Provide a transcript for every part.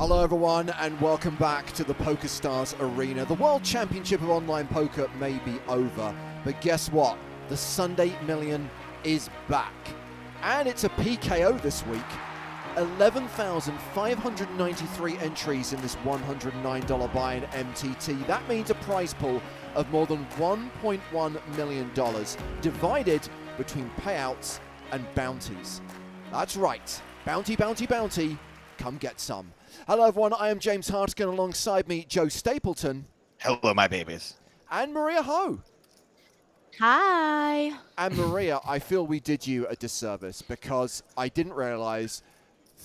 Hello everyone and welcome back to the PokerStars Arena. The World Championship of Online Poker may be over, but guess what? The Sunday Million is back. And it's a PKO this week. 11,593 entries in this $109 buy-in MTT. That means a prize pool of more than $1.1 million divided between payouts and bounties. That's right. Bounty, bounty, bounty. Come get some. Hello everyone, I am James Hartigan, alongside me Joe Stapleton. Hello my babies. And Maria Ho. Hi. And Maria, I feel we did you a disservice because I didn't realize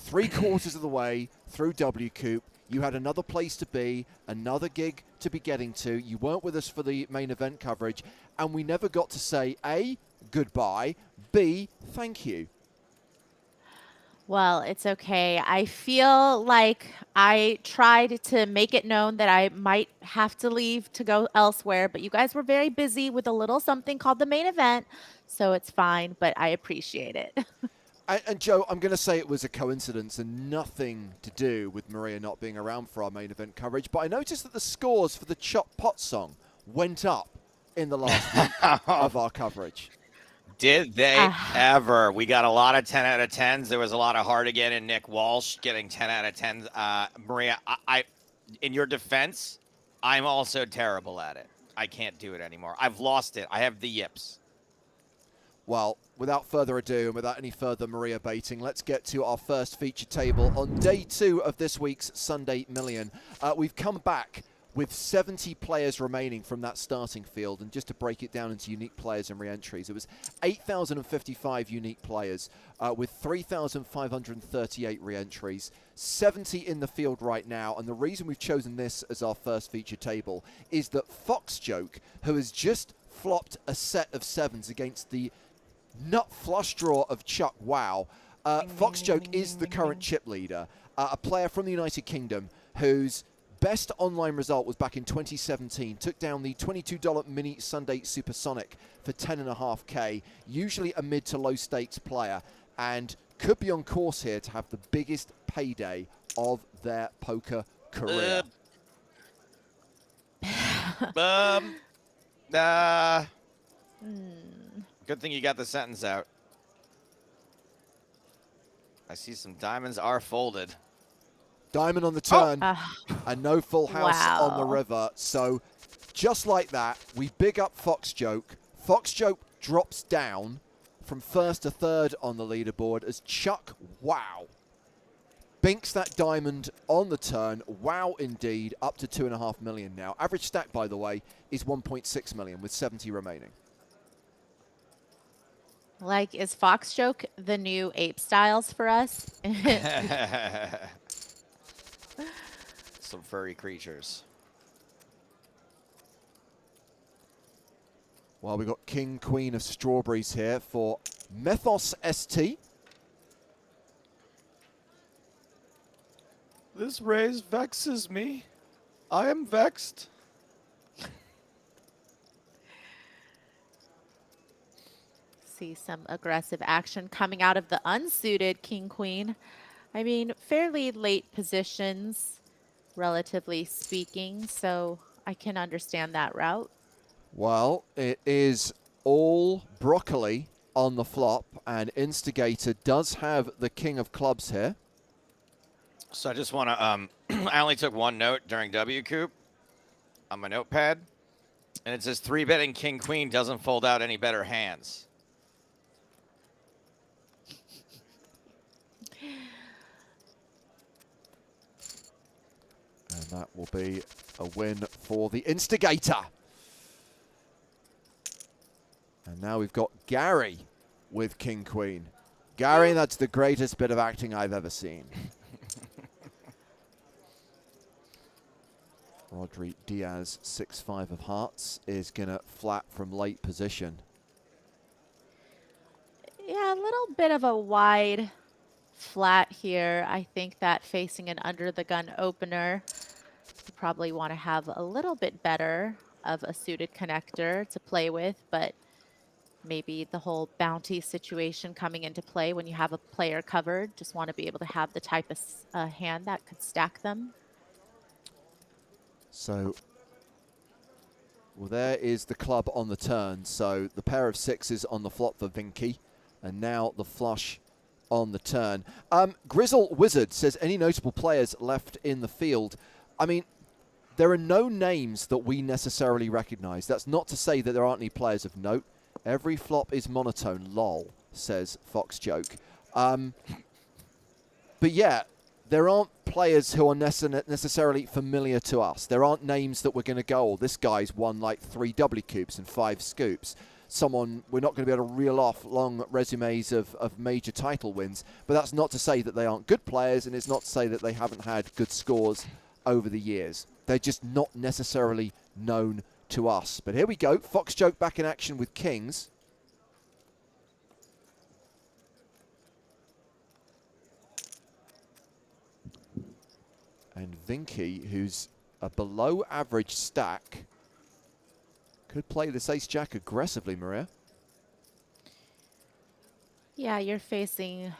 3/4 of the way through WCoop, you had another place to be, another gig to be getting to. You weren't with us for the main event coverage, and we never got to say A, goodbye, B, thank you. Well, it's okay. I feel like I tried to make it known that I might have to leave to go elsewhere, but you guys were very busy with a little something called the main event, so it's fine, but I appreciate it. And Joe, I'm going to say it was a coincidence and nothing to do with Maria not being around for our main event coverage, but I noticed that the scores for the Chop Pot song went up in the last week of our coverage. Did they ever? We got a lot of 10 out of 10s. There was a lot of Hartigan and Nick Walsh getting 10 out of 10s. Maria, I, in your defense, I'm also terrible at it. I can't do it anymore. I've lost it. I have the yips. Well, without further ado and without any further Maria baiting, let's get to our first feature table. On day 2 of this week's Sunday Million, we've come back with 70 players remaining from that starting field. And just to break it down into unique players and re-entries, it was 8,055 unique players with 3,538 re-entries, 70 in the field right now. And the reason we've chosen this as our first feature table is that Foxjoke, who has just flopped a set of 7s against the nut flush draw of Chuck Wow, Foxjoke is the current chip leader, a player from the United Kingdom whose best online result was back in 2017. Took down the $22 Mini Sunday Supersonic for 10.5K, usually a mid to low stakes player, and could be on course here to have the biggest payday of their poker career. Good thing you got the sentence out. I see some diamonds are folded. Diamond on the turn, and no full house on the river. So just like that, we big up Foxjoke. Foxjoke drops down from 1st to 3rd on the leaderboard as Chuck Wow binks that diamond on the turn. Wow indeed, up to 2.5 million now. Average stack, by the way, is 1.6 million with 70 remaining. Like, is Foxjoke the new Ape Styles for us? Some furry creatures. Well, we've got King, Queen of Strawberries here for Methos ST. This raise vexes me. I am vexed. See some aggressive action coming out of the unsuited King Queen. I mean, fairly late positions, relatively speaking, so I can understand that route. Well, it is all broccoli on the flop, and Instigator does have the King of Clubs here. So I just want to, I only took one note during WCoop on my notepad, and it says 3-betting King Queen doesn't fold out any better hands. And that will be a win for the Instigator. And now we've got Gary with King Queen. Gary, that's the greatest bit of acting I've ever seen. Rodri Diaz, 6-5 of hearts, is going to flat from late position. Yeah, a little bit of a wide flat here. I think that facing an under the gun opener, you probably want to have a little bit better of a suited connector to play with, but maybe the whole bounty situation coming into play when you have a player covered. Just want to be able to have the type of hand that could stack them. So, well, there is the club on the turn. So the pair of sixes on the flop for Vinky, and now the flush on the turn. Grizzle Wizard says, any notable players left in the field? I mean, there are no names that we necessarily recognize. That's not to say that there aren't any players of note. Every flop is monotone, lol, says Fox Joke. But yeah, there aren't players who are necessarily familiar to us. There aren't names that we're going to go, oh, this guy's won like 3 W coops and 5 scoops. Someone, we're not going to be able to reel off long resumes of major title wins. But that's not to say that they aren't good players, and it's not to say that they haven't had good scores over the years. They're just not necessarily known to us. But here we go. Fox Joke back in action with kings. And Vinky, who's a below average stack, could play this ace-jack aggressively, Maria. Yeah, you're facing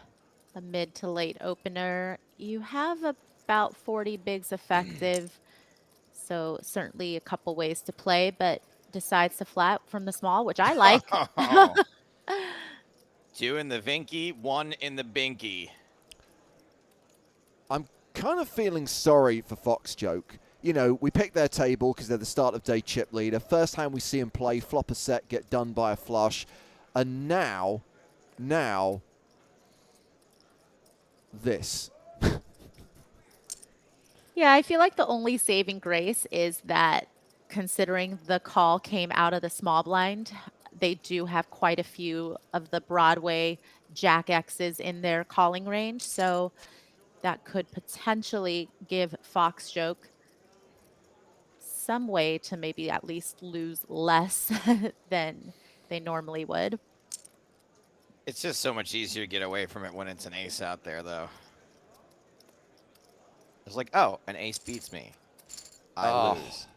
a mid to late opener. You have about 40 bigs effective, so certainly a couple ways to play, but decides to flat from the small, which I like. 2 in the Vinky, 1 in the Binky. I'm kind of feeling sorry for Fox Joke. You know, we picked their table because they're the start of day chip leader. First hand we see him play, flop a set, get done by a flush. And now, this. Yeah, I feel like the only saving grace is that considering the call came out of the small blind, they do have quite a few of the Broadway Jack X's in their calling range. So that could potentially give Fox Joke some way to maybe at least lose less than they normally would. It's just so much easier to get away from it when it's an ace out there, though. It's like, oh, an ace beats me. I lose.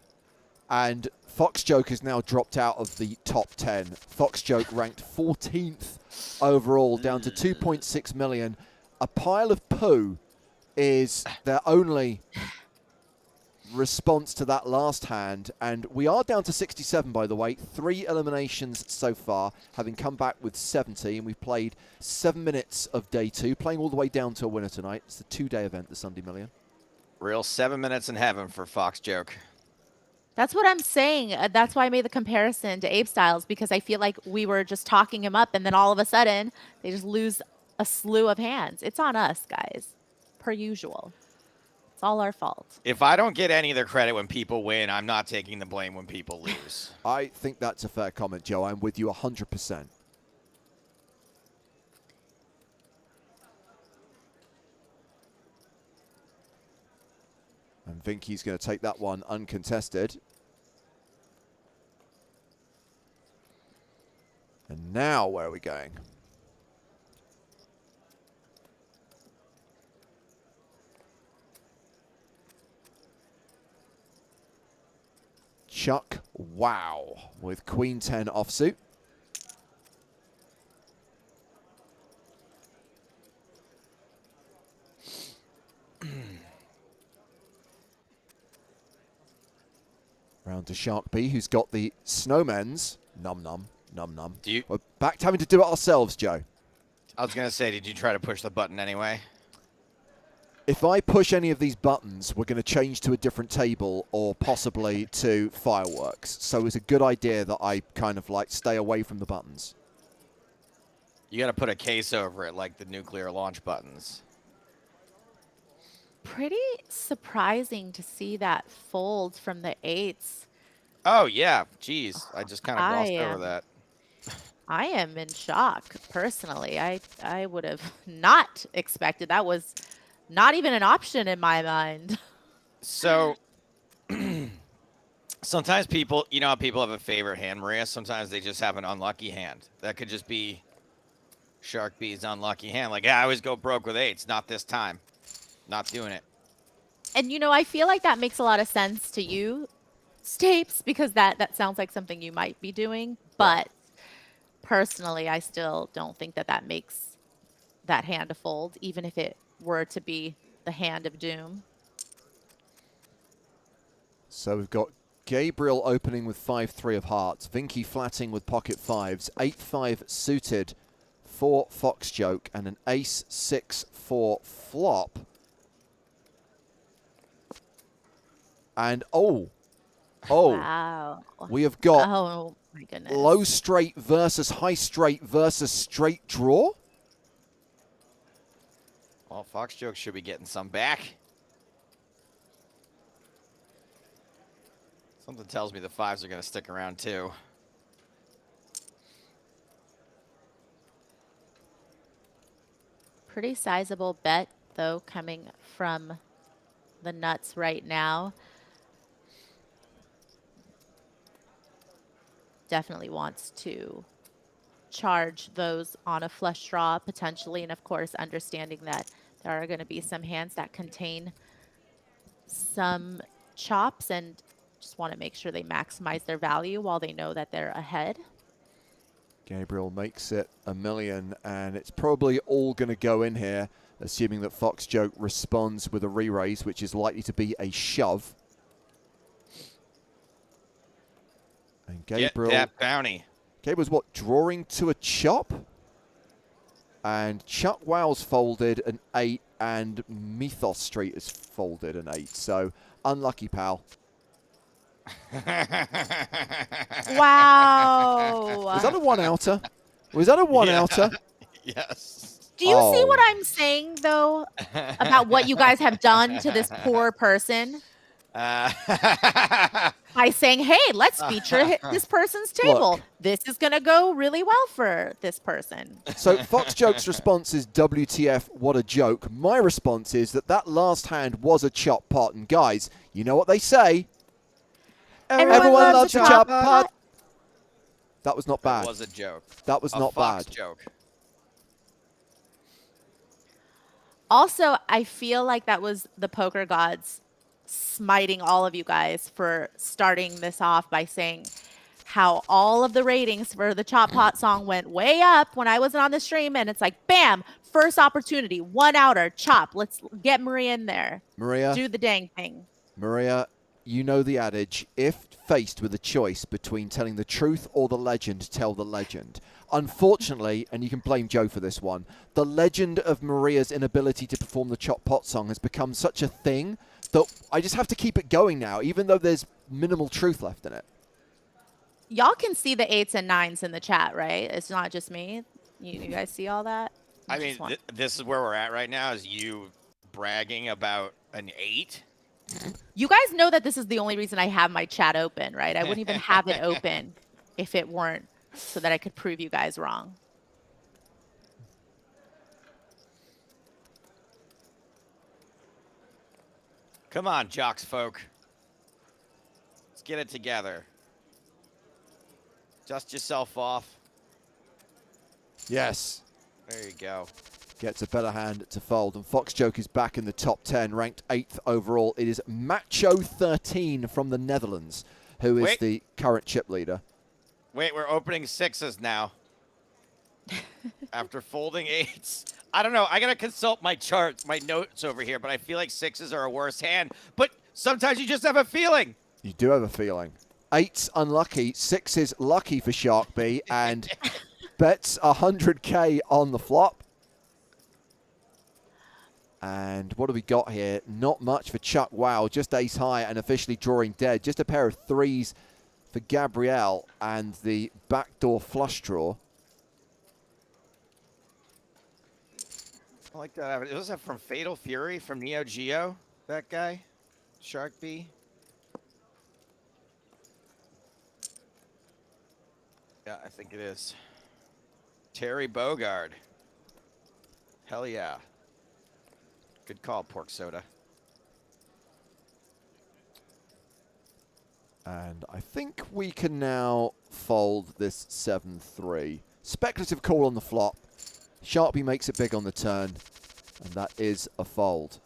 And Fox Joke has now dropped out of the top 10. Fox Joke ranked 14th overall, down to 2.6 million. A pile of poo is their only response to that last hand, and we are down to 67, by the way. 3 eliminations so far, having come back with 70, and we've played 7 minutes of day 2, playing all the way down to a winner tonight. It's the 2-day event, the Sunday Million. Real 7 minutes in heaven for Fox Joke. That's what I'm saying. That's why I made the comparison to Abe Styles, because I feel like we were just talking him up, and then all of a sudden they just lose a slew of hands. It's on us, guys, per usual. It's all our fault. If I don't get any of the credit when people win, I'm not taking the blame when people lose. I think that's a fair comment, Joe. I'm with you 100%. And Vinky's going to take that one uncontested. And now, where are we going? Chuck Wow with Queen 10 offsuit. Round to Shark B, who's got the snowmen's. Num num, num num. We're back to having to do it ourselves, Joe. I was going to say, did you try to push the button anyway? If I push any of these buttons, we're going to change to a different table or possibly to fireworks. So it's a good idea that I kind of like stay away from the buttons. You got to put a case over it like the nuclear launch buttons. Pretty surprising to see that fold from the 8s. Oh, yeah. Jeez. I just kind of glossed over that. I am in shock, personally. I would have not expected. That was not even an option in my mind. So sometimes people, you know how people have a favorite hand, Maria? Sometimes they just have an unlucky hand. That could just be Shark B's unlucky hand. Like, yeah, I always go broke with 8s. Not this time. Not doing it. And, you know, I feel like that makes a lot of sense to you, Stapes, because that sounds like something you might be doing. But Personally, I still don't think that that makes that hand a fold, even if it were to be the hand of doom. So we've got Gabriel opening with 5-3 of hearts, Vinky flatting with pocket fives, 8-5 suited for Fox Joke, and an ace-6 for flop. And Wow. we have got Oh my goodness. low straight versus high straight versus straight draw. Well, Fox Joke should be getting some back. Something tells me the fives are going to stick around too. Pretty sizable bet, though, coming from the nuts right now. Definitely wants to charge those on a flush draw potentially, and of course understanding that there are going to be some hands that contain some chops and just want to make sure they maximize their value while they know that they're ahead. Gabriel makes it $1 million, and it's probably all going to go in here, assuming that Fox Joke responds with a re-raise, which is likely to be a shove. And Gabriel, Get that bounty. Gabriel's what, drawing to a chop? And Chuck Wow's folded an 8, and Mythos Street has folded an 8. So unlucky, pal. Wow. Was that a one-outer? Was that a one-outer? Yes. Do you see what I'm saying, though, about what you guys have done to this poor person? By saying, hey, let's feature this person's table. Look. This is going to go really well for this person. So Fox Joke's response is WTF, what a joke. My response is that last hand was a chop pot. And guys, you know what they say? Everyone loves a chop pot. That was not bad. That was a joke. That was not Fox bad. joke. Also, I feel like that was the poker gods smiting all of you guys for starting this off by saying how all of the ratings for the Chop Pot song went way up when I wasn't on the stream, and it's like, bam, first opportunity, one outer, chop. Let's get Maria in there. Maria, do the dang thing. Maria, you know the adage, if faced with a choice between telling the truth or the legend, tell the legend. Unfortunately, and you can blame Joe for this one, the legend of Maria's inability to perform the Chop Pot song has become such a thing that I just have to keep it going now, even though there's minimal truth left in it. Y'all can see the 8s and 9s in the chat, right? It's not just me. You guys see all that? I mean, this is where we're at right now, is you bragging about an 8. You guys know that this is the only reason I have my chat open, right? I wouldn't even have it open if it weren't so that I could prove you guys wrong. Come on, jocks folk. Let's get it together. Dust yourself off. Yes. There you go. Gets a better hand to fold, and Fox Joke is back in the top 10, ranked 8th overall. It is Macho13 from the Netherlands, who is the current chip leader. Wait, we're opening 6s now. After folding 8s. I don't know. I got to consult my charts, my notes over here, but I feel like 6s are a worse hand. But sometimes you just have a feeling. You do have a feeling. 8's unlucky, 6 is lucky for Shark B, and bets 100K on the flop. And what do we got here? Not much for Chuck Wow, just ace high and officially drawing dead. Just a pair of 3s for Gabrielle and the backdoor flush draw. I like that. Was that from Fatal Fury from Neo Geo? That guy? Shark B? Yeah, I think it is. Terry Bogard. Hell yeah. Good call, Pork Soda. And I think we can now fold this 7-3. Speculative call on the flop. Sharpie makes it big on the turn, and that is a fold.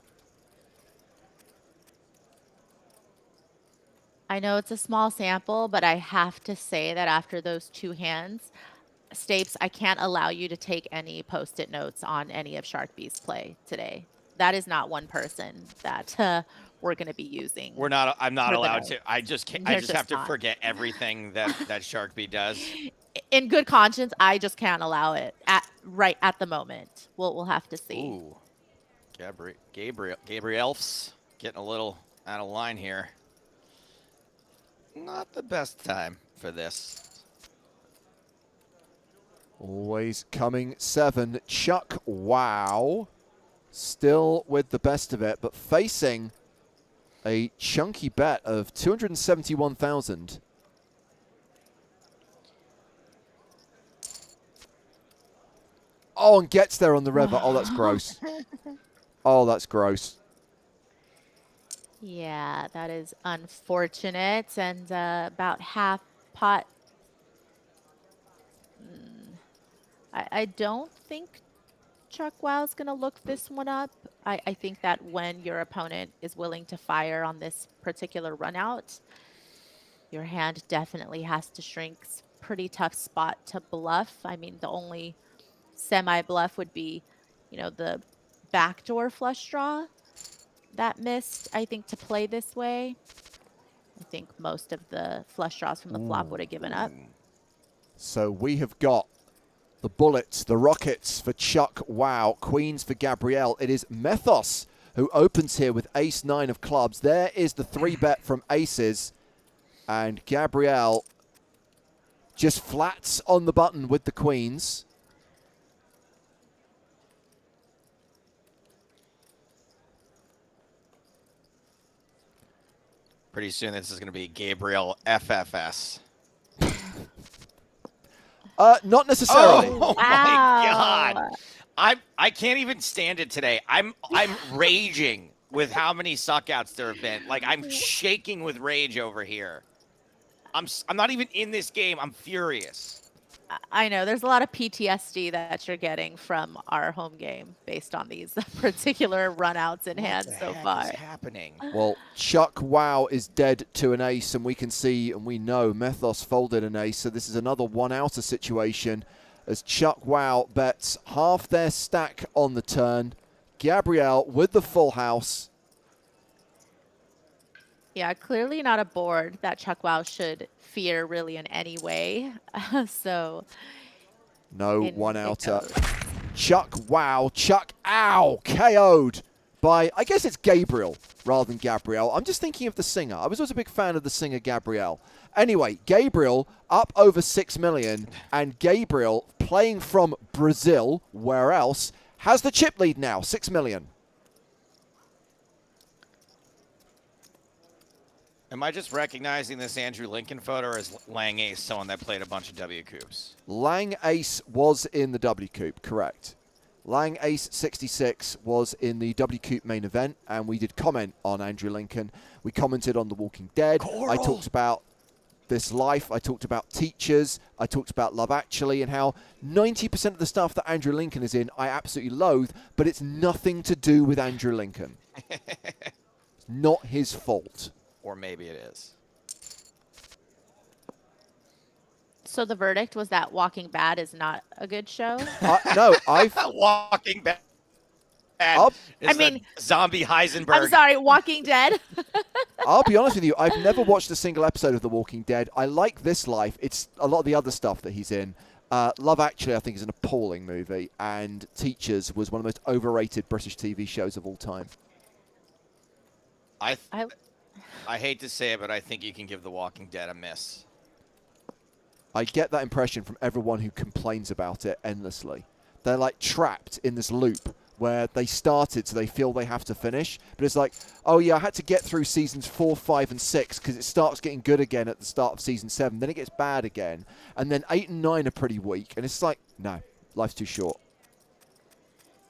I know it's a small sample, but I have to say that after those two hands, Stapes, I can't allow you to take any post-it notes on any of Shark B's play today. That is not one person that we're going to be using. I'm not for the allowed note. to. I just can't, I You're just have to not. forget everything that Sharkbee does. In good conscience, I just can't allow it right at the moment. We'll have to see. Ooh. Gabriel's getting a little out of line here. Not the best time for this. Always coming 7. Chuck Wow. Still with the best of it, but facing a chunky bet of 271,000. Oh, and gets there on the river. Oh, that's gross. Oh, that's gross. Yeah, that is unfortunate. And about half pot. I don't think Chuck Wow's going to look this one up. I think that when your opponent is willing to fire on this particular run out, your hand definitely has to shrink. It's a pretty tough spot to bluff. I mean, the only semi-bluff would be, the backdoor flush draw that missed, I think, to play this way. I think most of the flush draws from the flop would have given up. So we have got the bullets, the rockets for Chuck Wow, queens for Gabrielle. It is Methos who opens here with ace-9 of clubs. There is the 3-bet from aces. And Gabrielle just flats on the button with the queens. Pretty soon this is going to be Gabriel FFS. Not necessarily. Oh Wow. my God. I can't even stand it today. I'm raging with how many suckouts there have been. Like, I'm shaking with rage over here. I'm not even in this game. I'm furious. I know there's a lot of PTSD that you're getting from our home game based on these particular runouts in hand so far. What is happening? Well, Chuck Wow is dead to an ace, and we can see and we know Methos folded an ace, so this is another one-outer situation as Chuck Wow bets half their stack on the turn. Gabrielle with the full house. Yeah, clearly not a board that Chuck Wow should fear really in any way. So No in one-outer. it goes. Chuck Wow, Chuck Ow, KO'd by, I guess it's Gabriel rather than Gabrielle. I'm just thinking of the singer. I was always a big fan of the singer Gabrielle. Anyway, Gabriel up over 6 million, and Gabriel playing from Brazil, where else, has the chip lead now, 6 million. Am I just recognizing this Andrew Lincoln photo, or is Lang Ace someone that played a bunch of W Coops? Lang Ace was in the W Coop, correct. Lang Ace 66 was in the W Coop main event, and we did comment on Andrew Lincoln. We commented on The Walking Dead. Coral. I talked about This Life. I talked about Teachers. I talked about Love Actually, and how 90% of the stuff that Andrew Lincoln is in, I absolutely loathe, but it's nothing to do with Andrew Lincoln. It's not his fault. Or maybe it is. So the verdict was that Walking Bad is not a good show. No, I've... Walking Bad. I'll- is I the mean, zombie Heisenberg. I'm sorry, Walking Dead. I'll be honest with you, I've never watched a single episode of The Walking Dead. I like This Life. It's a lot of the other stuff that he's in. Love Actually, I think, is an appalling movie. And Teachers was one of the most overrated British TV shows of all time. I hate to say it, but I think you can give The Walking Dead a miss. I get that impression from everyone who complains about it endlessly. They're like trapped in this loop where they started, so they feel they have to finish. But it's like, oh yeah, I had to get through seasons 4, 5, and 6 because it starts getting good again at the start of season 7. Then it gets bad again. And then 8 and 9 are pretty weak. And it's like, no, life's too short.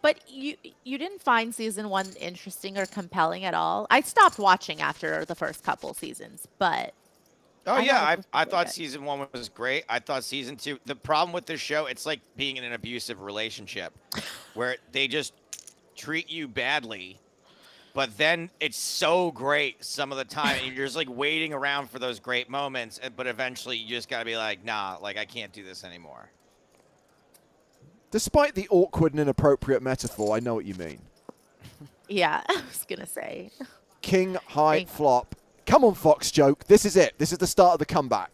But you didn't find season 1 interesting or compelling at all. I stopped watching after the first couple seasons, but Oh, yeah. I really thought good. season 1 was great. I thought season 2. The problem with this show, it's like being in an abusive relationship where they just treat you badly, but then it's so great some of the time. And you're just like waiting around for those great moments. But eventually you just got to be like, nah, like I can't do this anymore. Despite the awkward and inappropriate metaphor, I know what you mean. Yeah, I was going to say. King high Thank- flop. Come on, Fox Joke. This is it. This is the start of the comeback.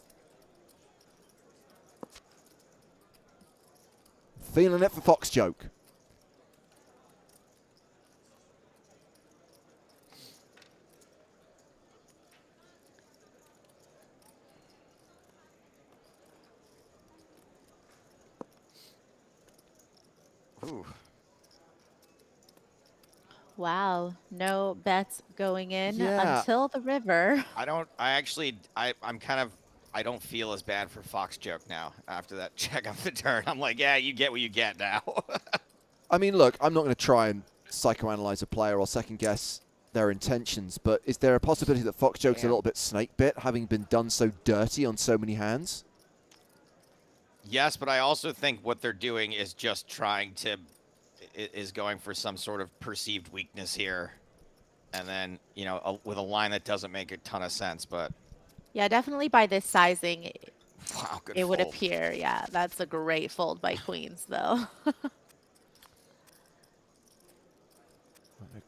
Feeling it for Fox Joke. Ooh. Wow, no bets going in Yeah. until the river. I'm kind of, I don't feel as bad for Fox Joke now after that check of the turn. I'm like, yeah, you get what you get now. I mean, look, I'm not going to try and psychoanalyze a player or second guess their intentions, but is there a possibility that Fox Joke's a little bit snake bit, having been done so dirty on so many hands? Yes, but I also think what they're doing is just trying to, is going for some sort of perceived weakness here. And then, you know, with a line that doesn't make a ton of sense, but. Yeah, definitely by this sizing, Wow, good it would fold. appear. Yeah, that's a great fold by queens, though.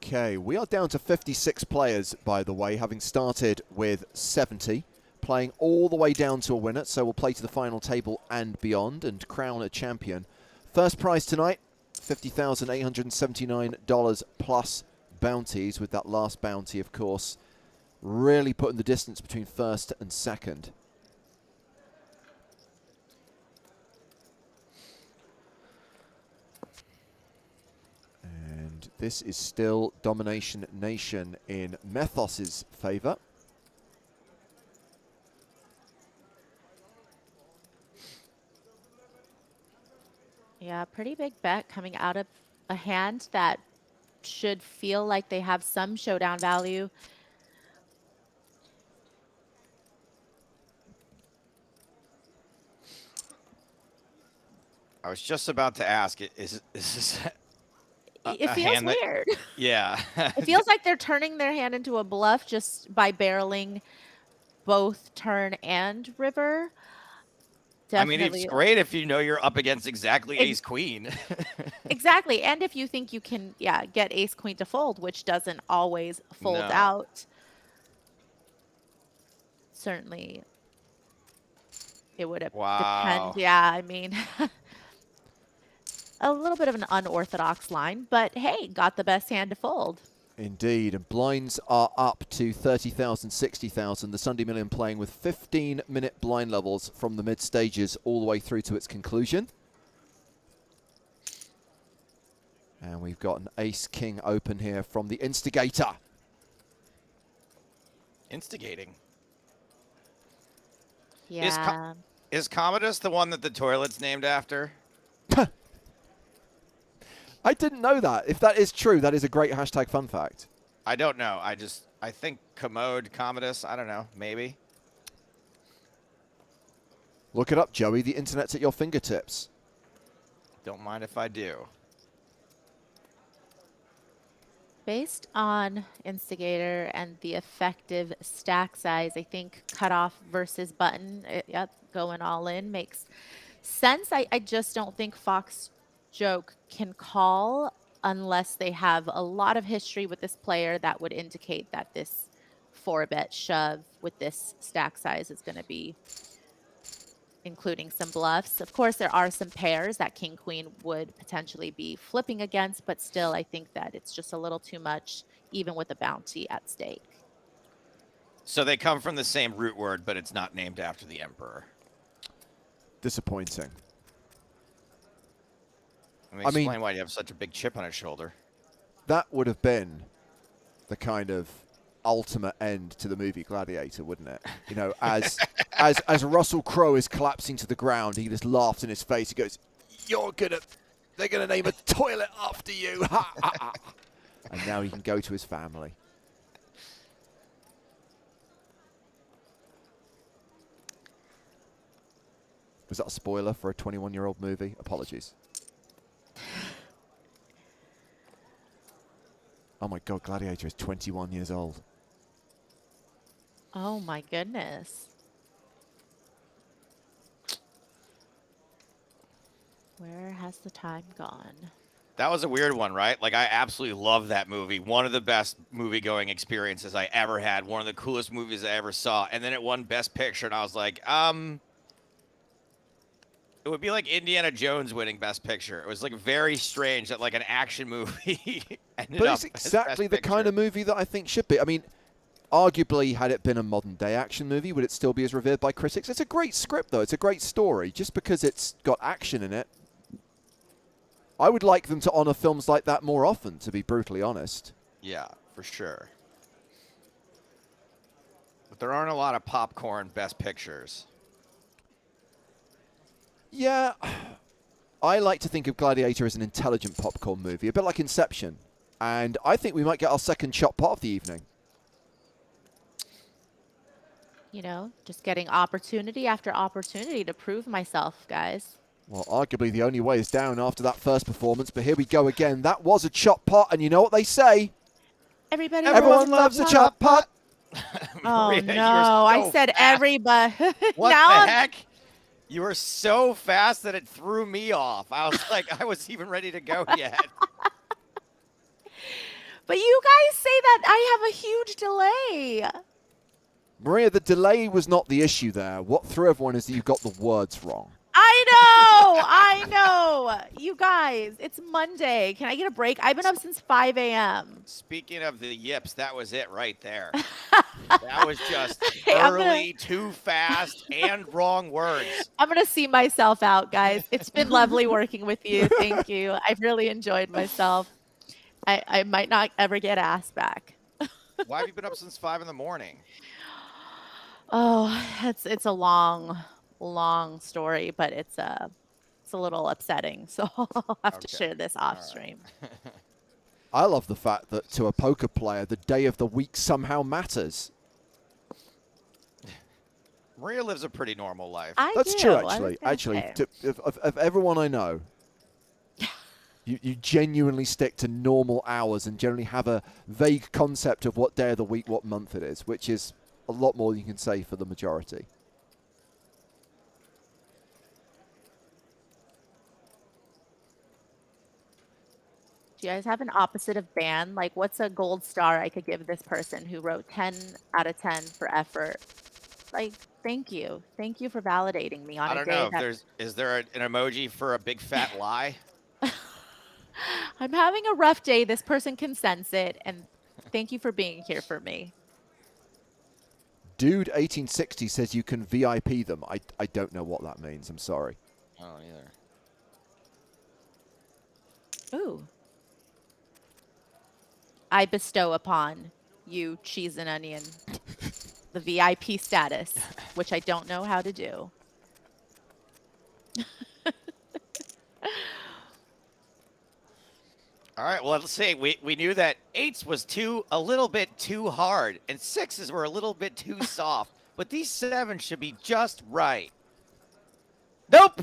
Okay, we are down to 56 players, by the way, having started with 70, playing all the way down to a winner, so we'll play to the final table and beyond and crown a champion. First prize tonight, $50,879 plus bounties, with that last bounty, of course, really putting the distance between first and second. And this is still Domination Nation in Methos's favor. Yeah, pretty big bet coming out of a hand that should feel like they have some showdown value. I was just about to ask, is this It feels weird. Yeah. It feels like they're turning their hand into a bluff just by barreling both turn and river. Definitely. I mean, it's great if you know you're up against exactly ace-queen. Exactly. And if you think you can, yeah, get ace-queen to fold, which doesn't always fold No. out. Certainly, it would depend. Yeah, I mean, a little bit of an unorthodox line, but hey, got the best hand to fold. Indeed, and blinds are up to 30,000, 60,000. The Sunday Million playing with 15-minute blind levels from the mid-stages all the way through to its conclusion. And we've got an ace-king open here from the instigator. Instigating. Yeah. Is Commodus the one that the toilet's named after? I didn't know that. If that is true, that is a great hashtag fun fact. I don't know. I think Commodus, I don't know, maybe. Look it up, Joey. The internet's at your fingertips. Don't mind if I do. Based on instigator and the effective stack size, I think cutoff versus button, yep, going all in makes sense. I just don't think Fox Joke can call unless they have a lot of history with this player that would indicate that this 4-bet shove with this stack size is going to be including some bluffs. Of course, there are some pairs that King Queen would potentially be flipping against, but still, I think that it's just a little too much, even with a bounty at stake. So they come from the same root word, but it's not named after the emperor. Disappointing. I mean, why you have such a big chip on his shoulder. That would have been the kind of ultimate end to the movie Gladiator, wouldn't it? You know, as Russell Crowe is collapsing to the ground, he just laughs in his face. He goes, they're gonna name a toilet after you. And now he can go to his family. Was that a spoiler for a 21-year-old movie? Apologies. Oh my God, Gladiator is 21 years old. Oh my goodness. Where has the time gone? That was a weird one, right? Like, I absolutely love that movie. One of the best movie-going experiences I ever had. One of the coolest movies I ever saw. And then it won Best Picture, and I was like, it would be like Indiana Jones winning Best Picture. It was like very strange that like an action movie ended But up it's as exactly Best the kind Picture. of movie that I think should be. I mean, arguably, had it been a modern-day action movie, would it still be as revered by critics? It's a great script, though. It's a great story. Just because it's got action in it, I would like them to honor films like that more often, to be brutally honest. Yeah, for sure. But there aren't a lot of popcorn Best Pictures. Yeah, I like to think of Gladiator as an intelligent popcorn movie, a bit like Inception. And I think we might get our second shot pot of the evening. You know, just getting opportunity after opportunity to prove myself, guys. Well, arguably the only way is down after that first performance, but here we go again. That was a chop pot, and you know what they say? Everyone loves a chop pot. Oh, Maria, no. you're so I said fast. everybody. What Now the heck? You were so fast that it threw me off. I was like, I wasn't even ready to go yet. But you guys say that I have a huge delay. Maria, the delay was not the issue there. What threw everyone is that you got the words wrong. I know. You guys, it's Monday. Can I get a break? I've been up since 5 a.m. Speaking of the yips, that was it right there. That was just Hey, early, too fast, and wrong words. I'm going to see myself out, guys. It's been lovely working with you. Thank you. I've really enjoyed myself. I might not ever get asked back. Why have you been up since 5 in the morning? Oh, it's a long story, but it's a little upsetting. So I'll have to share this off stream. I love the fact that to a poker player, the day of the week somehow matters. Maria lives a pretty normal life. That's true, actually. Of everyone I know, you genuinely stick to normal hours and generally have a vague concept of what day of the week, what month it is, which is a lot more than you can say for the majority. Do you guys have an opposite of ban? Like, what's a gold star I could give this person who wrote 10 out of 10 for effort? Like, thank you. Thank you for validating me on I a don't day know. that Is there an emoji for a big fat lie? I'm having a rough day. This person can sense it. And thank you for being here for me. Dude 1860 says you can VIP them. I don't know what that means. I'm sorry. I don't either. Ooh. I bestow upon you, cheese and onion, the VIP status, which I don't know how to do. All right, well, let's see. We knew that 8s was a little bit too hard, and 6s were a little bit too soft, but these 7s should be just right. Nope.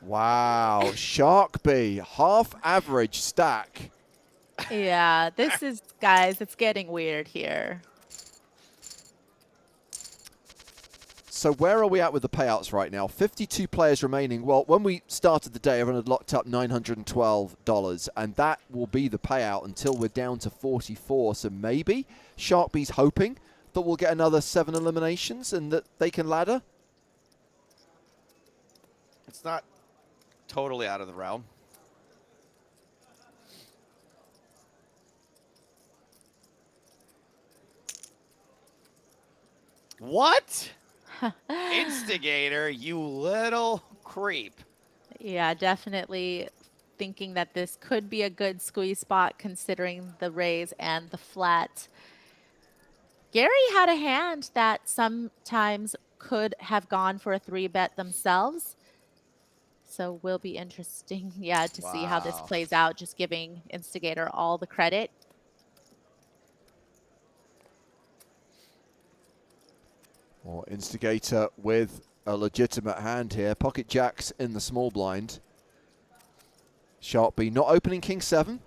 Wow. Shark B, half average stack. Yeah, this is, guys, it's getting weird here. So where are we at with the payouts right now? 52 players remaining. Well, when we started the day, everyone had locked up $912, and that will be the payout until we're down to 44. So maybe Shark B's hoping that we'll get another 7 eliminations and that they can ladder. It's not totally out of the realm. What? Instigator, you little creep. Yeah, definitely thinking that this could be a good squeeze spot considering the raise and the flat. Gary had a hand that sometimes could have gone for a 3-bet themselves. So will be interesting, yeah, to see how this plays out, just giving Instigator all the credit. Or Instigator with a legitimate hand here. Pocket jacks in the small blind. Shark B not opening King 7.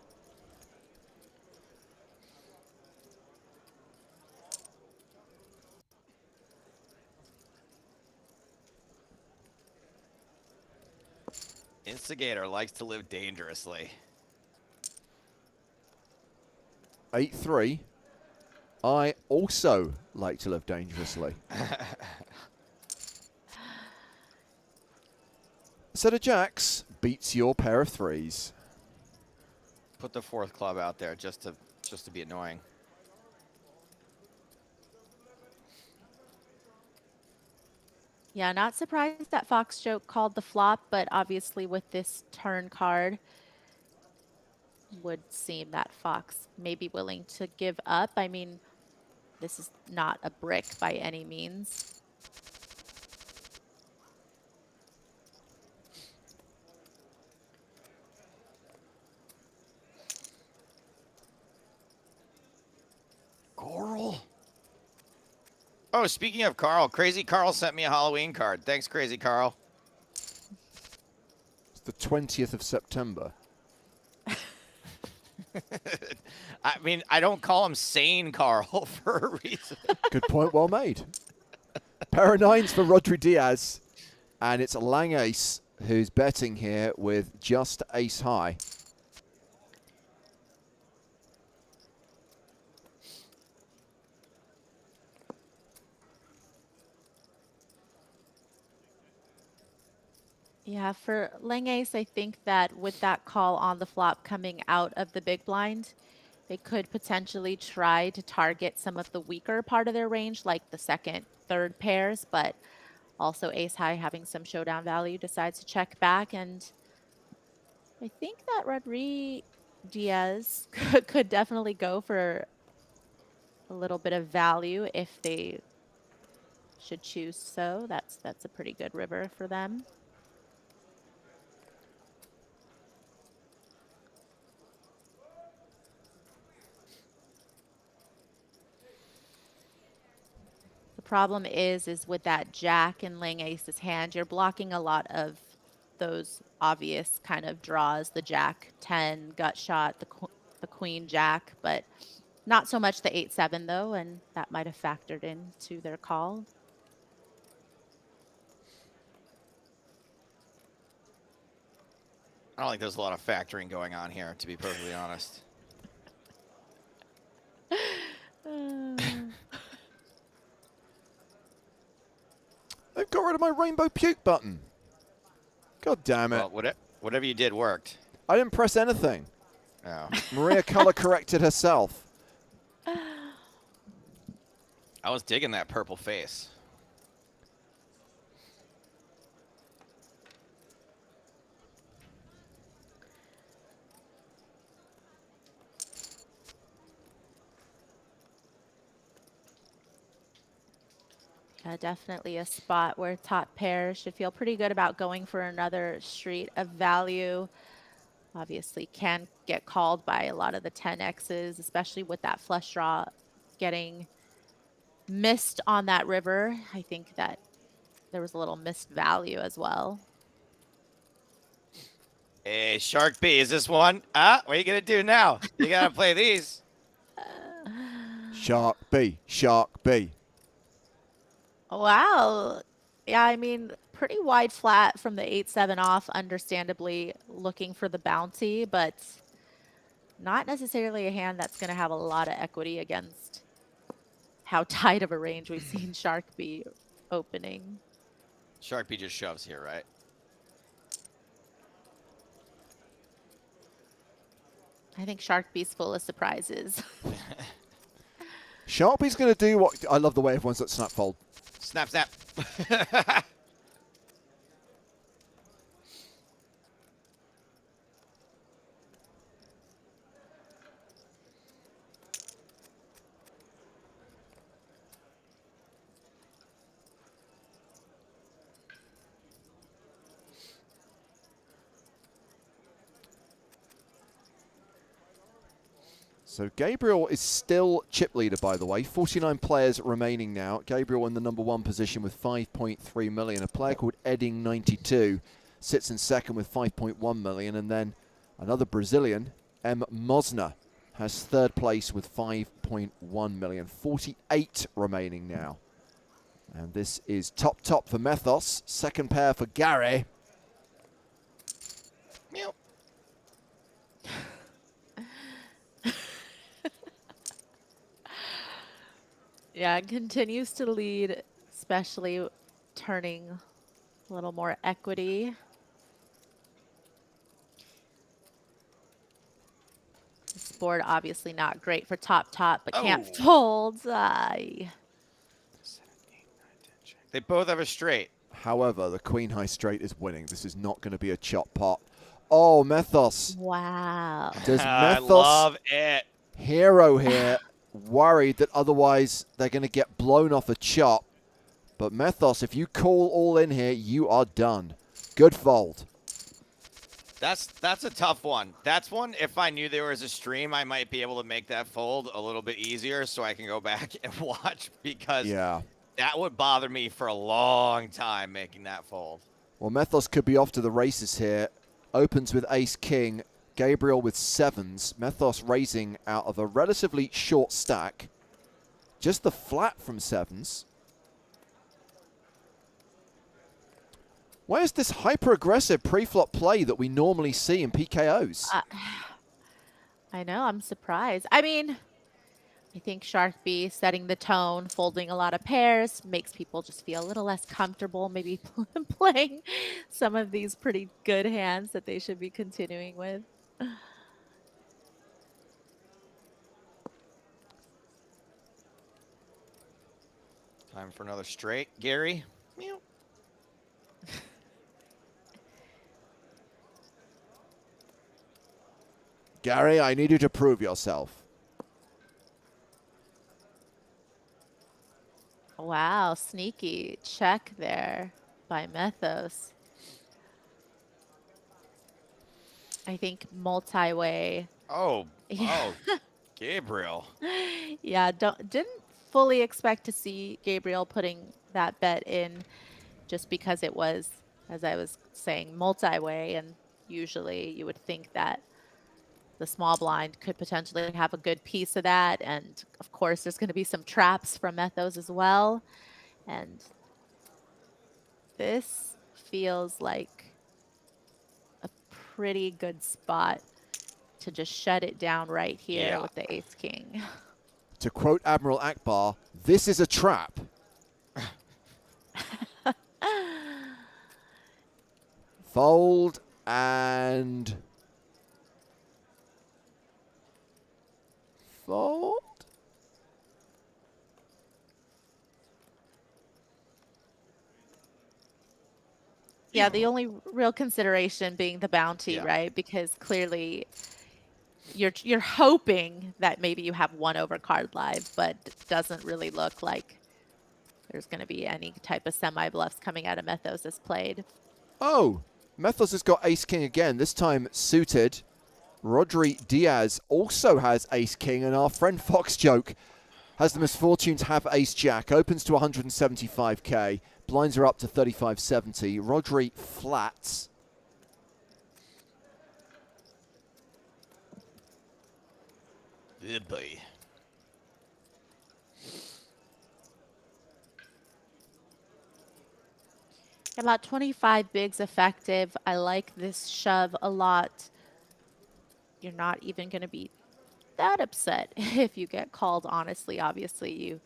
Instigator likes to live dangerously. 8-3. I also like to live dangerously. A set of jacks beats your pair of threes. Put the fourth club out there just to be annoying. Yeah, not surprised that Fox Joke called the flop, but obviously with this turn card, would seem that Fox may be willing to give up. I mean, this is not a brick by any means. Coral. Oh, speaking of Carl, Crazy Carl sent me a Halloween card. Thanks, Crazy Carl. It's the 20th of September. I mean, I don't call him Sane Carl for a reason. Good point, well made. Pair of nines for Rodri Diaz. And it's Lang Ace who's betting here with just ace high. Yeah, for Lang Ace, I think that with that call on the flop coming out of the big blind, they could potentially try to target some of the weaker part of their range, like the second, third pairs, but also ace high having some showdown value decides to check back. And I think that Rodri Diaz could definitely go for a little bit of value if they should choose so. That's a pretty good river for them. Problem is with that jack and Lang Ace's hand, you're blocking a lot of those obvious kind of draws, the jack 10 gut shot, the queen jack, but not so much the 8-7 though, and that might have factored into their call. I don't think there's a lot of factoring going on here, to be perfectly honest. They've got rid of my rainbow puke button. God damn it. Well, whatever you did worked. I didn't press anything. Oh. Maria color corrected herself. I was digging that purple face. Definitely a spot where top pair should feel pretty good about going for another street of value. Obviously can get called by a lot of the 10Xs, especially with that flush draw getting missed on that river. I think that there was a little missed value as well. Hey, Shark B, is this one? What are you going to do now? You got to play these. Shark B, Shark B. Wow. Yeah, I mean, pretty wide flat from the 8-7 off, understandably looking for the bounty, but not necessarily a hand that's going to have a lot of equity against how tight of a range we've seen Shark be opening. Shark B just shoves here, right? I think Shark B's full of surprises. Shark B's going to do what... I love the way everyone's at snap fold. Snap, snap. So Gabriel is still chip leader, by the way. 49 players remaining now. Gabriel in the number one position with 5.3 million. A player called Edding92 sits in second with 5.1 million. And then another Brazilian, M. Mosna, has third place with 5.1 million. 48 remaining now. And this is top for Methos. Second pair for Gary. Yeah, it continues to lead, especially turning a little more equity. This board obviously not great for top, but can't Oh. fold. Aye. They both have a straight. However, the queen high straight is winning. This is not going to be a chop pot. Oh, Methos. Wow. Does I Methos, love it. hero here, worried that otherwise they're going to get blown off a chop? But Methos, if you call all in here, you are done. Good fold. That's a tough one. That's one, if I knew there was a stream, I might be able to make that fold a little bit easier so I can go back and watch, because Yeah. that would bother me for a long time making that fold. Well, Methos could be off to the races here. Opens with ace-king. Gabriel with sevens. Methos raising out of a relatively short stack. Just the flat from sevens. Where's this hyper-aggressive pre-flop play that we normally see in PKOs? I know, I'm surprised. I mean, I think Shark B setting the tone, folding a lot of pairs, makes people just feel a little less comfortable, maybe playing some of these pretty good hands that they should be continuing with. Time for another straight. Gary. Meow. Gary, I need you to prove yourself. Wow, sneaky check there by Methos. I think multi-way. Oh, Yeah. oh, Gabriel. Yeah, didn't fully expect to see Gabriel putting that bet in, just because it was, as I was saying, multi-way, and usually you would think that the small blind could potentially have a good piece of that, and of course there's going to be some traps from Methos as well, and this feels like a pretty good spot to just shut it down right here with the ace-king. To quote Admiral Akbar, this is a trap. Fold and fold. Yeah, the only real consideration being the bounty, Yeah. right? Because clearly you're hoping that maybe you have one overcard live, but it doesn't really look like there's going to be any type of semi-bluffs coming out of Methos as played. Oh, Methos has got ace-king again, this time suited. Rodri Diaz also has ace-king, and our friend Fox Joke has the misfortune to have ace-jack. Opens to 175k. Blinds are up to 35.70. Rodri flats. Good boy. About 25 bigs effective. I like this shove a lot. You're not even going to be that upset if you get called, honestly. Obviously,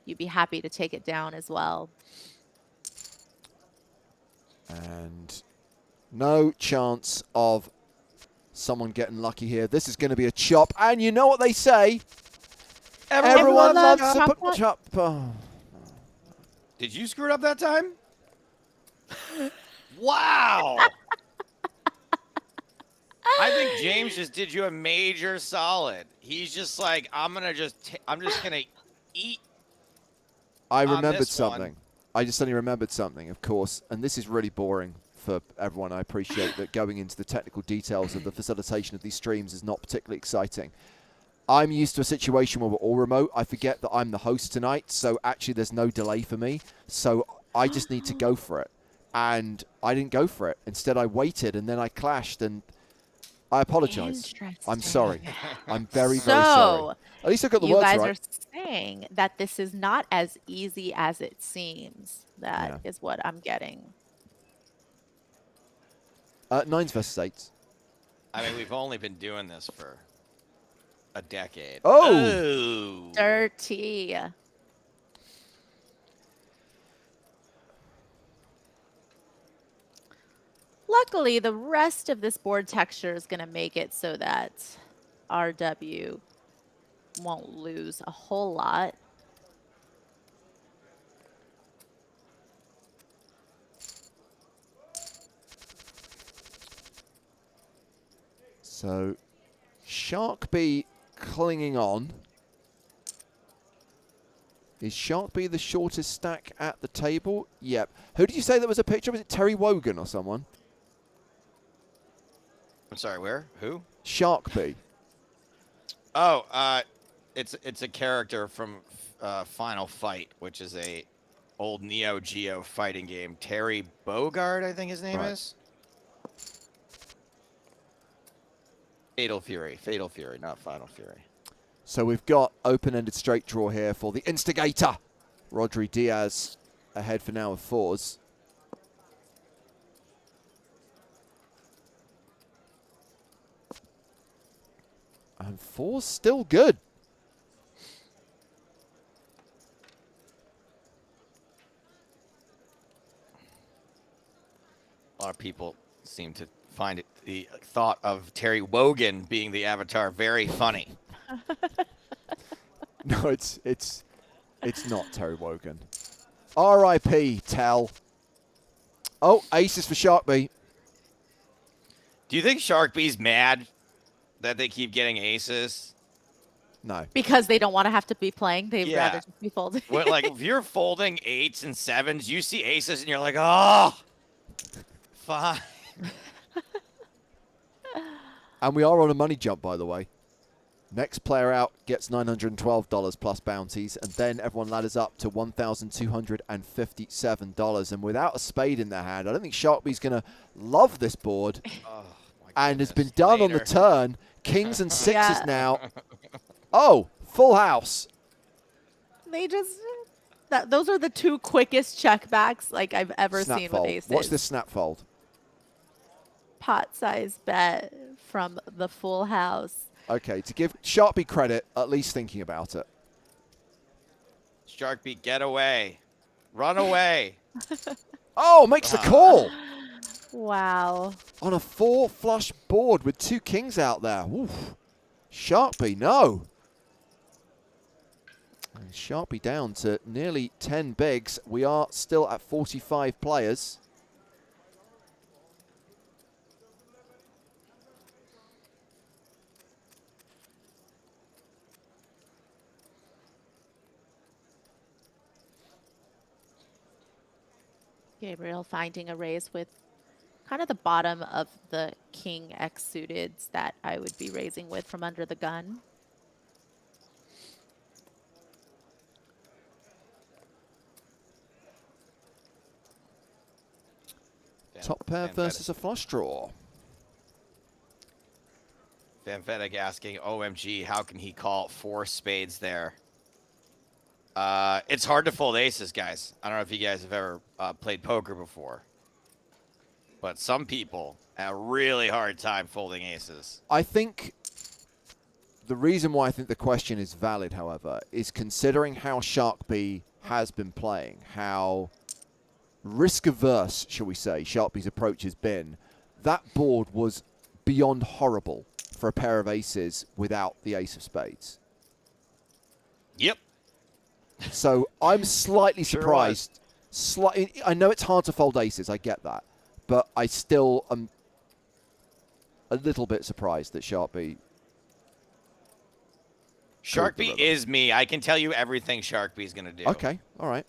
you'd be happy to take it down as well. And no chance of someone getting lucky here. This is going to be a chop. And you know what they say? Everyone loves a chop. Oh. Did you screw it up that time? Wow. I think James just did you a major solid. He's just like, I'm just gonna eat. I remembered this something. one. I just suddenly remembered something, of course, and this is really boring for everyone. I appreciate that going into the technical details of the facilitation of these streams is not particularly exciting. I'm used to a situation where we're all remote. I forget that I'm the host tonight, so actually there's no delay for me. So I just need to go for it. And I didn't go for it. Instead, I waited, and then I clashed, and I apologize. I'm sorry. I'm very, very sorry. At least I got the words right. You guys are saying that this is not as easy as it seems. That is what I'm getting. Nines versus eights. I mean, we've only been doing this for a decade. Oh! Dirty. Luckily, the rest of this board texture is going to make it so that RW won't lose a whole lot. So Sharkbee clinging on. Is Sharkbee the shortest stack at the table? Yep. Who did you say that was a picture? Was it Terry Wogan or someone? I'm sorry, where? Who? Sharkbee. Oh, it's a character from Final Fight, which is a old Neo Geo fighting game. Terry Bogard, I think his name is. Fatal Fury, not Final Fury. So we've got open-ended straight draw here for the instigator. Rodri Diaz ahead for now of 4s. And 4's still good. A lot of people seem to find the thought of Terry Wogan being the avatar very funny. No, it's not Terry Wogan. R.I.P. Tell. Oh, aces for Sharkbee. Do you think Sharkbee's mad that they keep getting aces? No. Because they don't want to have to be playing. They'd Yeah. rather just be folding. Well, like, if you're folding 8s and 7s, you see aces and you're like, oh, fine. And we are on a money jump, by the way. Next player out gets $912 plus bounties, and then everyone ladders up to $1,257. And without a spade in their hand, I don't think Sharkbee's going to love this board. Oh, my And has been goodness. done on the Later. turn. Kings and 6s Yeah. now. Oh, full house. They just those are the two quickest checkbacks like I've ever Snap seen fold. with aces. Watch this snap fold. Pot size bet from the full house. Okay, to give Sharkbee credit, at least thinking about it. Sharkbee, get away. Run away. Oh, makes the call Wow. on a 4 flush board with 2 kings out there. Oof. Sharkbee, no. And Sharkbee down to nearly 10 bigs. We are still at 45 players. Gabriel finding a raise with kind of the bottom of the king X suiteds that I would be raising with from under the gun. Top pair Van versus a flush draw. Van Fedek asking, OMG, how can he call 4 spades there? It's hard to fold aces, guys. I don't know if you guys have ever played poker before, but some people have a really hard time folding aces. I think the reason why I think the question is valid, however, is considering how Sharkbee has been playing, how risk-averse, shall we say, Sharkbee's approach has been. That board was beyond horrible for a pair of aces without the ace of spades. Yep. So I'm slightly Sure surprised. I know it's hard to fold aces, I get that. But I still am a little bit surprised that Sharkbee... Sharkbee is me. I can tell you everything Sharkbee's going to do. Okay, all right.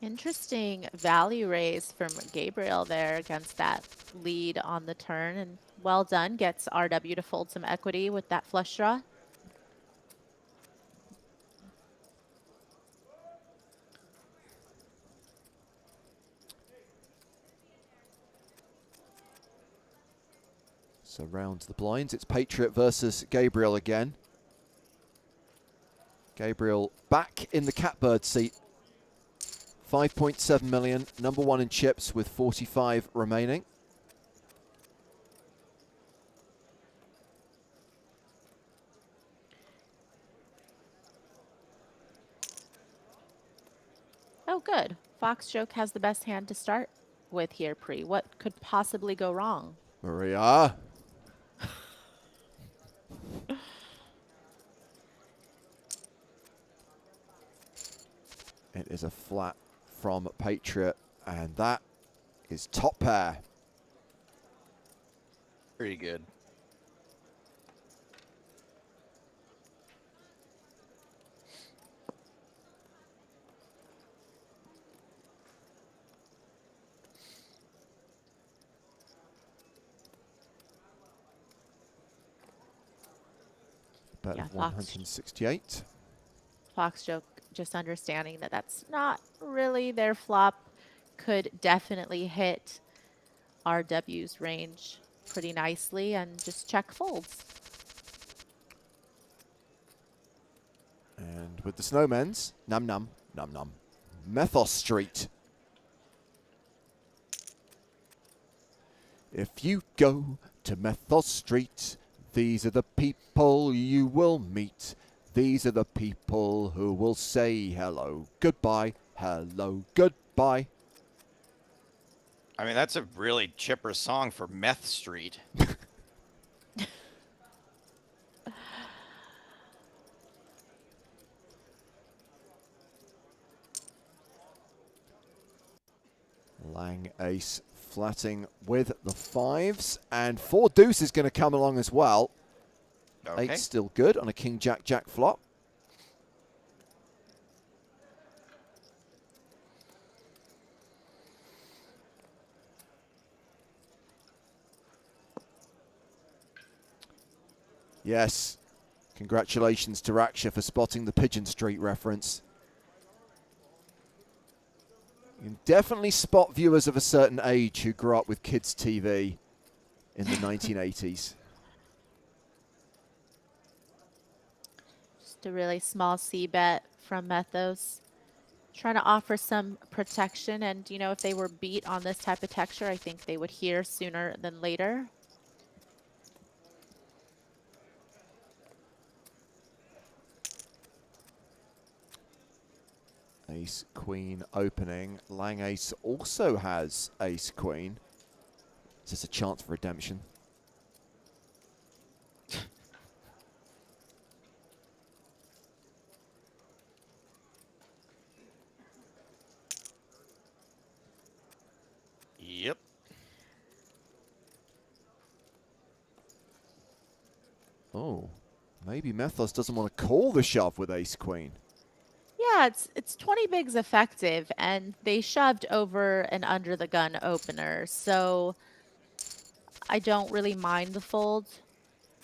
Interesting value raise from Gabriel there against that lead on the turn. And well done. Gets RW to fold some equity with that flush draw. So round the blinds. It's Patriot versus Gabriel again. Gabriel back in the catbird seat. 5.7 million, number 1 in chips with 45 remaining. Oh, good. Fox Joke has the best hand to start. with here, Pre? What could possibly go wrong? Maria. It is a flat from Patriot, and that is top pair. Pretty good. Bet Yeah, of 168. Fox joke, just understanding that that's not really their flop, could definitely hit RW's range pretty nicely and just check folds. And with the snowmen's, num num, num num. Methos Street. If you go to Methos Street, these are the people you will meet. These are the people who will say hello, goodbye, hello, goodbye. I mean, that's a really chipper song for Meth Street. Lang ace flatting with the fives, and 4 deuce is going to come along as well. Okay. 8's still good on a king jack jack flop. Yes, congratulations to Raksha for spotting the Pigeon Street reference. You can definitely spot viewers of a certain age who grew up with kids' TV in the 1980s. Just a really small C bet from Methos. Trying to offer some protection, and you know, if they were beat on this type of texture, I think they would hear sooner than later. Ace queen opening. Lang ace also has ace queen. Is this a chance for redemption? Yep. Oh, maybe Methos doesn't want to call the shove with ace queen. Yeah, it's 20 bigs effective, and they shoved over and under the gun opener, so I don't really mind the fold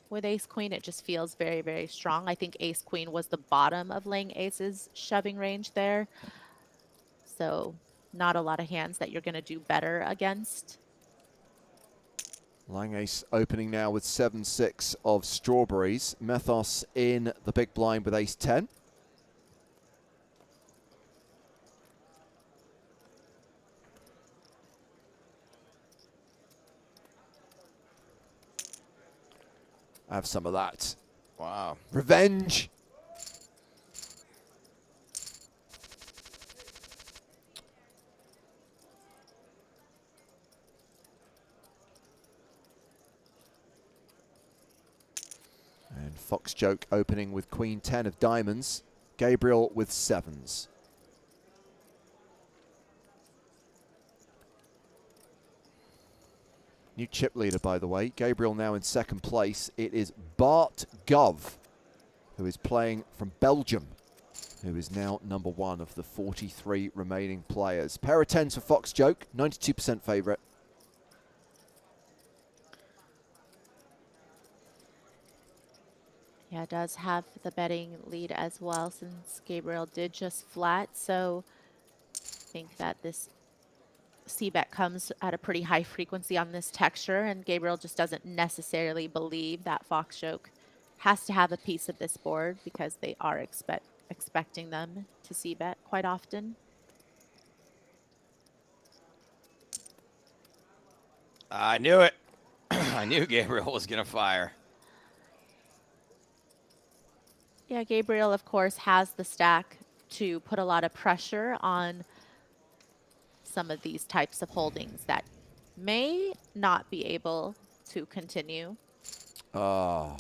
with ace queen. It just feels very, very strong. I think ace queen was the bottom of laying aces shoving range there, so not a lot of hands that you're going to do better against. Lang ace opening now with 7-6 of strawberries. Methos in the big blind with ace 10. Have some of that. Wow. Revenge. And Fox Joke opening with queen 10 of diamonds. Gabriel with 7s. New chip leader, by the way. Gabriel now in second place. It is Bart Gov, who is playing from Belgium, who is now number 1 of the 43 remaining players. Pair of 10s for Fox Joke, 92% favourite. Yeah, does have the betting lead as well, since Gabriel did just flat, so I think that this c-bet comes at a pretty high frequency on this texture, and Gabriel just doesn't necessarily believe that Fox Joke has to have a piece of this board, because they are expecting them to c-bet quite often. I knew it. I knew Gabriel was going to fire. Yeah, Gabriel, of course, has the stack to put a lot of pressure on some of these types of holdings that may not be able to continue. Ah.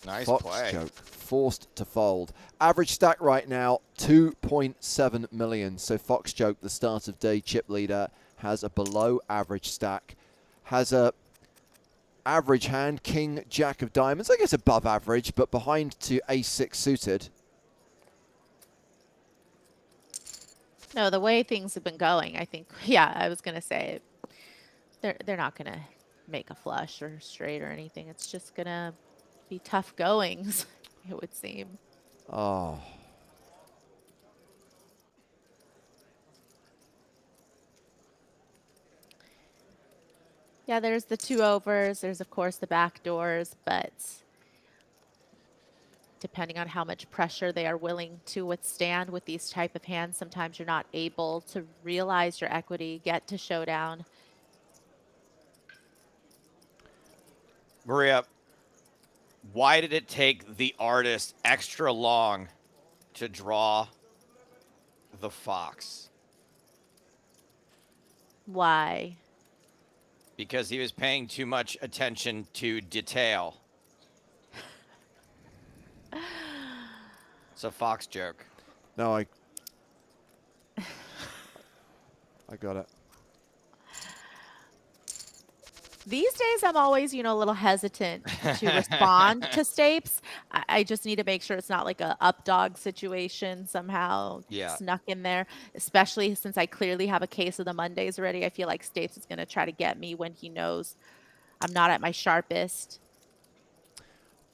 Nice Fox play. joke forced to fold. Average stack right now 2.7 million. So Fox joke, the start of day chip leader, has a below average stack, has a average hand, king jack of diamonds, I guess above average, but behind to ace-6 suited. No, the way things have been going, I think, yeah, I was going to say they're not going to make a flush or straight or anything. It's just going to be tough goings, it would seem. Oh. Yeah, there's the 2 overs. There's, of course, the back doors, but depending on how much pressure they are willing to withstand with these type of hands, sometimes you're not able to realize your equity, get to showdown. Maria, why did it take the artist extra long to draw the fox? Why? Because he was paying too much attention to detail. It's a fox joke. No, I got it. These days, I'm always, a little hesitant to respond to Stapes. I just need to make sure it's not like a up dog situation somehow snuck in there, especially since I clearly have a case of the Mondays already. I feel like Stapes is going to try to get me when he knows I'm not at my sharpest.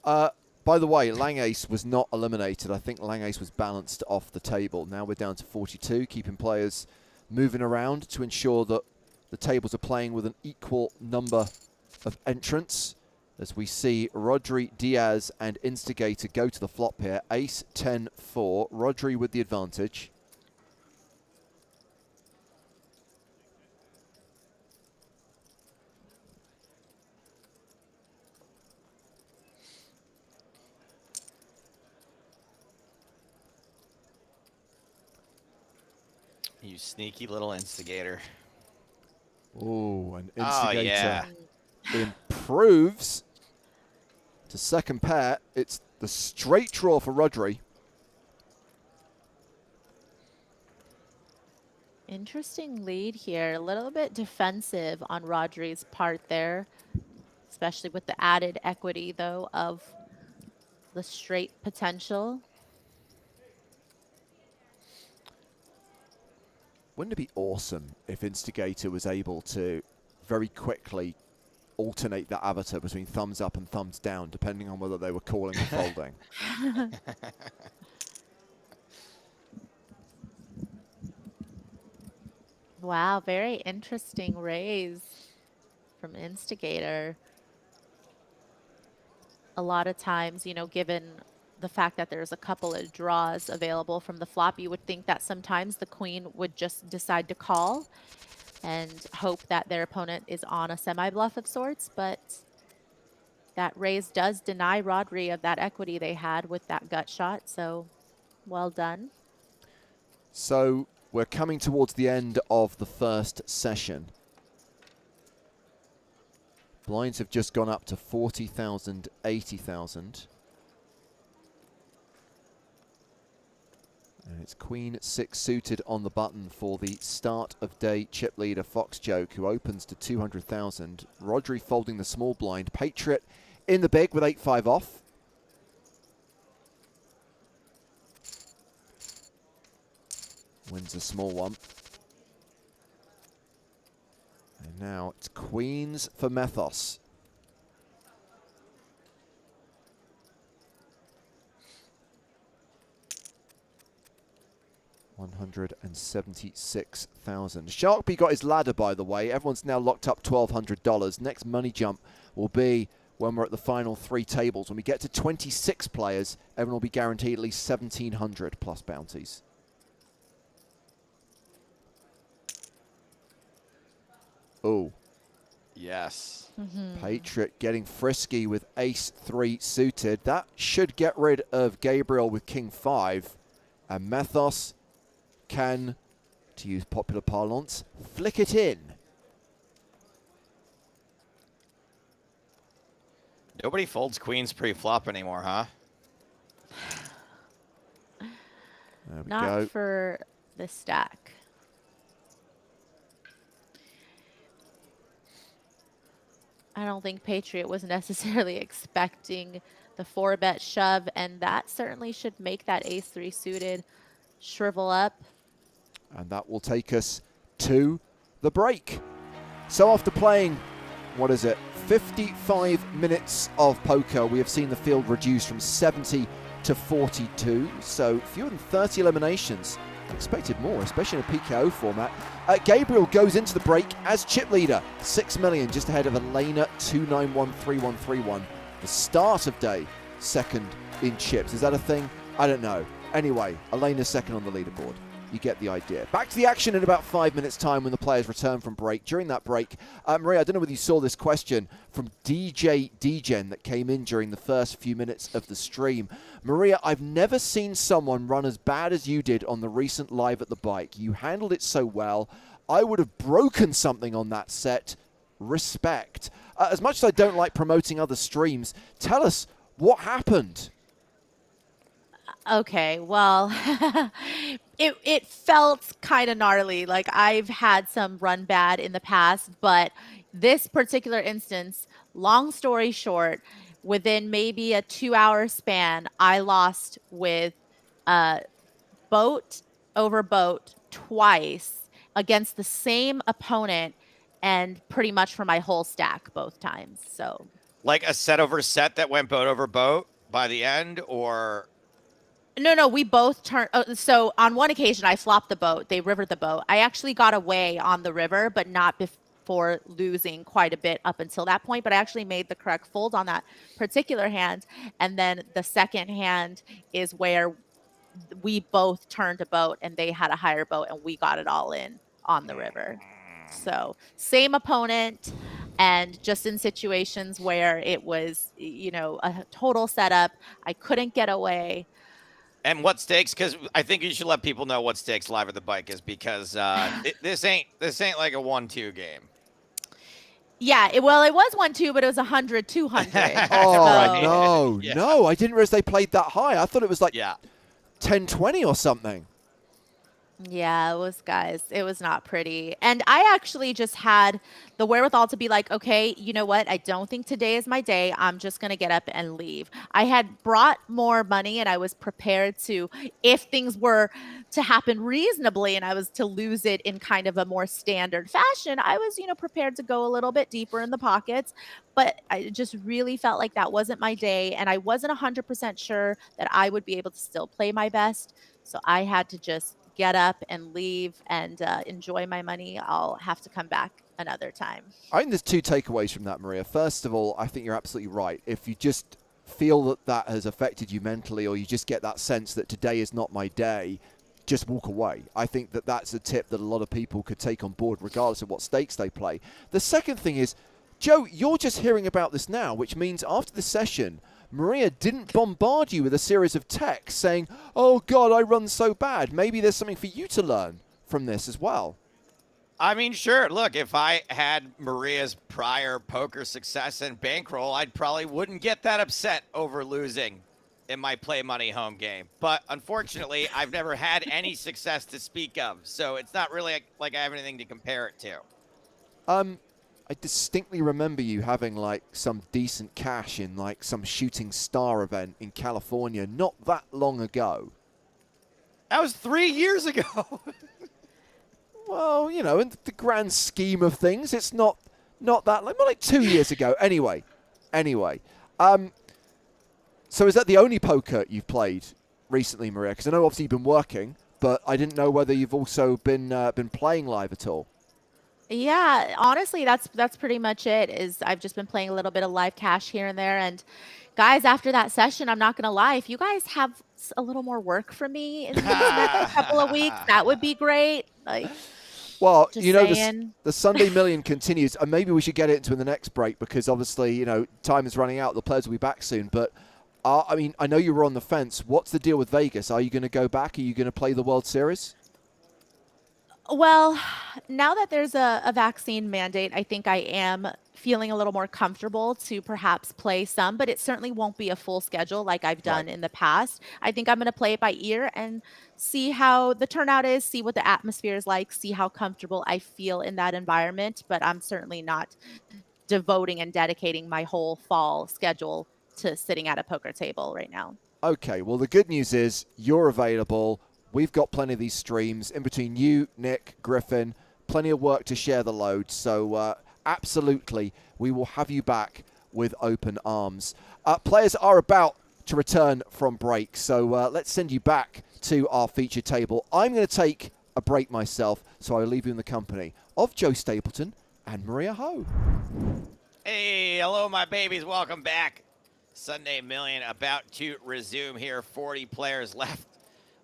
By the way, Lang Ace was not eliminated. I think Lang Ace was balanced off the table. Now we're down to 42, keeping players moving around to ensure that the tables are playing with an equal number of entrants. As we see Rodri, Diaz, and Instigator go to the flop here. Ace, 10, 4. Rodri with the advantage. You sneaky little instigator. Ooh, an Instigator Oh, yeah. improves to second pair. It's the straight draw for Rodri. Interesting lead here. A little bit defensive on Rodri's part there, especially with the added equity, though, of the straight potential. Wouldn't it be awesome if Instigator was able to very quickly alternate that avatar between thumbs up and thumbs down, depending on whether they were calling or folding? Wow, very interesting raise from Instigator. A lot of times, given the fact that there's a couple of draws available from the flop, you would think that sometimes the queen would just decide to call and hope that their opponent is on a semi-bluff of sorts, but that raise does deny Rodri of that equity they had with that gut shot, so well done. So we're coming towards the end of the first session. Blinds have just gone up to 40,000, 80,000. And it's Queen 6 suited on the button for the start of day chip leader Fox Joke, who opens to 200,000. Rodri folding the small blind. Patriot in the big with 8-5 off. Wins a small one. And now it's queens for Methos. $176,000. Sharkby got his ladder, by the way. Everyone's now locked up $1,200. Next money jump will be when we're at the final 3 tables. When we get to 26 players, everyone will be guaranteed at least 1,700 plus bounties. Oh. Yes. Patriot getting frisky with ace-3 suited. That should get rid of Gabriel with king-5. And Methos can to use popular parlance, flick it in. Nobody folds queens pre-flop anymore, huh? There we Not go. for the stack. I don't think Patriot was necessarily expecting the 4-bet shove, and that certainly should make that ace-3 suited shrivel up. And that will take us to the break. So after playing, what is it, 55 minutes of poker, we have seen the field reduce from 70 to 42. So fewer than 30 eliminations. I expected more, especially in a PKO format. Gabriel goes into the break as chip leader, 6 million, just ahead of Elena 2913131. The start of day, second in chips. Is that a thing? I don't know. Anyway, Elena's second on the leaderboard. You get the idea. Back to the action in about 5 minutes' time when the players return from break. During that break, Maria, I don't know whether you saw this question from DJ Degen that came in during the first few minutes of the stream. Maria, I've never seen someone run as bad as you did on the recent live at the bike. You handled it so well. I would have broken something on that set. Respect. As much as I don't like promoting other streams, tell us what happened. Okay, well, it felt kind of gnarly. Like, I've had some run bad in the past, but this particular instance, long story short, within maybe a 2-hour span, I lost with boat over boat twice against the same opponent, and pretty much for my whole stack both times. So, Like a set over set that went boat over boat by the end, or... No, we both turned. So on one occasion, I flopped the boat. They rivered the boat. I actually got away on the river, but not before losing quite a bit up until that point. But I actually made the correct fold on that particular hand. And then the second hand is where we both turned a boat, and they had a higher boat, and we got it all in on the river. So same opponent, and just in situations where it was, a total setup. I couldn't get away. And what stakes? Because I think you should let people know what stakes live at the bike is, because this ain't like a 1-2 game. Yeah, it was 1-2, but it was 100, 200. Oh, so. no, I didn't realize they played that high. I thought it was like Yeah. 10-20 or something. Yeah, it was not pretty. And I actually just had the wherewithal to be like, okay, you know what? I don't think today is my day. I'm just going to get up and leave. I had brought more money, and I was prepared to, if things were to happen reasonably and I was to lose it in kind of a more standard fashion, I was, prepared to go a little bit deeper in the pockets. But I just really felt like that wasn't my day, and I wasn't 100% sure that I would be able to still play my best. So I had to just get up and leave and enjoy my money. I'll have to come back another time. I think there's two takeaways from that, Maria. First of all, I think you're absolutely right. If you just feel that that has affected you mentally, or you just get that sense that today is not my day, just walk away. I think that that's a tip that a lot of people could take on board regardless of what stakes they play. The second thing is, Joe, you're just hearing about this now, which means after the session, Maria didn't bombard you with a series of texts saying, oh, God, I run so bad. Maybe there's something for you to learn from this as well. I mean, sure. Look, if I had Maria's prior poker success and bankroll, I probably wouldn't get that upset over losing in my play money home game. But unfortunately, I've never had any success to speak of. So it's not really like I have anything to compare it to. I distinctly remember you having like some decent cash in like some shooting star event in California not that long ago. That was 3 years ago. Well, in the grand scheme of things, it's not that long, more like 2 years ago. Anyway. So is that the only poker you've played recently, Maria? Because I know obviously you've been working, but I didn't know whether you've also been playing live at all. Yeah, honestly, that's pretty much it. I've just been playing a little bit of live cash here and there. And guys, after that session, I'm not going to lie, if you guys have a little more work for me in the next couple of weeks, that would be great. Well, saying. the Sunday Million continues, and maybe we should get it into the next break because obviously, time is running out. The players will be back soon. But, I know you were on the fence. What's the deal with Vegas? Are you going to go back? Are you going to play the World Series? Well, now that there's a vaccine mandate, I think I am feeling a little more comfortable to perhaps play some, but it certainly won't be a full schedule like I've Right. done in the past. I think I'm going to play it by ear and see how the turnout is, see what the atmosphere is like, see how comfortable I feel in that environment. But I'm certainly not devoting and dedicating my whole fall schedule to sitting at a poker table right now. Okay, well, the good news is you're available. We've got plenty of these streams in between you, Nick, Griffin, plenty of work to share the load. So, absolutely, we will have you back with open arms. Players are about to return from break, so let's send you back to our feature table. I'm going to take a break myself, so I'll leave you in the company of Joe Stapleton and Maria Ho. Hey, hello, my babies. Welcome back. Sunday Million about to resume here. 40 players left.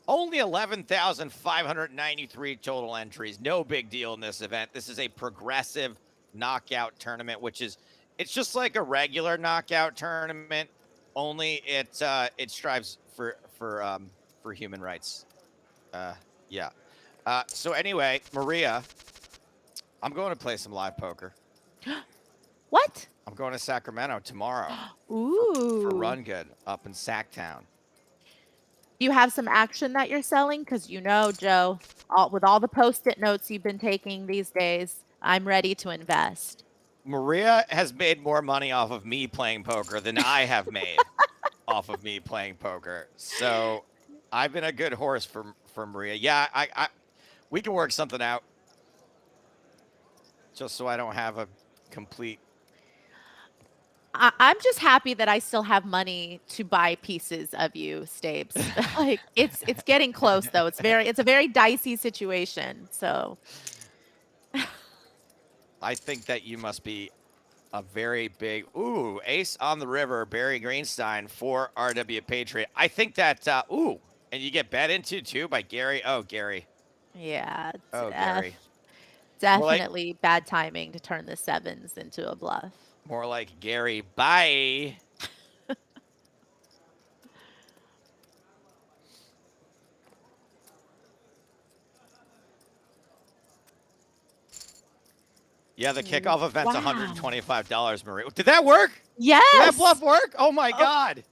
Only 11,593 total entries. No big deal in this event. This is a progressive knockout tournament, which is, it's just like a regular knockout tournament, only it strives for human rights. Yeah. So anyway, Maria, I'm going to play some live poker. What? I'm going to Sacramento tomorrow. Ooh. For Run Good up in Sacktown. Do you have some action that you're selling? Because you know, Joe, with all the Post-it notes you've been taking these days, I'm ready to invest. Maria has made more money off of me playing poker than I have made off of me playing poker. So I've been a good horse for Maria. Yeah, we can work something out. Just so I don't have a complete. I'm just happy that I still have money to buy pieces of you, Stapes. Like it's getting close though. It's a very dicey situation. So I think that you must be a very big ace on the river, Barry Greenstein for RW Patriot. I think that and you get bet into too by Gary. Oh, Gary. yeah. Gary. Definitely bad timing to turn the sevens into a bluff. More like Gary. Bye. Yeah, the kickoff event's $125, Marie. Did that work? Yes. Did that bluff work? Oh my God.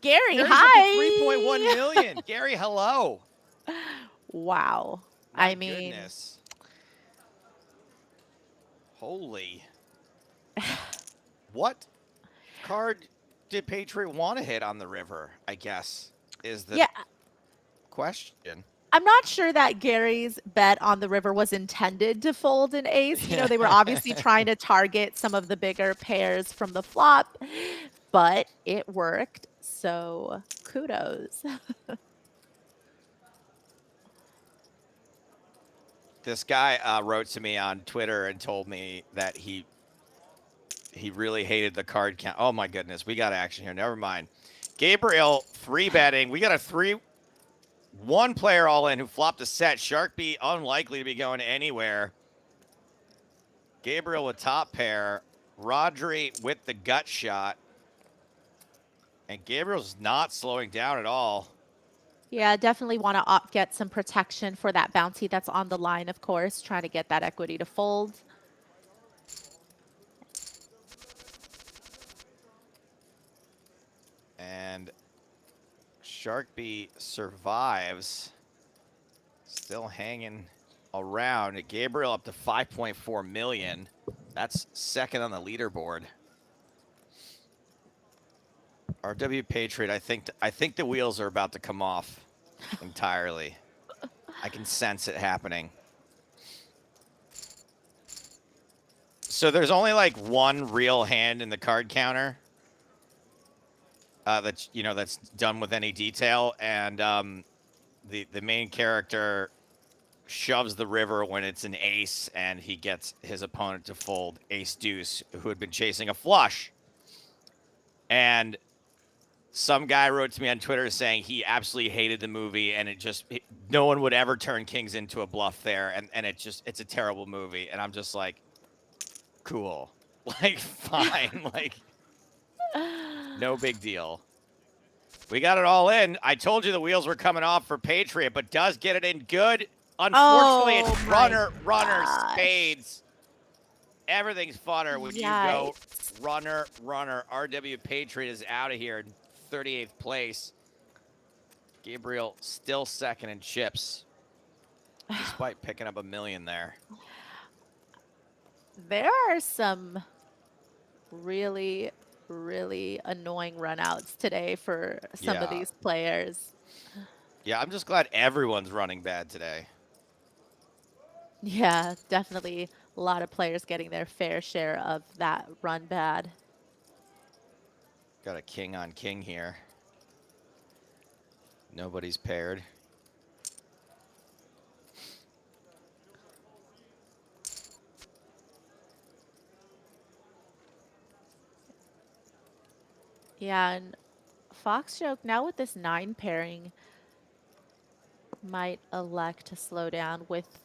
Gary, Gary's hi. 3.1 million. Gary, hello. Wow. My goodness. Holy. What card did Patriot want to hit on the river, I guess, is the question. I'm not sure that Gary's bet on the river was intended to fold an ace. You know, they were obviously trying to target some of the bigger pairs from the flop, but it worked. So kudos. This guy wrote to me on Twitter and told me that he really hated the card count. Oh my goodness, we got action here. Never mind. Gabriel 3-betting. We got a 3-1 player all in who flopped a set. Shark B unlikely to be going anywhere. Gabriel with top pair. Rodri with the gut shot. And Gabriel's not slowing down at all. Yeah, definitely want to get some protection for that bounty that's on the line, of course, trying to get that equity to fold. And Shark B survives. Still hanging around. Gabriel up to 5.4 million. That's second on the leaderboard. RW Patriot, I think the wheels are about to come off entirely. I can sense it happening. So there's only like one real hand in the card counter. That's done with any detail, and the main character shoves the river when it's an ace, and he gets his opponent to fold ace deuce, who had been chasing a flush. And some guy wrote to me on Twitter saying he absolutely hated the movie, and no one would ever turn kings into a bluff there, and it's a terrible movie. And I'm just like, cool, like fine, like. No big deal. We got it all in. I told you the wheels were coming off for Patriot, but does get it in good. Unfortunately, Oh it's my runner, gosh. spades. Everything's funner when you go Yikes. runner. RW Patriot is out of here in 38th place. Gabriel still second in chips, despite picking up $1 million there. There are some really, really annoying runouts today for some of Yeah. these players. Yeah, I'm just glad everyone's running bad today. Yeah, definitely a lot of players getting their fair share of that run bad. Got a king on king here. Nobody's paired. Yeah, and Fox joke now with this 9 pairing might elect to slow down with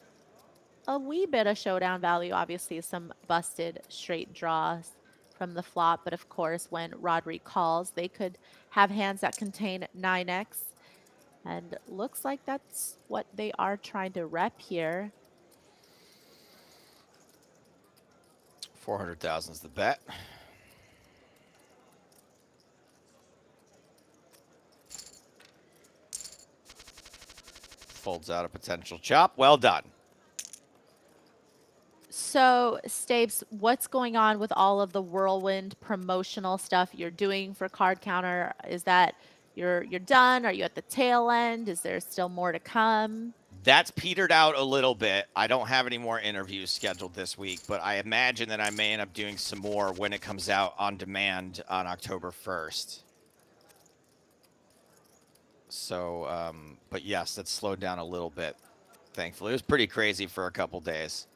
a wee bit of showdown value. Obviously, some busted straight draws from the flop. But of course, when Rodri calls, they could have hands that contain 9x. And looks like that's what they are trying to rep here. 400,000 is the bet. Folds out a potential chop. Well done. So, Stapes, what's going on with all of the whirlwind promotional stuff you're doing for Card Counter? Is that you're done? Are you at the tail end? Is there still more to come? That's petered out a little bit. I don't have any more interviews scheduled this week, but I imagine that I may end up doing some more when it comes out on demand on October 1st. So, but yes, that's slowed down a little bit, thankfully. It was pretty crazy for a couple days.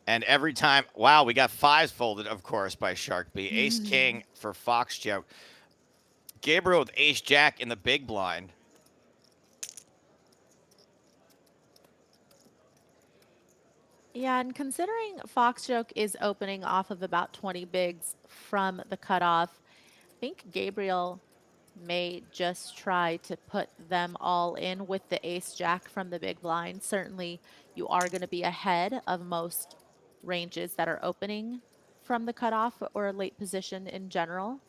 And every time, wow, we got 5s folded, of course, by Shark B. Ace King for Fox Joe. Gabriel with Ace Jack in the big blind. Yeah, and considering Fox Joke is opening off of about 20 bigs from the cutoff, I think Gabriel may just try to put them all in with the ace jack from the big blind. Certainly, you are going to be ahead of most ranges that are opening from the cutoff or late position in general.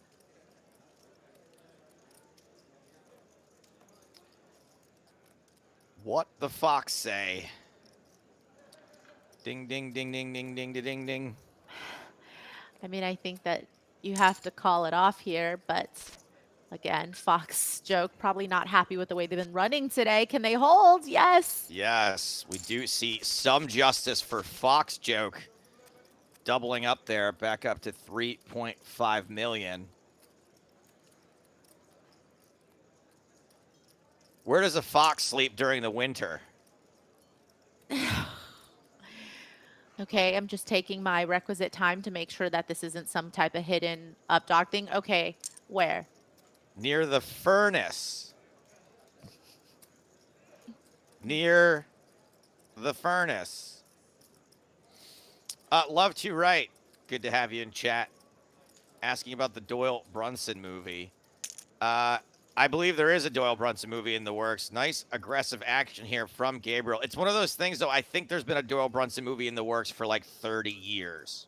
What the Fox say? Ding, ding, ding, ding, ding, ding, ding, ding, ding. I mean, I think that you have to call it off here, but again, Fox Joke probably not happy with the way they've been running today. Can they hold? Yes. Yes, we do see some justice for Fox Joke. Doubling up there, back up to 3.5 million. Where does a fox sleep during the winter? Okay, I'm just taking my requisite time to make sure that this isn't some type of hidden up dog thing. Okay, where? Near the furnace. Near the furnace. Love to write. Good to have you in chat. Asking about the Doyle Brunson movie. I believe there is a Doyle Brunson movie in the works. Nice aggressive action here from Gabriel. It's one of those things, though. I think there's been a Doyle Brunson movie in the works for like 30 years.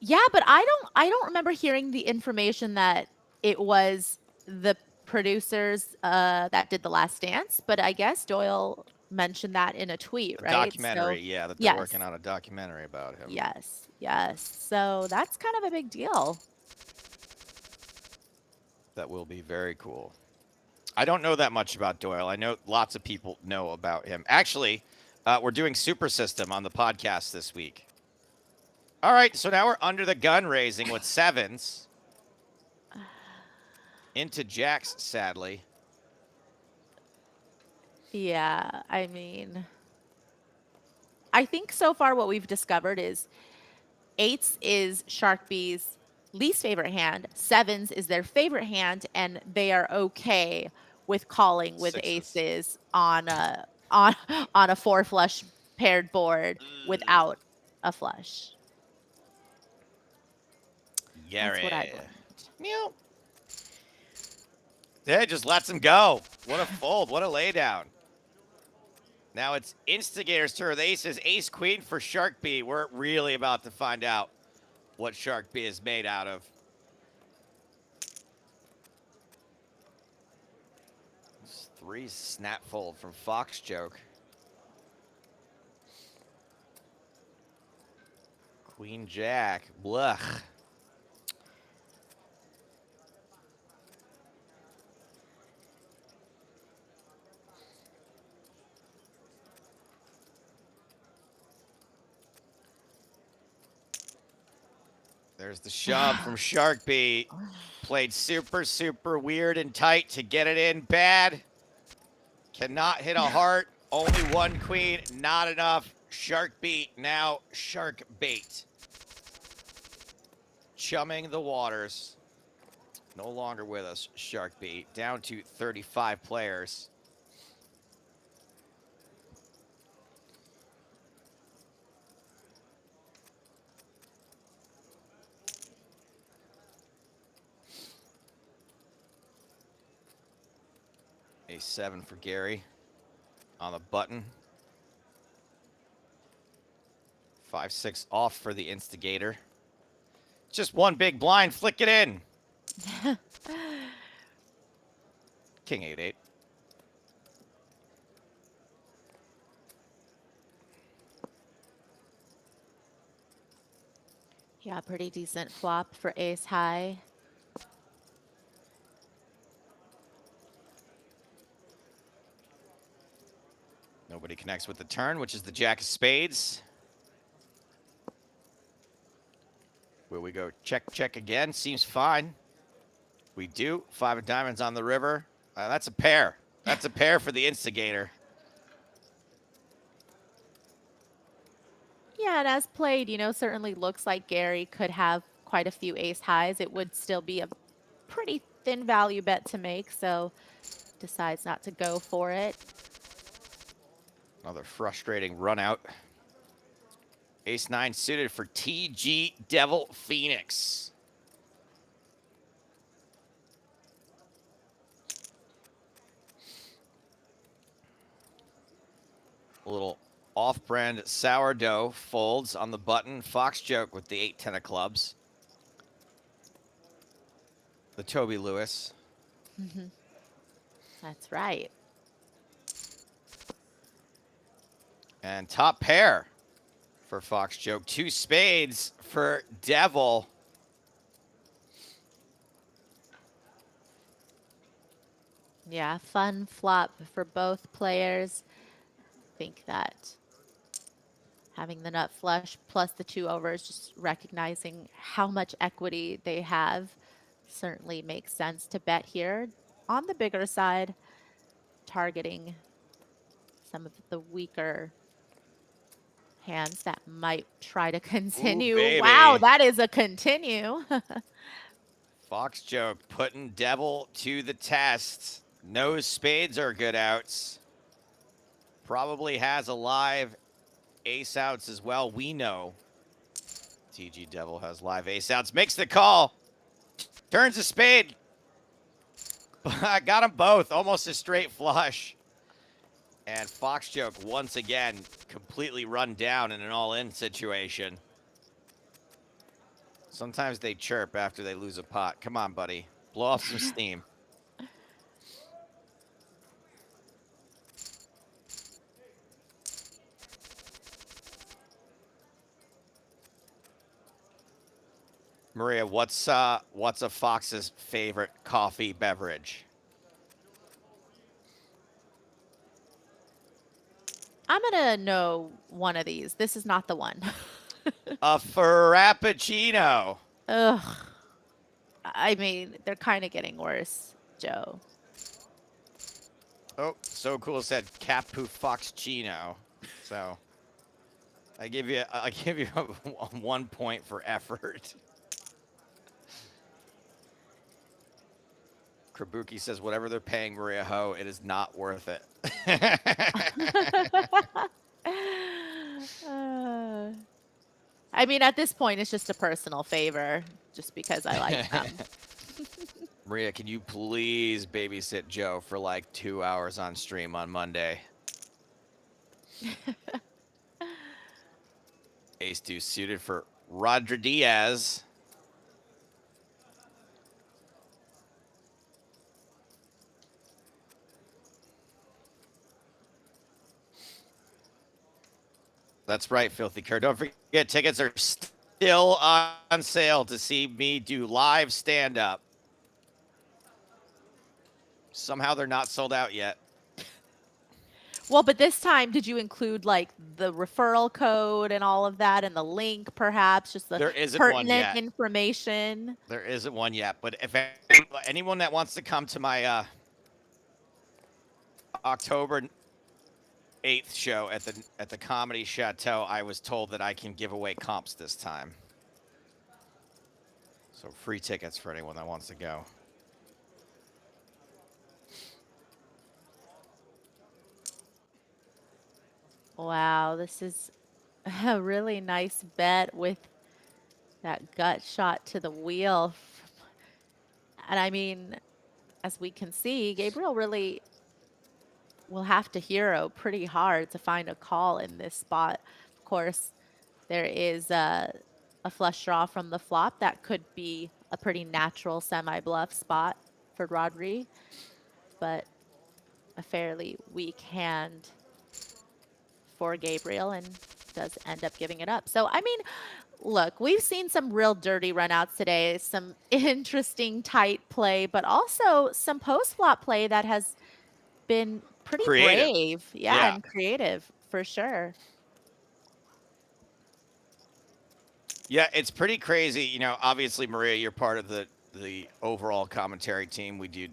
Yeah, but I don't remember hearing the information that it was the producers that did The Last Dance, but I guess Doyle mentioned that in a tweet, A right? documentary, So, yeah, that they're yes. working on a documentary about him. Yes. Yes. So that's kind of a big deal. That will be very cool. I don't know that much about Doyle. I know lots of people know about him. Actually, we're doing Super System on the podcast this week. All right, so now we're under the gun raising with 7s. Into jacks, sadly. Yeah, I mean, I think so far what we've discovered is 8s is Shark B's least favorite hand, 7s is their favorite hand, and they are okay with calling with 6s. aces on a on a 4 flush paired board without a flush. That's what I've learned. Meow. Yeah, just lets him go. What a fold. What a laydown. Now it's Instigator's turn. The ace is ace queen for Shark B. We're really about to find out what Shark B is made out of. It's 3 snap fold from Fox Joke. Queen Jack. Blech. There's the shove from Shark B. Played super, super weird and tight to get it in. Bad. Cannot hit a heart. Only 1 queen. Not enough. Shark B. Now Shark Bait. Chumming the waters. No longer with us, Shark B. Down to 35 players. A7 for Gary on the button. 5-6 off for the Instigator. Just 1 big blind, flick it in. King 8-8. Yeah, pretty decent flop for ace high. Nobody connects with the turn, which is the Jack of Spades. Will we go check, check again? Seems fine. We do. 5 of diamonds on the river. That's a pair. That's a pair for the Instigator. Yeah, and as played, you know, certainly looks like Gary could have quite a few ace highs. It would still be a pretty thin value bet to make, so decides not to go for it. Another frustrating run out. Ace-9 suited for TG Devil Phoenix. A little off-brand sourdough folds on the button. Fox Joke with the 8-10 of clubs. The Toby Lewis. That's right. And top pair for Fox Joke. 2 spades for Devil. Yeah, fun flop for both players. I think that having the nut flush plus the 2 overs, just recognizing how much equity they have, certainly makes sense to bet here. On the bigger side, targeting some of the weaker hands that might try to continue. Ooh, wow, baby. that is a continue. Fox Joke putting Devil to the test. No spades are good outs. Probably has a live ace outs as well. We know TG Devil has live ace outs. Makes the call. Turns a spade. Got them both. Almost a straight flush. And Fox Joke once again completely run down in an all-in situation. Sometimes they chirp after they lose a pot. Come on, buddy. Blow off some steam. Maria, what's a Fox's favorite coffee beverage? I'm going to know one of these. This is not the one. A Frappuccino. Ugh. I mean, they're kind of getting worse, Joe. Oh, So Cool said Capu Foxccino. So I give you 1 point for effort. Krabuki says whatever they're paying Maria Ho, it is not worth it. I mean, at this point, it's just a personal favor, just because I like them. Maria, can you please babysit Joe for like 2 hours on stream on Monday? Ace deuce suited for Roger Diaz. That's right, Filthy Cur. Don't forget, tickets are still on sale to see me do live stand-up. Somehow they're not sold out yet. Well, but this time, did you include like the referral code and all of that and the link, perhaps just the There isn't one pertinent yet. information? There isn't one yet, but if anyone that wants to come to my October 8th show at the Comedy Chateau, I was told that I can give away comps this time. So free tickets for anyone that wants to go. Wow, this is a really nice bet with that gut shot to the wheel. And I mean, as we can see, Gabriel really will have to hero pretty hard to find a call in this spot. Of course, there is a flush draw from the flop. That could be a pretty natural semi-bluff spot for Rodri, but a fairly weak hand for Gabriel and does end up giving it up. So, I mean, look, we've seen some real dirty runouts today, some interesting tight play, but also some post-flop play that has been pretty Creative. brave. Yeah, and creative for sure. Yeah, it's pretty crazy. You know, obviously, Maria, you're part of the overall commentary team. We do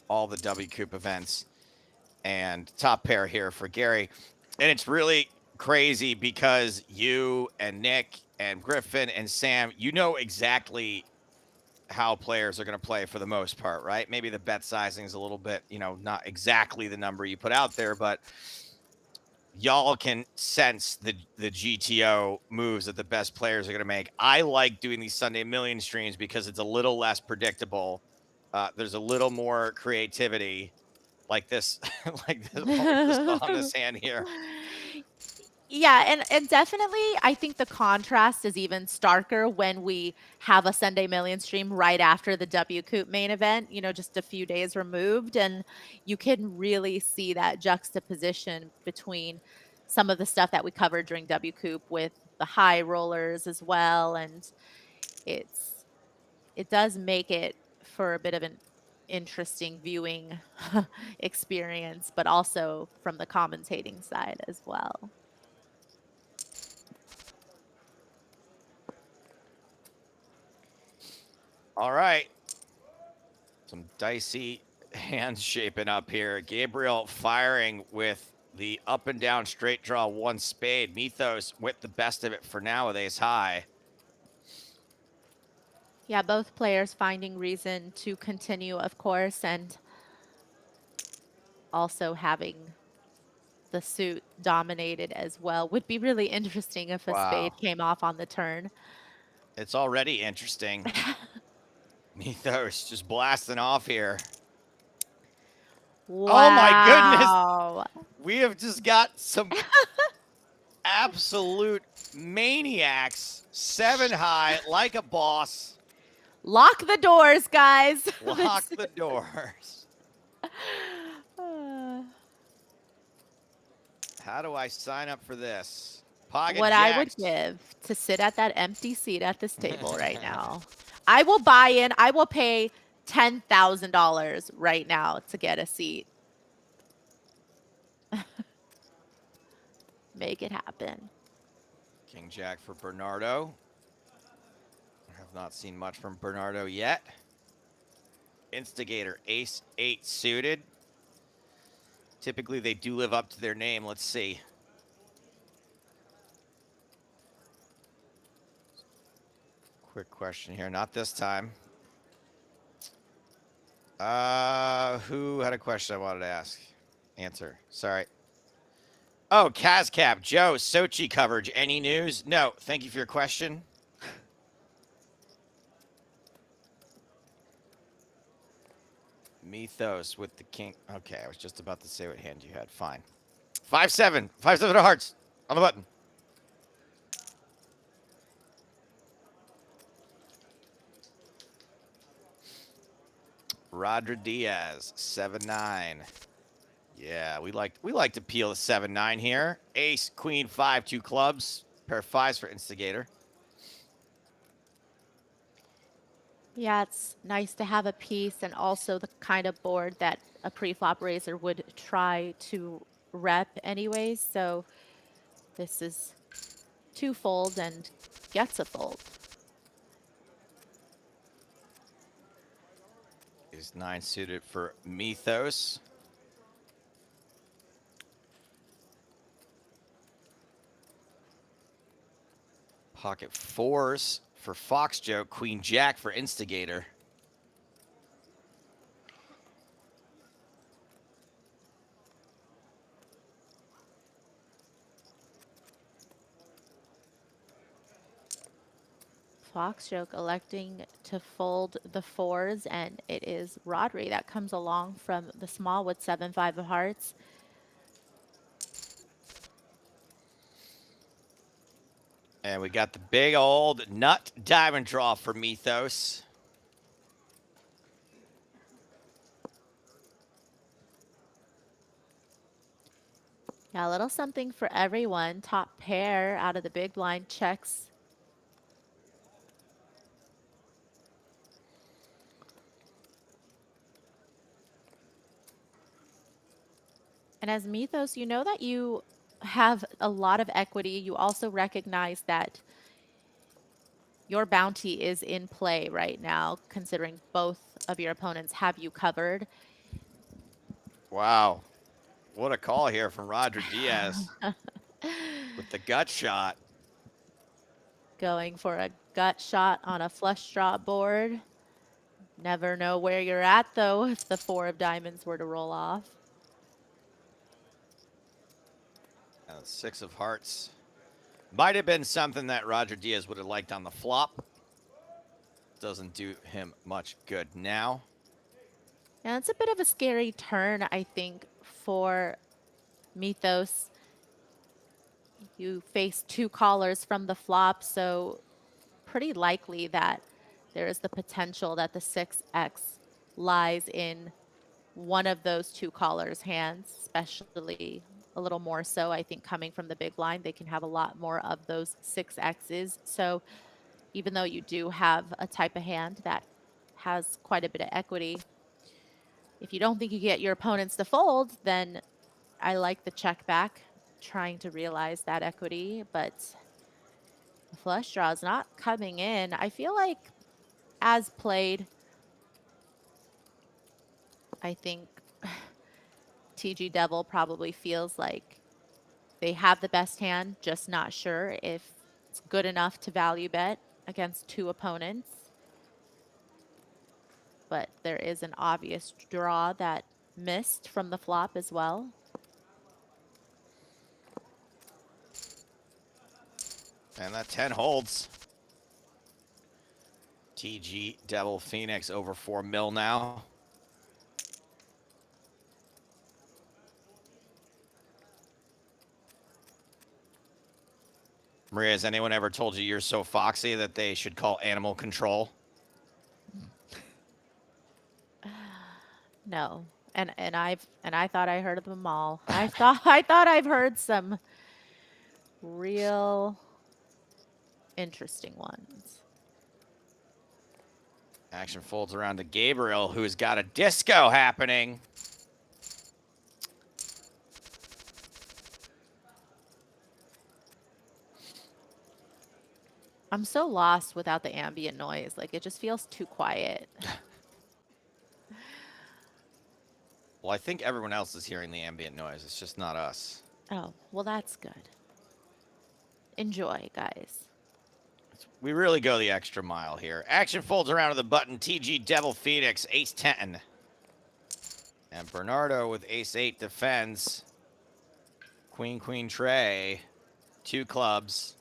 all the W Coop events, and top pair here for Gary. And it's really crazy because you and Nick and Griffin and Sam, you know exactly how players are going to play for the most part, right? Maybe the bet sizing is a little bit, you know, not exactly the number you put out there, but y'all can sense the GTO moves that the best players are going to make. I like doing these Sunday Million streams because it's a little less predictable. There's a little more creativity, like this, like this, just on this hand here. Yeah, and definitely I think the contrast is even starker when we have a Sunday Million stream right after the W Coop main event, you know, just a few days removed. And you can really see that juxtaposition between some of the stuff that we covered during W Coop with the high rollers as well. And it does make it for a bit of an interesting viewing experience, but also from the commentating side as well. All right. Some dicey hands shaping up here. Gabriel firing with the up and down straight draw one spade. Mythos with the best of it for now with ace high. Yeah, both players finding reason to continue, of course, and also having the suit dominated as well. Would be really interesting if a spade came off on the turn. It's already interesting. Mythos just blasting off here. Wow. Oh my goodness. We have just got some absolute maniacs. 7 high, like a boss. Lock the doors, guys. Lock the doors. How do I sign up for this? Pocket what jacks. I would give to sit at that empty seat at this table right now. I will buy in. I will pay $10,000 right now to get a seat. Make it happen. King Jack for Bernardo. I have not seen much from Bernardo yet. Instigator, ace 8 suited. Typically, they do live up to their name. Let's see. Quick question here. Not this time. Who had a question I wanted to ask? Answer. Sorry. Oh, Kazcap. Joe, Sochi coverage. Any news? No. Thank you for your question. Mythos with the king. Okay, I was just about to say what hand you had. Fine. 5-7. 5-7 of hearts on the button. Roger Diaz, 7-9. Yeah, we like to peel the 7-9 here. Ace, queen, 5, 2 clubs. Pair of fives for instigator. Yeah, it's nice to have a piece and also the kind of board that a pre-flop raiser would try to rep anyways. So this is twofold and gets a fold. Is 9 suited for Mythos. Pocket 4s for Fox Joke. Queen Jack for instigator. Fox Joke electing to fold the 4s, and it is Rodri that comes along from the small with 7-5 of hearts. And we got the big old nut diamond draw for Mythos. Yeah, a little something for everyone. Top pair out of the big blind checks. And as Mythos, you know that you have a lot of equity. You also recognize that your bounty is in play right now, considering both of your opponents have you covered. Wow. What a call here from Roger Diaz with the gut shot. Going for a gut shot on a flush draw board. Never know where you're at, though, if the 4 of diamonds were to roll off. 6 of hearts. Might have been something that Roger Diaz would have liked on the flop. Doesn't do him much good now. And it's a bit of a scary turn, I think, for Mythos. You face 2 callers from the flop, so pretty likely that there is the potential that the 6x lies in one of those 2 callers' hands, especially a little more so, I think, coming from the big blind. They can have a lot more of those 6x's. So even though you do have a type of hand that has quite a bit of equity, if you don't think you get your opponents to fold, then I like the check back, trying to realize that equity, but the flush draw is not coming in. I feel like as played, I think TG Devil probably feels like they have the best hand, just not sure if it's good enough to value bet against 2 opponents. But there is an obvious draw that missed from the flop as well. And that 10 holds. TG Devil Phoenix over 4 mil now. Maria, has anyone ever told you you're so foxy that they should call animal control? No. And I thought I heard them all. I thought I've heard some real interesting ones. Action folds around to Gabriel, who's got a disco happening. I'm so lost without the ambient noise. Like, it just feels too quiet. Well, I think everyone else is hearing the ambient noise. It's just not us. Oh, well, that's good. Enjoy, guys. We really go the extra mile here. Action folds around to the button. TG Devil Phoenix, ace 10. And Bernardo with ace 8 defends. Queen, queen, tray. 2 clubs.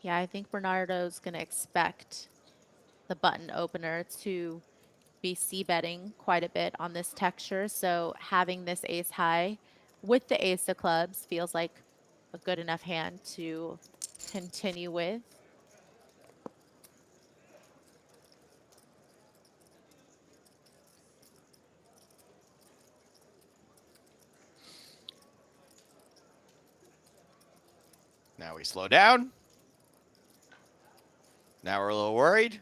Yeah, I think Bernardo's going to expect the button opener to be c-betting quite a bit on this texture. So having this ace high with the ace of clubs feels like a good enough hand to continue with. Now we slow down. Now we're a little worried.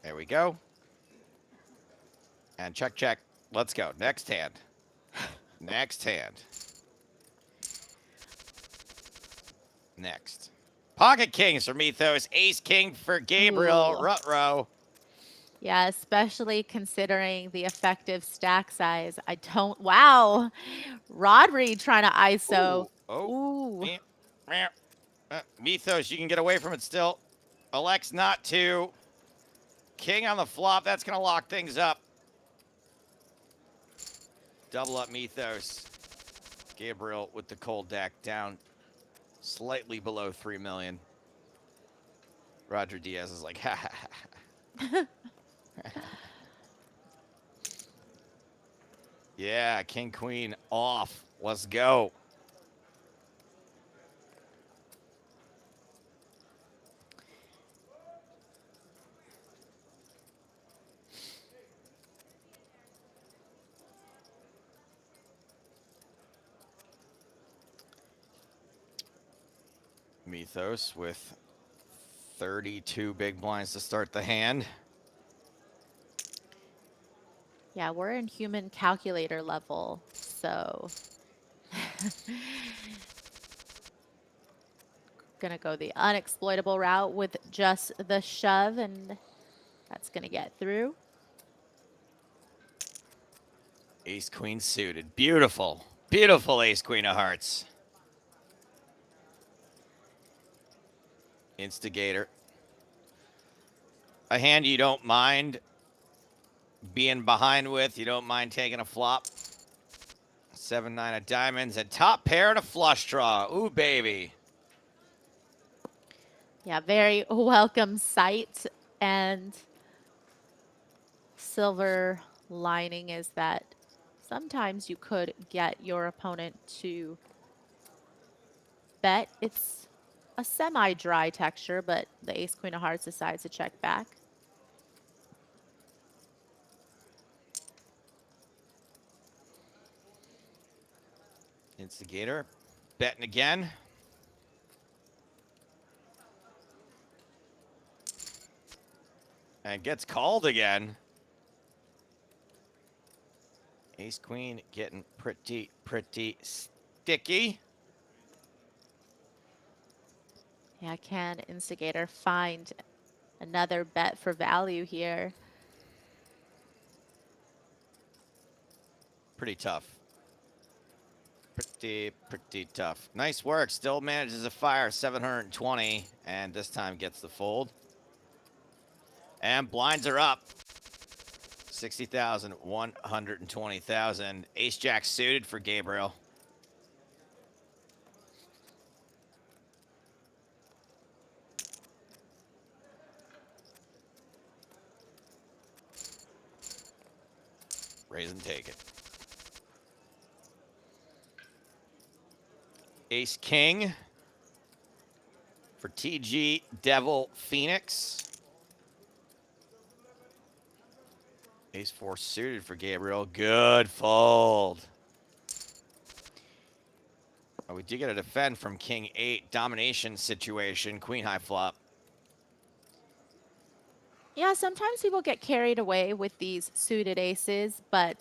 There we go. And check, check. Let's go. Next hand. Next hand. Next. Pocket kings for Mythos. Ace king for Gabriel. Ooh. Ruh-roh. Yeah, especially considering the effective stack size. I don't, wow. Rodri trying to ISO. Ooh. Oh. Ooh. Mythos, you can get away from it still. Elects not to. King on the flop. That's going to lock things up. Double up Mythos. Gabriel with the cold deck down slightly below 3 million. Roger Diaz is like, ha ha ha. Yeah, king, queen off. Let's go. Mythos with 32 big blinds to start the hand. Yeah, we're in human calculator level, so gonna go the unexploitable route with just the shove, and that's gonna get through. Ace queen suited. Beautiful. Beautiful ace queen of hearts. Instigator. A hand you don't mind being behind with. You don't mind taking a flop. 7-9 of diamonds and top pair and a flush draw. Ooh, baby. Yeah, very welcome sight. And silver lining is that sometimes you could get your opponent to bet. It's a semi-dry texture, but the ace queen of hearts decides to check back. Instigator. Betting again. And gets called again. Ace queen getting pretty sticky. Yeah, can Instigator find another bet for value here? Pretty tough. Pretty tough. Nice work. Still manages a fire 720 and this time gets the fold. And blinds are up. 60,000, 120,000. Ace jack suited for Gabriel. Raise and take it. Ace king for TG Devil Phoenix. Ace 4 suited for Gabriel. Good fold. Oh, we do get a defend from King 8. Domination situation. Queen high flop. Yeah, sometimes people get carried away with these suited aces, but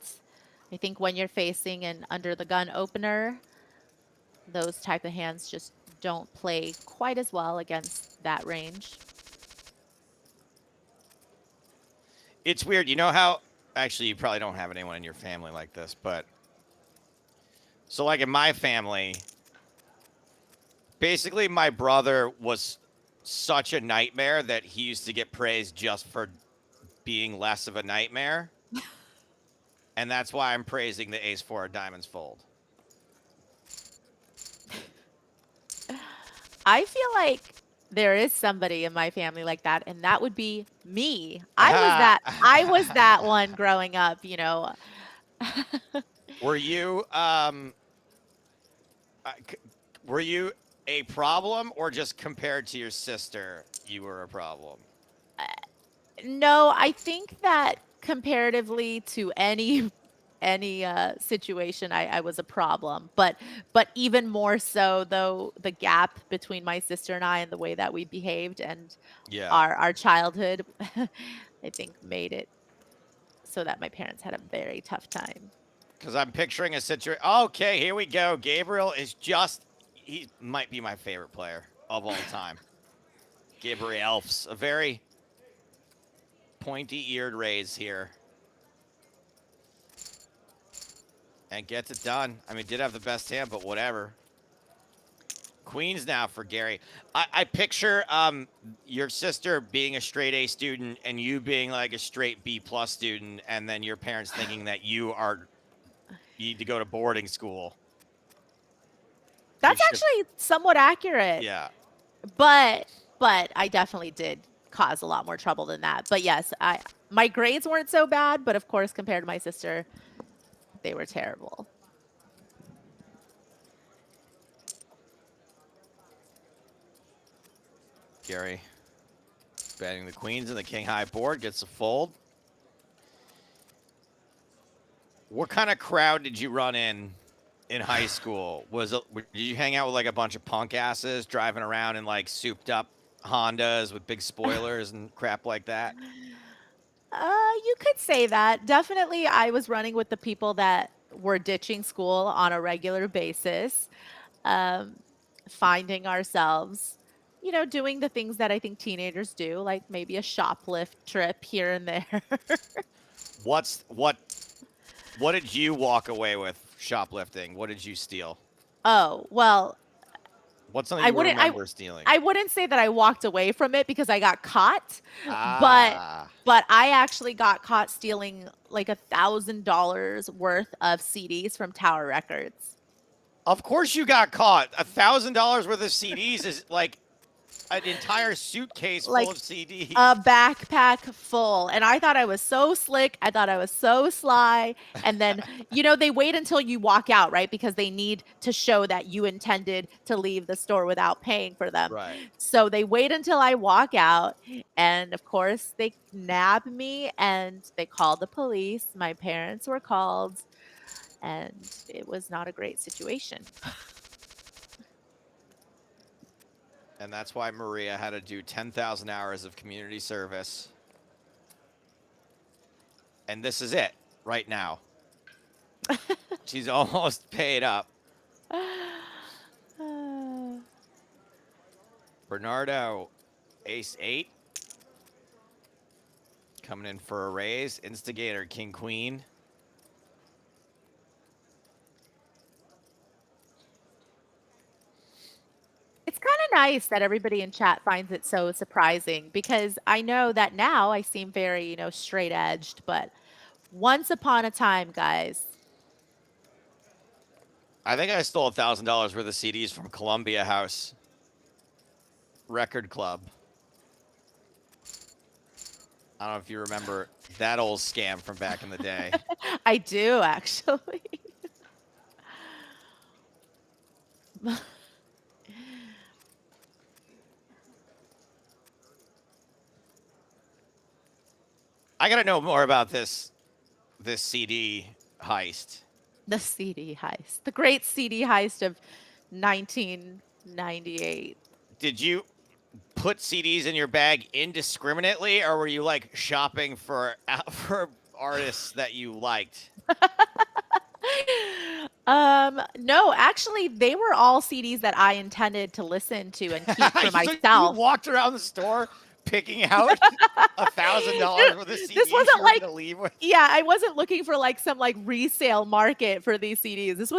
I think when you're facing an under the gun opener, those type of hands just don't play quite as well against that range. It's weird. You know how, actually, you probably don't have anyone in your family like this, but so like in my family, basically my brother was such a nightmare that he used to get praised just for being less of a nightmare. And that's why I'm praising the ace 4 of diamonds fold. I feel like there is somebody in my family like that, and that would be me. I was that one growing up, you know. Were you were you a problem, or just compared to your sister, you were a problem? No, I think that comparatively to any situation, I was a problem. But even more so, though, the gap between my sister and I and the way that we behaved and Yeah. our childhood, I think made it so that my parents had a very tough time. Because I'm picturing a situation. Okay, here we go. Gabriel is he might be my favorite player of all time. Gabriel Elfs, a very pointy-eared raise here. And gets it done. I mean, did have the best hand, but whatever. Queens now for Gary. I picture your sister being a straight A student and you being like a straight B+ student, and then your parents thinking that you need to go to boarding school. That's actually somewhat accurate. Yeah. But I definitely did cause a lot more trouble than that. But yes, my grades weren't so bad, but of course compared to my sister, they were terrible. Gary betting the queens and the king high board, gets a fold. What kind of crowd did you run in high school? Did you hang out with like a bunch of punk asses driving around in like souped up Hondas with big spoilers and crap like that? You could say that. Definitely I was running with the people that were ditching school on a regular basis, finding ourselves, you know, doing the things that I think teenagers do, like maybe a shoplift trip here and there. What did you walk away with shoplifting? What did you steal? Oh, well, What's something you remember stealing? I wouldn't say that I walked away from it because I got caught, Ah. but I actually got caught stealing like $1,000 worth of CDs from Tower Records. Of course you got caught. $1,000 worth of CDs is like an entire suitcase full of CDs. A backpack full. And I thought I was so slick. I thought I was so sly. And then, you know, they wait until you walk out, right? Because they need to show that you intended to leave the store without paying for them. Right. So they wait until I walk out. And of course, they nab me and they call the police. My parents were called. And it was not a great situation. And that's why Maria had to do 10,000 hours of community service. And this is it right now. She's almost paid up. Bernardo, ace 8. Coming in for a raise. Instigator, king queen. It's kind of nice that everybody in chat finds it so surprising, because I know that now I seem very, you know, straight edged, but once upon a time, guys. I think I stole $1,000 worth of CDs from Columbia House Record Club. I don't know if you remember that old scam from back in the day. I do, actually. I gotta know more about this CD heist. The CD heist. The great CD heist of 1998. Did you put CDs in your bag indiscriminately, or were you like shopping for artists that you liked? No, actually, they were all CDs that I intended to listen to and keep for myself. You walked around the store picking out $1,000 worth of CDs. This wasn't like, to leave with? Yeah, I wasn't looking for like some like resale market for these CDs. This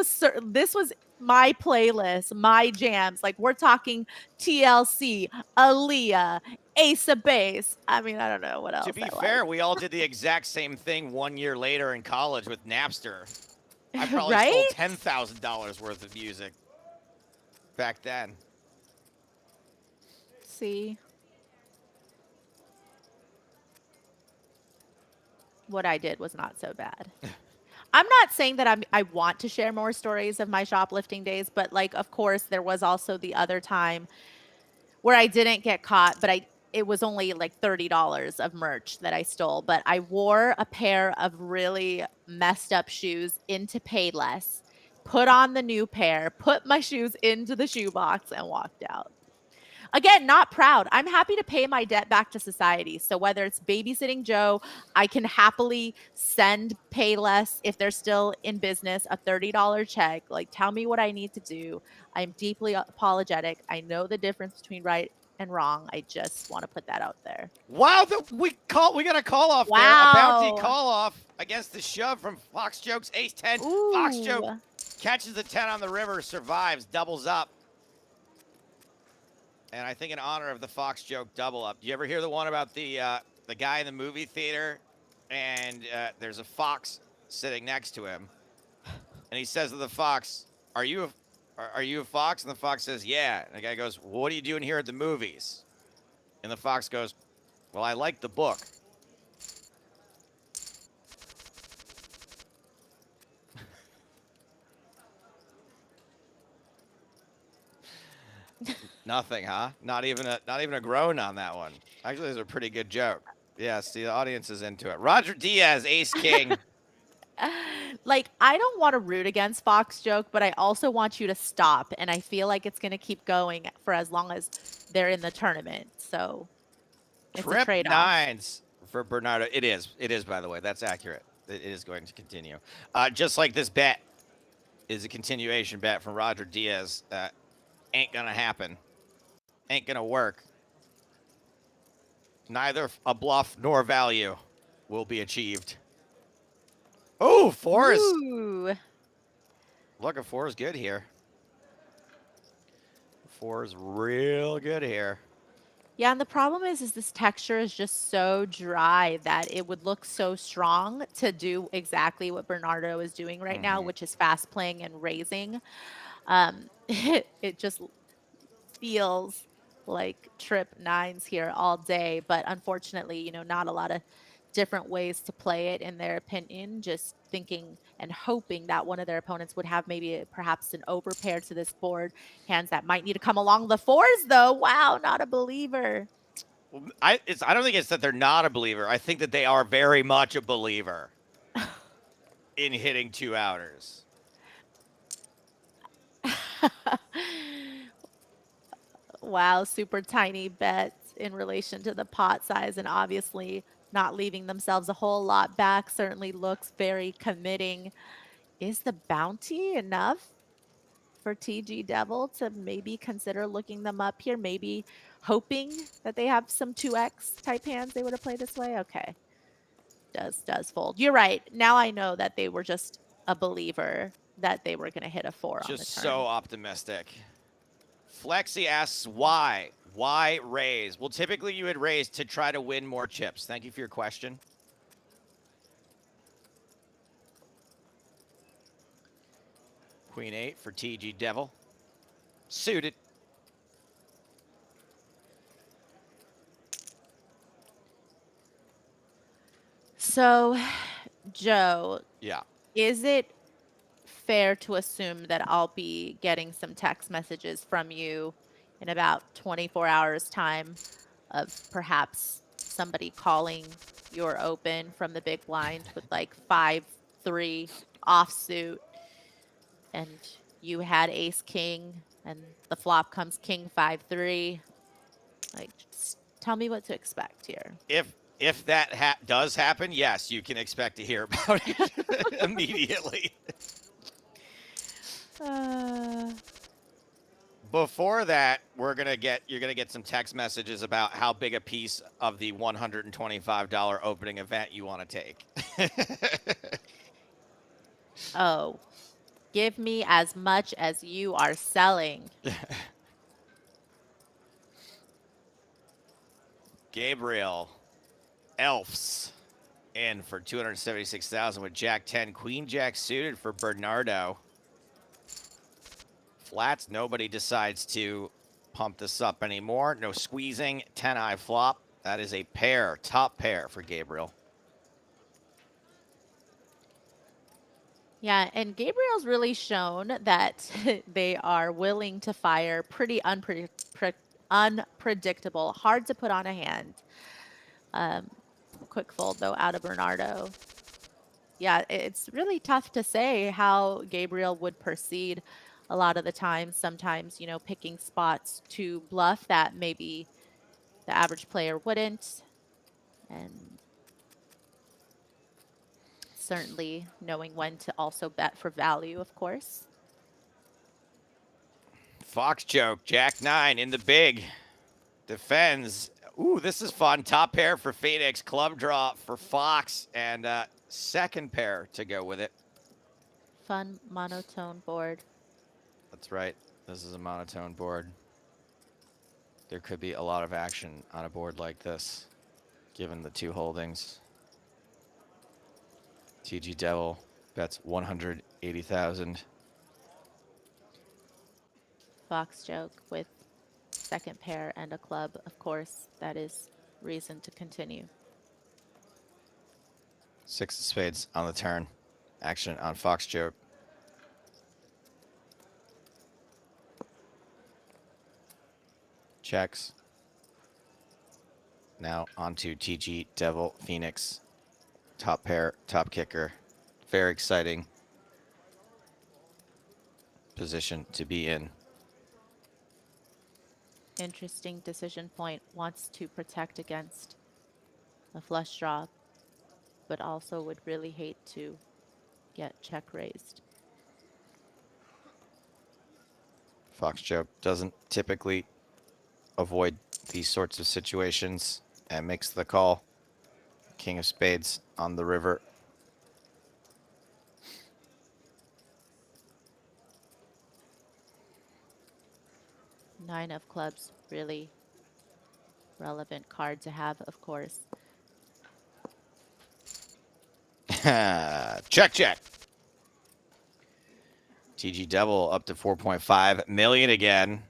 was my playlist, my jams. Like, we're talking TLC, Aaliyah, Ace of Base. I mean, I don't know what else. To be fair, we all did the exact same thing 1 year later in college with Napster. I probably stole $10,000 worth of music back then. see what I did was not so bad. I'm not saying that I want to share more stories of my shoplifting days, but like, of course, there was also the other time where I didn't get caught, but it was only like $30 of merch that I stole. But I wore a pair of really messed up shoes into Payless, put on the new pair, put my shoes into the shoebox, and walked out. Again, not proud. I'm happy to pay my debt back to society. So whether it's babysitting Joe, I can happily send Payless if they're still in business a $30 check. Like, tell me what I need to do. I'm deeply apologetic. I know the difference between right and wrong. I just want to put that out there. Wow, we got a call off there. A bounty Wow. call off against the shove from Fox Joke's ace 10. Ooh. Fox Joke catches the 10 on the river, survives, doubles up. And I think in honor of the Fox Joke double up. Do you ever hear the one about the guy in the movie theater and there's a fox sitting next to him, and he says to the fox, "Are you a fox?" And the fox says, "Yeah." And the guy goes, "Well, what are you doing here at the movies?" And the fox goes, "Well, I like the book." Nothing, huh? Not even a groan on that one. Actually, it's a pretty good joke. Yeah, see, the audience is into it. Roger Diaz, ace king. Like, I don't want to root against Fox Joke, but I also want you to stop. And I feel like it's going to keep going for as long as they're in the tournament. So it's a Trip trade-off. nines for Bernardo. It is, by the way. That's accurate. It is going to continue. Just like this bet is a continuation bet from Roger Diaz. Ain't going to happen. Ain't going to work. Neither a bluff nor value will be achieved. Oh, four is... Ooh. Look, a 4 is good here. 4 is real good here. Yeah, and the problem is this texture is just so dry that it would look so strong to do exactly what Bernardo is doing right now, which is fast playing and raising. It just feels like trip nines here all day, but unfortunately, you know, not a lot of different ways to play it in their opinion, just thinking and hoping that one of their opponents would have maybe perhaps an overpair to this board. Hands that might need to come along the fours though. Wow, not a believer. I don't think it's that they're not a believer. I think that they are very much a believer in hitting 2 outers. Wow, super tiny bets in relation to the pot size and obviously not leaving themselves a whole lot back. Certainly looks very committing. Is the bounty enough for TG Devil to maybe consider looking them up here? Maybe hoping that they have some 2x type hands they would have played this way? Okay. Does fold. You're right. Now I know that they were just a believer that they were going to hit a 4 on the turn. Just so optimistic. Flexi asks why? Why raise? Well, typically you would raise to try to win more chips. Thank you for your question. Queen 8 for TG Devil. Suited. So, Joe. Yeah. Is it fair to assume that I'll be getting some text messages from you in about 24 hours time of perhaps somebody calling your open from the big blind with like 5-3 offsuit and you had ace king and the flop comes king 5-3? Like, just tell me what to expect here. If that does happen, yes, you can expect to hear about it immediately. Before that, you're gonna get some text messages about how big a piece of the $125 opening event you want to take. Oh, give me as much as you are selling. Gabriel Elfs in for 276,000 with Jack 10, Queen Jack suited for Bernardo. Flats, nobody decides to pump this up anymore. No squeezing. 10-eye flop. That is a pair, top pair for Gabriel. Yeah, and Gabriel's really shown that they are willing to fire pretty unpredictable, hard to put on a hand. Quick fold, though, out of Bernardo. Yeah, it's really tough to say how Gabriel would proceed a lot of the time. Sometimes, you know, picking spots to bluff that maybe the average player wouldn't. And certainly knowing when to also bet for value, of course. Fox joke, Jack 9 in the big. Defends. Ooh, this is fun. Top pair for Phoenix, club draw for Fox, and second pair to go with it. Fun monotone board. That's right. This is a monotone board. There could be a lot of action on a board like this, given the two holdings. TG Devil bets 180,000. Fox joke with second pair and a club, of course, that is reason to continue. 6 of spades on the turn. Action on Fox joke. Checks. Now onto TG Devil Phoenix. Top pair, top kicker. Very exciting position to be in. Interesting decision point. Wants to protect against a flush draw, but also would really hate to get check raised. Fox joke doesn't typically avoid these sorts of situations and makes the call. King of spades on the river. Nine of clubs, really relevant card to have, of course. Check, check. TG Devil up to 4.5 million again.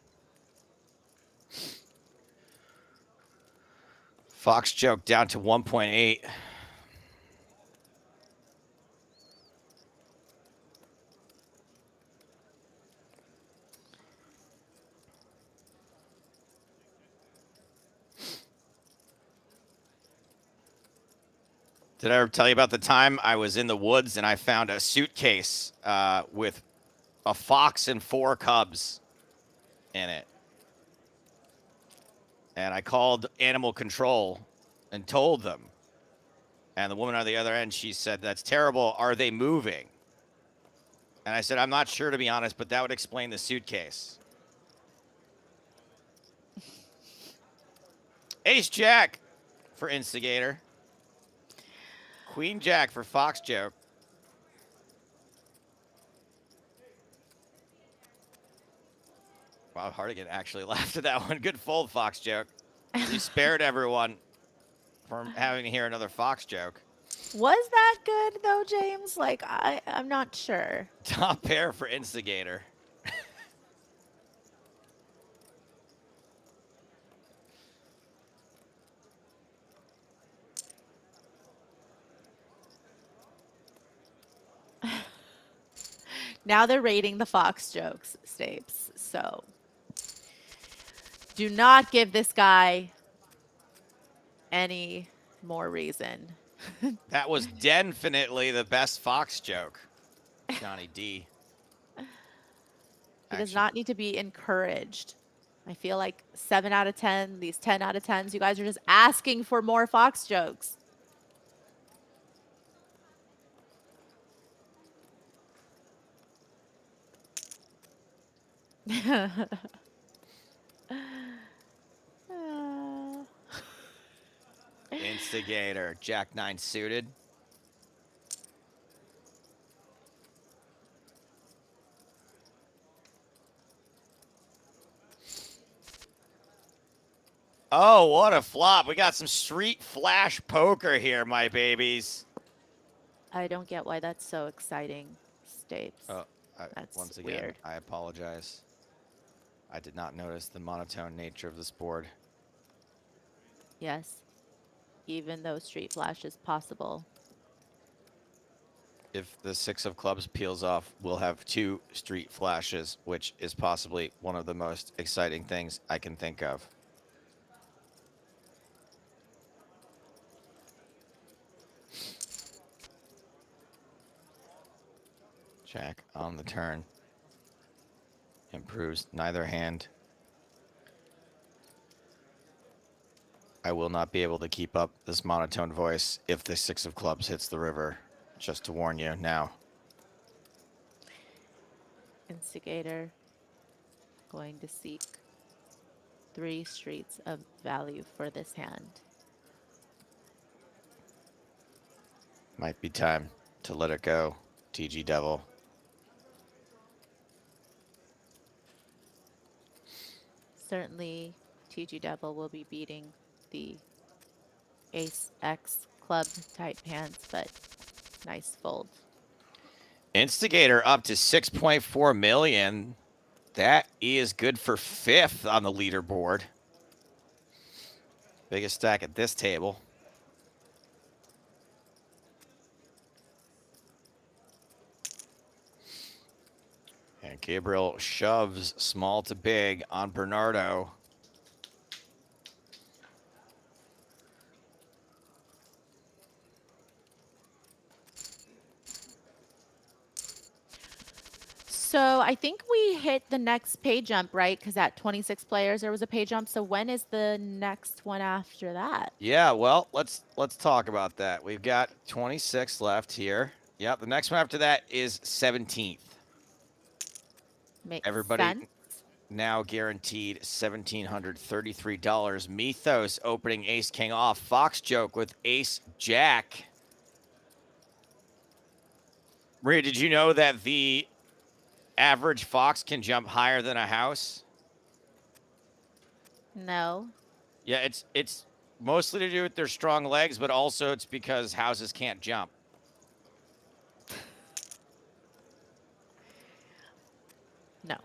Fox joke down to 1.8. Did I ever tell you about the time I was in the woods and I found a suitcase with a fox and 4 cubs in it? And I called animal control and told them. And the woman on the other end, she said, "That's terrible. Are they moving?" And I said, "I'm not sure, to be honest, but that would explain the suitcase." Ace Jack for Instigator. Queen Jack for Fox joke. Wow, Hartigan actually laughed at that one. Good fold, Fox joke. You spared everyone from having to hear another Fox joke. Was that good though, James? Like, I'm not sure. Top pair for Instigator. Now they're rating the Fox jokes, Stapes. So do not give this guy any more reason. That was definitely the best Fox joke, Johnny D. He does not need to be encouraged. I feel like 7 out of 10, these 10 out of 10s, you guys are just asking for more Fox jokes. Instigator, Jack 9 suited. Oh, what a flop. We got some street flash poker here, my babies. I don't get why that's so exciting, Stapes. Oh, That's once again, weird. I apologize. I did not notice the monotone nature of this board. Yes. Even though street flash is possible. If the 6 of clubs peels off, we'll have 2 street flashes, which is possibly one of the most exciting things I can think of. Jack on the turn. Improves neither hand. I will not be able to keep up this monotone voice if the 6 of clubs hits the river. Just to warn you now. Instigator going to seek 3 streets of value for this hand. Might be time to let it go, TG Devil. Certainly, TG Devil will be beating the Ace X club type hands, but nice fold. Instigator up to 6.4 million. That is good for 5th on the leaderboard. Biggest stack at this table. And Gabriel shoves small to big on Bernardo. So I think we hit the next pay jump, right? Because at 26 players, there was a pay jump. So when is the next one after that? Yeah, well, let's talk about that. We've got 26 left here. Yep, the next one after that is 17th. Makes Everybody sense. now guaranteed $1,733. Mythos opening ace king off. Fox joke with ace jack. Maria, did you know that the average fox can jump higher than a house? No. Yeah, it's mostly to do with their strong legs, but also it's because houses can't jump. No.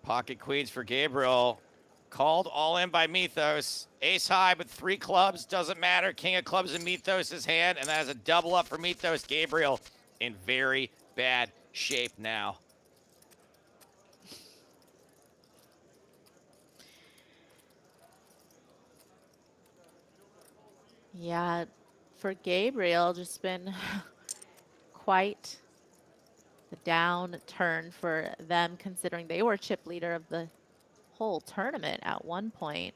Pocket queens for Gabriel. Called all in by Mythos. Ace high with 3 clubs. Doesn't matter. King of clubs in Mythos' hand. And that is a double up for Mythos. Gabriel in very bad shape now. Yeah, for Gabriel, just been quite the downturn for them, considering they were chip leader of the whole tournament at one point.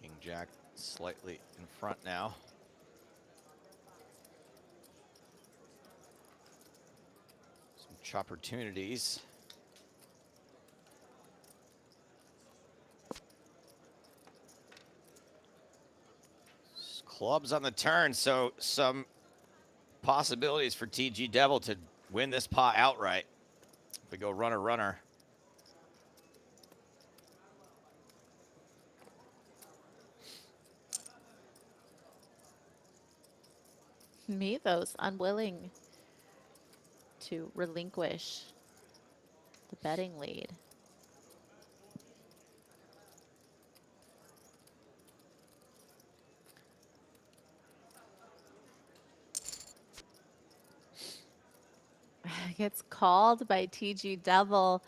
King Jack slightly in front now. Some opportunities. Clubs on the turn, so some possibilities for TG Devil to win this pot outright. If we go runner, runner. Mythos unwilling to relinquish the betting lead. Gets called by TG Devil.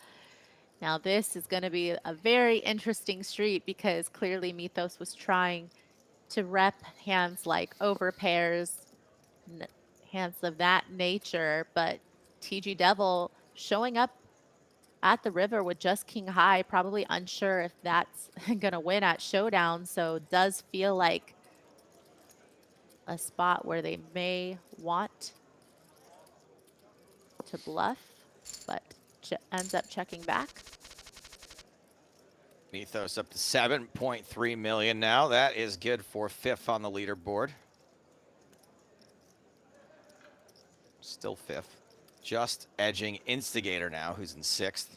Now this is going to be a very interesting street because clearly Mythos was trying to rep hands like overpairs, hands of that nature, but TG Devil showing up at the river with just king high, probably unsure if that's going to win at showdown. So does feel like a spot where they may want to bluff, but ends up checking back. Mythos up to 7.3 million now. That is good for 5th on the leaderboard. Still 5th. Just edging Instigator now, who's in 6th.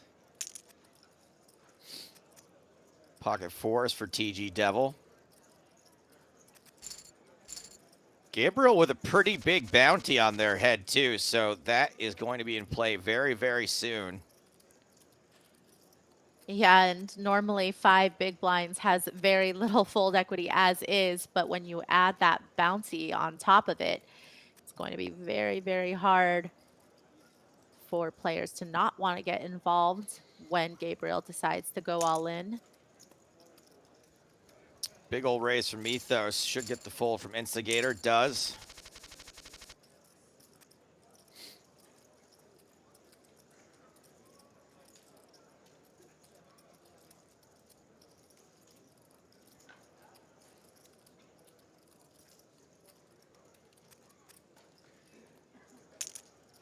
Pocket 4s for TG Devil. Gabriel with a pretty big bounty on their head, too, so that is going to be in play very, very soon. Yeah, and normally 5 big blinds has very little fold equity as is, but when you add that bounty on top of it, it's going to be very, very hard for players to not want to get involved when Gabriel decides to go all in. Big old raise from Mythos. Should get the fold from Instigator. Does.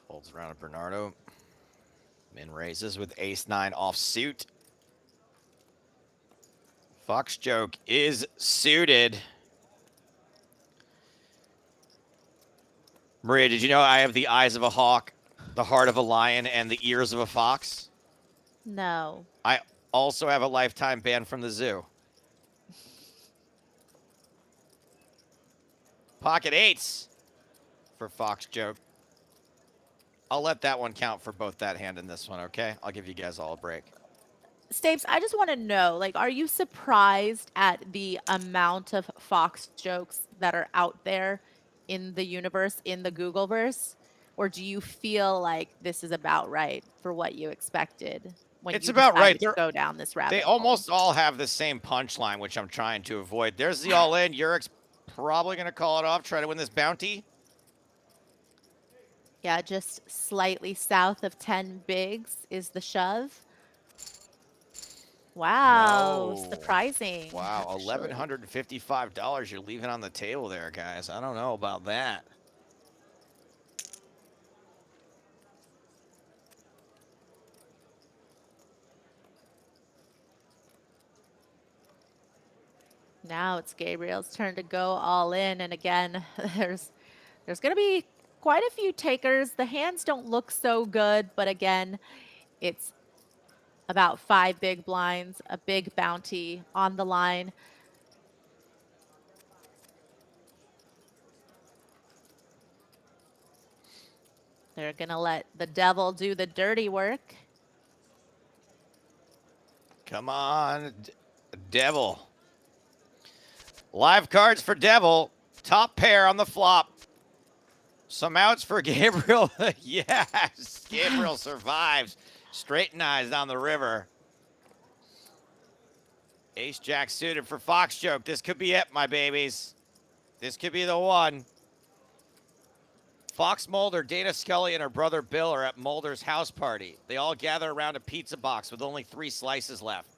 Folds around to Bernardo. Min raises with ace-9 offsuit. Fox Joke is suited. Maria, did you know I have the eyes of a hawk, the heart of a lion, and the ears of a fox? No. I also have a lifetime ban from the zoo. Pocket 8s for Fox Joke. I'll let that one count for both that hand and this one, okay? I'll give you guys all a break. Stapes, I just want to know, like, are you surprised at the amount of Fox jokes that are out there in the universe, in the Googleverse? Or do you feel like this is about right for what you expected when It's you about right. decided to go down this rabbit They hole? almost all have the same punchline, which I'm trying to avoid. There's the all-in. Yurek's probably going to call it off, try to win this bounty. Yeah, just slightly south of 10 bigs is the shove. Wow, No. surprising. Wow, actually. $1,155 you're leaving on the table there, guys. I don't know about that. Now it's Gabriel's turn to go all in, and again, there's going to be quite a few takers. The hands don't look so good, but again, it's about 5 big blinds, a big bounty on the line. They're going to let the devil do the dirty work. Come on, Devil. Live cards for Devil. Top pair on the flop. Some outs for Gabriel. Yes, Gabriel survives. Straighten eyes down the river. Ace-Jack suited for Fox Joke. This could be it, my babies. This could be the one. Fox Mulder, Dana Scully, and her brother Bill are at Mulder's house party. They all gather around a pizza box with only 3 slices left.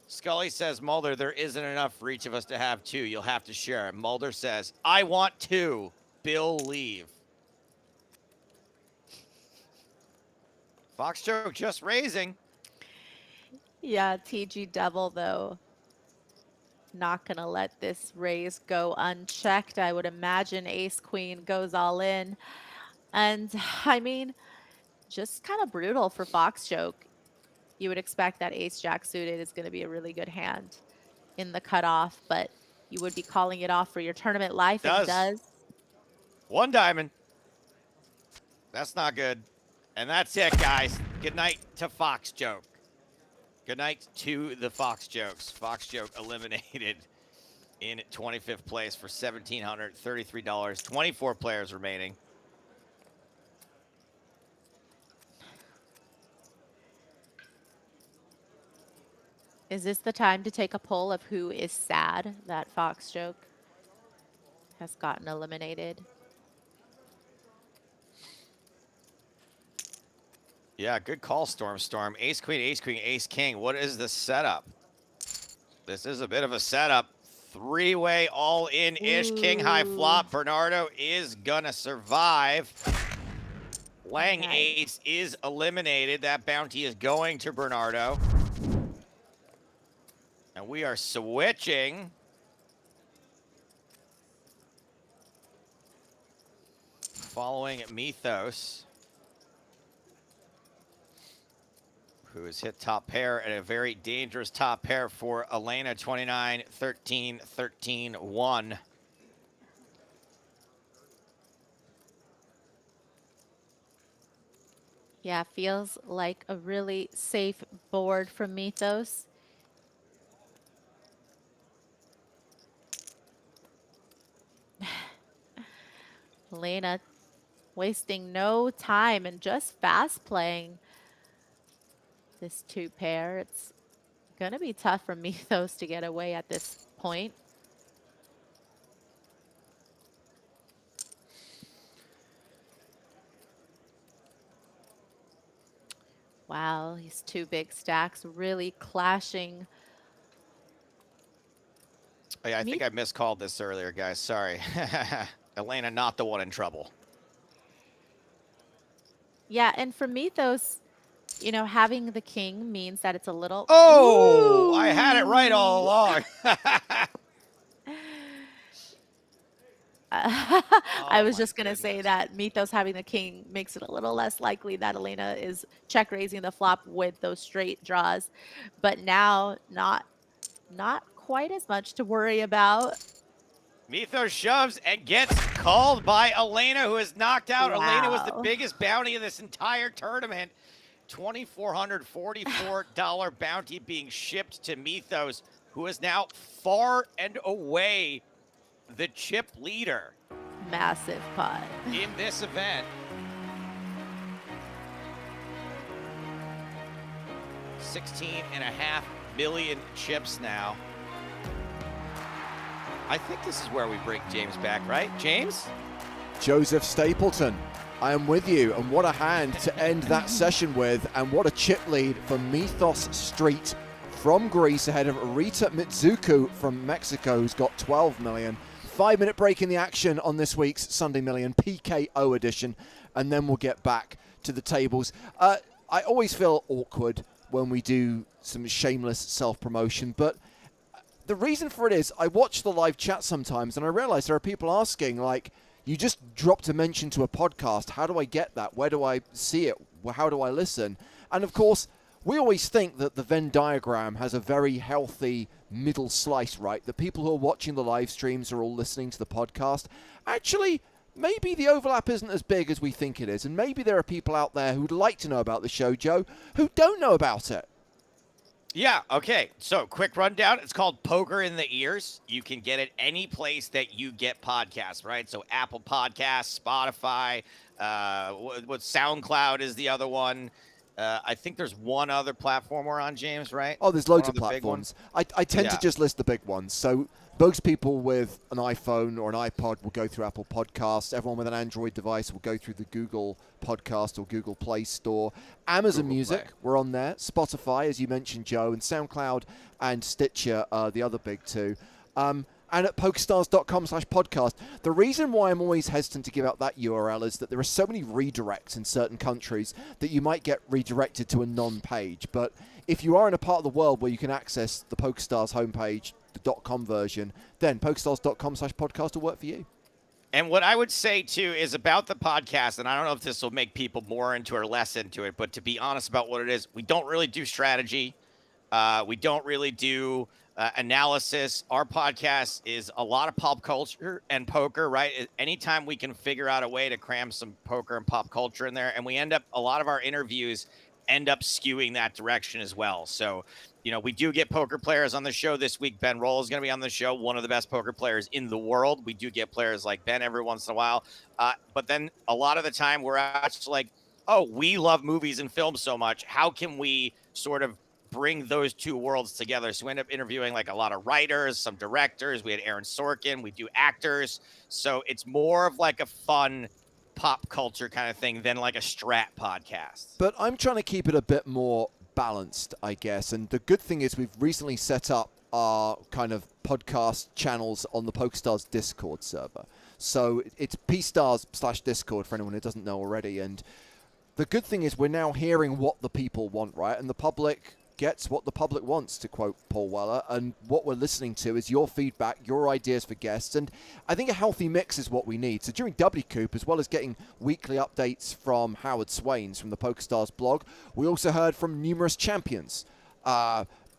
Scully says, Mulder, there isn't enough for each of us to have 2. You'll have to share it. Mulder says, I want 2. Bill, leave. Fox Joke just raising. Yeah, TG Devil, though, not going to let this raise go unchecked. I would imagine Ace Queen goes all in. And, I mean, just kind of brutal for Fox Joke. You would expect that Ace-Jack suited is going to be a really good hand in the cutoff, but you would be calling it off for your tournament life. It does. 1 diamond. That's not good. And that's it, guys. Good night to Fox Joke. Good night to the Fox Jokes. Fox Joke eliminated in 25th place for $1,733. 24 players remaining. Is this the time to take a poll of who is sad that Fox Joke has gotten eliminated? Yeah, good call, Storm. Ace Queen, Ace Queen, Ace King. What is the setup? This is a bit of a setup. 3-way all-in ish. King high flop. Bernardo is gonna survive. Lang Ace is eliminated. That bounty is going to Bernardo. And we are switching. Following Mythos, who has hit top pair and a very dangerous top pair for Elena, 29, 13, 13, 1. Yeah, feels like a really safe board from Mythos. Elena wasting no time and just fast playing this 2 pair. It's going to be tough for Mythos to get away at this point. Wow, these 2 big stacks really clashing. Oh, yeah, I think I miscalled this earlier, guys. Sorry. Elena, not the one in trouble. Yeah, and for Mythos, you know, having the king means that it's a little... Oh, I had it right all along. I was my just going to say that Mythos having the king makes it a little less likely that Elena is check raising the flop with those straight draws. But now, not quite as much to worry about. Mythos shoves and gets called by Elena, who is knocked out. Wow. Elena was the biggest bounty of this entire tournament. $2,444 bounty being shipped to Mythos, who is now far and away the chip leader. Massive pot. In this event. 16.5 million chips now. I think this is where we bring James back, right? James? Joseph Stapleton, I am with you. And what a hand to end that session with. And what a chip lead for Mythos Street from Greece ahead of Rita Mitsuku from Mexico, who's got 12 million. 5-minute break in the action on this week's Sunday Million PKO edition. And then we'll get back to the tables. I always feel awkward when we do some shameless self-promotion, but the reason for it is I watch the live chat sometimes and I realize there are people asking, like, you just dropped a mention to a podcast. How do I get that? Where do I see it? How do I listen? And of course, we always think that the Venn diagram has a very healthy middle slice, right? The people who are watching the live streams are all listening to the podcast. Actually, maybe the overlap isn't as big as we think it is. And maybe there are people out there who'd like to know about the show, Joe, who don't know about it. Yeah, okay. So, quick rundown. It's called Poker in the Ears. You can get it any place that you get podcasts, right? So, Apple Podcasts, Spotify, what SoundCloud is the other one. I think there's one other platform we're on, James, right? Oh, there's loads of platforms. I tend to just list the big ones. So most people with an iPhone or an iPod will go through Apple Podcasts. Everyone with an Android device will go through the Google Podcast or Google Play Store. Amazon Music, we're on there. Spotify, as you mentioned, Joe, and SoundCloud and Stitcher are the other big two. And at pokerstars.com/podcast. The reason why I'm always hesitant to give out that URL is that there are so many redirects in certain countries that you might get redirected to a non-page. But if you are in a part of the world where you can access the PokerStars homepage, the .com version, then pokerstars.com/podcast will work for you. And what I would say, too, is about the podcast, and I don't know if this will make people more into or less into it, but to be honest about what it is, we don't really do strategy. We don't really do analysis. Our podcast is a lot of pop culture and poker, right? Anytime we can figure out a way to cram some poker and pop culture in there, and we end up, a lot of our interviews end up skewing that direction as well. So, you know, we do get poker players on the show this week. Bankroll is going to be on the show, one of the best poker players in the world. We do get players like Ben every once in a while. But then a lot of the time we're actually like, oh, we love movies and films so much. How can we sort of bring those two worlds together? So we end up interviewing like a lot of writers, some directors. We had Aaron Sorkin. We do actors. So it's more of like a fun pop culture kind of thing than like a strat podcast. But I'm trying to keep it a bit more balanced, I guess. And the good thing is we've recently set up our kind of podcast channels on the PokerStars Discord server. So it's pstars/Discord for anyone who doesn't know already. And the good thing is we're now hearing what the people want, right? And the public gets what the public wants, to quote Paul Weller, and what we're listening to is your feedback, your ideas for guests, and I think a healthy mix is what we need. So during WCOOP, as well as getting weekly updates from Howard Swains from the PokerStars blog, we also heard from numerous champions.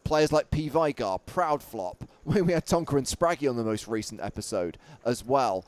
Players like P. Vigar, Proudflop. We had Tonka and Spraggy on the most recent episode as well.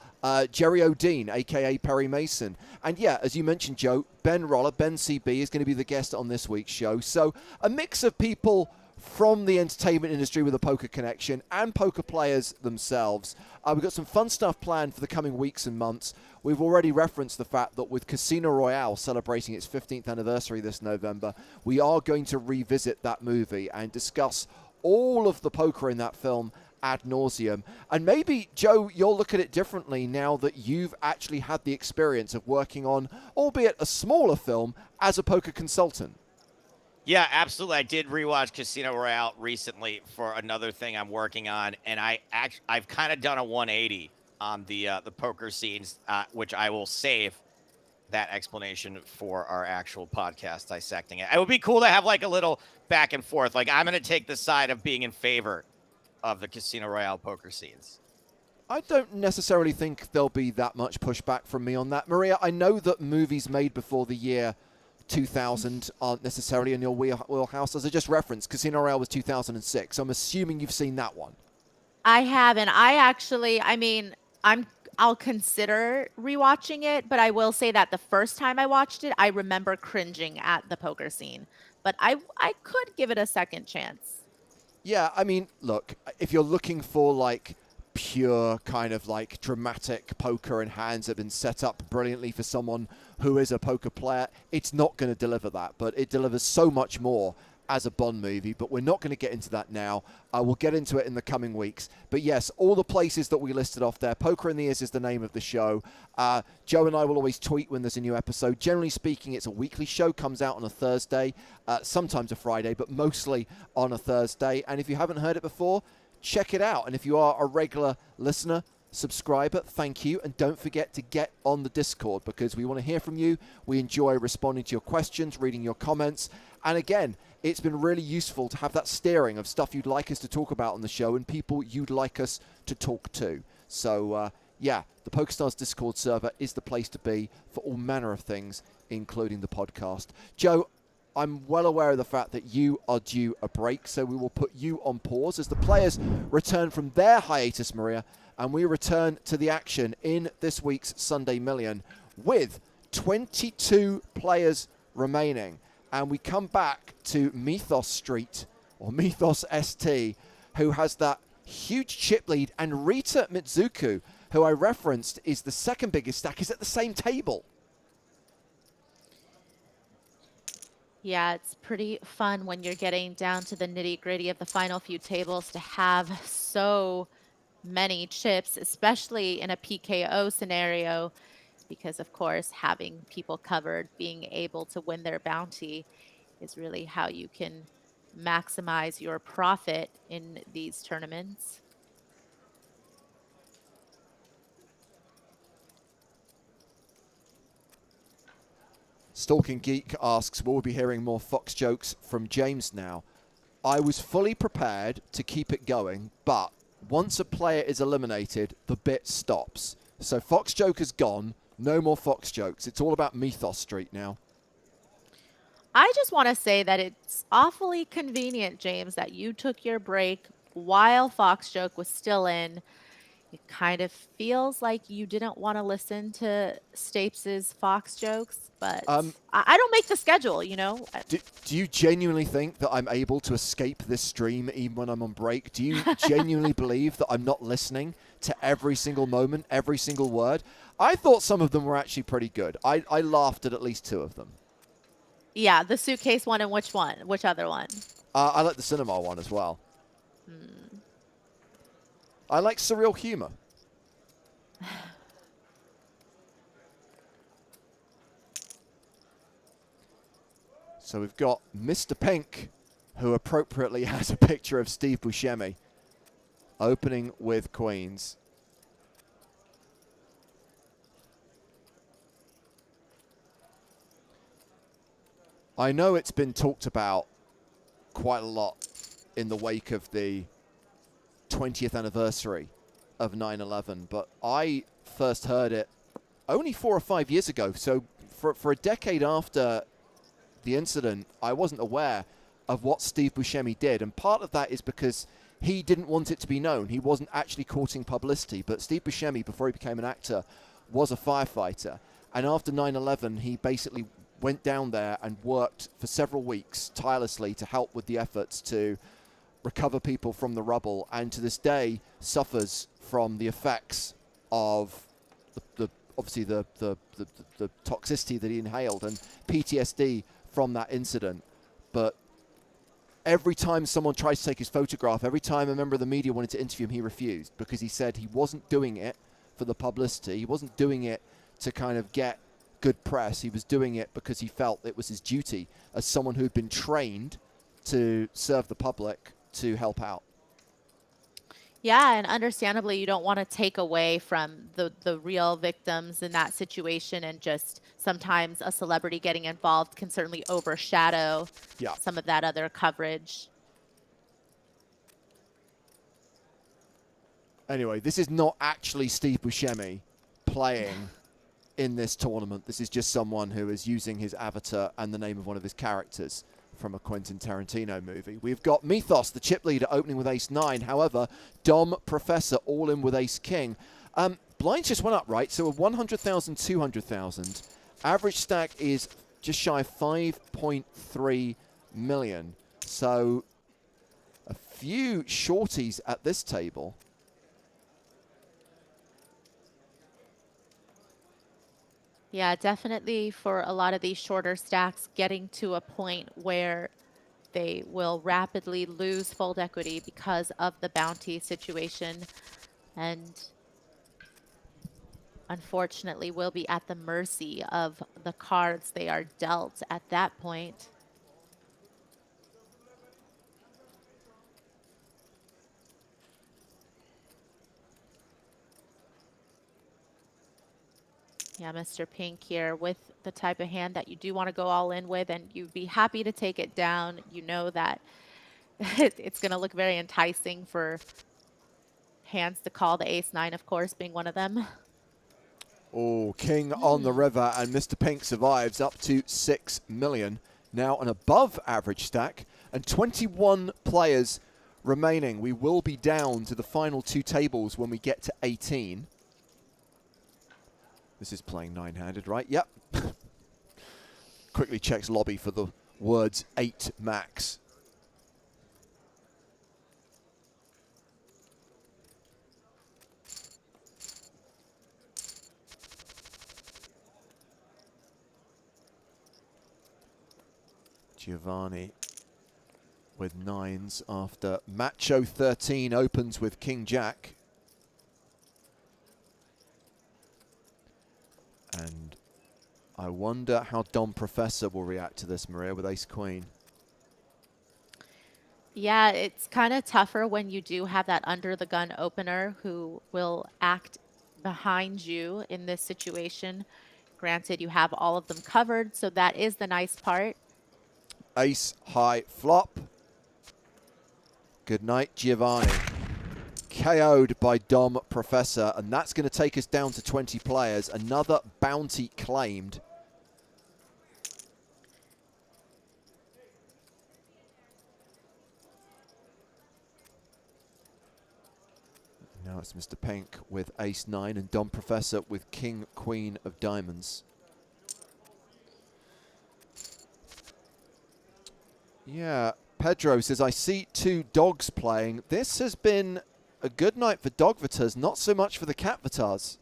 Jerry O'Dean, a.k.a. Perry Mason. And yeah, as you mentioned, Joe, Ben Roller, Ben CB, is going to be the guest on this week's show. So a mix of people from the entertainment industry with a poker connection and poker players themselves. We've got some fun stuff planned for the coming weeks and months. We've already referenced the fact that with Casino Royale celebrating its 15th anniversary this November, we are going to revisit that movie and discuss all of the poker in that film ad nauseum. And maybe, Joe, you'll look at it differently now that you've actually had the experience of working on, albeit a smaller film, as a poker consultant. Yeah, absolutely. I did rewatch Casino Royale recently for another thing I'm working on, and I've kind of done a 180 on the poker scenes, which I will save that explanation for our actual podcast dissecting it. It would be cool to have like a little back and forth. Like I'm going to take the side of being in favor of the Casino Royale poker scenes. I don't necessarily think there'll be that much pushback from me on that. Maria, I know that movies made before the year 2000 aren't necessarily in your wheelhouse. As I just referenced, Casino Royale was 2006. I'm assuming you've seen that one. I haven't. I'll consider rewatching it, but I will say that the first time I watched it, I remember cringing at the poker scene. But I could give it a second chance. Yeah, I mean, look, if you're looking for like pure kind of like dramatic poker and hands that have been set up brilliantly for someone who is a poker player, it's not going to deliver that, but it delivers so much more as a Bond movie. But we're not going to get into that now. We'll get into it in the coming weeks. But yes, all the places that we listed off there, Poker in the Ears is the name of the show. Joe and I will always tweet when there's a new episode. Generally speaking, it's a weekly show, comes out on a Thursday, sometimes a Friday, but mostly on a Thursday. And if you haven't heard it before, check it out. And if you are a regular listener, subscriber, thank you. And don't forget to get on the Discord, because we want to hear from you. We enjoy responding to your questions, reading your comments. And again, it's been really useful to have that steering of stuff you'd like us to talk about on the show and people you'd like us to talk to. So, yeah, the PokerStars Discord server is the place to be for all manner of things, including the podcast. Joe, I'm well aware of the fact that you are due a break, so we will put you on pause as the players return from their hiatus, Maria, and we return to the action in this week's Sunday Million with 22 players remaining. And we come back to Mythos Street, or Mythos ST, who has that huge chip lead, and Rita Mitsuku, who I referenced is the second biggest stack, is at the same table. Yeah, it's pretty fun when you're getting down to the nitty-gritty of the final few tables to have so many chips, especially in a PKO scenario, because of course having people covered, being able to win their bounty is really how you can maximize your profit in these tournaments. Stalking Geek asks, will we be hearing more Fox jokes from James now? I was fully prepared to keep it going, but once a player is eliminated, the bit stops. So Fox joke is gone. No more Fox jokes. It's all about Mythos Street now. I just want to say that it's awfully convenient, James, that you took your break while Fox joke was still in. It kind of feels like you didn't want to listen to Stapes' Fox jokes, but I don't make the schedule, you know. Do you genuinely think that I'm able to escape this stream even when I'm on break? Do you genuinely believe that I'm not listening to every single moment, every single word? I thought some of them were actually pretty good. I laughed at least two of them. Yeah, the suitcase one and which one? Which other one? I like the cinema one as well. I like surreal humor. So we've got Mr. Pink, who appropriately has a picture of Steve Buscemi, opening with queens. I know it's been talked about quite a lot in the wake of the 20th anniversary of 9/11, but I first heard it only 4 or 5 years ago. So for a decade after the incident, I wasn't aware of what Steve Buscemi did. And part of that is because he didn't want it to be known. He wasn't actually courting publicity. But Steve Buscemi, before he became an actor, was a firefighter. And after 9/11, he basically went down there and worked for several weeks tirelessly to help with the efforts to recover people from the rubble, and to this day suffers from the effects of obviously the toxicity that he inhaled and PTSD from that incident. But every time someone tried to take his photograph, every time a member of the media wanted to interview him, he refused, because he said he wasn't doing it for the publicity. He wasn't doing it to kind of get good press. He was doing it because he felt it was his duty as someone who'd been trained to serve the public to help out. Yeah, and understandably, you don't want to take away from the real victims in that situation, and just sometimes a celebrity getting involved can certainly overshadow some of that other coverage. Anyway, this is not actually Steve Buscemi playing in this tournament. This is just someone who is using his avatar and the name of one of his characters from a Quentin Tarantino movie. We've got Mythos, the chip leader, opening with ace-9. However, Dom Professor all in with ace-king. Blinds just went up, right? So a 100,000, 200,000. Average stack is just shy of 5.3 million. So a few shorties at this table. Yeah, definitely for a lot of these shorter stacks, getting to a point where they will rapidly lose fold equity because of the bounty situation, and unfortunately will be at the mercy of the cards they are dealt at that point. Yeah, Mr. Pink here with the type of hand that you do want to go all in with, and you'd be happy to take it down. You know that it's going to look very enticing for hands to call, the ace-9, of course, being one of them. Oh, king on the river, and Mr. Pink survives up to 6 million. Now an above average stack, and 21 players remaining. We will be down to the final 2 tables when we get to 18. This is playing 9-handed, right? Yep. Quickly checks lobby for the words 8 max. Giovanni with 9s after Macho 13 opens with King Jack. And I wonder how Dom Professor will react to this, Maria, with ace queen. Yeah, it's kind of tougher when you do have that under the gun opener who will act behind you in this situation. Granted, you have all of them covered, so that is the nice part. Ace high flop. Good night, Giovanni. KO'd by Dom Professor, and that's going to take us down to 20 players. Another bounty claimed. Now it's Mr. Pink with ace-9 and Dom Professor with king, queen of diamonds. Yeah, Pedro says, I see 2 dogs playing. This has been a good night for dog vitars, not so much for the cat vitars.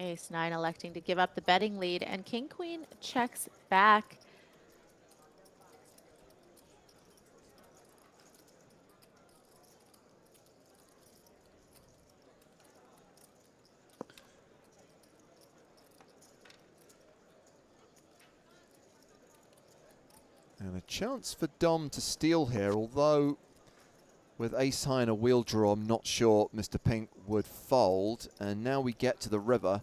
Ace-9 electing to give up the betting lead, and king-queen checks back. And a chance for Dom to steal here, although With ace high and a wheel draw, I'm not sure Mr. Pink would fold. And now we get to the river.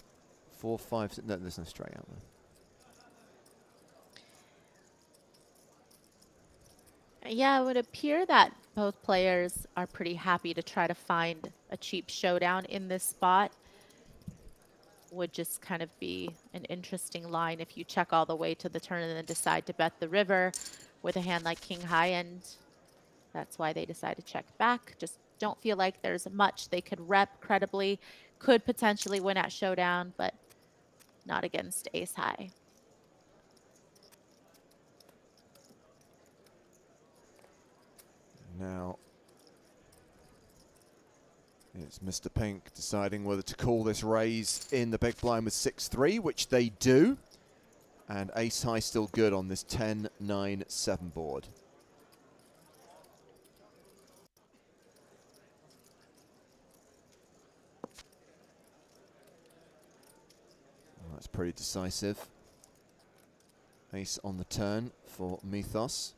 4, 5, 6, no, there's no straight out there. Yeah, it would appear that both players are pretty happy to try to find a cheap showdown in this spot. Would just kind of be an interesting line if you check all the way to the turn and then decide to bet the river with a hand like king high, and that's why they decide to check back. Just don't feel like there's much they could rep credibly. Could potentially win at showdown, but not against ace high. Now it's Mr. Pink deciding whether to call this raise in the big blind with 6-3, which they do. And ace high still good on this 10-9-7 board. Well, that's pretty decisive. Ace on the turn for Mythos.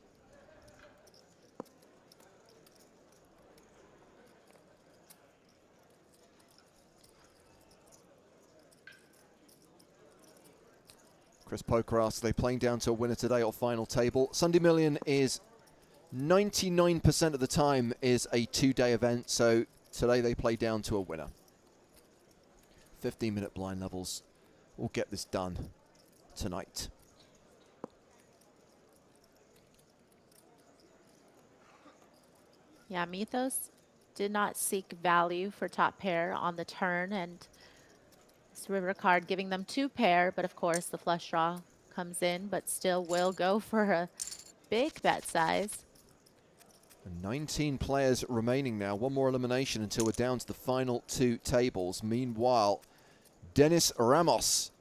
Chris Poker asks, are they playing down to a winner today or final table? Sunday Million is 99% of the time is a 2-day event, so today they play down to a winner. 15-minute blind levels. We'll get this done tonight. Yeah, Mythos did not seek value for top pair on the turn, and this river card giving them 2 pair, but of course the flush draw comes in, but still will go for a big bet size. 19 players remaining now. One more elimination until we're down to the final 2 tables. Meanwhile, Dennis Ramos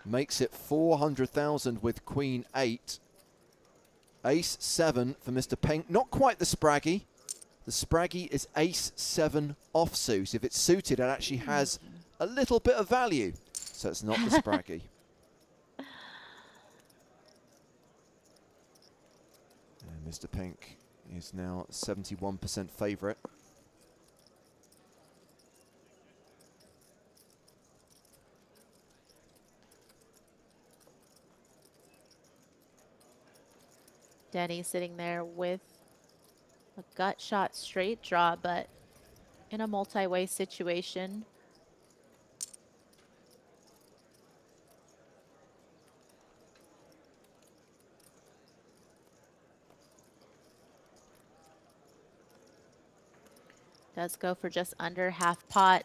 makes it 400,000 with Queen 8. Ace 7 for Mr. Pink. Not quite the Spraggy. The Spraggy is Ace 7 offsuit. If it's suited, it actually has a little bit of value. So it's not the Spraggy. And Mr. Pink is now 71% favourite. Denny sitting there with a gut shot straight draw, but in a multi-way situation. Does go for just under half pot.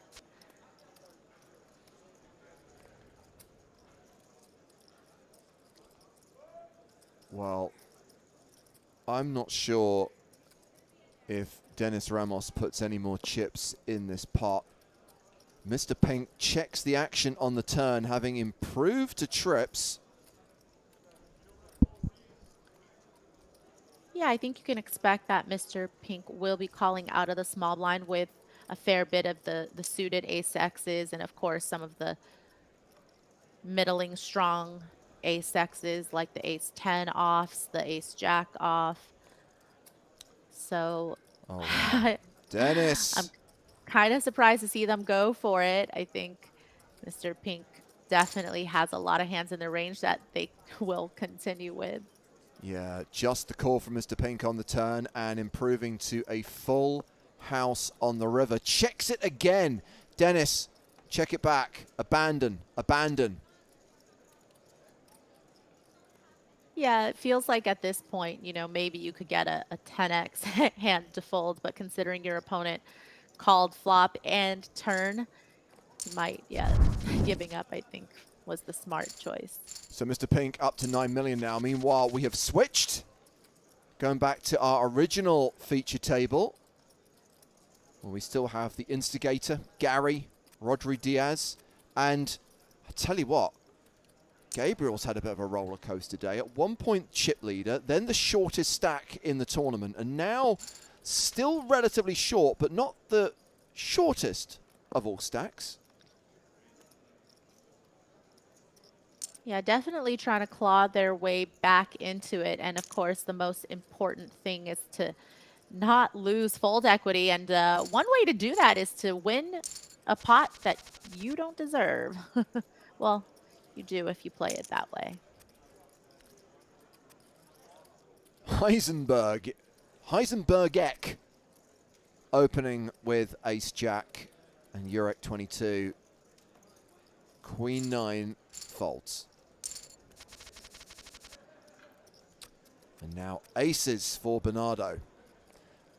Well, I'm not sure if Dennis Ramos puts any more chips in this pot. Mr. Pink checks the action on the turn, having improved to trips. Yeah, I think you can expect that Mr. Pink will be calling out of the small blind with a fair bit of the suited ace X's, and of course some of the middling strong ace X's like the ace 10 offs, the ace jack off. So Oh, wow. Dennis. I'm kind of surprised to see them go for it. I think Mr. Pink definitely has a lot of hands in the range that they will continue with. Yeah, just the call from Mr. Pink on the turn and improving to a full house on the river. Checks it again. Dennis, check it back. Abandon, abandon. Yeah, it feels like at this point, you know, maybe you could get a 10x hand to fold, but considering your opponent called flop and turn, you might, yeah, giving up, I think, was the smart choice. So Mr. Pink up to 9 million now. Meanwhile, we have switched. Going back to our original feature table. Well, we still have the instigator, Gary, Rodri Diaz, and I tell you what, Gabriel's had a bit of a roller coaster day. At one point, chip leader, then the shortest stack in the tournament, and now still relatively short, but not the shortest of all stacks. Yeah, definitely trying to claw their way back into it. And of course, the most important thing is to not lose fold equity. And one way to do that is to win a pot that you don't deserve. Well, you do if you play it that way. Heisenberg-Eck opening with ace-jack and Jurek 22. Queen 9 folds. And now aces for Bernardo.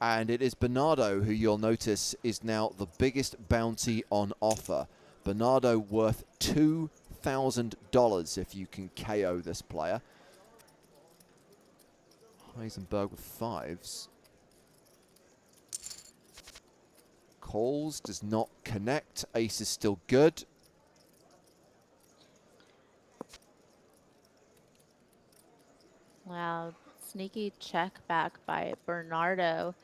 And it is Bernardo who you'll notice is now the biggest bounty on offer. Bernardo worth $2,000 if you can KO this player. Heisenberg with fives. Calls, does not connect. Ace is still good. Wow, sneaky check back by Bernardo.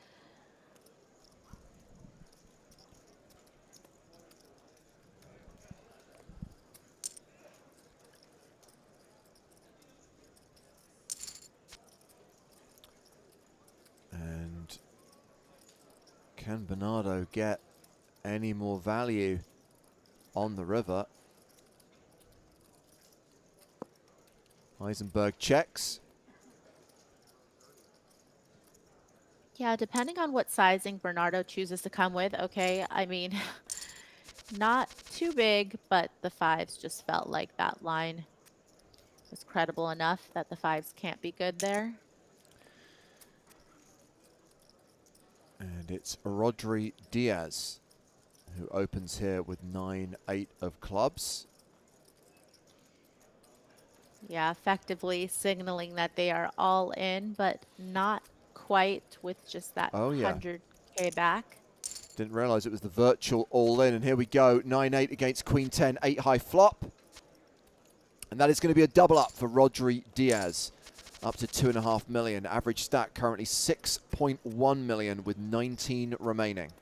And can Bernardo get any more value on the river? Heisenberg checks. Yeah, depending on what sizing Bernardo chooses to come with, okay, I mean, not too big, but the fives just felt like that line was credible enough that the fives can't be good there. And it's Rodri Diaz who opens here with 9-8 of clubs. Yeah, effectively signaling that they are all in, but not quite with just that 100K back. Didn't realize it was the virtual all-in, and here we go, 9-8 against Queen 10, 8-high flop. And that is going to be a double up for Rodri Diaz, up to 2.5 million. Average stack currently 6.1 million with 19 remaining.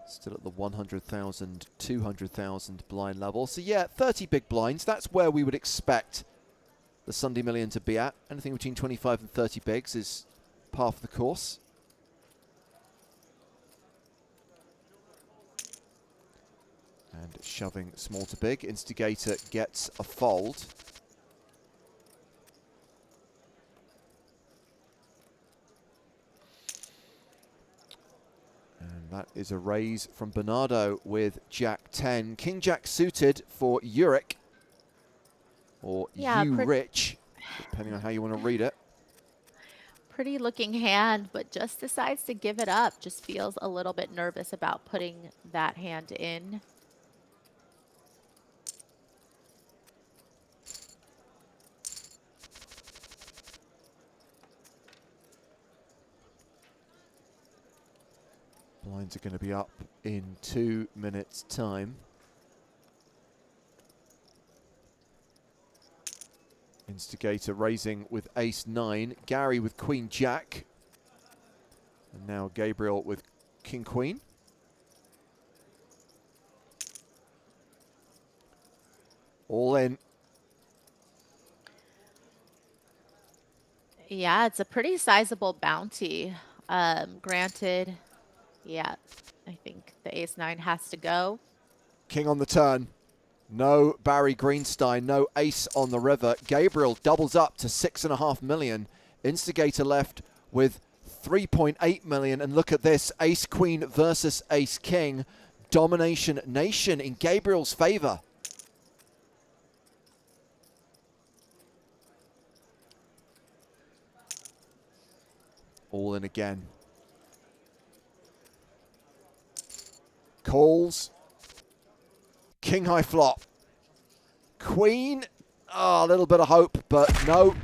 Still at the 100,000, 200,000 blind level. So yeah, 30 big blinds. That's where we would expect the Sunday Million to be at. Anything between 25 and 30 bigs is par for the course. And shoving small to big. Instigator gets a fold. And that is a raise from Bernardo with Jack 10. King Jack suited for Jurek. Or Rich, depending on how you want to read it. Pretty looking hand, but just decides to give it up. Just feels a little bit nervous about putting that hand in. Blinds are going to be up in 2 minutes' time. Instigator raising with ace-9. Gary with queen-jack. And now Gabriel with king-queen. All in. Yeah, it's a pretty sizable bounty. Granted, yeah, I think the ace-9 has to go. King on the turn. No Barry Greenstein, no ace on the river. Gabriel doubles up to 6.5 million. Instigator left with 3.8 million. And look at this, ace-queen versus ace-king. Domination nation in Gabriel's favor. All in again. Calls. King high flop. Queen. Oh, a little bit of hope, but no.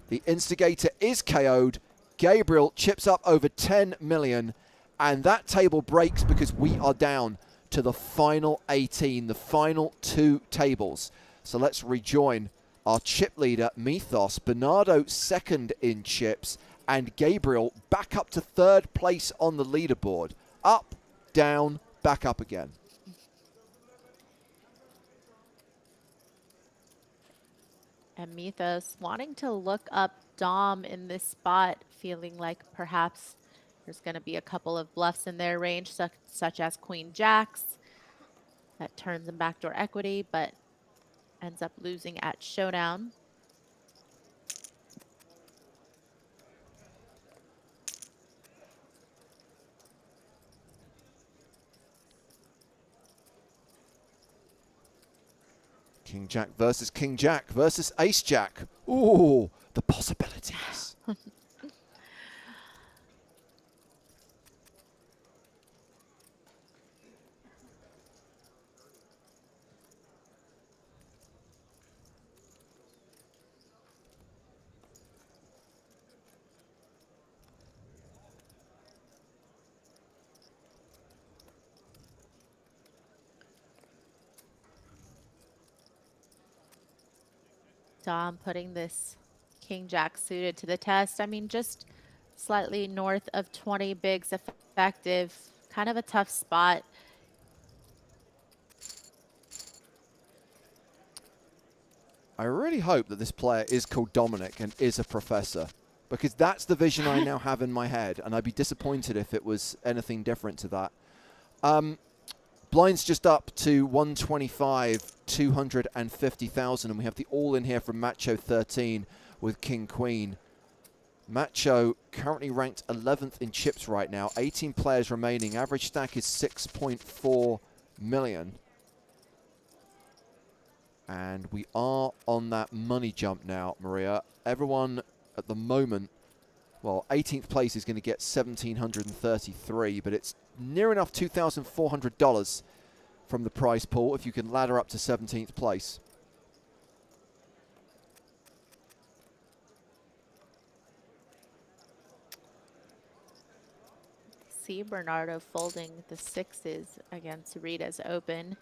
The instigator is KO'd. Gabriel chips up over 10 million. And that table breaks because we are down to the final 18, the final 2 tables. So let's rejoin our chip leader, Mythos. Bernardo second in chips. And Gabriel back up to 3rd place on the leaderboard. Up, down, back up again. And Mythos wanting to look up Dom in this spot, feeling like perhaps there's going to be a couple of bluffs in their range, such as Queen Jacks. That turns him backdoor equity, but ends up losing at Showdown. King Jack versus King Jack versus Ace Jack. Ooh, the possibilities. Dom putting this King Jack suited to the test. I mean, just slightly north of 20 bigs effective. Kind of a tough spot. I really hope that this player is called Dominic and is a professor, because that's the vision I now have in my head, and I'd be disappointed if it was anything different to that. Blinds just up to 125, 250,000, and we have the all in here from Macho 13 with King Queen. Macho currently ranked 11th in chips right now, 18 players remaining. Average stack is 6.4 million. And we are on that money jump now, Maria. Everyone at the moment, well, 18th place is going to get $1,733, but it's near enough $2,400 from the prize pool if you can ladder up to 17th place. See Bernardo folding the sixes against Rita's open.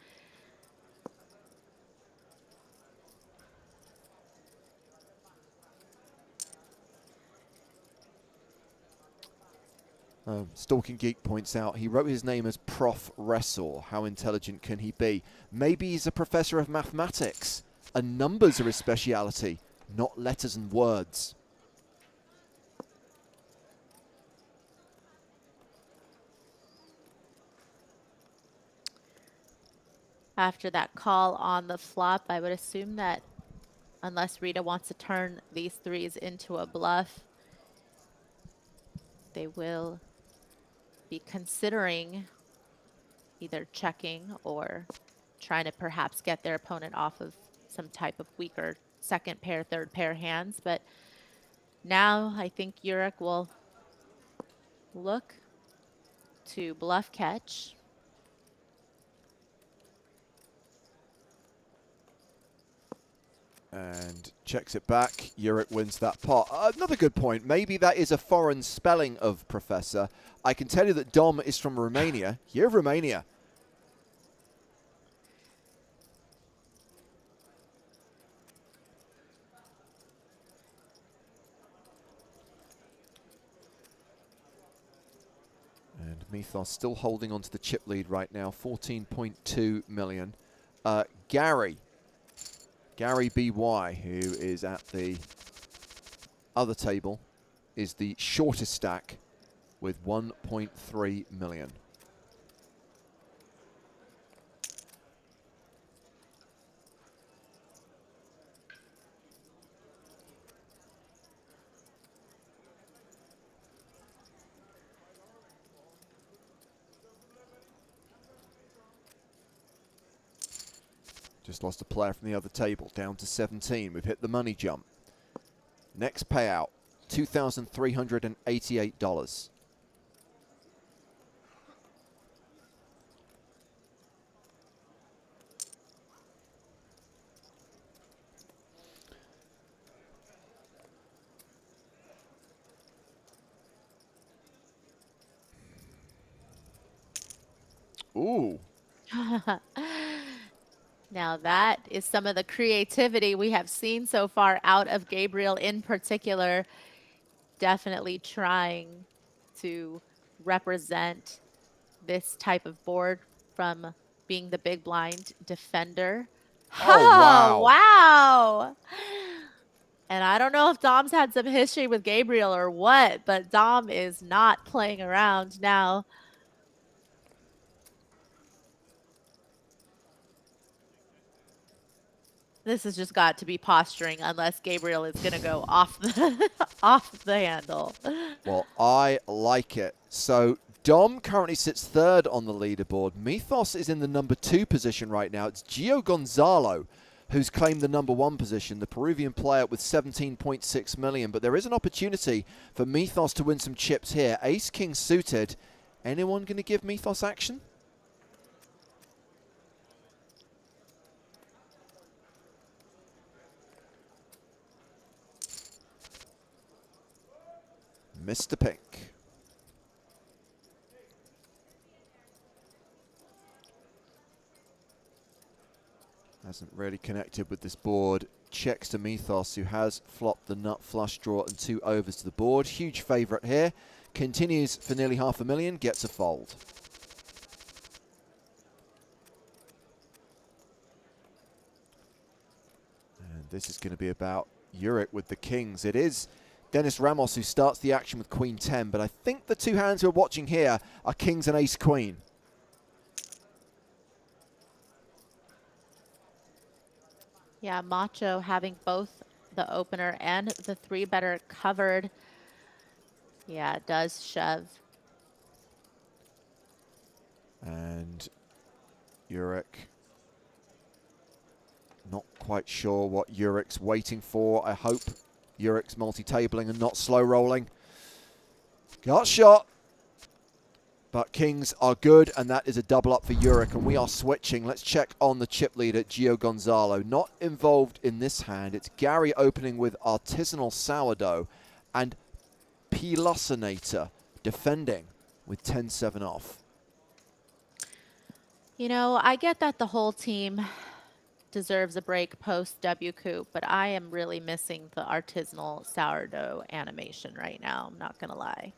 Stalking Geek points out he wrote his name as Prof. Ressor. How intelligent can he be? Maybe he's a professor of mathematics, and numbers are his speciality, not letters and words. After that call on the flop, I would assume that unless Rita wants to turn these threes into a bluff, they will be considering either checking or trying to perhaps get their opponent off of some type of weaker second pair, third pair hands. But now I think Urich will look to bluff catch. And checks it back. Urich wins that pot. Another good point. Maybe that is a foreign spelling of professor. I can tell you that Dom is from Romania. You're Romania. And Mythos still holding on to the chip lead right now. 14.2 million. Gary BY, who is at the other table, is the shortest stack with 1.3 million. Just lost a player from the other table, down to 17. We've hit the money jump. Next payout, $2,388. Ooh. Now that is some of the creativity we have seen so far out of Gabriel in particular. Definitely trying to represent this type of board from being the big blind defender. Oh, wow. Wow. And I don't know if Dom's had some history with Gabriel or what, but Dom is not playing around now. This has just got to be posturing unless Gabriel is going to go off the, off the handle. Well, I like it. So Dom currently sits third on the leaderboard. Mythos is in the number 2 position right now. It's Gio Gonzalo who's claimed the number 1 position, the Peruvian player with 17.6 million. But there is an opportunity for Mythos to win some chips here. Ace King suited. Anyone going to give Mythos action? Mr. Pink. Hasn't really connected with this board. Checks to Mythos, who has flopped the nut flush draw and 2 overs to the board. Huge favourite here. Continues for nearly $500,000. Gets a fold. And this is going to be about Uric with the kings. It is Dennis Ramos who starts the action with Queen 10, but I think the 2 hands we're watching here are kings and ace queen. Yeah, Macho having both the opener and the 3-better covered. Yeah, it does shove. And Uric, not quite sure what Uric's waiting for. I hope Uric's multi-tabling and not slow rolling. Got shot. But kings are good, and that is a double up for Uric, and we are switching. Let's check on the chip leader, Gio Gonzalo. Not involved in this hand. It's Gary opening with Artisanal Sourdough, and Pelusinator defending with 10-7 off. You know, I get that the whole team deserves a break post W Coup, but I am really missing the Artisanal Sourdough animation right now. I'm not going to lie.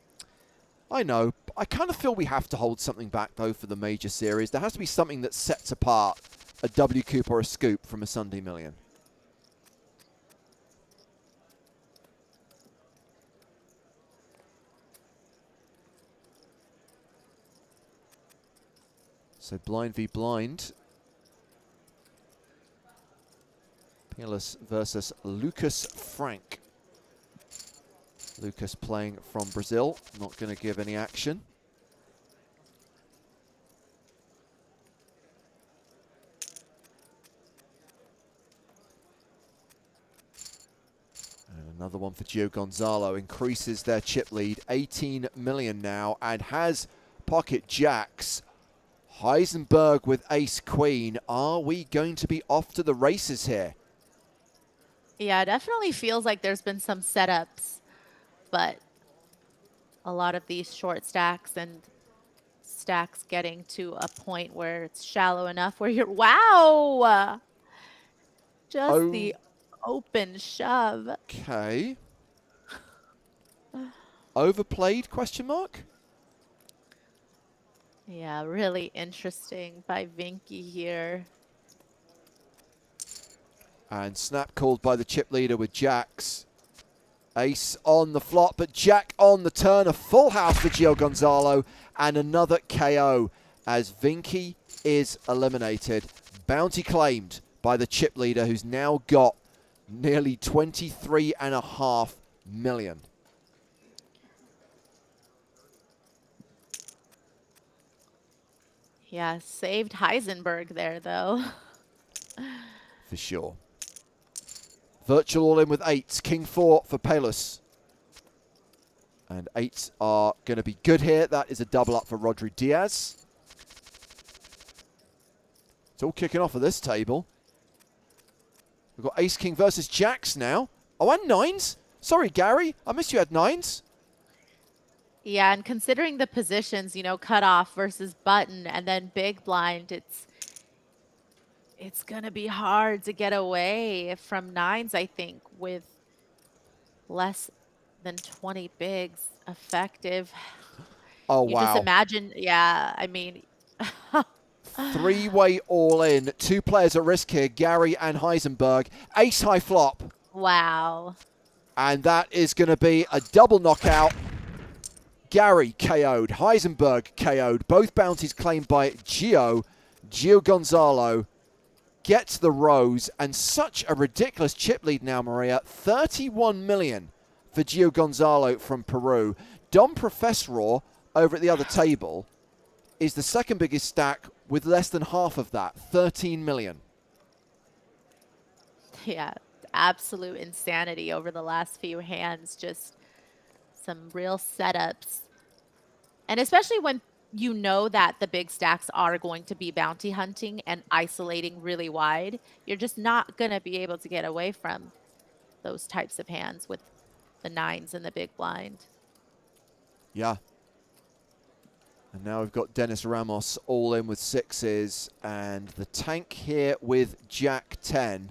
I know. I kind of feel we have to hold something back, though, for the major series. There has to be something that sets apart a W Coup or a Scoop from a Sunday Million. So blind v blind. Peerless versus Lucas Frank. Lucas playing from Brazil, not going to give any action. And another one for Gio Gonzalo, increases their chip lead, 18 million now, and has pocket jacks. Heisenberg with ace queen. Are we going to be off to the races here? Yeah, it definitely feels like there's been some setups, but a lot of these short stacks and stacks getting to a point where it's shallow enough where you're, wow! Just the open shove. Okay. Overplayed, question mark? Yeah, really interesting by Vinky here. And snap called by the chip leader with jacks. Ace on the flop, but jack on the turn. A full house for Gio Gonzalo and another KO as Vinky is eliminated. Bounty claimed by the chip leader, who's now got nearly 23.5 million. Yeah, saved Heisenberg there, though. For sure. Virtual all in with eights. King 4 for Pelus. And eights are going to be good here. That is a double up for Rodri Diaz. It's all kicking off at this table. We've got ace king versus jacks now. Oh, and nines. Sorry, Gary. I missed you had nines. Yeah, and considering the positions, you know, cutoff versus button and then big blind, it's going to be hard to get away from nines, I think, with less than 20 bigs effective. Oh, you wow. Just imagine, yeah, I mean. 3-way all in. 2 players at risk here, Gary and Heisenberg. Ace high flop. Wow. And that is going to be a double knockout. Gary KO'd, Heisenberg KO'd, both bounties claimed by Gio. Gio Gonzalo gets the rose, and such a ridiculous chip lead now, Maria. 31 million for Gio Gonzalo from Peru. Don Professor over at the other table is the second biggest stack with less than half of that, 13 million. Yeah, absolute insanity over the last few hands. Just some real setups. And especially when you know that the big stacks are going to be bounty hunting and isolating really wide, you're just not going to be able to get away from those types of hands with the nines and the big blind. Yeah. And now we've got Dennis Ramos all in with sixes, and the tank here with Jack 10.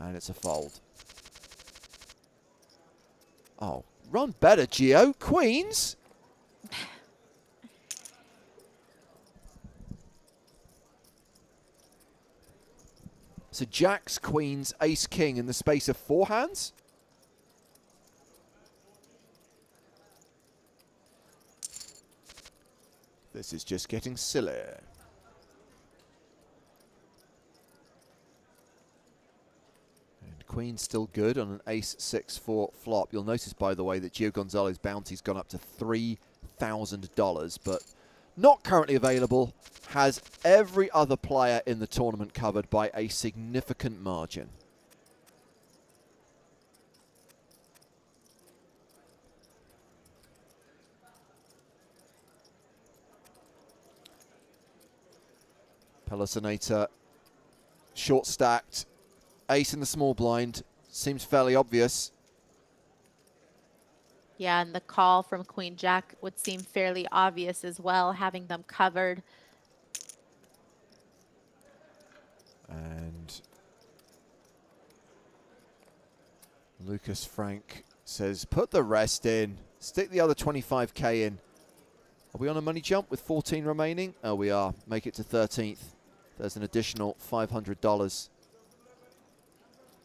And it's a fold. Oh, run better, Gio. Queens. So jacks, queens, ace, king in the space of 4 hands? This is just getting silly. Queen's still good on an ace-6-4 flop. You'll notice, by the way, that Gio Gonzalo's bounty's gone up to $3,000, but not currently available. Has every other player in the tournament covered by a significant margin. Pelisinator, short stacked. Ace in the small blind. Seems fairly obvious. Yeah, and the call from Queen Jack would seem fairly obvious as well, having them covered. And Lucas Frank says, put the rest in. Stick the other 25K in. Are we on a money jump with 14 remaining? Oh, we are. Make it to 13th. There's an additional $500.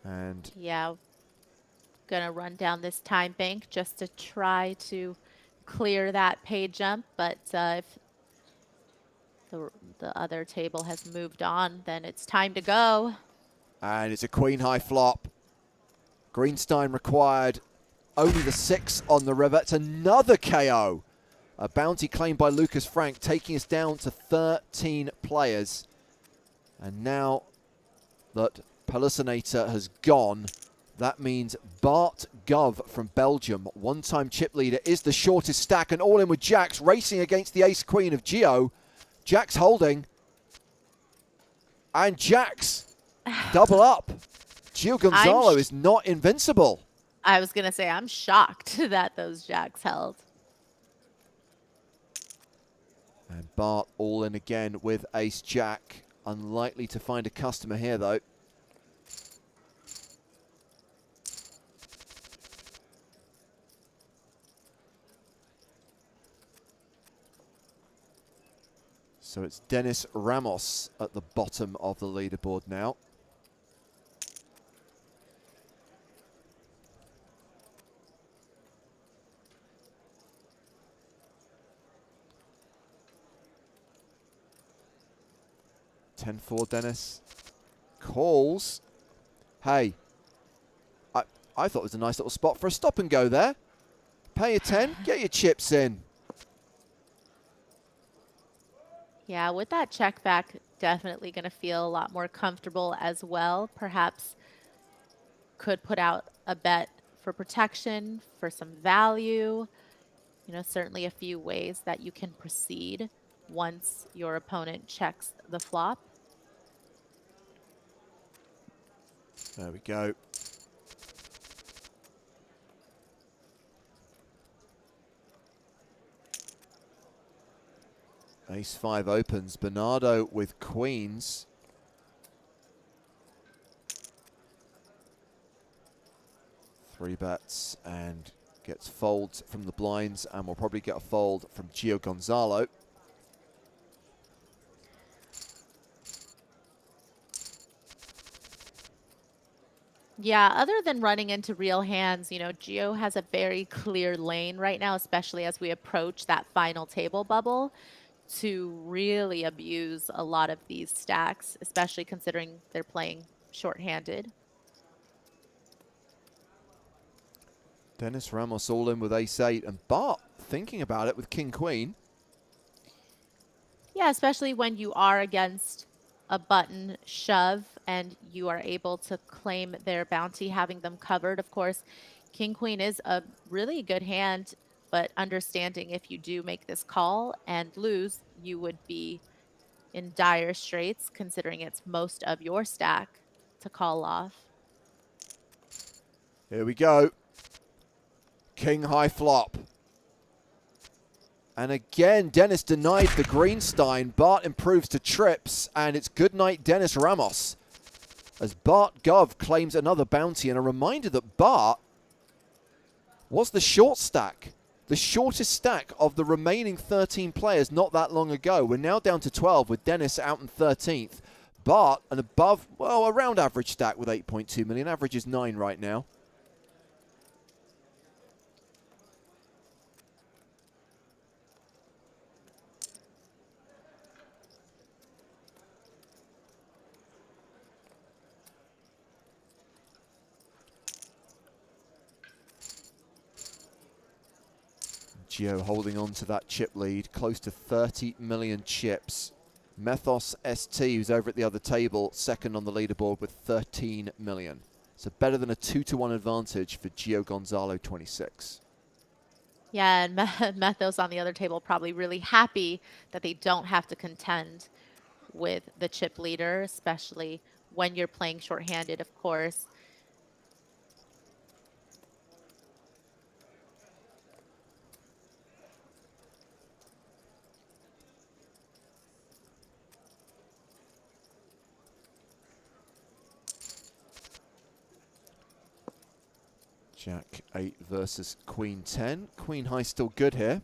And yeah, gonna run down this time bank just to try to clear that pay jump, but if the other table has moved on, then it's time to go. And it's a queen high flop. Greenstein required. Only the 6 on the river. It's another KO. A bounty claimed by Lucas Frank, taking us down to 13 players. And now that Pelisinator has gone, that means Bart Gov from Belgium, one-time chip leader, is the shortest stack, and all in with jacks, racing against the ace-queen of Gio. Jacks holding. And jacks double up. Gio Gonzalo is not invincible. I was going to say, I'm shocked that those jacks held. And Bart all in again with ace-jack. Unlikely to find a customer here, though. So it's Dennis Ramos at the bottom of the leaderboard now. $10-4, Dennis. Calls. Hey, I thought it was a nice little spot for a stop and go there. Pay your 10, get your chips in. Yeah, with that check back, definitely going to feel a lot more comfortable as well. Perhaps could put out a bet for protection, for some value. You know, certainly a few ways that you can proceed once your opponent checks the flop. There we go. Ace-5 opens. Bernardo with queens. Three bets and gets folds from the blinds, and we'll probably get a fold from Gio Gonzalo. Yeah, other than running into real hands, you know, Geo has a very clear lane right now, especially as we approach that final table bubble, to really abuse a lot of these stacks, especially considering they're playing shorthanded. Dennis Ramos all in with ace-8, and Bart thinking about it with king-queen. Yeah, especially when you are against a button shove and you are able to claim their bounty, having them covered. Of course, King Queen is a really good hand, but understanding if you do make this call and lose, you would be in dire straits considering it's most of your stack to call off. Here we go. King high flop. And again, Dennis denied the Greenstein. Bart improves to trips, and it's good night, Dennis Ramos, as Bart Gov claims another bounty. And a reminder that Bart was the short stack, the shortest stack of the remaining 13 players not that long ago. We're now down to 12 with Dennis out in 13th. Bart, an above, well, around average stack with 8.2 million. Average is 9 right now. Geo holding on to that chip lead, close to 30 million chips. Methos ST, who's over at the other table, second on the leaderboard with 13 million. So better than a 2-to-1 advantage for Gio Gonzalo 26. Yeah, and Methos on the other table probably really happy that they don't have to contend with the chip leader, especially when you're playing shorthanded, of course. Jack 8 versus Queen 10. Queen high still good here.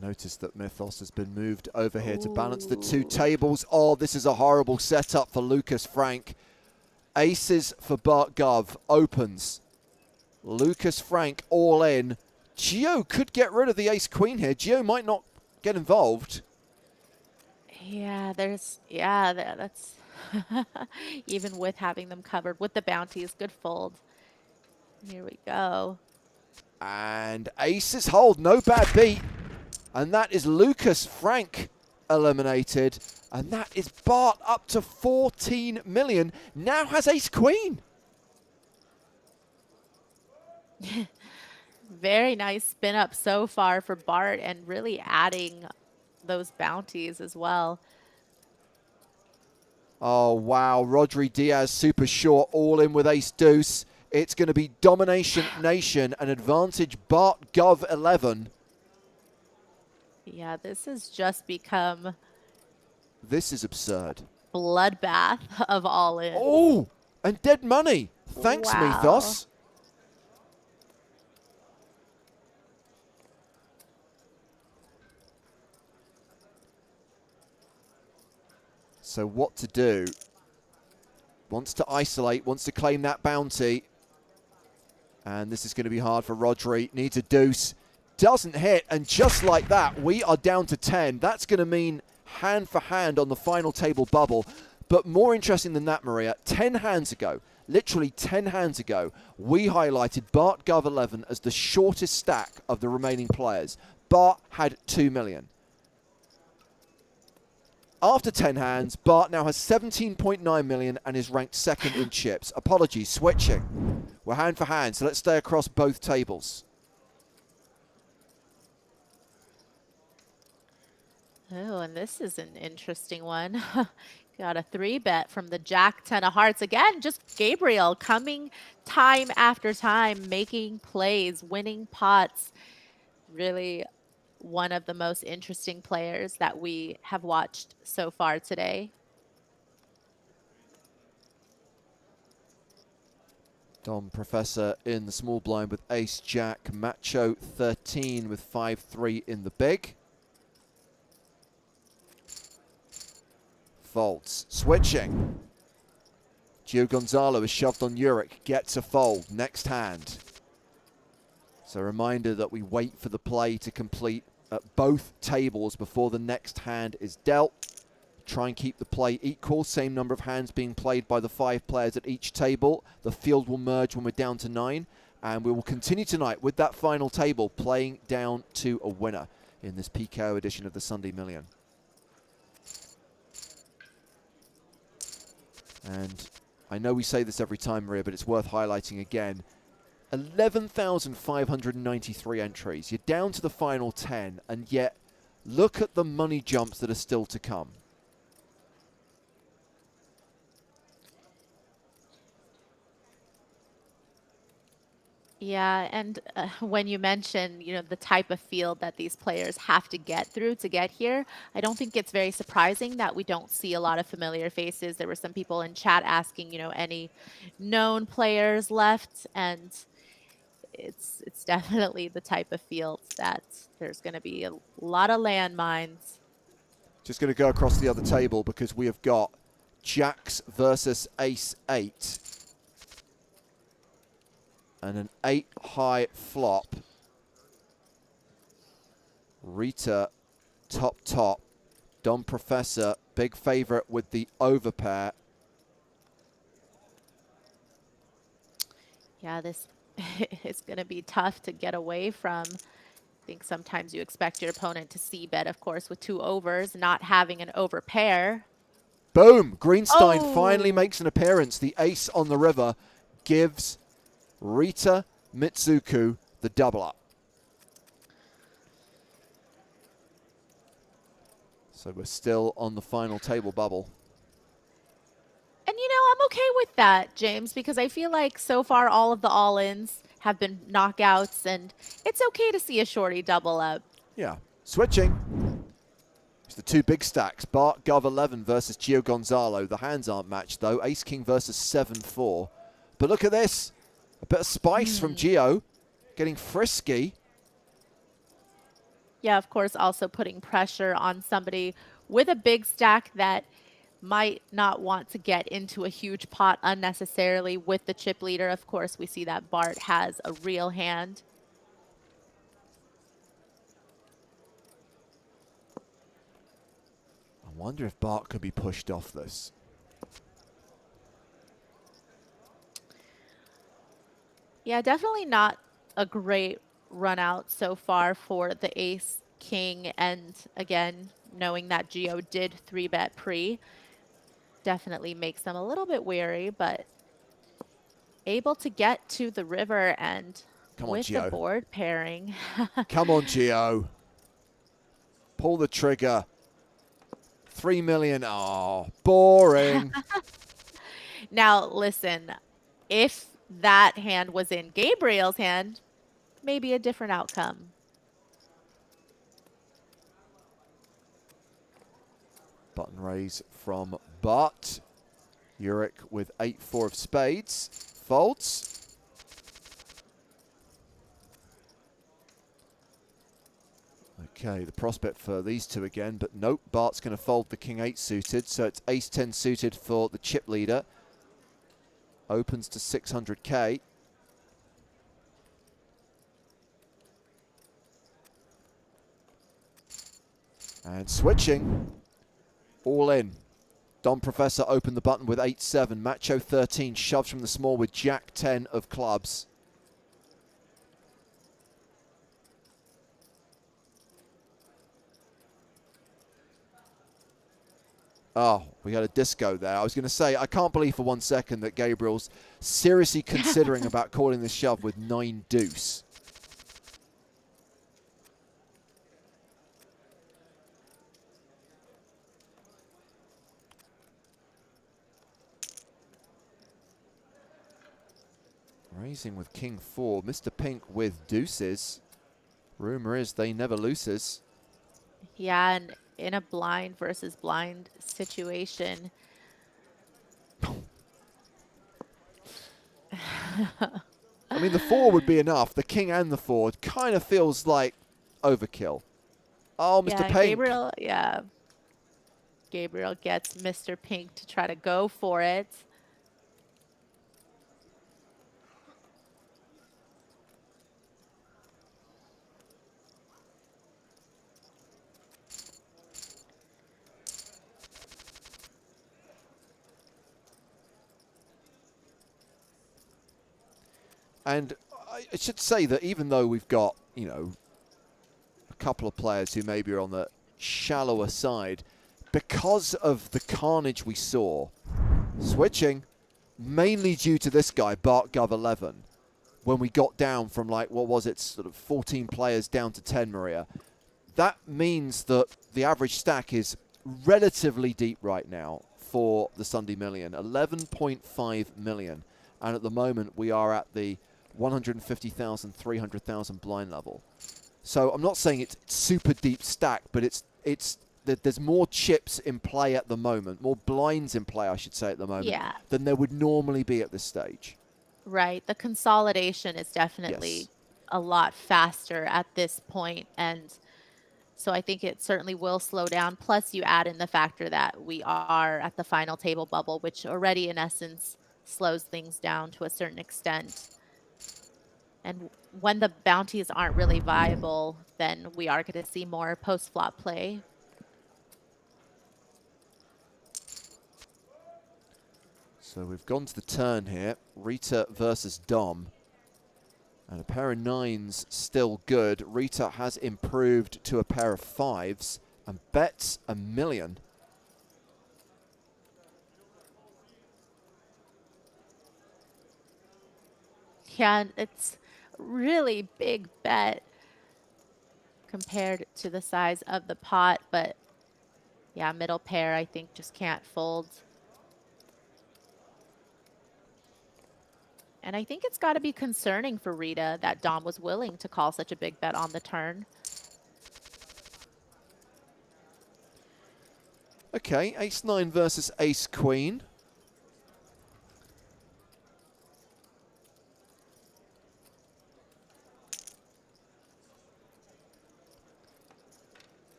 Notice that Mythos has been moved over here to balance the two tables. Oh, this is a horrible setup for Lucas Frank. Aces for Bart Gov. Opens. Lucas Frank all in. Gio could get rid of the ace-queen here. Gio might not get involved. Yeah, that's even with having them covered with the bounties. Good fold. Here we go. And aces hold. No bad beat. And that is Lucas Frank eliminated. And that is Bart up to 14 million. Now has ace-queen. Very nice spin up so far for Bart and really adding those bounties as well. Oh, wow. Rodri Diaz super short, all in with ace-deuce. It's going to be domination nation, an advantage Bart Gov 11. Yeah, this has just become... This is absurd. Bloodbath of all in. Oh, and dead money. Thanks, wow. Mythos. So what to do? Wants to isolate, wants to claim that bounty. And this is going to be hard for Rodri. Needs a deuce. Doesn't hit, and just like that, we are down to 10. That's going to mean hand for hand on the final table bubble. But more interesting than that, Maria, 10 hands ago, literally 10 hands ago, we highlighted Bart Gov 11 as the shortest stack of the remaining players. Bart had 2 million. After 10 hands, Bart now has 17.9 million and is ranked second in chips. Apologies, switching. We're hand for hand, so let's stay across both tables. Oh, and this is an interesting one. Got a 3-bet from the Jack 10 of hearts. Again, just Gabriel coming time after time, making plays, winning pots. Really one of the most interesting players that we have watched so far today. Dom Professor in the small blind with ace jack. Macho 13 with 5-3 in the big. Folds. Switching. Gio Gonzalo is shoved on Uric. Gets a fold. Next hand. So a reminder that we wait for the play to complete at both tables before the next hand is dealt. Try and keep the play equal. Same number of hands being played by the 5 players at each table. The field will merge when we're down to 9. And we will continue tonight with that final table playing down to a winner in this PKO edition of the Sunday Million. And I know we say this every time, Maria, but it's worth highlighting again. 11,593 entries. You're down to the final 10, and yet look at the money jumps that are still to come. Yeah, and when you mention, the type of field that these players have to get through to get here, I don't think it's very surprising that we don't see a lot of familiar faces. There were some people in chat asking, any known players left, and it's definitely the type of field that there's going to be a lot of landmines. Just going to go across the other table because we have got jacks versus ace-8. And an 8-high flop. Rita, top. Dom Professor, big favorite with the overpair. Yeah, this is going to be tough to get away from. I think sometimes you expect your opponent to c-bet, of course, with 2 overs, not having an overpair. Boom! Greenstein finally makes an appearance. The ace on the river gives Rita Mitsuku the double up. So we're still on the final table bubble. And I'm okay with that, James, because I feel like so far all of the all-ins have been knockouts, and it's okay to see a shorty double up. Yeah. Switching. It's the 2 big stacks. Bart Gov 11 versus Gio Gonzalo. The hands aren't matched, though. Ace King versus 7-4. But look at this. A bit of spice from Gio, getting frisky. Yeah, of course, also putting pressure on somebody with a big stack that might not want to get into a huge pot unnecessarily with the chip leader. Of course, we see that Bart has a real hand. I wonder if Bart could be pushed off this. Yeah, definitely not a great run out so far for the ace king. And again, knowing that Gio did 3-bet pre definitely makes them a little bit wary, but able to get to the river and with the board pairing. Come on, Gio. Pull the trigger. 3 million. Oh, boring. Now, listen, if that hand was in Gabriel's hand, maybe a different outcome. Button raise from Bart. Uric with 8-4 of spades. Folds. Okay, the prospect for these two again, but nope, Bart's going to fold the King 8 suited, so it's Ace 10 suited for the chip leader. Opens to 600k. And switching. All in. Dom Professor opened the button with 8-7. Macho 13 shoves from the small with Jack 10 of clubs. Oh, we had a disco there. I was going to say, I can't believe for 1 second that Gabriel's seriously considering about calling this shove with 9 deuce. Raising with King 4. Mr. Pink with deuces. Rumor is they never loses. Yeah, and in a blind versus blind situation. I mean, the 4 would be enough. The king and the 4 kind of feels like overkill. Oh, Mr. Yeah, Pink. Gabriel, yeah. Gabriel gets Mr. Pink to try to go for it. And I should say that even though we've got, you know, a couple of players who maybe are on the shallower side, because of the carnage we saw, switching, mainly due to this guy, Bart Gov 11, when we got down from like, what was it, sort of 14 players down to 10, Maria, that means that the average stack is relatively deep right now for the Sunday Million, 11.5 million. And at the moment, we are at the 150,000, 300,000 blind level. So I'm not saying it's super deep stack, but there's more chips in play at the moment, more blinds in play, I should say, at the moment, Yeah. than there would normally be at this stage. Right. The consolidation is definitely Yes. a lot faster at this point, and so I think it certainly will slow down. Plus, you add in the factor that we are at the final table bubble, which already, in essence, slows things down to a certain extent. And when the bounties aren't really viable, then we are going to see more post-flop play. So we've gone to the turn here. Rita versus Dom. And a pair of 9s still good. Rita has improved to a pair of 5s and bets $1 million. Yeah, it's really big bet compared to the size of the pot, but yeah, middle pair I think just can't fold. And I think it's got to be concerning for Rita that Dom was willing to call such a big bet on the turn. Okay, ace-9 versus ace-queen.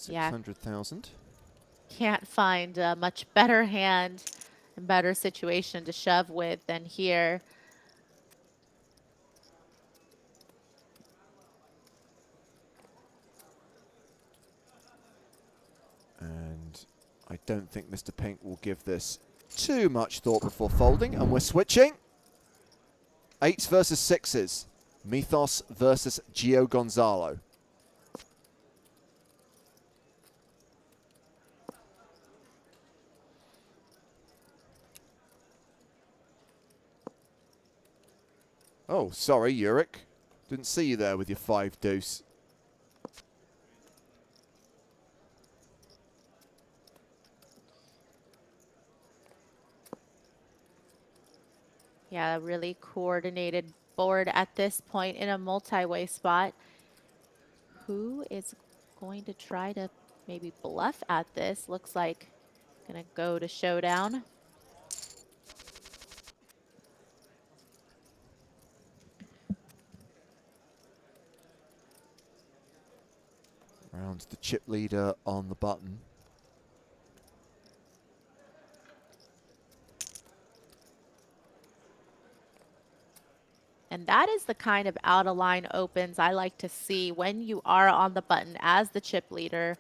Yeah. 600,000. Can't find a much better hand and better situation to shove with than here. And I don't think Mr. Pink will give this too much thought before folding. And we're switching. 8s versus 6s. Mythos versus Gio Gonzalo. Oh, sorry, Yurik. Didn't see you there with your 5 deuce. Yeah, a really coordinated board at this point in a multi-way spot. Who is going to try to maybe bluff at this? Looks like gonna go to showdown. Round the chip leader on the button. And that is the kind of out of line opens I like to see when you are on the button as the chip leader.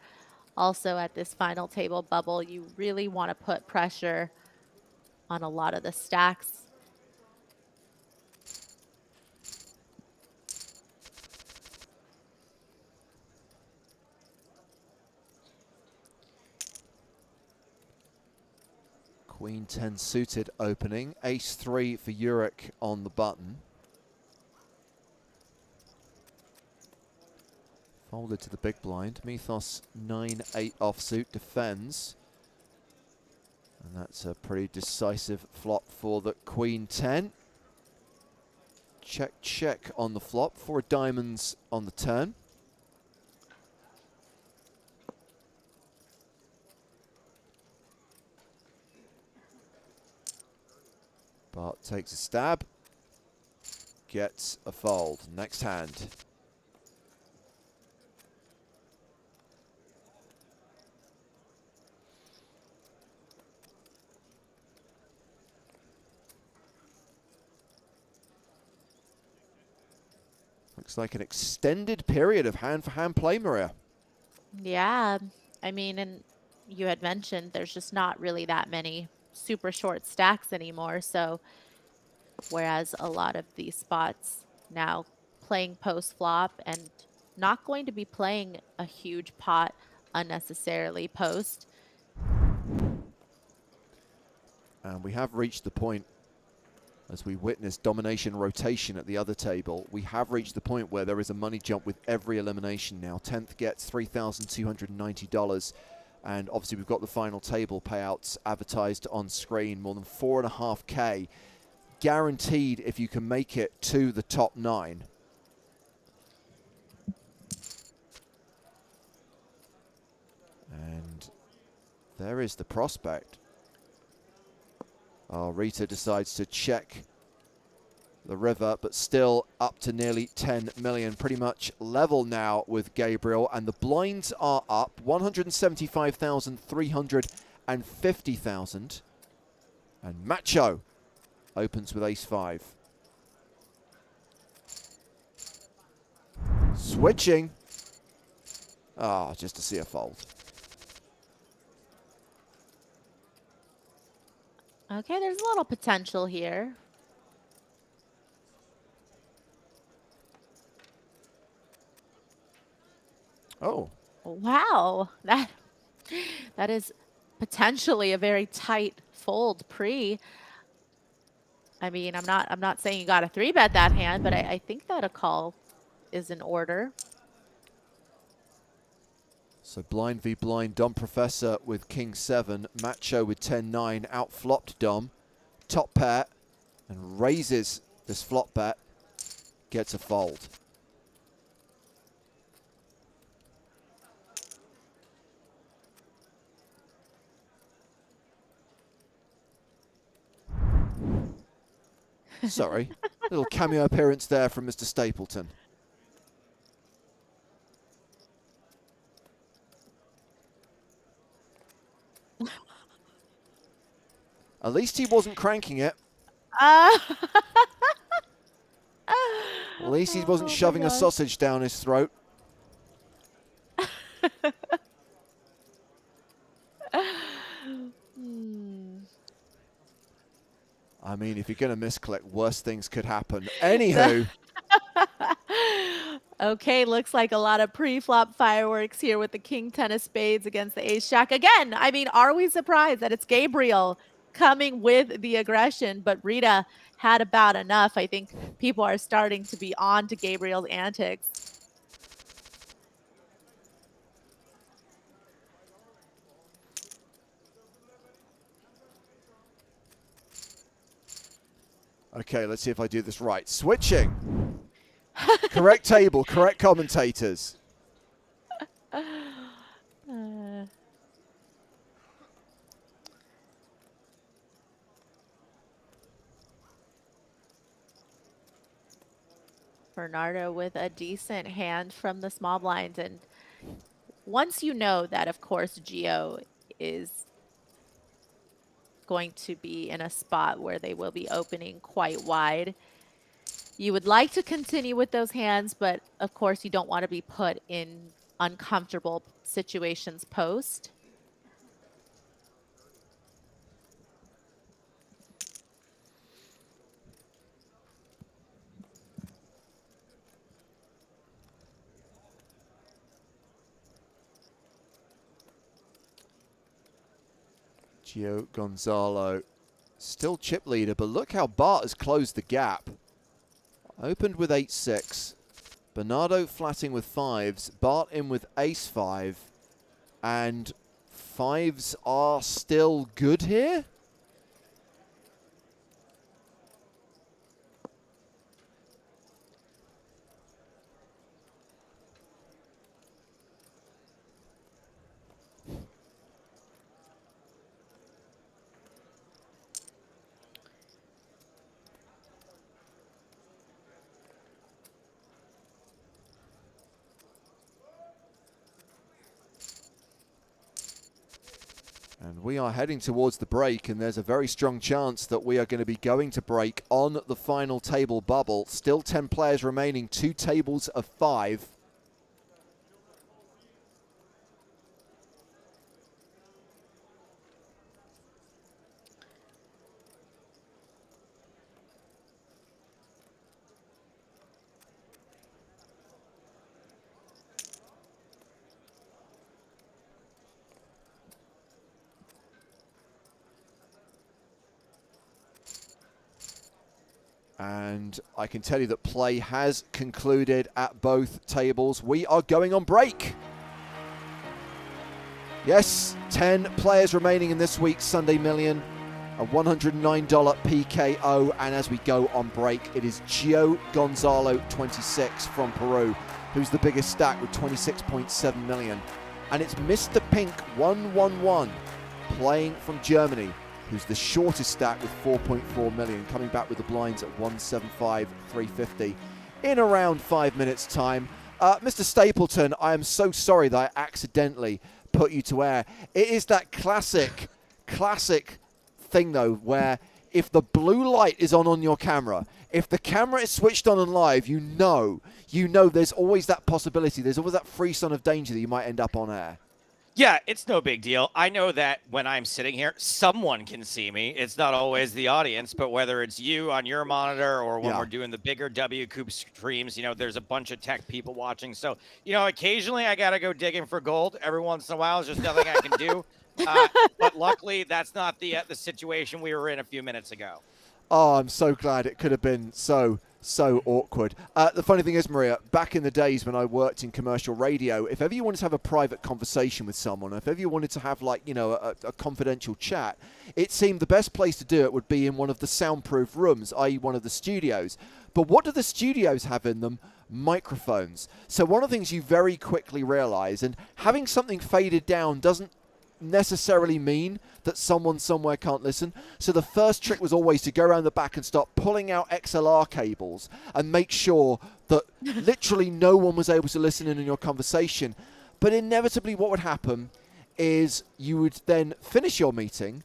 Also at this final table bubble, you really want to put pressure on a lot of the stacks. Queen 10 suited opening. Ace-3 for Yurik on the button. Folded to the big blind. Mythos 9-8 offsuit defends. And that's a pretty decisive flop for the Queen 10. Check, check on the flop. 4 diamonds on the turn. Bart takes a stab. Gets a fold. Next hand. Looks like an extended period of hand-for-hand play, Maria. Yeah, I mean, and you had mentioned there's just not really that many super short stacks anymore. So whereas a lot of these spots now playing post flop and not going to be playing a huge pot unnecessarily post. And we have reached the point, as we witness domination rotation at the other table, we have reached the point where there is a money jump with every elimination now. 10th gets $3,290. And obviously we've got the final table payouts advertised on screen, more than 4.5K. Guaranteed if you can make it to the top 9. And there is the prospect. Oh, Rita decides to check the river, but still up to nearly 10 million. Pretty much level now with Gabriel, and the blinds are up 175,000, 350,000. And Macho opens with ace-5. Switching. Ah, just to see a fold. Okay, there's a little potential here. Oh. Wow, that is potentially a very tight fold pre. I mean, I'm not saying you got to 3-bet that hand, but I think that a call is in order. So blind v blind, Dom Professor with King 7, Macho with 10-9, outflopped Dom, top pair, and raises this flop bet, gets a fold. Sorry, little cameo appearance there from Mr. Stapleton. At least he wasn't cranking it. At least he wasn't shoving a sausage down his throat. I mean, if you're going to misclick, worse things could happen. Anywho. Okay, looks like a lot of pre-flop fireworks here with the King 10 of spades against the ace jack. Again, I mean, are we surprised that it's Gabriel coming with the aggression? But Rita had about enough. I think people are starting to be on to Gabriel's antics. Okay, let's see if I do this right. Switching. Correct table, correct commentators. Bernardo with a decent hand from the small blind. And once you know that, of course, Gio is going to be in a spot where they will be opening quite wide, you would like to continue with those hands, but of course you don't want to be put in uncomfortable situations post. Gio Gonzalo still chip leader, but look how Bart has closed the gap. Opened with 8-6. Bernardo flatting with 5s. Bart in with ace-5. And 5s are still good here? And we are heading towards the break, and there's a very strong chance that we are going to be going to break on the final table bubble. Still 10 players remaining, 2 tables of 5. And I can tell you that play has concluded at both tables. We are going on break. Yes, 10 players remaining in this week's Sunday Million. A $109 PKO. And as we go on break, it is Gio Gonzalo, 26, from Peru, who's the biggest stack with 26.7 million. And it's Mr. Pink 111 playing from Germany, who's the shortest stack with 4.4 million, coming back with the blinds at 175, 350 in around 5 minutes time. Mr. Stapleton, I am so sorry that I accidentally put you to air. It is that classic thing though, where if the blue light is on your camera, if the camera is switched on and live, you know there's always that possibility, there's always that free son of danger that you might end up on air. Yeah, it's no big deal. I know that when I'm sitting here, someone can see me. It's not always the audience, but whether it's you on your monitor or when we're doing the bigger WCoop streams, there's a bunch of tech people watching. So, occasionally I got to go digging for gold. Every once in a while, there's just nothing I can do. But luckily, that's not the situation we were in a few minutes ago. Oh, I'm so glad. It could have been so awkward. The funny thing is, Maria, back in the days when I worked in commercial radio, if ever you wanted to have a private conversation with someone, if ever you wanted to have a confidential chat, it seemed the best place to do it would be in one of the soundproof rooms, i.e. one of the studios. But what do the studios have in them? Microphones. So one of the things you very quickly realize, and having something faded down doesn't necessarily mean that someone somewhere can't listen. So the first trick was always to go around the back and start pulling out XLR cables and make sure that literally no one was able to listen in on your conversation. But inevitably what would happen is you would then finish your meeting,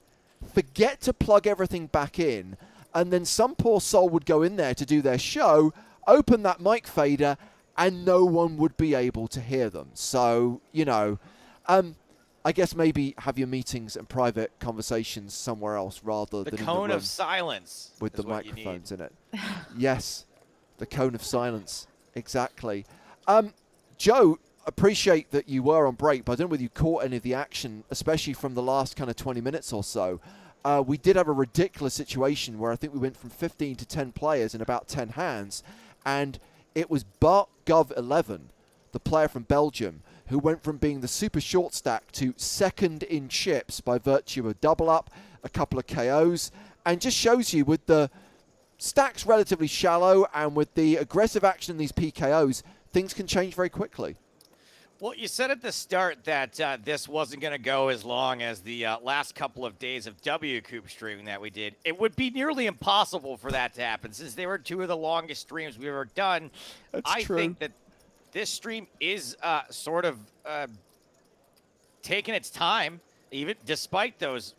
forget to plug everything back in, and then some poor soul would go in there to do their show, open that mic fader, and no one would be able to hear them. So, I guess maybe have your meetings and private conversations somewhere else rather than in the cone room of silence with the microphones in it. Yes, the cone of silence. Exactly. Joe, appreciate that you were on break, but I don't know whether you caught any of the action, especially from the last kind of 20 minutes or so. We did have a ridiculous situation where I think we went from 15 to 10 players in about 10 hands, and it was Bart Gov 11, the player from Belgium, who went from being the super short stack to second in chips by virtue of a double up, a couple of KOs, and just shows you with the stacks relatively shallow and with the aggressive action in these PKOs, things can change very quickly. Well, you said at the start that this wasn't going to go as long as the last couple of days of WCoop streaming that we did. It would be nearly impossible for that to happen since they were 2 of the longest streams we've ever done. That's true. I think that this stream is sort of taking its time, even despite those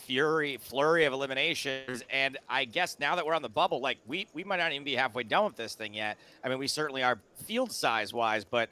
flurry of eliminations. And I guess now that we're on the bubble, we might not even be halfway done with this thing yet. I mean, we certainly are field size wise, but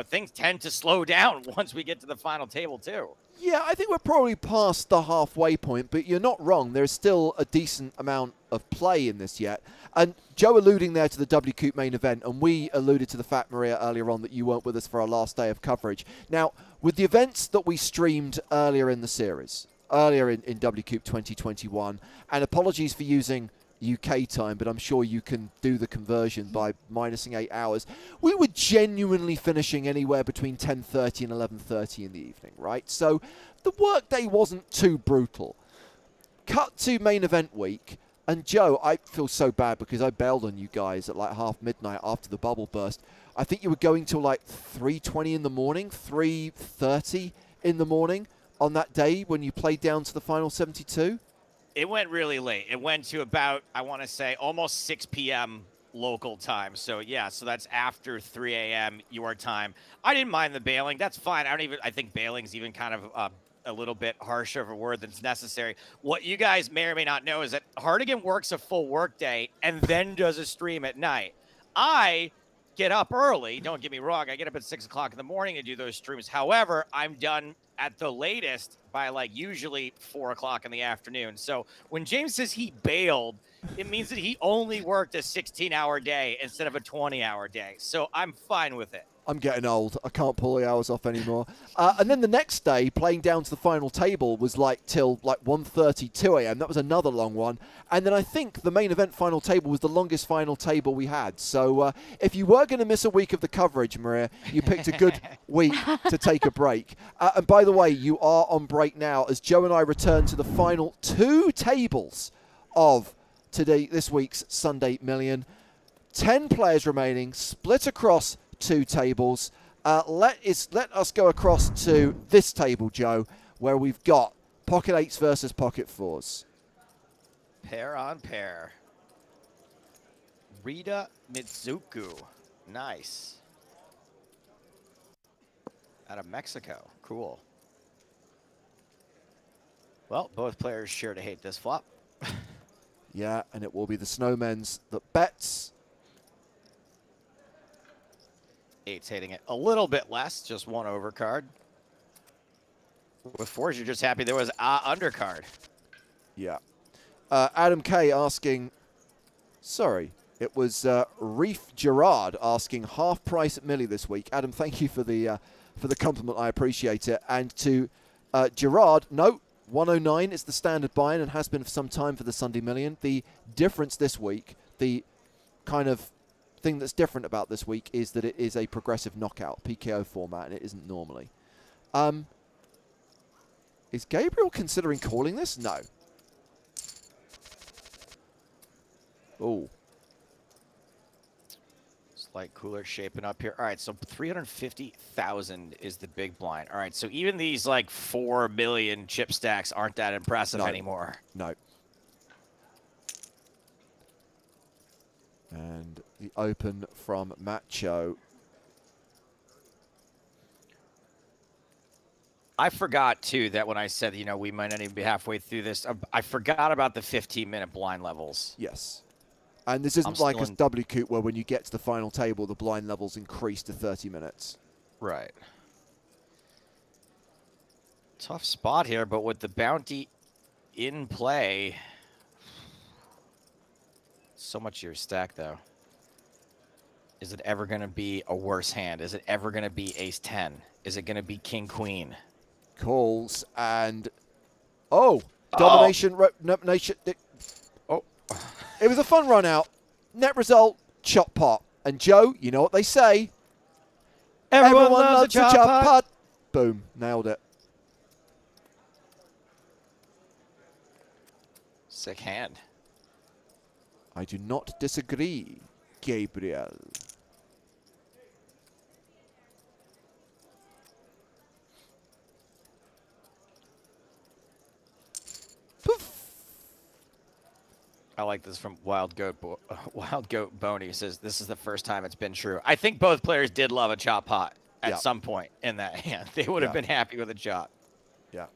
things tend to slow down once we get to the final table too. Yeah, I think we're probably past the halfway point, but you're not wrong. There's still a decent amount of play in this yet. And Joe alluding there to the WCoop main event, and we alluded to the fact, Maria, earlier on that you weren't with us for our last day of coverage. Now, with the events that we streamed earlier in the series, earlier in WCoop 2021, and apologies for using UK time, but I'm sure you can do the conversion by minusing 8 hours. We were genuinely finishing anywhere between 10:30 and 11:30 in the evening, right? So the workday wasn't too brutal. Cut to main event week, and Joe, I feel so bad because I bailed on you guys at half midnight after the bubble burst. I think you were going till 3:20 in the morning, 3:30 in the morning on that day when you played down to the final 72. It went really late. It went to about, I want to say, almost 6 p.m. local time. So, yeah, so that's after 3 a.m. your time. I didn't mind the bailing. That's fine. I think bailing's even kind of a little bit harsher of a word than's necessary. What you guys may or may not know is that Hartigan works a full workday and then does a stream at night. I get up early. Don't get me wrong. I get up at 6 o'clock in the morning to do those streams. However, I'm done at the latest by like usually 4 o'clock in the afternoon. So when James says he bailed, it means that he only worked a 16-hour day instead of a 20-hour day. So I'm fine with it. I'm getting old. I can't pull the hours off anymore. And then the next day, playing down to the final table was like till like 1:30, 2 a.m. That was another long one. And then I think the main event final table was the longest final table we had. So if you were going to miss a week of the coverage, Maria, you picked a good week to take a break. And by the way, you are on break now as Joe and I return to the final 2 tables of this week's Sunday Million. 10 players remaining, split across 2 tables. Let us go across to this table, Joe, where we've got pocket 8s versus pocket 4s. Pair on pair. Rita Mitsuku. Nice. Out of Mexico. Cool. Well, both players sure to hate this flop. Yeah, and it will be the Snowmen's that bets. 8's hating it a little bit less, just 1 overcard. With 4s, you're just happy there was undercard. Yeah. Adam K asking, sorry, it was Reef Gerard asking half price at Millie this week. Adam, thank you for the compliment. I appreciate it. And to Gerard, no, 109 is the standard buy-in and has been for some time for the Sunday Million. The difference this week, the kind of thing that's different about this week is that it is a progressive knockout PKO format and it isn't normally. Is Gabriel considering calling this? No. Oh. Slight cooler shaping up here. All right, so 350,000 is the big blind. All right, so even these like 4 million chip stacks aren't that impressive anymore. No. And the open from Macho. I forgot, too, that when I said, you know, we might not even be halfway through this, I forgot about the 15-minute blind levels. Yes. And this isn't like a W Coop where when you get to the final table, the blind levels increase to 30 minutes. Right. Tough spot here, but with the bounty in play... So much of your stack, though. Is it ever going to be a worse hand? Is it ever going to be ace-10? Is it going to be king-queen? Calls and... Oh! Domination... Domination... Oh. It was a fun run out. Net result, chop pot. And Joe, you know what they say. Everyone loves a chop pot. Boom. Nailed it. Sick hand. I do not disagree, Gabriel. Poof. I like this from Wild Goat Boney. He says this is the first time it's been true. I think both players did love a chop pot at some point in that hand. They would have been happy with a chop. Yeah.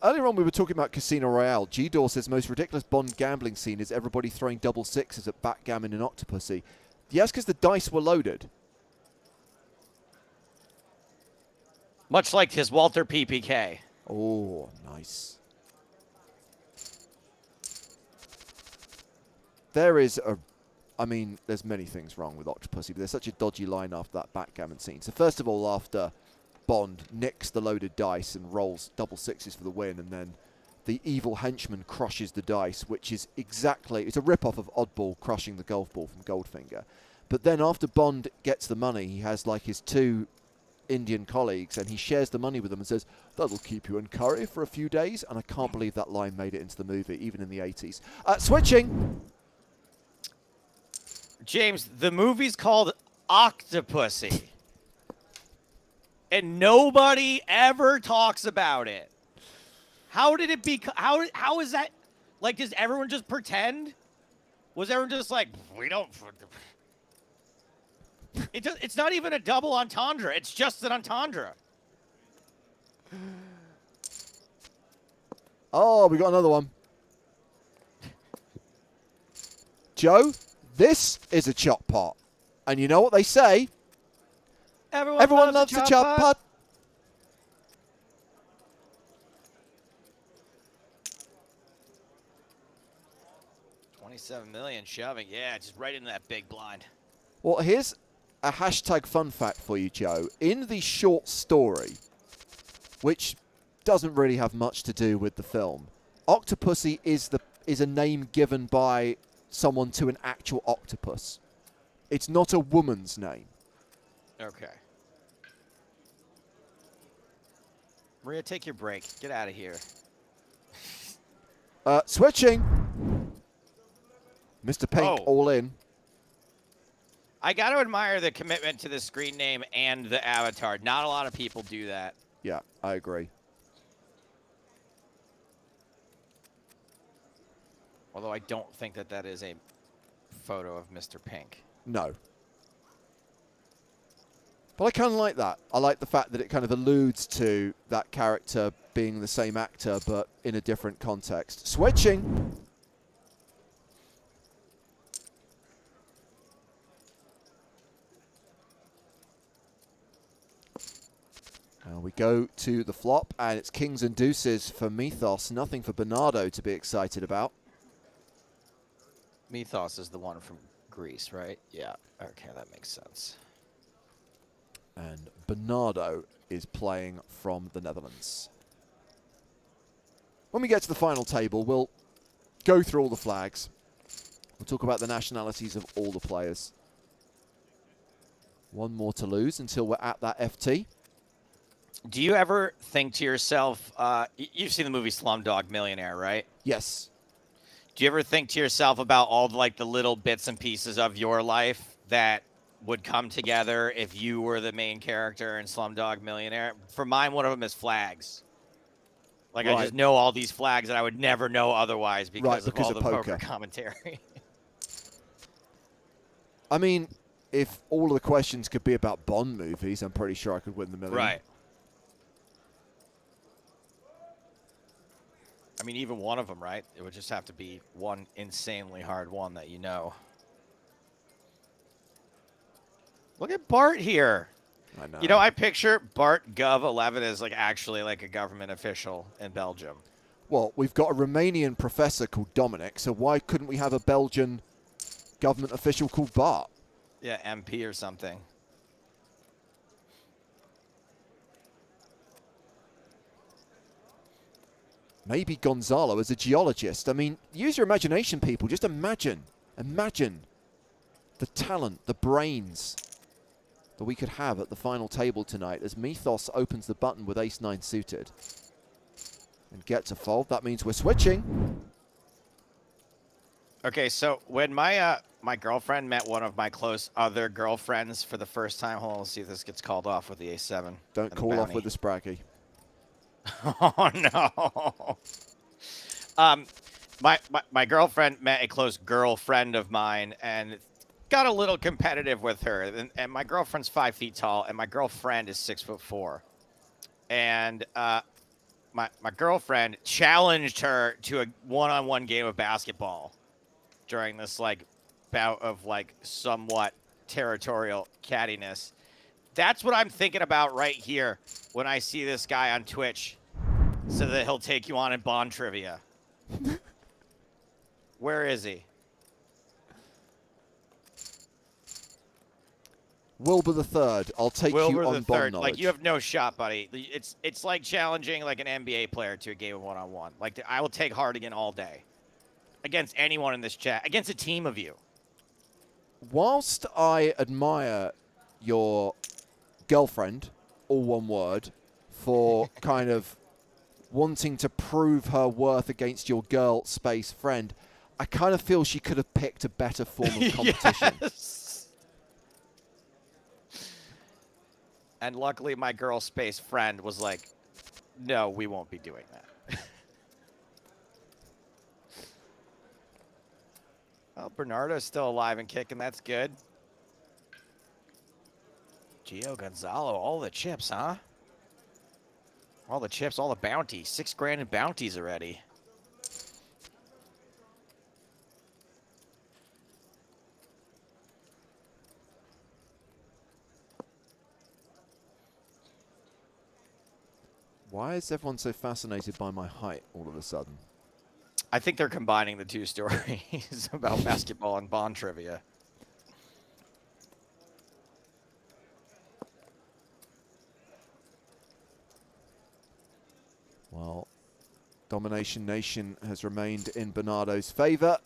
Earlier on, we were talking about Casino Royale. G-Door says most ridiculous Bond gambling scene is everybody throwing double sixes at backgammon and Octopussy. Yes, because the dice were loaded. Much like his Walter PPK. Oh, nice. There is I mean, there's many things wrong with Octopussy, but there's such a dodgy line after that backgammon scene. So first of all, after Bond nicks the loaded dice and rolls double sixes for the win, and then the evil henchman crushes the dice, which is exactly, it's a rip-off of Oddball crushing the golf ball from Goldfinger. But then after Bond gets the money, he has like his 2 Indian colleagues, and he shares the money with them and says, that'll keep you in curry for a few days. And I can't believe that line made it into the movie, even in the 80s. Switching. James, the movie's called Octopussy. And nobody ever talks about it. How did it become? How is that? Like, does everyone just pretend? Was everyone just like, we don't? It's not even a double entendre. It's just an entendre. Oh, we got another one. Joe, this is a chop pot. And you know what they say? Everyone loves a chop pot. 27 million shoving. Yeah, just right into that big blind. Well, here's a hashtag fun fact for you, Joe. In the short story, which doesn't really have much to do with the film, Octopussy is a name given by someone to an actual octopus. It's not a woman's name. Okay. Maria, take your break. Get out of here. Switching. Mr. Pink, Oh. all in. I got to admire the commitment to the screen name and the avatar. Not a lot of people do that. Yeah, I agree. Although I don't think that that is a photo of Mr. Pink. No. But I kind of like that. I like the fact that it kind of alludes to that character being the same actor, but in a different context. Switching. We go to the flop, and it's kings and deuces for Mythos. Nothing for Bernardo to be excited about. Mythos is the one from Greece, right? Yeah. Okay, that makes sense. And Bernardo is playing from the Netherlands. When we get to the final table, we'll go through all the flags. We'll talk about the nationalities of all the players. One more to lose until we're at that FT. Do you ever think to yourself, you've seen the movie Slumdog Millionaire, right? Yes. Do you ever think to yourself about all the little bits and pieces of your life that would come together if you were the main character in Slumdog Millionaire? For mine, one of them is flags. Like, right. I just know all these flags that I would never know otherwise because because of all of the poker. poker commentary. I mean, if all of the questions could be about Bond movies, I'm pretty sure I could win the million. Right. I mean, even one of them, right? It would just have to be one insanely hard one that you know. Look at Bart here. I know. You know, I picture Bart Gov11 as actually a government official in Belgium. Well, we've got a Romanian professor called Dominic, so why couldn't we have a Belgian government official called Bart? Yeah, MP or something. Maybe Gonzalo as a geologist. I mean, use your imagination, people. Just imagine. Imagine the talent, the brains that we could have at the final table tonight as Mythos opens the button with ace-9 suited. And gets a fold. That means we're switching. Okay, so when my my girlfriend met one of my close other girlfriends for the first time, hold on, let's see if this gets called off with the ace-7. Don't call off with the Spraggy. Oh, no. My girlfriend met a close girlfriend of mine and got a little competitive with her. And my girlfriend's 5 feet tall, and my girlfriend is 6'4". And my girlfriend challenged her to a one-on-one game of basketball during this bout of somewhat territorial cattiness. That's what I'm thinking about right here when I see this guy on Twitch, so that he'll take you on in Bond trivia. Where is he? Wilbur the Third. I'll take Wilbur you on the Bond Third. knowledge. You have no shot, buddy. It's like challenging an NBA player to a game of one-on-one. I will take Hartigan all day against anyone in this chat, against a team of you. Whilst I admire your girlfriend, all one word, for kind of wanting to prove her worth against your girl space friend, I kind of feel she could have picked a better form of competition. Yes. And luckily my girl space friend was like, no, we won't be doing that. Well, Bernardo's still alive and kicking. That's good. Gio Gonzalo, all the chips, huh? All the chips, all the bounties. 6 grand in bounties already. Why is everyone so fascinated by my height all of a sudden? I think they're combining the two stories about basketball and bond trivia. Well, Domination Nation has remained in Bernardo's favor,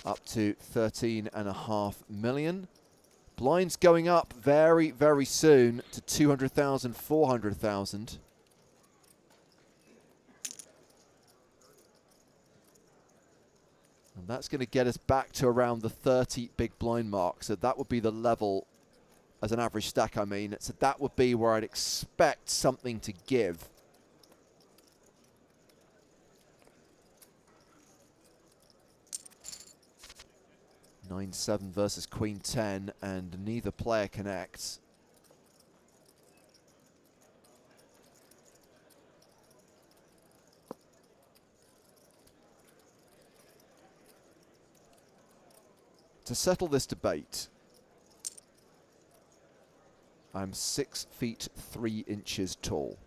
up to 13.5 million. Blinds going up very, very soon to 200,000, 400,000. And that's going to get us back to around the 30 big blind mark. So that would be the level, as an average stack, I mean. So that would be where I'd expect something to give. Nine-7 versus Queen 10, and neither player connects. To settle this debate, I'm 6 feet 3 inches tall.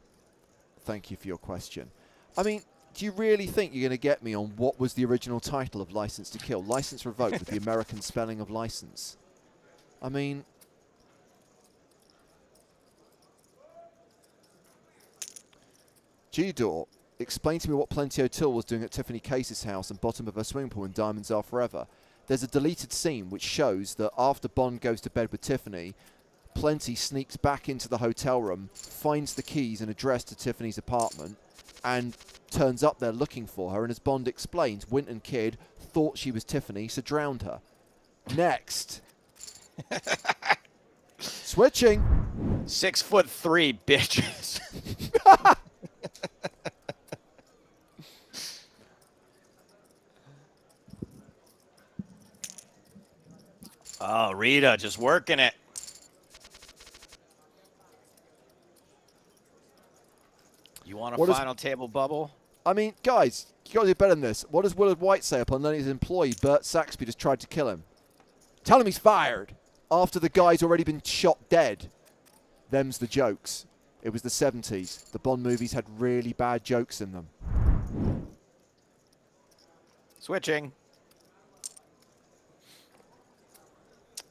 Thank you for your question. I mean, do you really think you're going to get me on what was the original title of License to Kill? License Revoked with the American spelling of license. I mean, G-Door, explain to me what Plenty O'Toole was doing at Tiffany Case's house and bottom of her swimming pool in Diamonds Are Forever. There's a deleted scene which shows that after Bond goes to bed with Tiffany, Plenty sneaks back into the hotel room, finds the keys and address to Tiffany's apartment, and turns up there looking for her. And as Bond explains, Winton Kid thought she was Tiffany, so drowned her. Next. Switching. 6'3", bitches. Oh, Rita, just working it. You want a final table bubble? I mean, guys, you got to do better than this. What does Willard White say upon learning his employee, Bert Saxby, just tried to kill him? Tell him he's fired after the guy's already been shot dead. Them's the jokes. It was the 70s. The Bond movies had really bad jokes in them. Switching.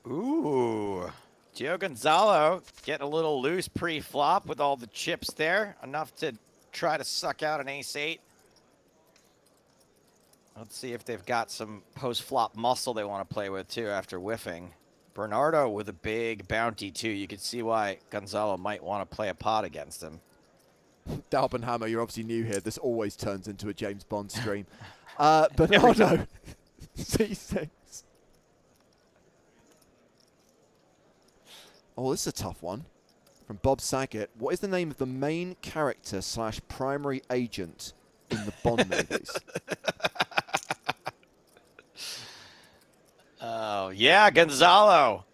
Ooh. Gio Gonzalo getting a little loose pre-flop with all the chips there. Enough to try to suck out an ace-8. Let's see if they've got some post-flop muscle they want to play with, too, after whiffing. Bernardo with a big bounty, too. You can see why Gonzalo might want to play a pot against him. Dalbenhammer, you're obviously new here. This always turns into a James Bond stream. Bernardo, C6. Oh, this is a tough one. From Bob Saget. What is the name of the main character / primary agent in the Bond movies? Oh, yeah, Gonzalo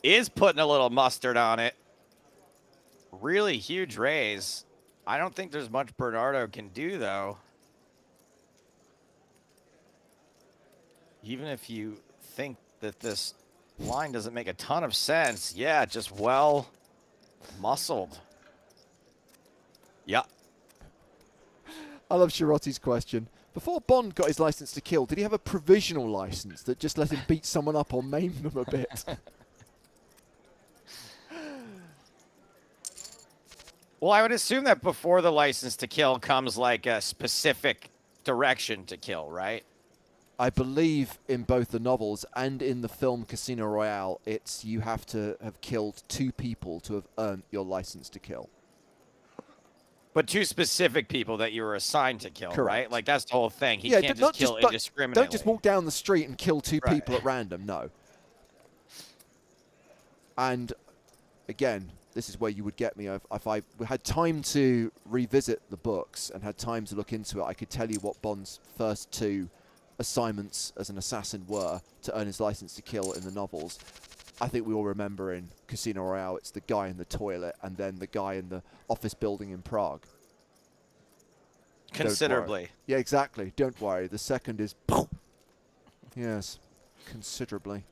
is putting a little mustard on it. Really huge raise. I don't think there's much Bernardo can do, though. Even if you think that this line doesn't make a ton of sense. Yeah, just well muscled. Yeah. I love Shirotti's question. Before Bond got his license to kill, did he have a provisional license that just let him beat someone up or maim them a bit? Well, I would assume that before the license to kill comes like a specific direction to kill, right? I believe in both the novels and in the film Casino Royale, it's you have to have killed 2 people to have earned your license to kill. But 2 specific people that you were assigned to kill, Correct. right? Like, that's the whole thing. He can't just kill indiscriminately. Don't just walk down the street and kill 2 people at random, no. And, again, this is where you would get me. If I had time to revisit the books and had time to look into it, I could tell you what Bond's first 2 assignments as an assassin were to earn his license to kill in the novels. I think we all remember in Casino Royale, it's the guy in the toilet and then the guy in the office building in Prague. Considerably. Yeah, exactly. Don't worry. The second is... Yes, considerably.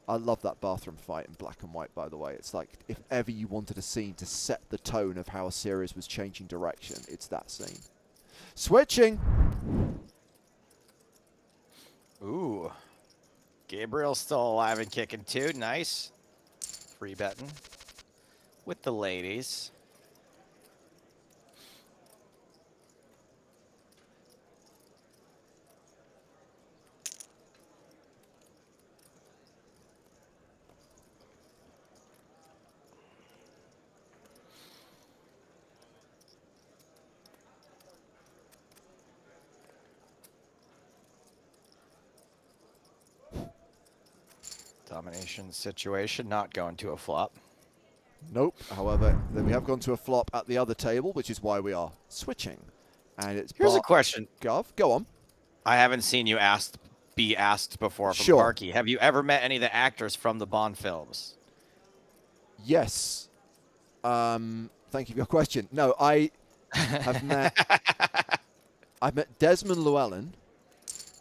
I love that bathroom fight in black and white, by the way. It's like, if ever you wanted a scene to set the tone of how a series was changing direction, it's that scene. Switching! Ooh. Gabriel's still alive and kicking too. Nice. Free betting with the ladies. Domination situation, not going to a flop. Nope. However, then we have gone to a flop at the other table, which is why we are switching. And it's Here's a question. Gov, go on. I haven't seen you be asked before from Sure. Parky. Have you ever met any of the actors from the Bond films? Yes. Thank you for your question. No, I have met... I've met Desmond Llewellyn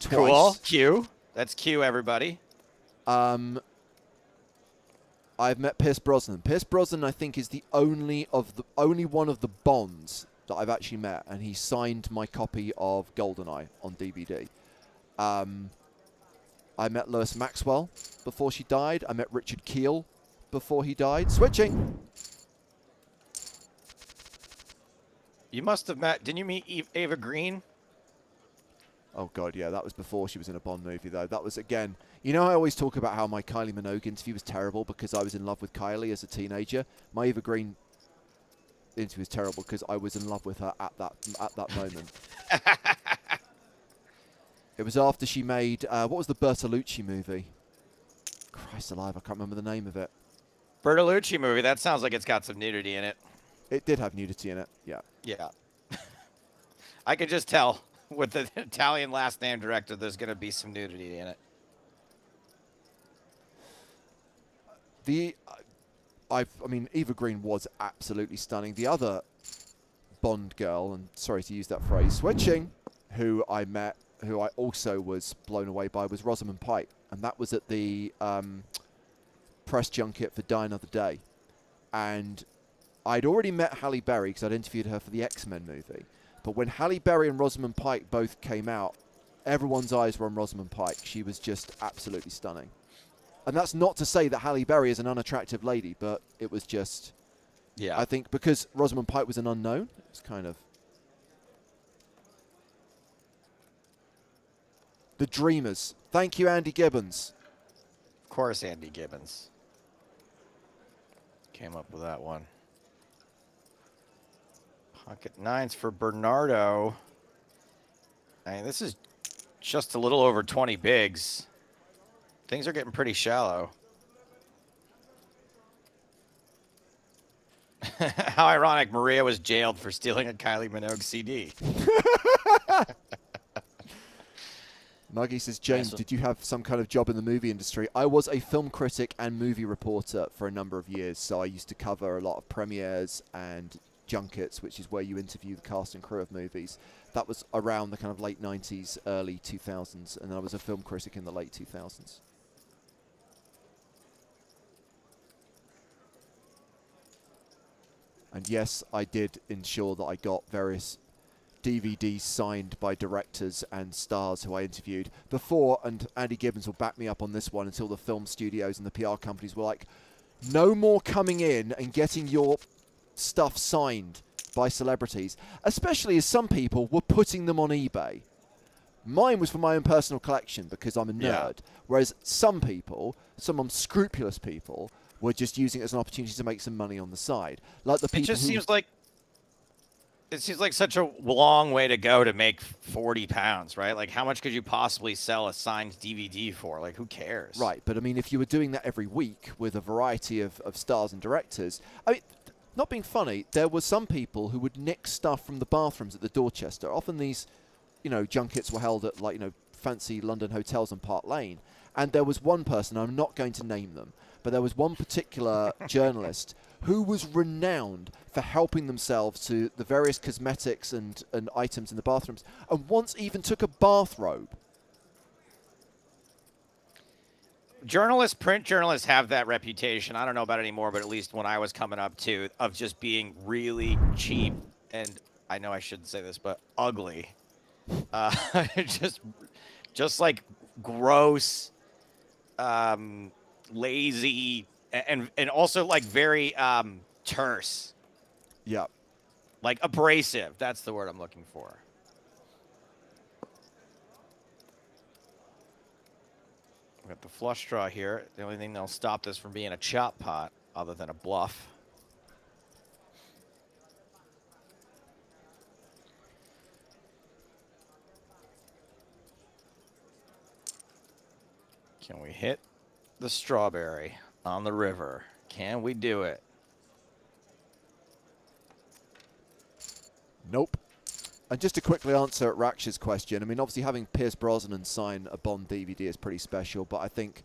twice. Cool. Q. That's Q, everybody. I've met Pierce Brosnan. Pierce Brosnan, I think, is the only one of the Bonds that I've actually met, and he signed my copy of GoldenEye on DVD. I met Lois Maxwell before she died. I met Richard Keel before he died. Switching. You must have met. Didn't you meet Ava Green? Oh, God, yeah, that was before she was in a Bond movie, though. That was, again, you know, I always talk about how my Kylie Minogue interview was terrible because I was in love with Kylie as a teenager. My Eva Green interview was terrible because I was in love with her at that moment. It was after she made, what was the Bertolucci movie? Christ alive, I can't remember the name of it. Bertolucci movie. That sounds like it's got some nudity in it. It did have nudity in it, yeah. Yeah. I could just tell with the Italian last name director, there's going to be some nudity in it. I mean, Eva Green was absolutely stunning. The other Bond girl, and sorry to use that phrase, switching, who I met, who I also was blown away by, was Rosamund Pike. And that was at the press junket for Die Another Day. And I'd already met Halle Berry because I'd interviewed her for the X-Men movie. But when Halle Berry and Rosamund Pike both came out, everyone's eyes were on Rosamund Pike. She was just absolutely stunning. And that's not to say that Halle Berry is an unattractive lady, but it was just... Yeah. I think because Rosamund Pike was an unknown, it was kind of... The Dreamers. Thank you, Andy Gibbons. Of course, Andy Gibbons came up with that one. Pocket nines for Bernardo. I mean, this is just a little over 20 bigs. Things are getting pretty shallow. How ironic, Maria was jailed for stealing a Kylie Minogue CD. Nuggy says, James, did you have some kind of job in the movie industry? I was a film critic and movie reporter for a number of years, so I used to cover a lot of premieres and junkets, which is where you interview the cast and crew of movies. That was around the kind of late 90s, early 2000s, and I was a film critic in the late 2000s. And yes, I did ensure that I got various DVDs signed by directors and stars who I interviewed before, and Andy Gibbons will back me up on this one, until the film studios and the PR companies were like, no more coming in and getting your stuff signed by celebrities, especially as some people were putting them on eBay. Mine was for my own personal collection because I'm a nerd, whereas some people, some unscrupulous people, were just using it as an opportunity to make some money on the side. Like the people It just seems like such a long way to go to make 40 pounds, right? Like, how much could you possibly sell a signed DVD for? Like, who cares? Right, but I mean, if you were doing that every week with a variety of stars and directors, I mean, not being funny, there were some people who would nick stuff from the bathrooms at the Dorchester. Often these, you know, junkets were held at, like, you know, fancy London hotels on Park Lane. And there was one person, I'm not going to name them, but there was one particular journalist who was renowned for helping themselves to the various cosmetics and items in the bathrooms, and once even took a bathrobe. Print journalists have that reputation. I don't know about it anymore, but at least when I was coming up too, of just being really cheap and, I know I shouldn't say this, but ugly. Just like gross, lazy, and also like very terse. Yeah. Like abrasive. That's the word I'm looking for. We got the flush draw here. The only thing that'll stop this from being a chop pot, other than a bluff. Can we hit the strawberry on the river? Can we do it? Nope. And just to quickly answer Raksh's question, I mean, obviously having Pierce Brosnan sign a Bond DVD is pretty special, but I think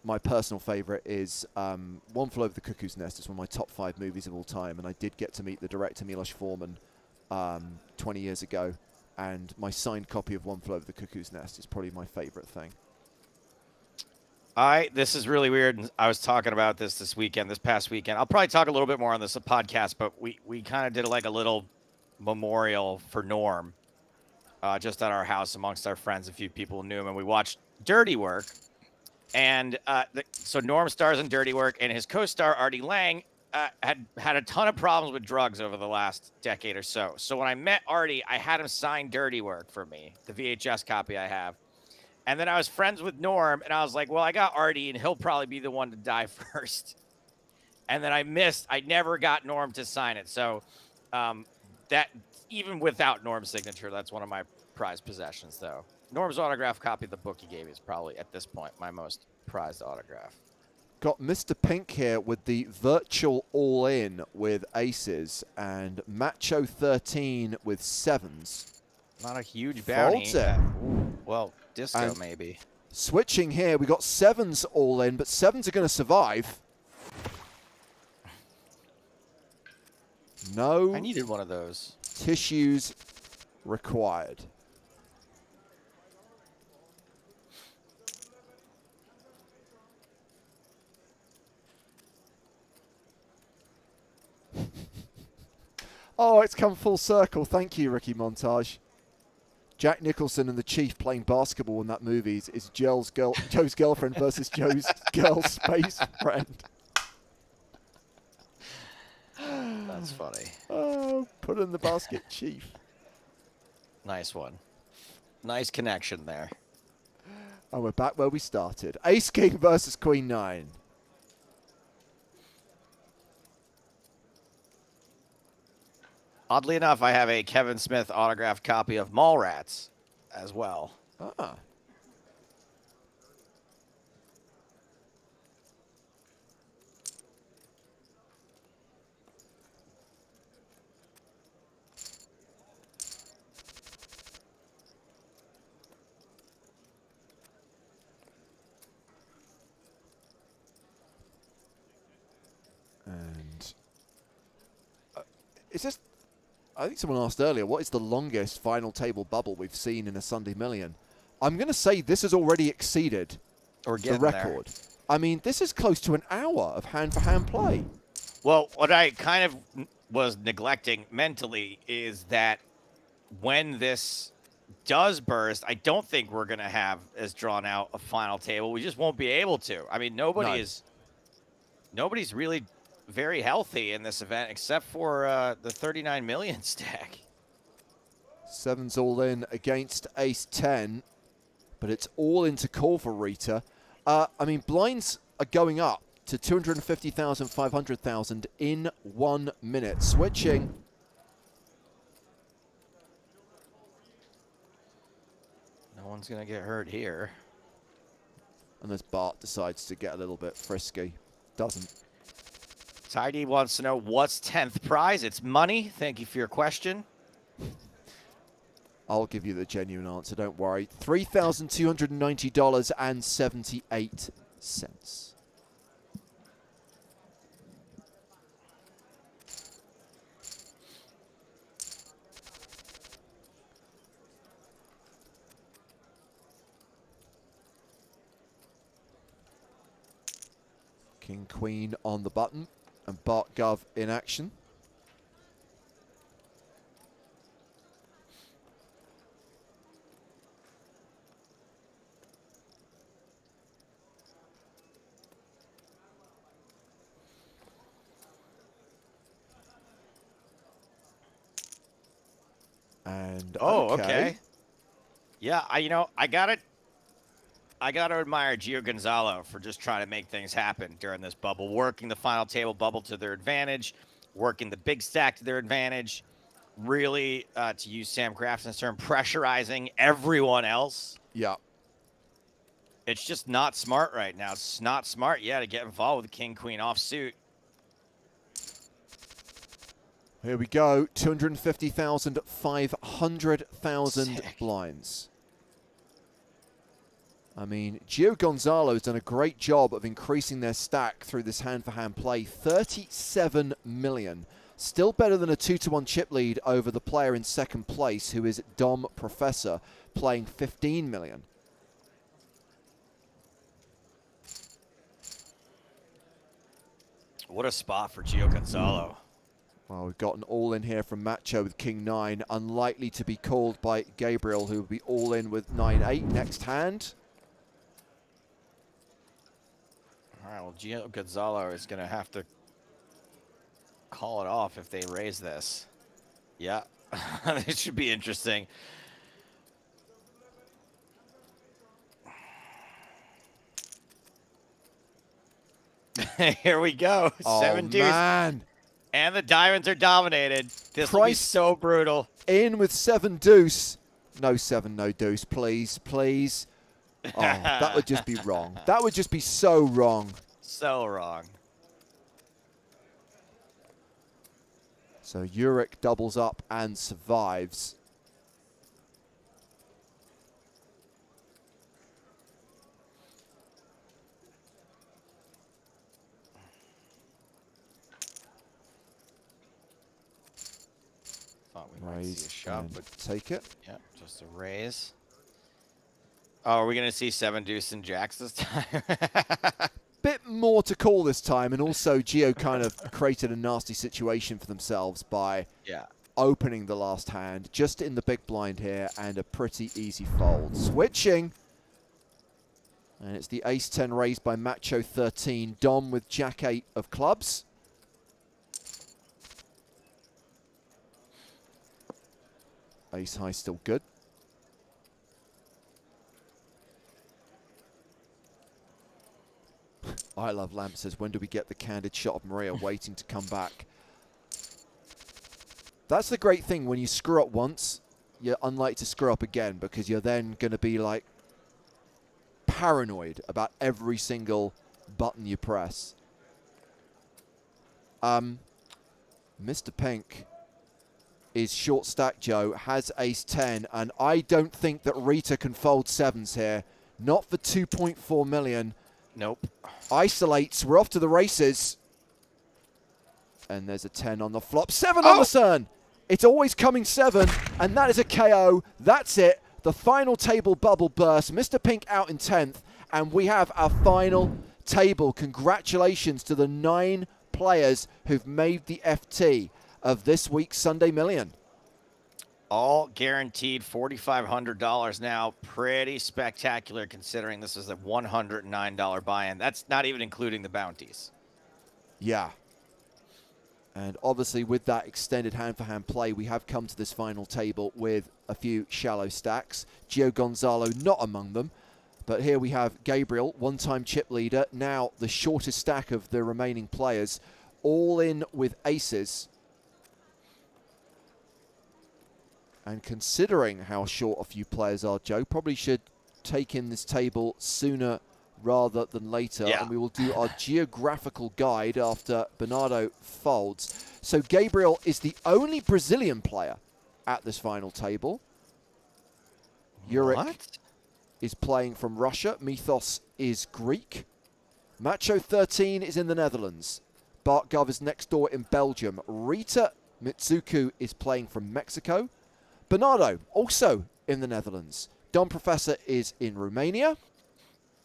my personal favorite is One Flew Over the Cuckoo's Nest. It's one of my top 5 movies of all time, and I did get to meet the director, Milos Forman, 20 years ago, and my signed copy of One Flew Over the Cuckoo's Nest is probably my favorite thing. This is really weird. I was talking about this past weekend. I'll probably talk a little bit more on this podcast, but we kind of did like a little memorial for Norm just at our house amongst our friends. A few people knew him, and we watched Dirty Work. And so Norm stars in Dirty Work, and his co-star Artie Lang had a ton of problems with drugs over the last decade or so. So when I met Artie, I had him sign Dirty Work for me, the VHS copy I have. And then I was friends with Norm, and I was like, well, I got Artie, and he'll probably be the one to die first. And then I never got Norm to sign it. So that, even without Norm's signature, that's one of my prized possessions, though. Norm's autograph copy of the book he gave me is probably, at this point, my most prized autograph. Got Mr. Pink here with the virtual all-in with aces, and Macho 13 with sevens. Not a huge bounty. Folds it. Well, disco And maybe. Switching here, we got sevens all in, but sevens are going to survive. No. I needed one of those. Tissues required. Oh, it's come full circle. Thank you, Ricky Montage. Jack Nicholson and the Chief playing basketball in that movie is Joe's girlfriend versus Joe's girl space friend. That's funny. Oh, put in the basket, Chief. Nice one. Nice connection there. And we're back where we started. Ace King versus Queen 9. Oddly enough, I have a Kevin Smith autographed copy of Mallrats as well. Ah. And is this... I think someone asked earlier, what is the longest final table bubble we've seen in a Sunday Million? I'm going to say this has already exceeded the record. There. I mean, this is close to an hour of hand-for-hand play. Well, what I kind of was neglecting mentally is that when this does burst, I don't think we're going to have as drawn out a final table. We just won't be able to. I mean, nobody's really very healthy in this event, except for the 39 million stack. Sevens all in against ace 10, but it's all into call for Rita. I mean, blinds are going up to 250,000, 500,000 in 1 minute. Switching. No one's going to get hurt here. And as Bart decides to get a little bit frisky, doesn't. Tidy wants to know what's 10th prize. It's money. Thank you for your question. I'll give you the genuine answer, don't worry. $3,290.78. King, queen on the button, and Bart Gov in action. And okay. Yeah, I gotta admire Gio Gonzalo for just trying to make things happen during this bubble, working the final table bubble to their advantage, working the big stack to their advantage, really, to use Sam Grafton's term, pressurizing everyone else. Yeah. It's just not smart right now. It's not smart, to get involved with the king-queen offsuit. Here we go, 250,000, 500,000 blinds. I mean, Gio Gonzalo has done a great job of increasing their stack through this hand-for-hand play. 37 million. Still better than a 2-to-1 chip lead over the player in second place, who is Dom Professor, playing 15 million. What a spot for Gio Gonzalo. Well, we've got an all-in here from Macho with King 9. Unlikely to be called by Gabriel, who will be all-in with 9-8 next hand. All right, well, Gio Gonzalo is going to have to call it off if they raise this. Yeah, it should be interesting. Here we go. Oh, 7 deuce. Man. And the diamonds are dominated. This will be so brutal. In with 7 deuce. No 7, no deuce, please, please. Oh, that would just be wrong. That would just be so wrong. So wrong. So Uric doubles up and survives. Thought we might see a shove, but take it. Yep, just a raise. Oh, are we going to see 7 deuce and jacks this time? Bit more to call this time, and also Gio kind of created a nasty situation for themselves by opening the last hand just in the big blind here, and a pretty easy fold. Switching, and it's the ace-10 raised by Macho 13, Dom with jack-8 of clubs. Ace-high still good. I love Lamp says, when do we get the candid shot of Maria waiting to come back? That's the great thing. When you screw up once, you're unlikely to screw up again, because you're then going to be like paranoid about every single button you press. Mr. Pink is short stack, Joe, has ace-10, and I don't think that Rita can fold 7s here. Not for 2.4 million. Nope. Isolates. We're off to the races. And there's a 10 on the flop. 7 on the turn. It's always coming 7. And that is a KO. That's it. The final table bubble burst. Mr. Pink out in 10th. And we have our final table. Congratulations to the 9 players who've made the FT of this week's Sunday Million. All guaranteed $4,500 now. Pretty spectacular considering this is a $109 buy-in. That's not even including the bounties. Yeah. And obviously with that extended hand-for-hand play, we have come to this final table with a few shallow stacks. Gio Gonzalo not among them. But here we have Gabriel, one-time chip leader, now the shortest stack of the remaining players, all in with aces. And considering how short a few players are, Joe, probably should take in this table sooner rather than later. Yeah. And we will do our geographical guide after Bernardo folds. So Gabriel is the only Brazilian player at this final table. Yurik is playing from Russia. Mythos is Greek. Macho 13 is in the Netherlands. Bartgov is next door in Belgium. Rita Mitsuku is playing from Mexico. Bernardo, also in the Netherlands. Don Professor is in Romania.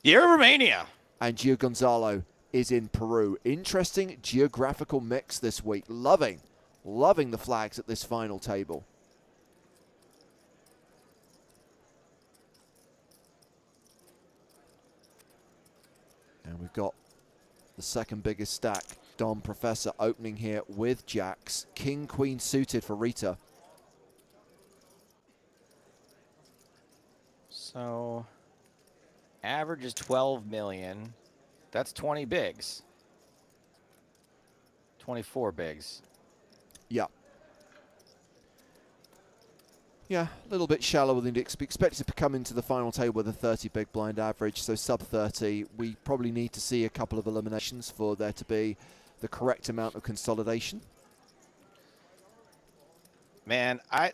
You're Romania. And Gio Gonzalo is in Peru. Interesting geographical mix this week. Loving the flags at this final table. And we've got the second biggest stack. Don Professor opening here with jacks. King, queen suited for Rita. So, average is 12 million. That's 20 bigs. 24 bigs. Yeah. Yeah, a little bit shallower than expected to come into the final table with a 30 big blind average, so sub 30. We probably need to see a couple of eliminations for there to be the correct amount of consolidation. Man, I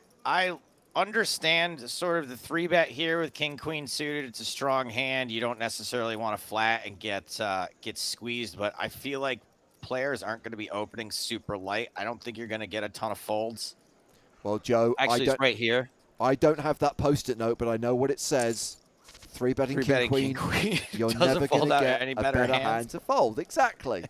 understand sort of the 3-bet here with king queen suited. It's a strong hand. You don't necessarily want to flat and get squeezed, but I feel like players aren't going to be opening super light. I don't think you're going to get a ton of folds. Well, Joe, actually, it's right here. I don't have that post-it note, but I know what it says. 3-betting king queen. You're never going to get a better hand to fold. Exactly.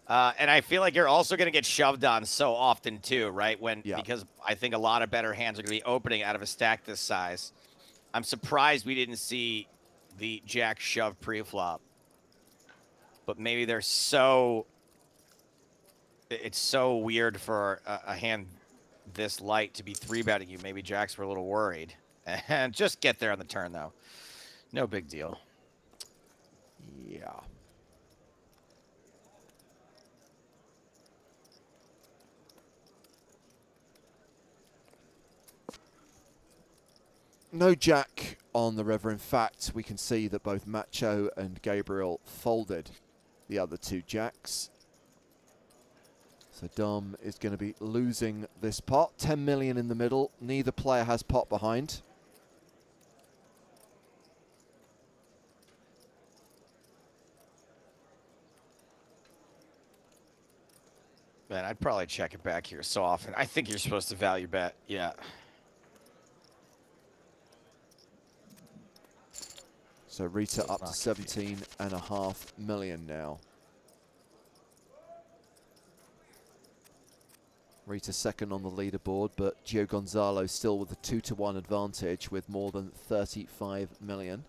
And I feel like you're also going to get shoved on so often too, right? Because I think a lot of better hands are going to be opening out of a stack this size. I'm surprised we didn't see the jack shove pre-flop. But maybe they're so... It's so weird for a hand this light to be 3-betting you. Maybe jacks were a little worried. And just get there on the turn, though. No big deal. Yeah. No jack on the river. In fact, we can see that both Macho and Gabriel folded the other two jacks. So Dom is going to be losing this pot. 10 million in the middle. Neither player has pot behind. Man, I'd probably check it back here so often. I think you're supposed to value bet. Yeah. So Rita up to 17.5 million now. Rita second on the leaderboard, but Gio Gonzalo still with a 2-to-1 advantage with more than 35 million.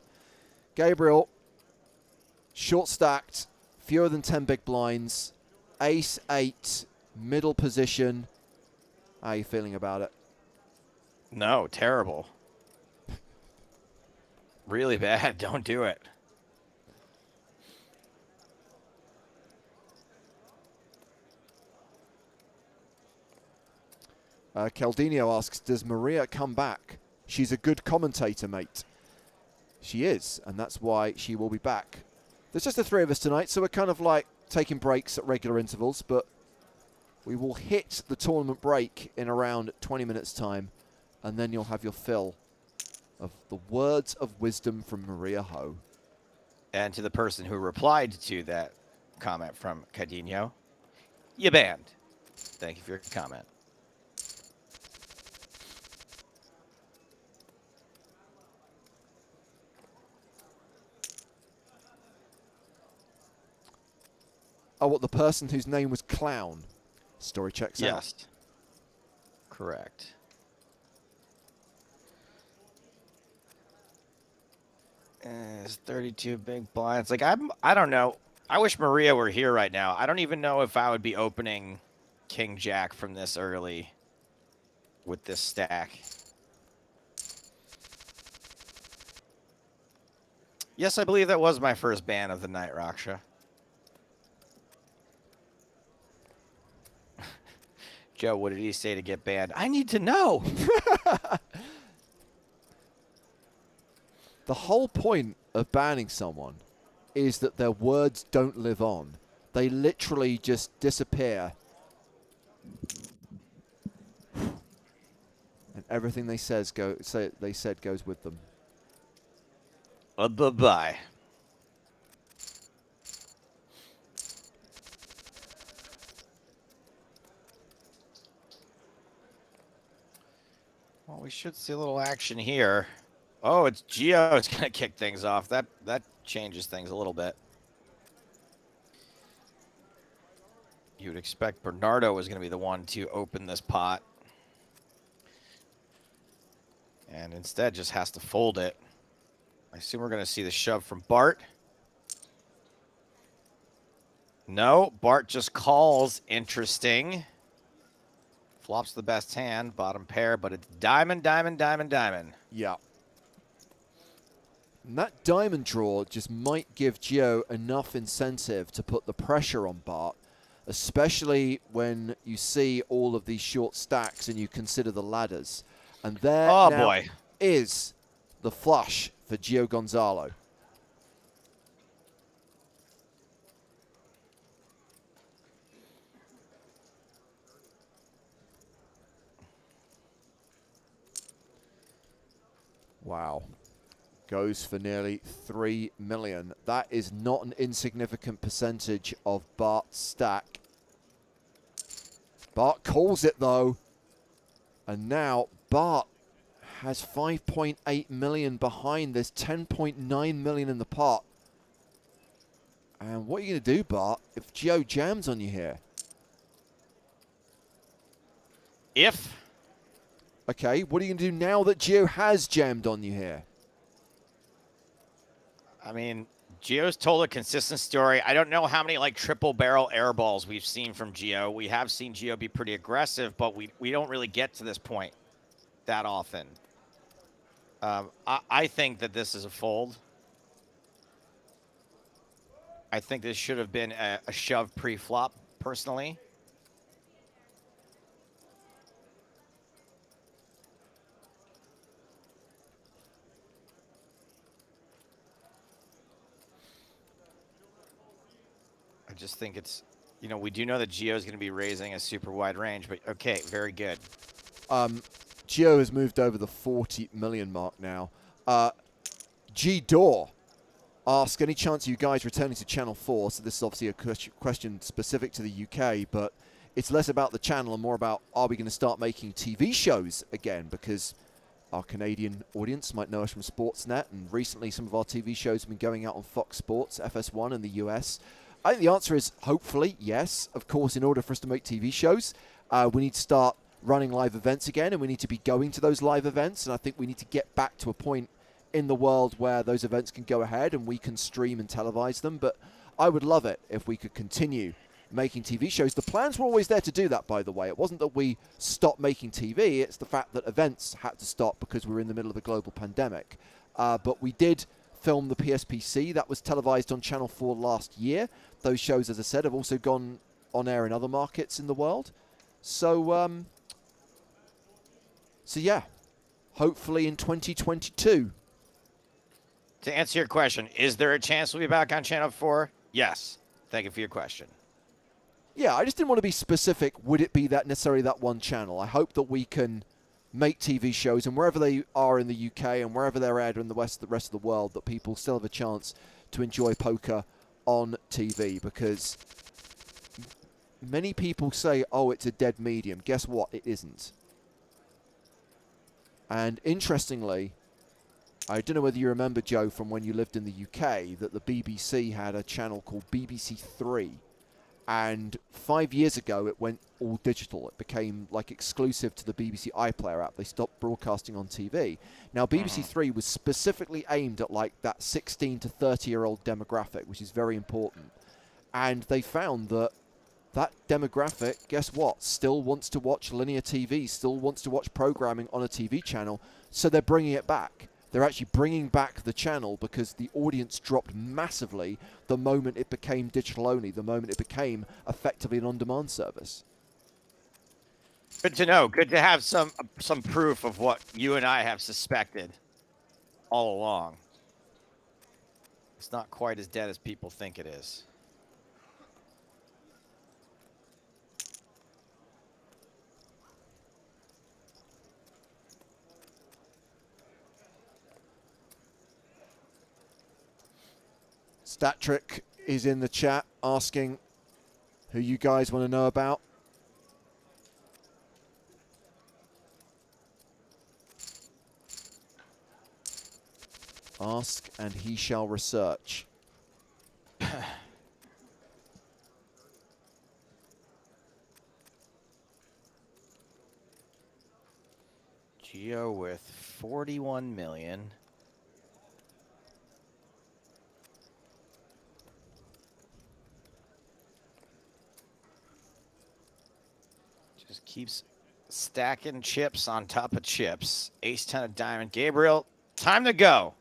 Gabriel, short stacked, fewer than 10 big blinds, ace 8, middle position. How are you feeling about it? No, terrible. Really bad. Don't do it. Caldino asks, does Maria come back? She's a good commentator, mate. She is, and that's why she will be back. There's just the three of us tonight, so we're kind of like taking breaks at regular intervals, but we will hit the tournament break in around 20 minutes' time, and then you'll have your fill of the words of wisdom from Maria Ho. And to the person who replied to that comment from Caldino, you banned. Thank you for your comment. Oh, what, the person whose name was Clown? Story checks out. Yes. Correct. It's 32 big blinds. Like, I don't know. I wish Maria were here right now. I don't even know if I would be opening King Jack from this early with this stack. Yes, I believe that was my first ban of the night, Raksha. Joe, what did he say to get banned? I need to know. The whole point of banning someone is that their words don't live on. They literally just disappear. And everything they said goes with them. Bye-bye. Well, we should see a little action here. Oh, it's Gio. It's going to kick things off. That changes things a little bit. You would expect Bernardo was going to be the one to open this pot. And instead just has to fold it. I assume we're going to see the shove from Bart. No, Bart just calls. Interesting. Flops the best hand, bottom pair, but it's diamond, diamond, diamond, diamond. Yeah. And that diamond draw just might give Gio enough incentive to put the pressure on Bart, especially when you see all of these short stacks and you consider the ladders. And there is the flush for Gio Gonzalo. Wow. Goes for nearly 3 million. That is not an insignificant percentage of Bart's stack. Bart calls it though. And now Bart has 5.8 million behind this, 10.9 million in the pot. And what are you going to do, Bart, if Gio jams on you here? Okay, what are you going to do now that Gio has jammed on you here? I mean, Gio's told a consistent story. I don't know how many like triple barrel air balls we've seen from Gio. We have seen Gio be pretty aggressive, but we don't really get to this point that often. I think that this is a fold. I think this should have been a shove pre-flop, personally. I just think it's, you know, we do know that Gio is going to be raising a super wide range, but okay, very good. Gio has moved over the 40 million mark now. G-Door asks, any chance of you guys returning to Channel 4? So this is obviously a question specific to the UK, but it's less about the channel and more about, are we going to start making TV shows again? Because our Canadian audience might know us from Sportsnet, and recently some of our TV shows have been going out on Fox Sports, FS1 in the US. I think the answer is hopefully yes. Of course, in order for us to make TV shows, we need to start running live events again, and we need to be going to those live events, and I think we need to get back to a point in the world where those events can go ahead and we can stream and televise them. But I would love it if we could continue making TV shows. The plans were always there to do that, by the way. It wasn't that we stopped making TV, it's the fact that events had to stop because we were in the middle of a global pandemic. But we did film the PSPC. That was televised on Channel 4 last year. Those shows, as I said, have also gone on air in other markets in the world. So yeah, hopefully in 2022. To answer your question, is there a chance we'll be back on Channel 4? Yes. Thank you for your question. Yeah, I just didn't want to be specific. Would it be that necessarily that one channel? I hope that we can make TV shows, and wherever they are in the UK and wherever they're aired in the rest of the world, that people still have a chance to enjoy poker on TV. Because many people say, oh, it's a dead medium. Guess what? It isn't. And interestingly, I don't know whether you remember, Joe, from when you lived in the UK, that the BBC had a channel called BBC Three. And 5 years ago, it went all digital. It became like exclusive to the BBC iPlayer app. They stopped broadcasting on TV. Now, BBC Three was specifically aimed at like that 16 to 30-year-old demographic, which is very important. And they found that that demographic, guess what, still wants to watch linear TV, still wants to watch programming on a TV channel, so they're bringing it back. They're actually bringing back the channel because the audience dropped massively the moment it became digital only, the moment it became effectively an on-demand service. Good to know. Good to have some proof of what you and I have suspected all along. It's not quite as dead as people think it is. Statric is in the chat asking who you guys want to know about. Ask and he shall research. Geo with 41 million. Just keeps stacking chips on top of chips. Ace 10 of diamond. Gabriel, time to go.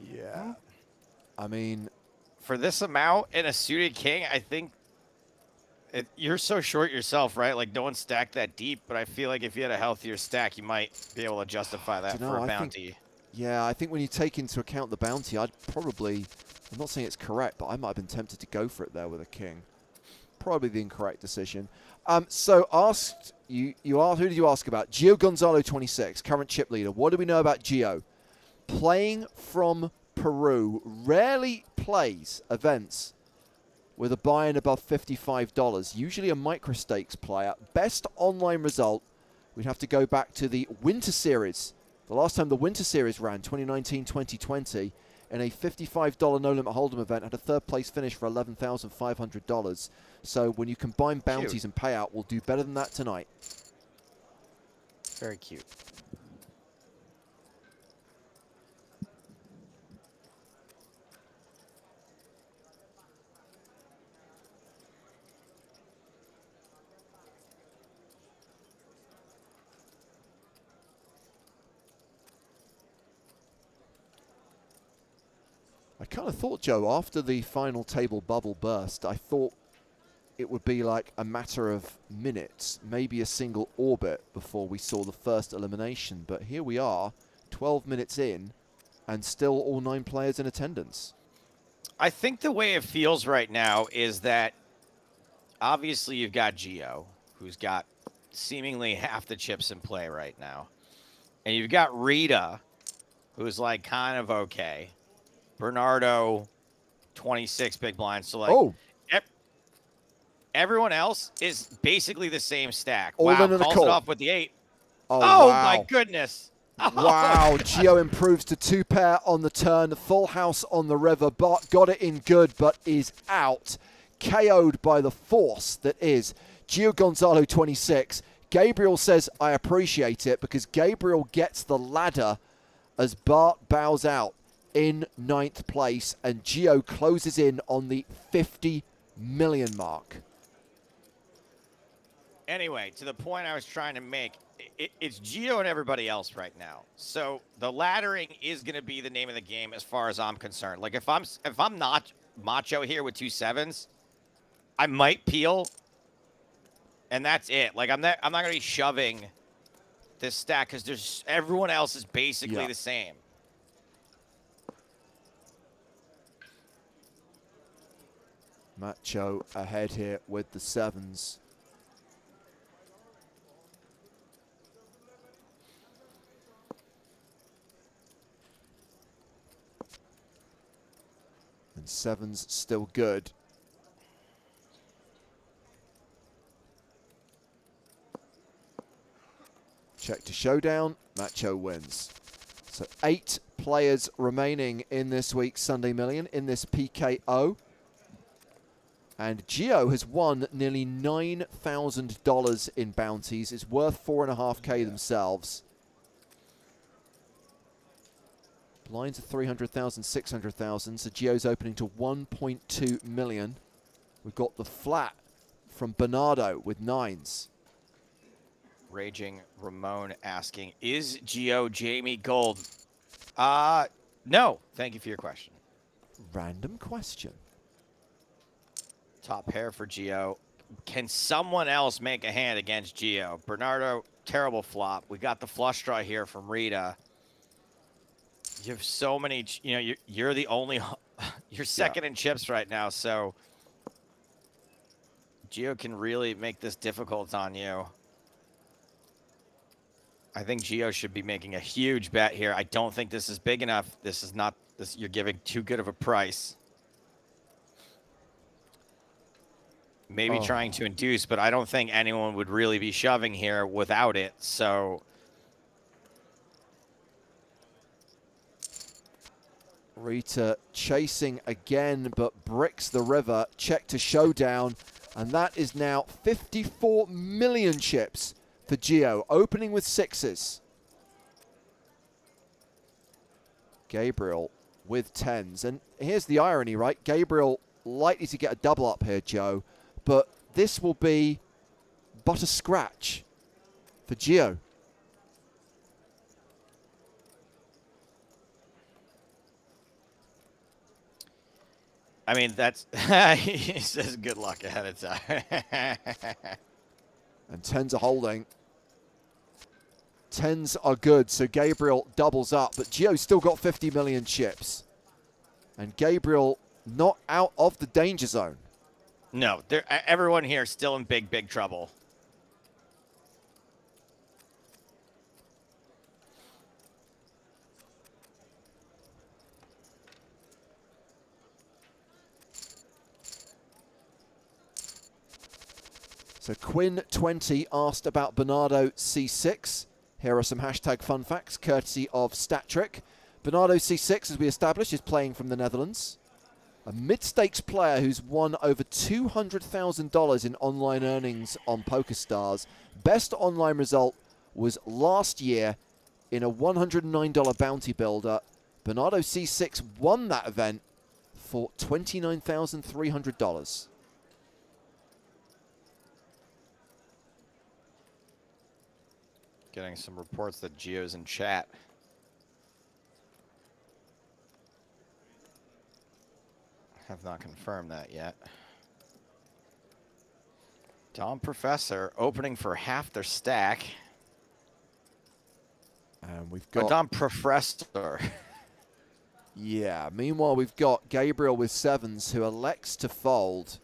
Yeah. I mean, for this amount in a suited king, I think you're so short yourself, right? Like, no one stacked that deep, but I feel like if you had a healthier stack, you might be able to justify that for a bounty. Yeah, I think when you take into account the bounty, I'd probably, I'm not saying it's correct, but I might have been tempted to go for it there with a king. Probably the incorrect decision. So asked, who did you ask about? Gio Gonzalo 26, current chip leader. What do we know about Gio? Playing from Peru, rarely plays events with a buy-in above $55. Usually a micro stakes player. Best online result, we'd have to go back to the Winter Series. The last time the Winter Series ran, 2019-2020, in a $55 no-limit hold'em event, had a third place finish for $11,500. So when you combine bounties and payout, we'll do better than that tonight. Very cute. I kind of thought, Joe, after the final table bubble burst, I thought it would be like a matter of minutes, maybe a single orbit before we saw the first elimination. But here we are, 12 minutes in, and still all 9 players in attendance. I think the way it feels right now is that obviously you've got Gio, who's got seemingly half the chips in play right now. And you've got Rita, who's like kind of okay. Bernardo, 26 big blinds. So like everyone else is basically the same stack. All wow, in calls it off with the 8. Oh, wow. My goodness. Wow, Gio improves to 2 pair on the turn, full house on the river. Bart got it in good, but is out. KO'd by the force that is Gio Gonzalo 26. Gabriel says, I appreciate it, because Gabriel gets the ladder as Bart bows out in 9th place, and Gio closes in on the 50 million mark. Anyway, to the point I was trying to make, it's Gio and everybody else right now. So the laddering is going to be the name of the game as far as I'm concerned. Like if I'm not macho here with 2 7s, I might peel, and that's it. Like I'm not going to be shoving this stack because everyone else is basically the same. Macho ahead here with the 7s. And 7s still good. Check to showdown. Macho wins. So 8 players remaining in this week's Sunday Million in this PKO. And Gio has won nearly $9,000 in bounties. It's worth $4.5K themselves. Blinds are 300,000, 600,000. So Gio's opening to 1.2 million. We've got the flat from Bernardo with 9s. Raging Ramon asking, is Gio Jamie Gold? No. Thank you for your question. Random question. Top pair for Gio. Can someone else make a hand against Gio? Bernardo, terrible flop. We got the flush draw here from Rita. You have so many, you're the only, you're second in chips right now, so Gio can really make this difficult on you. I think Gio should be making a huge bet here. I don't think this is big enough. This is not this. You're giving too good of a price. Maybe trying to induce, but I don't think anyone would really be shoving here without it. So Rita chasing again, but bricks the river. Check to showdown. And that is now 54 million chips for Gio, opening with sixes. Gabriel with tens. And here's the irony, right? Gabriel likely to get a double up here, Joe. But this will be but a scratch for Gio. I mean, that's he says good luck ahead of time. And tens are holding. Tens are good, so Gabriel doubles up, but Gio's still got 50 million chips. And Gabriel not out of the danger zone. No, everyone here is still in big, big trouble. So Quinn20 asked about Bernardo C6. Here are some hashtag fun facts, courtesy of StatTrick. Bernardo C6, as we established, is playing from the Netherlands. A mid-stakes player who's won over $200,000 in online earnings on PokerStars. Best online result was last year in a $109 bounty builder. Bernardo C6 won that event for $29,300. Getting some reports that Gio's in chat. Have not confirmed that yet. Dom Professor opening for half their stack. And we've got Dom Professor. Yeah, meanwhile we've got Gabriel with sevens who elects to fold.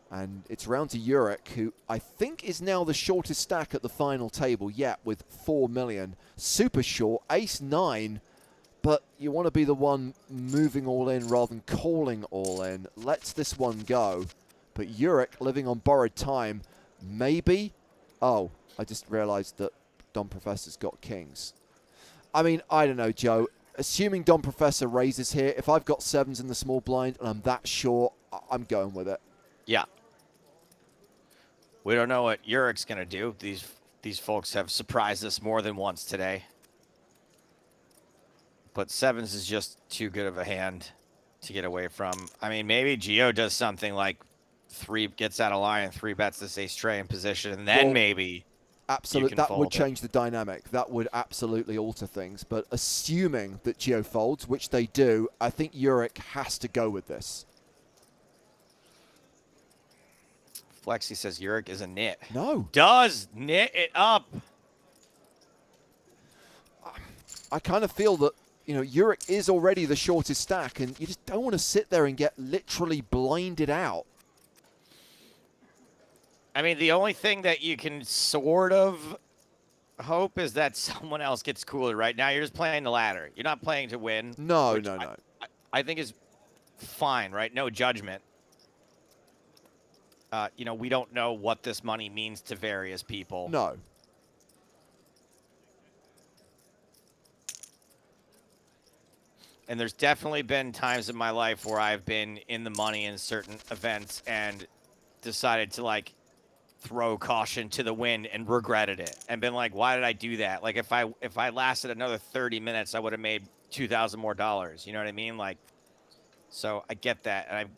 And it's round to Uric, who I think is now the shortest stack at the final table yet with 4 million. Super short, ace-9, but you want to be the one moving all in rather than calling all in. Lets this one go. But Uric, living on borrowed time, maybe... Oh, I just realized that Don Professor's got kings. I mean, I don't know, Joe. Assuming Don Professor raises here, if I've got sevens in the small blind and I'm that short, I'm going with it. Yeah. We don't know what Uric's going to do. These folks have surprised us more than once today. But sevens is just too good of a hand to get away from. I mean, maybe Gio does something like gets out of line and 3-bets this ace tray in position, and then maybe absolutely that would change the dynamic. That would absolutely alter things. But assuming that Gio folds, which they do, I think Uric has to go with this. Flexi says Uric is a nit. No. Does knit it up. I kind of feel that, you know, Uric is already the shortest stack, and you just don't want to sit there and get literally blinded out. I mean, the only thing that you can sort of hope is that someone else gets cooler. Right now, you're just playing the ladder. You're not playing to win. No, no. I think is fine, right? No judgment. You know, we don't know what this money means to various people. No. And there's definitely been times in my life where I've been in the money in certain events and decided to, like, throw caution to the wind and regretted it and been like, why did I do that? Like, if I lasted another 30 minutes, I would have made $2,000 more. You know what I mean? Like, so I get that. And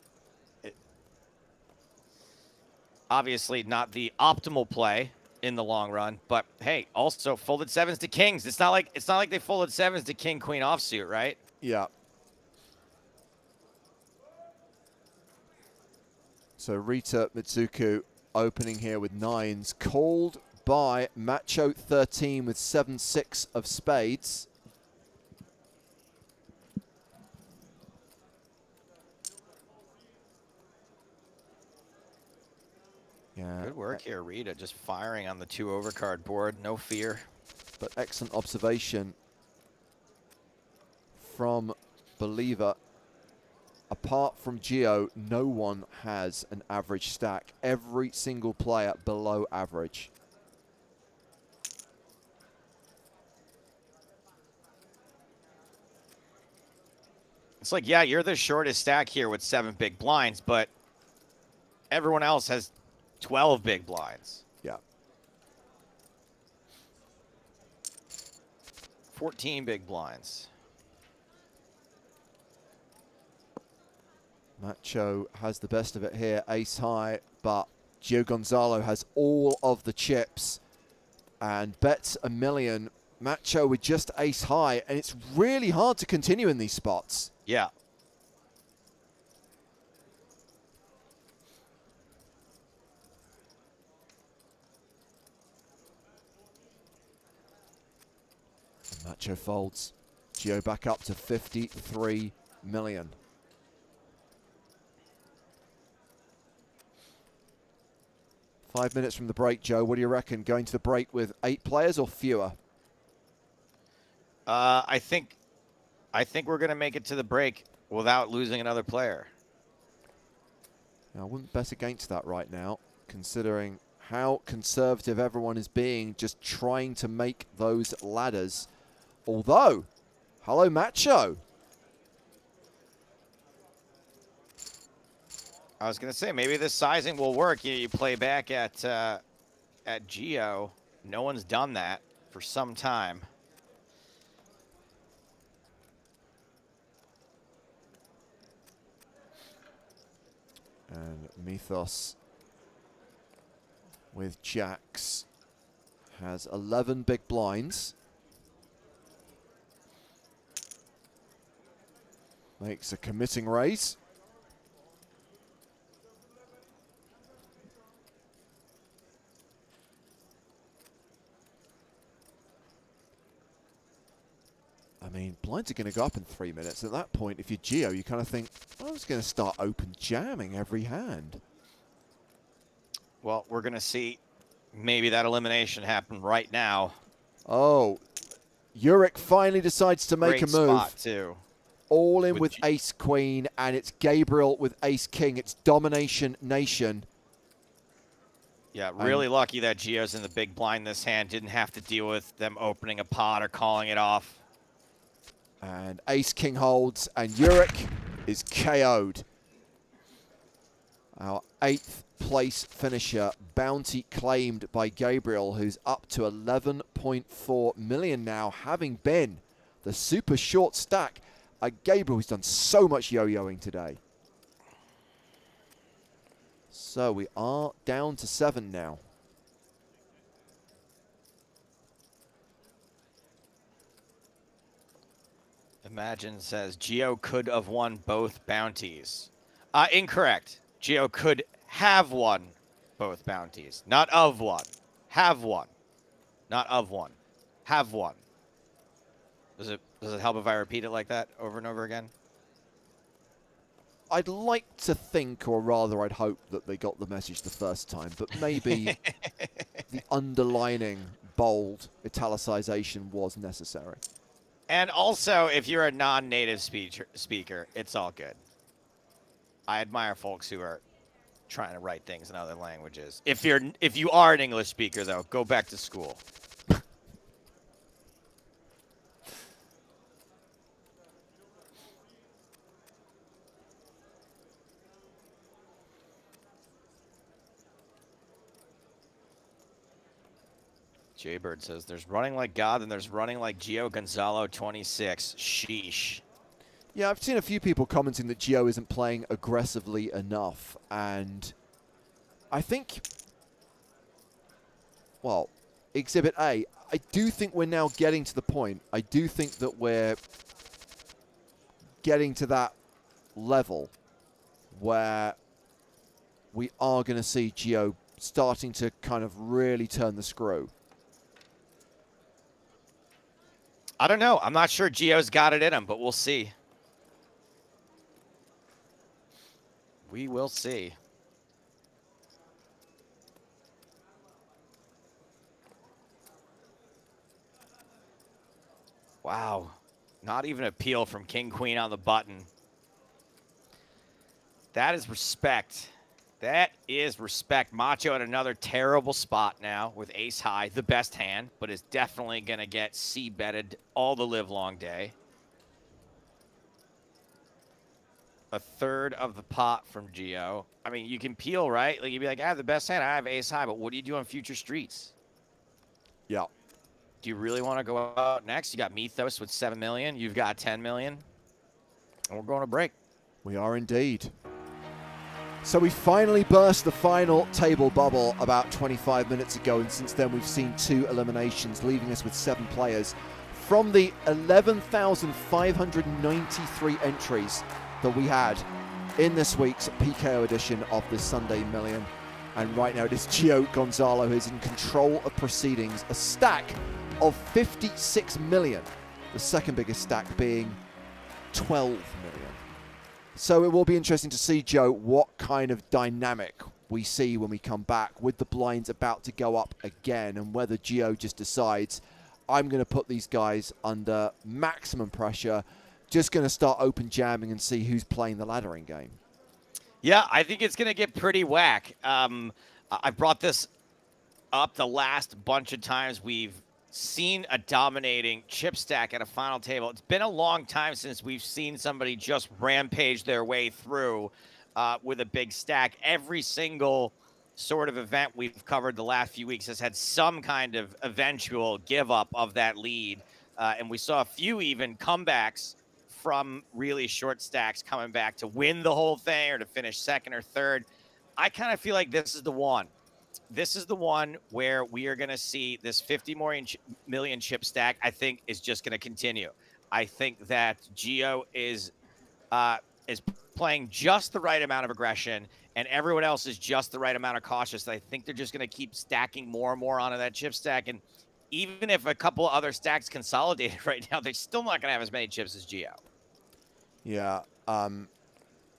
obviously not the optimal play in the long run, but hey, also folded sevens to kings. It's not like they folded sevens to king queen offsuit, right? Yeah. So Rita Mitsuku opening here with nines, called by Macho 13 with 7-6 of spades. Yeah. Good work here, Rita. Just firing on the 2 overcard board. No fear. But excellent observation from Believer. Apart from Gio, no one has an average stack. Every single player below average. It's like, yeah, you're the shortest stack here with 7 big blinds, but everyone else has 12 big blinds. Yeah. 14 big blinds. Macho has the best of it here, ace high, but Gio Gonzalo has all of the chips and bets $1 million. Macho with just ace high, and it's really hard to continue in these spots. Yeah. Macho folds. Gio back up to 53 million. Five minutes from the break, Joe. What do you reckon? Going to the break with 8 players or fewer? I think we're going to make it to the break without losing another player. Now, I wouldn't bet against that right now, considering how conservative everyone is being, just trying to make those ladders. Although, hello, Macho. I was going to say, maybe this sizing will work. You play back at Gio. No one's done that for some time. And Mythos with jacks has 11 big blinds. Makes a committing raise. I mean, blinds are going to go up in 3 minutes. At that point, if you're Gio, you kind of think, I was going to start open jamming every hand. Well, we're going to see maybe that elimination happen right now. Oh, Uric finally decides to make Great a move. Spot too. All in with ace-queen, and it's Gabriel with ace-king. It's domination nation. Yeah, really lucky that Gio's in the big blind this hand. Didn't have to deal with them opening a pot or calling it off. And ace-king holds, and Uric is KO'd. Our 8th place finisher, bounty claimed by Gabriel, who's up to 11.4 million now, having been the super short stack. Gabriel, who's done so much yo-yoing today. So we are down to 7 now. Imagine says Gio could have won both bounties. Incorrect. Gio could have won both bounties. Not of one. Have won. Not of one. Have won. Does it help if I repeat it like that over and over again? I'd like to think, or rather I'd hope, that they got the message the first time, but maybe the underlining bold italicization was necessary. And also, if you're a non-native speaker, it's all good. I admire folks who are trying to write things in other languages. If you are an English speaker, though, go back to school. Jaybird says, there's running like God and there's running like Gio Gonzalo 26. Sheesh. Yeah, I've seen a few people commenting that Gio isn't playing aggressively enough. And I think, well, Exhibit A, I do think we're now getting to the point. I do think that we're getting to that level where we are going to see Gio starting to kind of really turn the screw. I don't know. I'm not sure Gio's got it in him, but we'll see. We will see. Wow. Not even a peel from King Queen on the button. That is respect. That is respect. Macho at another terrible spot now with ace high, the best hand, but is definitely going to get c-betted all the live long day. A third of the pot from Gio. I mean, you can peel, right? Like, you'd be like, I have the best hand, I have ace high, but what do you do on future streets? Yeah. Do you really want to go out next? You got Mythos with 7 million. You've got 10 million. And we're going to break. We are indeed. So we finally burst the final table bubble about 25 minutes ago, and since then we've seen 2 eliminations, leaving us with 7 players. From the 11,593 entries that we had in this week's PKO edition of the Sunday Million, and right now it is Gio Gonzalo who is in control of proceedings, a stack of 56 million, the second biggest stack being 12 million. So it will be interesting to see, Joe, what kind of dynamic we see when we come back with the blinds about to go up again, and whether Gio just decides, I'm going to put these guys under maximum pressure, just going to start open jamming and see who's playing the laddering game. Yeah, I think it's going to get pretty whack. I brought this up the last bunch of times we've seen a dominating chip stack at a final table. It's been a long time since we've seen somebody just rampage their way through with a big stack. Every single sort of event we've covered the last few weeks has had some kind of eventual give up of that lead. And we saw a few even comebacks from really short stacks coming back to win the whole thing or to finish second or third. I kind of feel like this is the one. This is the one where we are going to see this 50 million chip stack, I think, is just going to continue. I think that Gio is playing just the right amount of aggression, and everyone else is just the right amount of cautious. I think they're just going to keep stacking more and more onto that chip stack. And even if a couple other stacks consolidated right now, they're still not going to have as many chips as Gio. Yeah.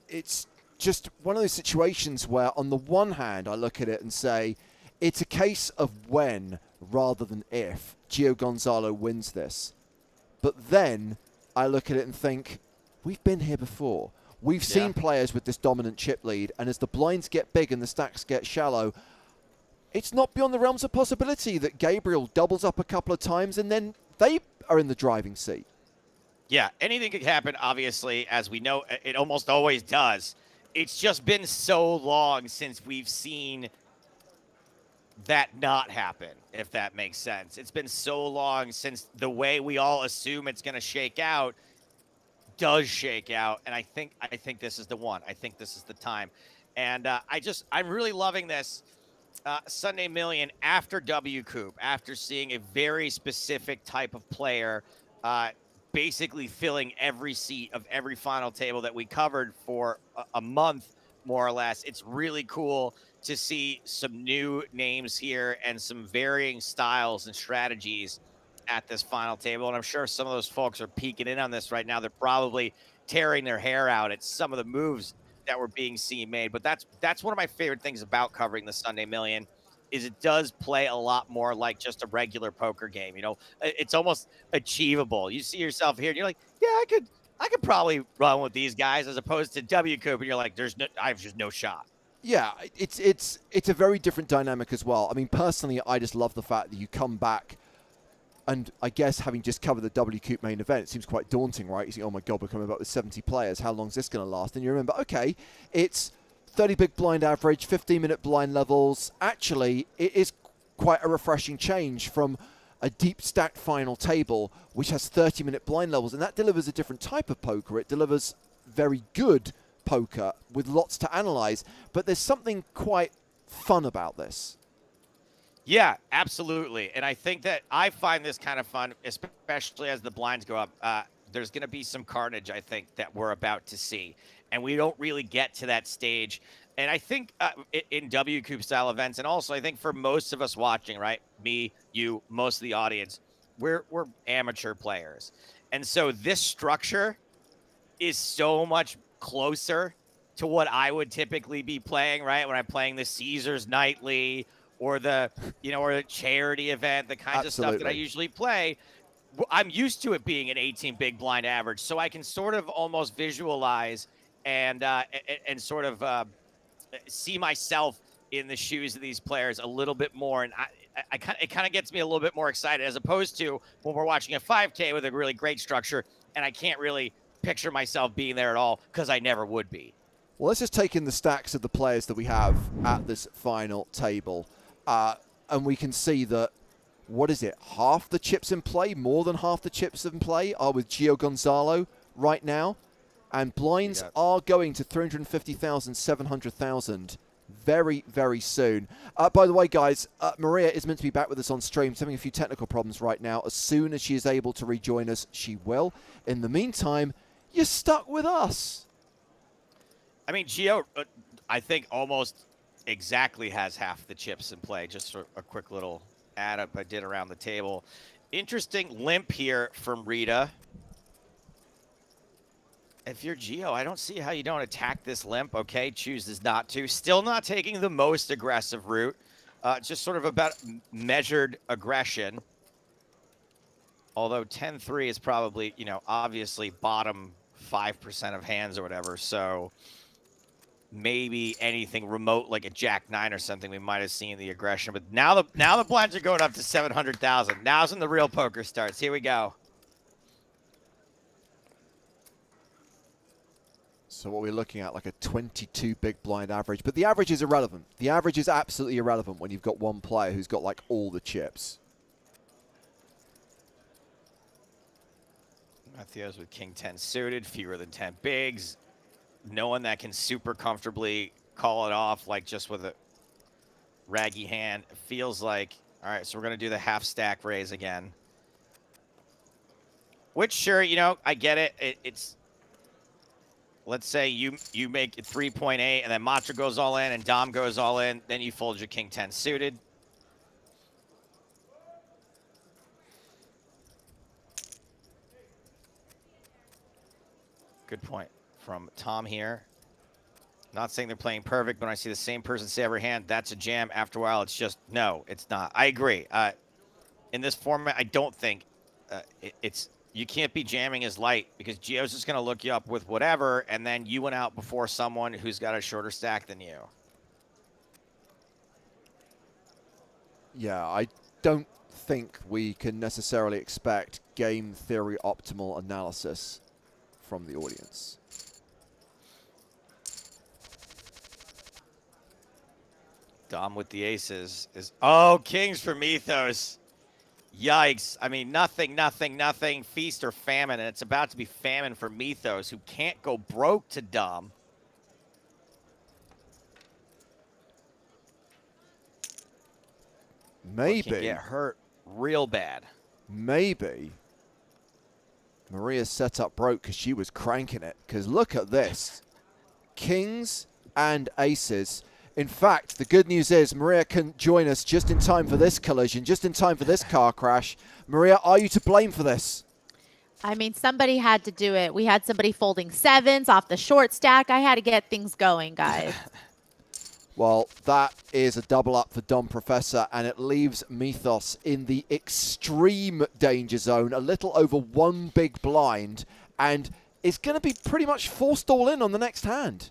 It's just one of those situations where, on the one hand, I look at it and say, it's a case of when rather than if Gio Gonzalo wins this. But then I look at it and think, we've been here before. We've seen players with this dominant chip lead, and as the blinds get big and the stacks get shallow, it's not beyond the realms of possibility that Gabriel doubles up a couple of times and then they are in the driving seat. Yeah, anything could happen, obviously, as we know, it almost always does. It's just been so long since we've seen that not happen, if that makes sense. It's been so long since the way we all assume it's going to shake out does shake out, and I think this is the one. I think this is the time. And I'm really loving this Sunday Million after W Coop, after seeing a very specific type of player basically filling every seat of every final table that we covered for a month, more or less. It's really cool to see some new names here and some varying styles and strategies at this final table. And I'm sure some of those folks are peeking in on this right now. They're probably tearing their hair out at some of the moves that were being seen made. But that's one of my favorite things about covering the Sunday Million, is it does play a lot more like just a regular poker game. You know, it's almost achievable. You see yourself here and you're like, yeah, I could probably run with these guys, as opposed to W Coop, and you're like, I have just no shot. Yeah, it's a very different dynamic as well. I mean, personally, I just love the fact that you come back, and I guess having just covered the W Coop main event, it seems quite daunting, right? You think, oh my God, we're coming back with 70 players. How long is this going to last? And you remember, okay, it's 30 big blind average, 15-minute blind levels. Actually, it is quite a refreshing change from a deep stacked final table, which has 30-minute blind levels. And that delivers a different type of poker. It delivers very good poker with lots to analyze. But there's something quite fun about this. Yeah, absolutely. And I think that I find this kind of fun, especially as the blinds go up. There's going to be some carnage, I think, that we're about to see. And we don't really get to that stage. And I think in W Coop style events, and also I think for most of us watching, right, me, you, most of the audience, we're amateur players. And so this structure is so much closer to what I would typically be playing, right, when I'm playing the Caesars Nightly or the, or the charity event, the kinds of stuff that I usually play. I'm used to it being an 18 big blind average, so I can sort of almost visualize and sort of see myself in the shoes of these players a little bit more, and it kind of gets me a little bit more excited, as opposed to when we're watching a 5K with a really great structure, and I can't really picture myself being there at all because I never would be. Well, let's just take in the stacks of the players that we have at this final table, and we can see that, what is it, half the chips in play, more than half the chips in play are with Gio Gonzalo right now, and blinds are going to 350,000, 700,000 very, very soon. By the way, guys, Maria is meant to be back with us on stream. She's having a few technical problems right now. As soon as she is able to rejoin us, she will. In the meantime, you're stuck with us. I mean, Gio, I think almost exactly has half the chips in play. Just for a quick little add up I did around the table. Interesting limp here from Rita. If you're Gio, I don't see how you don't attack this limp. Okay, chooses not to. Still not taking the most aggressive route. Just sort of about measured aggression. Although 10-3 is probably, you know, obviously bottom 5% of hands or whatever. So maybe anything remote like a Jack-9 or something, we might have seen the aggression. But now the blinds are going up to 700,000. Now's when the real poker starts. Here we go. So what we're looking at, like a 22 big blind average. But the average is irrelevant. The average is absolutely irrelevant when you've got one player who's got like all the chips. Matthews with King 10 suited, fewer than 10 bigs. No one that can super comfortably call it off, like just with a raggy hand. It feels like, all right, so we're going to do the half stack raise again. Which, sure, you know, I get it. It's, let's say you make it 3.8 and then Matra goes all in and Dom goes all in. Then you fold your King 10 suited. Good point from Tom here. Not saying they're playing perfect, but when I see the same person say every hand, that's a jam. After a while, it's just, no, it's not. I agree. In this format, I don't think it's, you can't be jamming as light because Gio's just going to look you up with whatever, and then you went out before someone who's got a shorter stack than you. Yeah, I don't think we can necessarily expect game theory optimal analysis from the audience. Dom with the aces is, oh, kings for Mythos. Yikes. I mean, nothing, feast or famine, and it's about to be famine for Mythos, who can't go broke to Dom. Maybe. Can get hurt real bad. Maybe Maria's setup broke because she was cranking it. Because look at this. Kings and aces. In fact, the good news is Maria can join us just in time for this collision, just in time for this car crash. Maria, are you to blame for this? I mean, somebody had to do it. We had somebody folding sevens off the short stack. I had to get things going, guys. Well, that is a double up for Dom Professor, and it leaves Mythos in the extreme danger zone, a little over one big blind, and it's going to be pretty much forced all in on the next hand.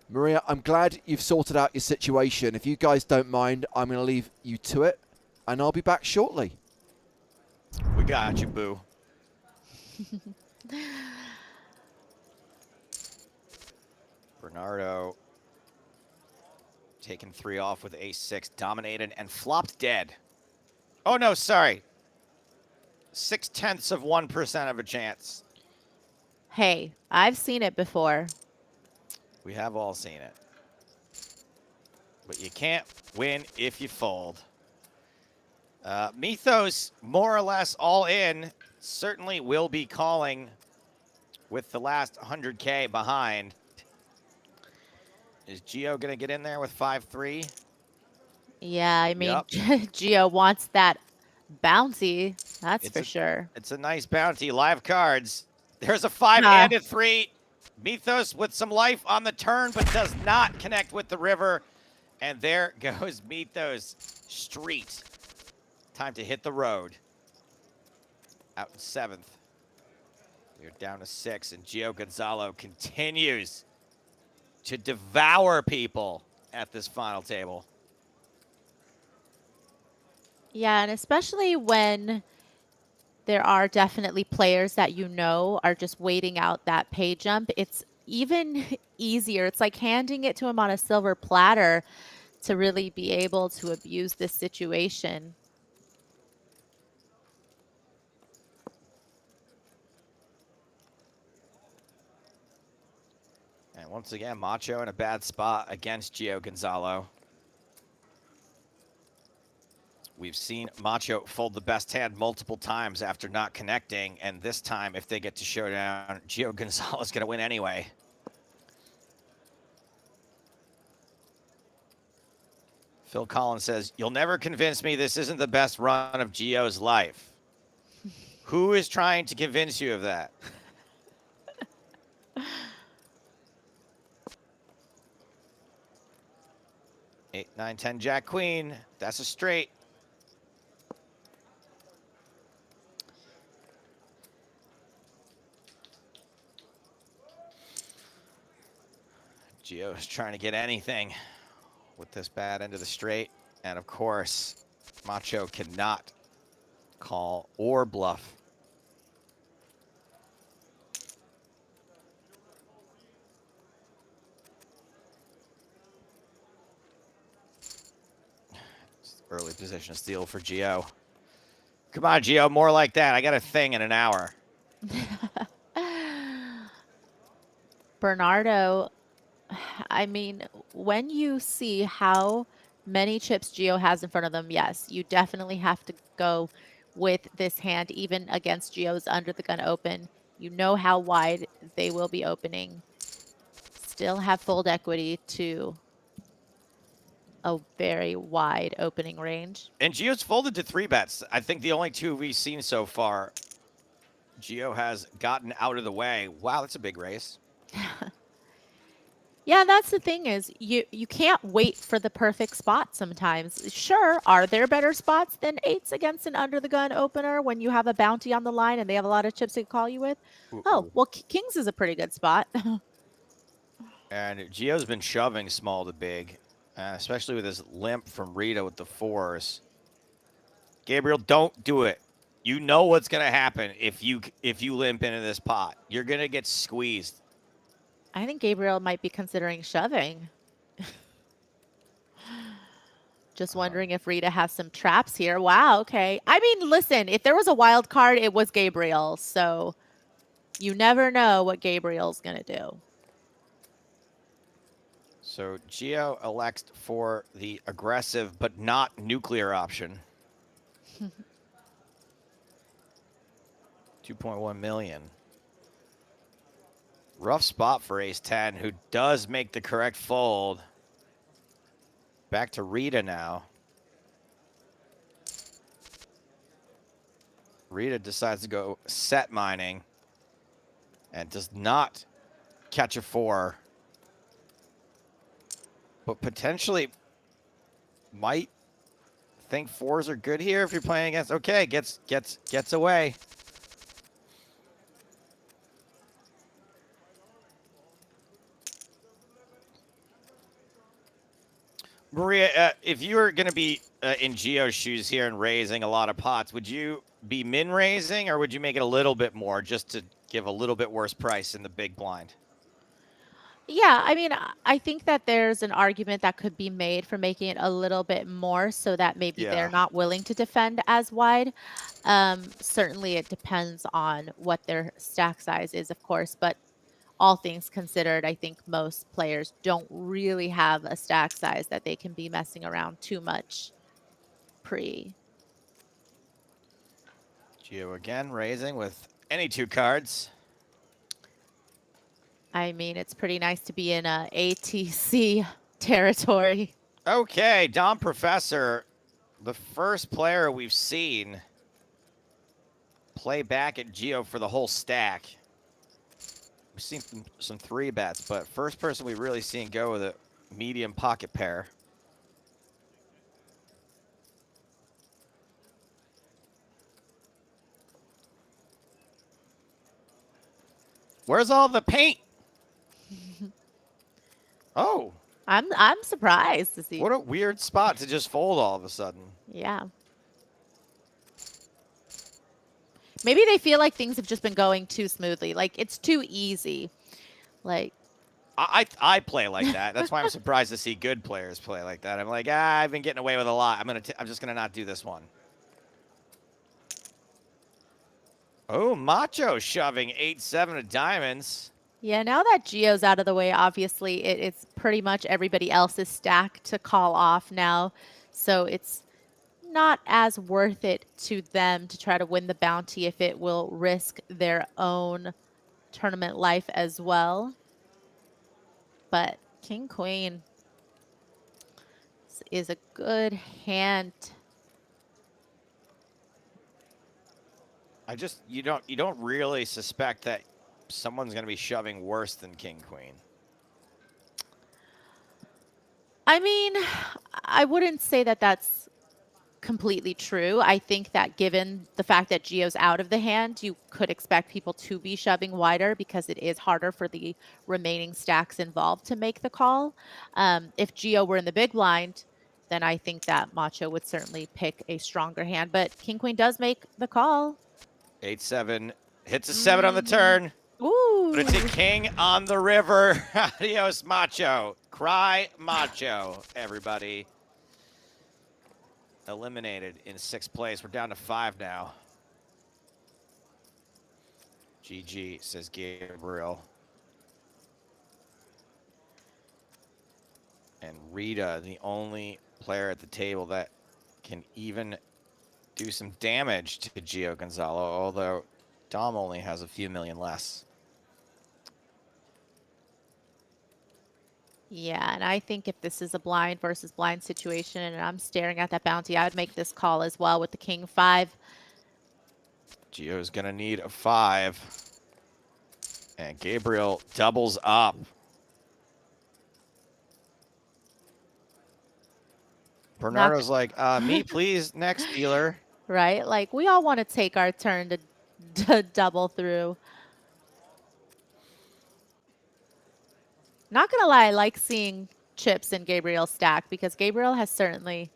Maria, I'm glad you've sorted out your situation. If you guys don't mind, I'm going to leave you to it, and I'll be back shortly. We got you, boo. Bernardo taking 3 off with ace-6, dominated and flopped dead. Oh, no, sorry. 0.6% of a chance. Hey, I've seen it before. We have all seen it. But you can't win if you fold. Mythos, more or less all in, certainly will be calling with the last 100K behind. Is Gio going to get in there with 5-3? Yeah, I mean, yep. Gio wants that bounty. That's for sure. It's a nice bounty. Live cards. There's a 5 and a 3. Mythos with some life on the turn, but does not connect with the river. And there goes Meet Those Street. Time to hit the road. Out in 7th. We're down to 6, and Gio Gonzalo continues to devour people at this final table. Yeah, and especially when there are definitely players that you know are just waiting out that pay jump, it's even easier. It's like handing it to him on a silver platter to really be able to abuse this situation. And once again, Macho in a bad spot against Gio Gonzalo. We've seen Macho fold the best hand multiple times after not connecting, and this time, if they get to showdown, Gio Gonzalo's going to win anyway. Phil Collins says, "You'll never convince me this isn't the best run of Gio's life." Who is trying to convince you of that? Eight, 9, 10, Jack, Queen. That's a straight. Gio is trying to get anything with this bad end of the straight. And of course, Macho cannot call or bluff. Early position steal for Gio. Come on, Gio, more like that. I got a thing in an hour. Bernardo, I mean, when you see how many chips Gio has in front of them, yes, you definitely have to go with this hand, even against Gio's under the gun open. You know how wide they will be opening. Still have fold equity to a very wide opening range. And Gio's folded to 3-bets. I think the only 2 we've seen so far, Gio has gotten out of the way. Wow, that's a big race. Yeah, that's the thing is you can't wait for the perfect spot sometimes. Sure, are there better spots than 8s against an under the gun opener when you have a bounty on the line and they have a lot of chips to call you with? Oh, well, Kings is a pretty good spot. And Gio's been shoving small to big, especially with his limp from Rita with the 4s. Gabriel, don't do it. You know what's going to happen if you limp into this pot. You're going to get squeezed. I think Gabriel might be considering shoving. Just wondering if Rita has some traps here. Wow, okay. I mean, listen, if there was a wild card, it was Gabriel. So you never know what Gabriel's going to do. So Gio elects for the aggressive but not nuclear option. 2.1 million. Rough spot for ace 10, who does make the correct fold. Back to Rita now. Rita decides to go set mining and does not catch a 4. But potentially might think 4s are good here if you're playing against. Okay, gets away. Maria, if you were going to be in Gio's shoes here and raising a lot of pots, would you be min raising or would you make it a little bit more just to give a little bit worse price in the big blind? Yeah, I mean, I think that there's an argument that could be made for making it a little bit more so that maybe they're not willing to defend as wide. Certainly it depends on what their stack size is, of course, but all things considered, I think most players don't really have a stack size that they can be messing around too much pre. Gio again raising with any 2 cards. I mean, it's pretty nice to be in a ATC territory. Okay, Dom Professor, the first player we've seen play back at Gio for the whole stack. We've seen some 3-bets, but first person we've really seen go with a medium pocket pair. Where's all the paint? Oh, I'm surprised to see. what a weird spot to just fold all of a sudden. Yeah. Maybe they feel like things have just been going too smoothly. Like it's too easy. Like I play like that. That's why I'm surprised to see good players play like that. I'm like, I've been getting away with a lot. I'm just gonna not do this one. Oh, Macho shoving 8-7 of diamonds. yeah, now that Geo's out of the way, obviously it's pretty much everybody else's stack to call off now. So it's not as worth it to them to try to win the bounty if it will risk their own tournament life as well. But King Queen is a good hand. You don't really suspect that someone's going to be shoving worse than King Queen. I mean, I wouldn't say that that's completely true. I think that given the fact that Geo's out of the hand, you could expect people to be shoving wider because it is harder for the remaining stacks involved to make the call. If Geo were in the big blind, then I think that Macho would certainly pick a stronger hand. But King Queen does make the call. 8-7 hits a 7 on the turn. Ooh. But it's a king on the river. Adios, Macho. Cry, Macho, everybody. Eliminated in 6th place. We're down to 5 now. GG, says Gabriel. And Rita, the only player at the table that can even do some damage to Gio Gonzalo, although Dom only has a few million less. Yeah, and I think if this is a blind versus blind situation and I'm staring at that bounty, I would make this call as well with the King 5. Gio's going to need a 5. And Gabriel doubles up. Bernardo's like, me please, next dealer. Right? Like, we all want to take our turn to double through. Not going to lie, I like seeing chips in Gabriel's stack because Gabriel has certainly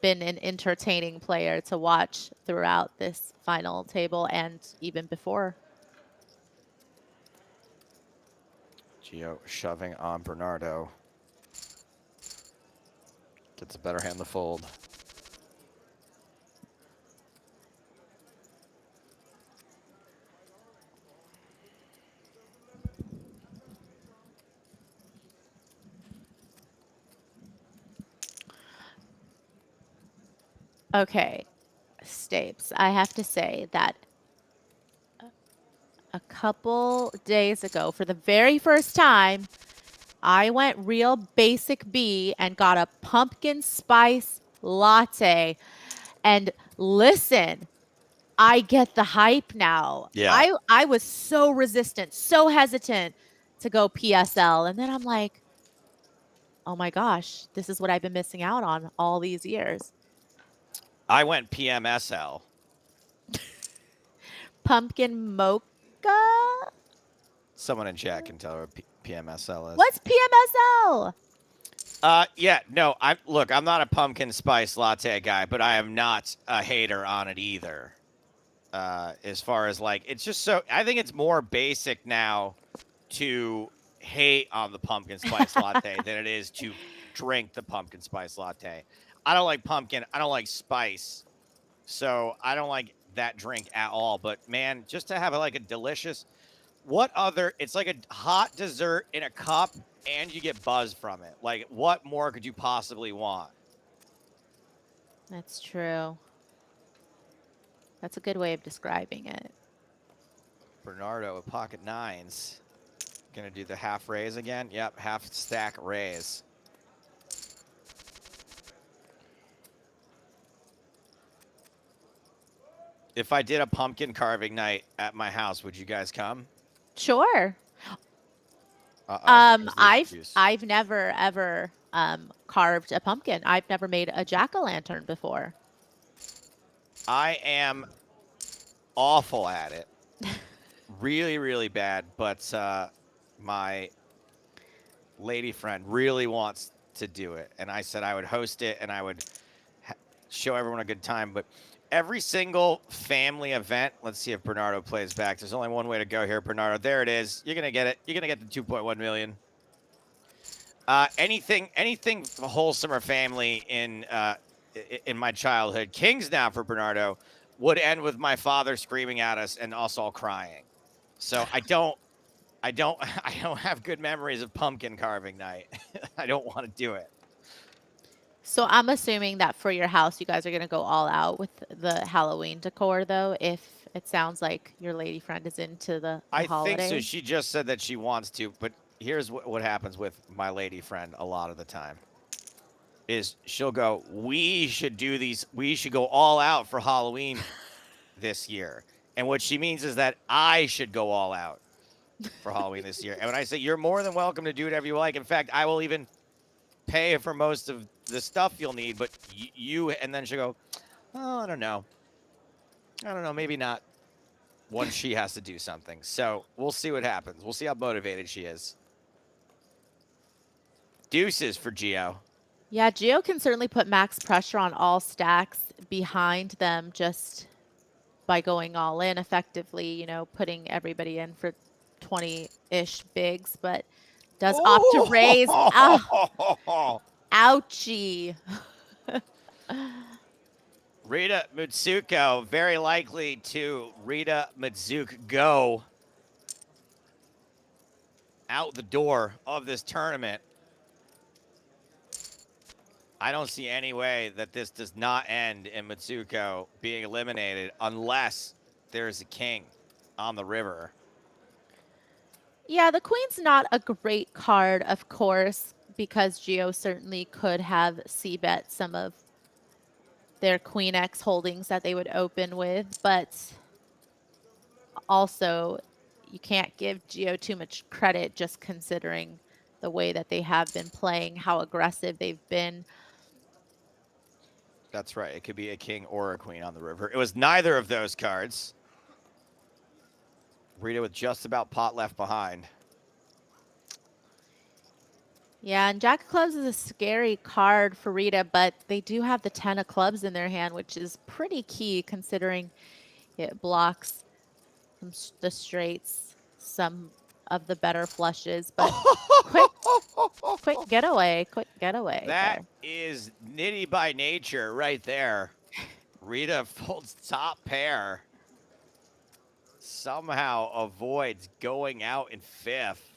been an entertaining player to watch throughout this final table and even before. Gio shoving on Bernardo. Gets a better hand to fold. Okay, Stapes, I have to say that a couple days ago, for the very first time, I went real basic B and got a pumpkin spice latte. And listen, I get the hype now. Yeah. I was so resistant, so hesitant to go PSL. And then I'm like, oh my gosh, this is what I've been missing out on all these years. I went PMSL. Pumpkin mocha? Someone in chat can tell her what PMSL is. What's PMSL? Yeah, no, I'm not a pumpkin spice latte guy, but I am not a hater on it either. As far as like, it's just so, I think it's more basic now to hate on the pumpkin spice latte than it is to drink the pumpkin spice latte. I don't like pumpkin. I don't like spice. So I don't like that drink at all. But man, just to have like a delicious, it's like a hot dessert in a cup and you get buzz from it. Like what more could you possibly want? That's true. That's a good way of describing it. Bernardo with pocket nines. Gonna do the half raise again. Yep, half stack raise. If I did a pumpkin carving night at my house, would you guys come? Sure. I've never ever carved a pumpkin. I've never made a jack-o'-lantern before. I am awful at it. really, really bad, but my lady friend really wants to do it. And I said I would host it and I would show everyone a good time. But every single family event, let's see if Bernardo plays back. There's only one way to go here, Bernardo. There it is. You're going to get it. You're going to get the 2.1 million. Anything wholesome or family in my childhood, Kings now for Bernardo, would end with my father screaming at us and us all crying. So I don't have good memories of pumpkin carving night. I don't want to do it. So I'm assuming that for your house, you guys are going to go all out with the Halloween decor, though, if it sounds like your lady friend is into the holiday. I think so. She just said that she wants to, but here's what happens with my lady friend a lot of the time. Is she'll go, we should do these, we should go all out for Halloween this year. And what she means is that I should go all out for Halloween this year. And when I say you're more than welcome to do whatever you like, in fact, I will even pay for most of the stuff you'll need, but you, and then she'll go, oh, I don't know, maybe not, once she has to do something. So we'll see what happens. We'll see how motivated she is. Deuces for Gio. Yeah, Gio can certainly put max pressure on all stacks behind them just by going all in effectively, you know, putting everybody in for 20-ish bigs, but does opt to raise. Oh, ouchie. Rita Mutsuko, very likely to Rita Mutsuko go out the door of this tournament. I don't see any way that this does not end in Mutsuko being eliminated unless there's a king on the river. Yeah, the queen's not a great card, of course, because Gio certainly could have c-bet some of their Queen X holdings that they would open with, but also you can't give Gio too much credit just considering the way that they have been playing, how aggressive they've been. That's right. It could be a king or a queen on the river. It was neither of those cards. Rita with just about pot left behind. Yeah, and Jack of Clubs is a scary card for Rita, but they do have the 10 of clubs in their hand, which is pretty key considering it blocks the straights, some of the better flushes, but quick getaway, That is nitty by nature right there. Rita folds top pair. Somehow avoids going out in fifth.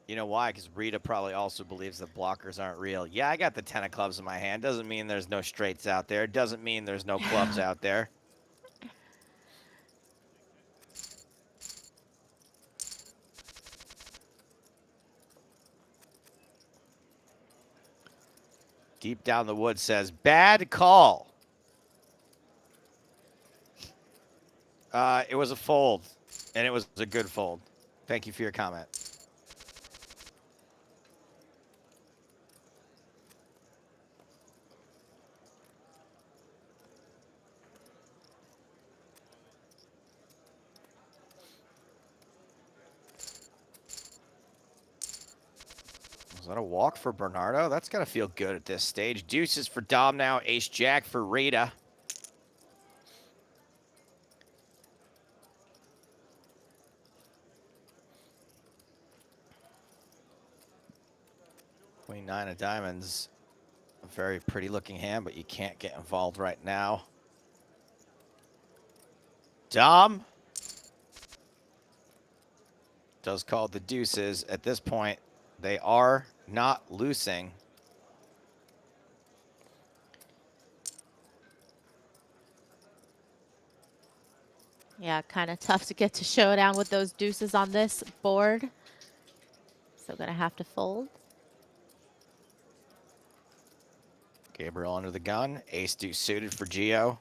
You know why? Because Rita probably also believes that blockers aren't real. Yeah, I got the 10 of clubs in my hand. Doesn't mean there's no straights out there. Doesn't mean there's no clubs out there. Deep down the woods says, bad call. It was a fold, and it was a good fold. Thank you for your comment. Was that a walk for Bernardo? That's got to feel good at this stage. Deuces for Dom now. Ace-Jack for Rita. Queen 9 of diamonds. A very pretty looking hand, but you can't get involved right now. Dom does call the deuces. At this point, they are not loosing. Yeah, kind of tough to get to showdown with those deuces on this board. So gonna have to fold. Gabriel under the gun. Ace deuce suited for Gio.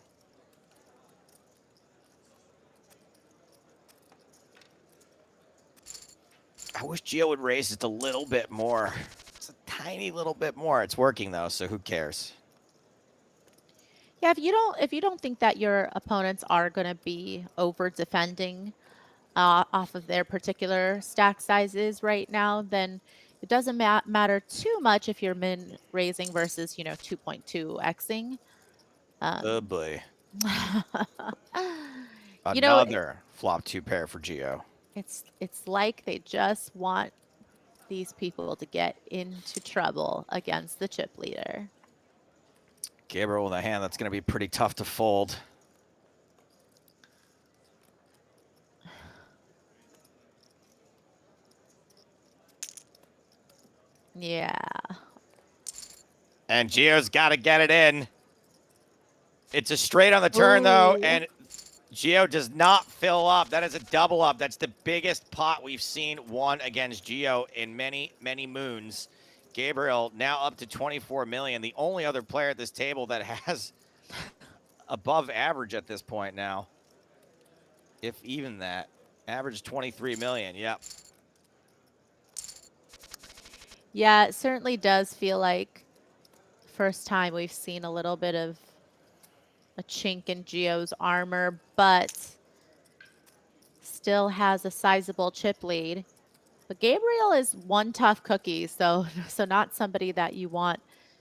I wish Gio would raise just a little bit more. Just a tiny little bit more. It's working though, so who cares? Yeah, if you don't think that your opponents are going to be over defending off of their particular stack sizes right now, then it doesn't matter too much if you're min raising versus 2.2 xing. Oh Um, boy. you know, Another flop 2 pair for Geo. it's like they just want these people to get into trouble against the chip leader. Gabriel with a hand that's going to be pretty tough to fold. Yeah. And Geo's got to get it in. It's a straight on the turn, though, Ooh. and Geo does not fill up. That is a double up. That's the biggest pot we've seen won against Geo in many, many moons. Gabriel now up to 24 million. The only other player at this table that has above average at this point now. If even that. Average 23 million. Yep. Yeah, it certainly does feel like first time we've seen a little bit of a chink in Geo's armor, but still has a sizable chip lead. But Gabriel is one tough cookie, so not somebody that you want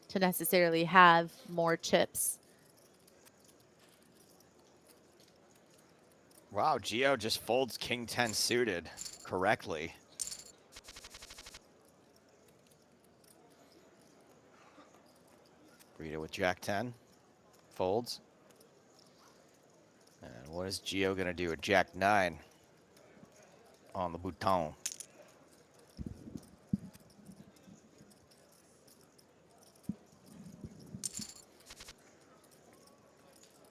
to necessarily have more chips. Wow, Geo just folds King 10 suited correctly. Read it with Jack 10. Folds. And what is Geo going to do with Jack 9 on the bouton?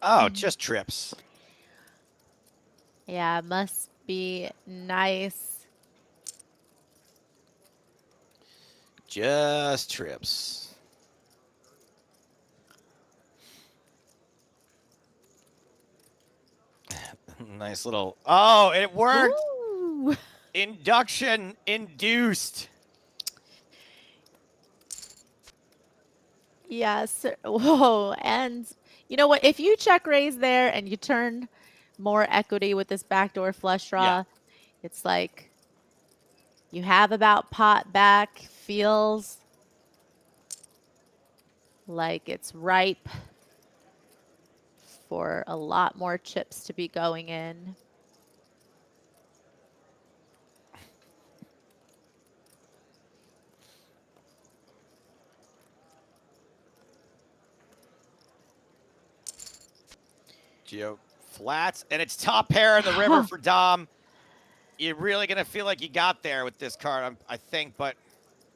Oh, just trips. Yeah, must be nice. Just trips. Nice little. Oh, it worked. Ooh. Induction induced. Yes. Whoa. And you know what? If you check raise there and you turn more equity with this backdoor flush draw, Yeah. it's like you have about pot back, feels like it's ripe for a lot more chips to be going in. Geo flats, and it's top pair in the river for Dom. You're really going to feel like you got there with this card, I think, but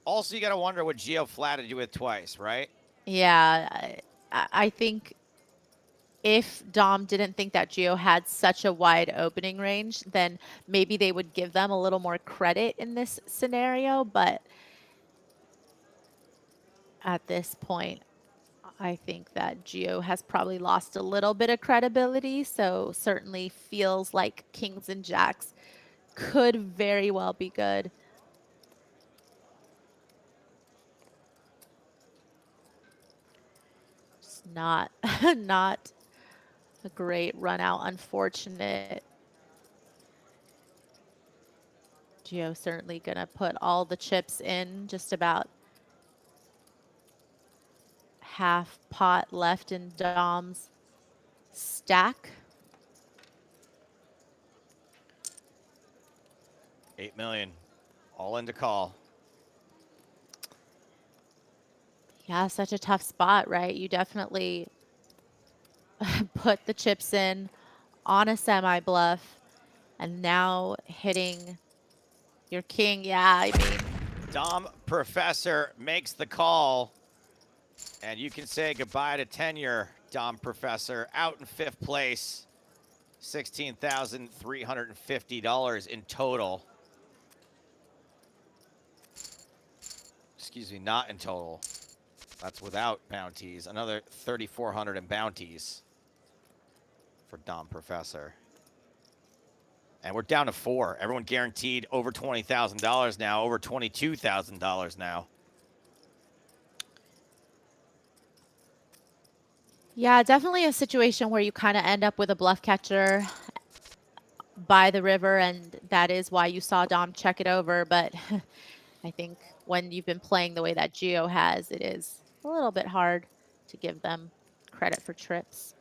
also you got to wonder what Geo flatted you with twice, right? Yeah, I think if Dom didn't think that Geo had such a wide opening range, then maybe they would give them a little more credit in this scenario. But at this point, I think that Geo has probably lost a little bit of credibility. So certainly feels like kings and jacks could very well be good. Just not, not a great run out. Unfortunate. Geo certainly going to put all the chips in, just about half pot left in Dom's stack. 8 million. All in to call. Yeah, such a tough spot, right? You definitely put the chips in on a semi bluff and now hitting your king. Yeah, I mean, Dom Professor makes the call. And you can say goodbye to tenure, Dom Professor. Out in 5th place. $16,350 in total. Excuse me, not in total. That's without bounties. Another 3,400 in bounties for Dom Professor. And we're down to 4. Everyone guaranteed over $20,000 now, over $22,000 now. Yeah, definitely a situation where you kind of end up with a bluff catcher by the river, and that is why you saw Dom check it over. But I think when you've been playing the way that Geo has, it is a little bit hard to give them credit for trips.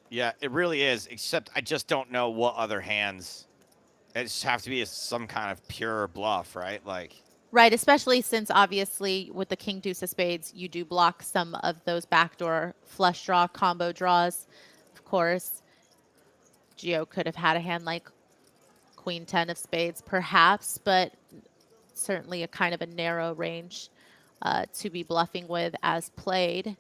Yeah, it really is, except I just don't know what other hands. It just have to be some kind of pure bluff, right? Like, Right, especially since obviously with the king deuce of spades, you do block some of those backdoor flush draw combo draws. Of course, Geo could have had a hand like queen 10 of spades perhaps, but certainly a kind of a narrow range to be bluffing with as played.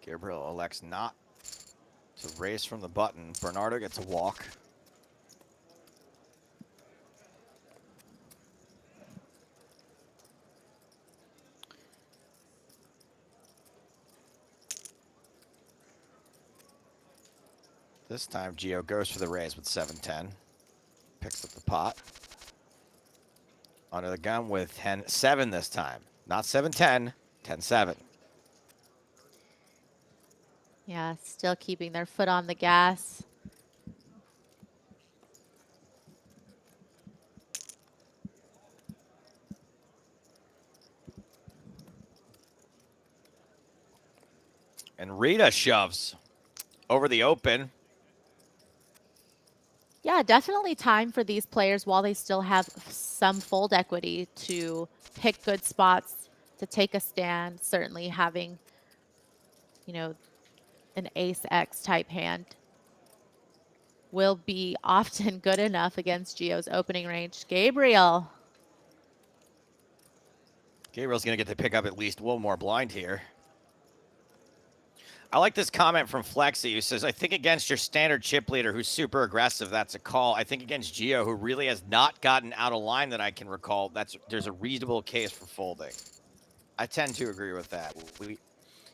Gabriel elects not to raise from the button. Bernardo gets a walk. This time, Gio goes for the raise with 7-10. Picks up the pot. Under the gun with 10-7 this time. Not 7-10, 10-7. Yeah, still keeping their foot on the gas. And Rita shoves over the open. Yeah, definitely time for these players while they still have some fold equity to pick good spots, to take a stand. Certainly having, you know, an ace X type hand will be often good enough against Geo's opening range. Gabriel. Gabriel's going to get to pick up at least one more blind here. I like this comment from Flexi, who says, I think against your standard chip leader who's super aggressive, that's a call. I think against Gio, who really has not gotten out of line that I can recall, there's a reasonable case for folding. I tend to agree with that.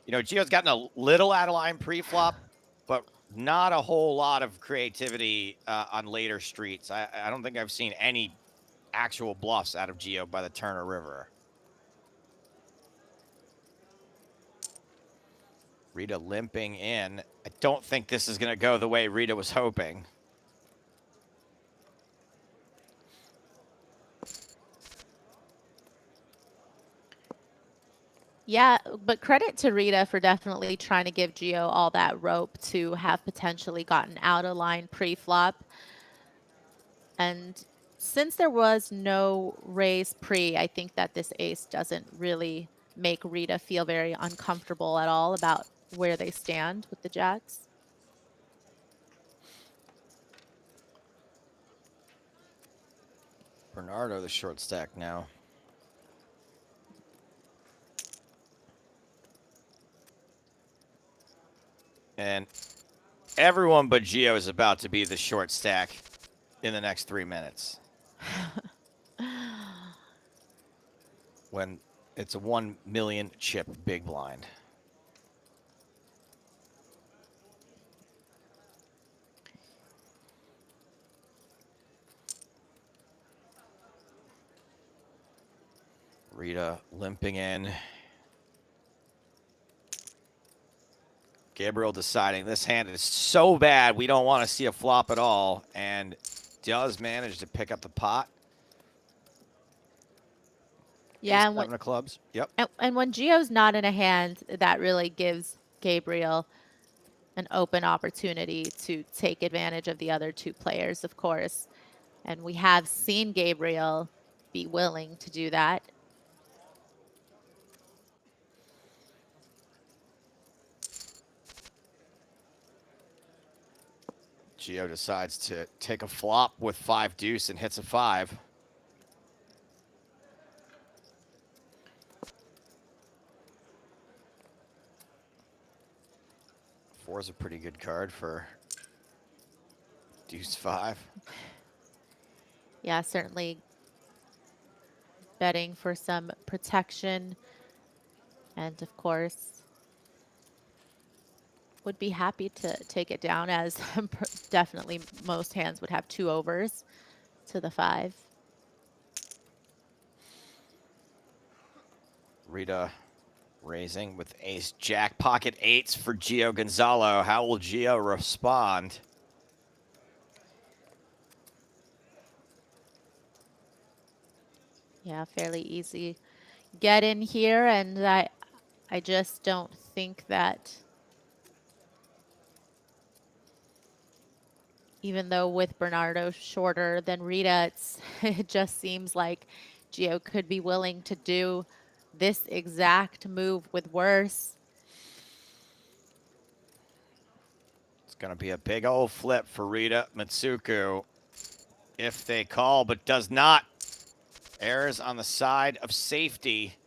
Gio's gotten a little out of line pre-flop, but not a whole lot of creativity on later streets. I don't think I've seen any actual bluffs out of Gio by the Turner River. Rita limping in. I don't think this is going to go the way Rita was hoping. Yeah, but credit to Rita for definitely trying to give Gio all that rope to have potentially gotten out of line pre-flop. And since there was no raise pre, I think that this ace doesn't really make Rita feel very uncomfortable at all about where they stand with the jacks. Bernardo, the short stack now. And everyone but Gio is about to be the short stack in the next 3 minutes. When it's a 1 million chip big blind. Rita limping in. Gabriel deciding this hand is so bad we don't want to see a flop at all, and does manage to pick up the pot. Yeah, Ace 7 of clubs. Yep. and when Gio's not in a hand, that really gives Gabriel an open opportunity to take advantage of the other two players, of course. And we have seen Gabriel be willing to do that. Gio decides to take a flop with 5 deuce and hits a 5. Four is a pretty good card for deuce 5. Yeah, certainly betting for some protection. And of course, would be happy to take it down, as definitely most hands would have 2 overs to the 5. Rita raising with ace jack, pocket 8s for Gio Gonzalo. How will Gio respond? Yeah, fairly easy get in here, and I just don't think that, even though with Bernardo shorter than Rita, it just seems like Gio could be willing to do this exact move with worse. It's going to be a big old flip for Rita Mitsuku if they call, but does not. Errors on the side of safety.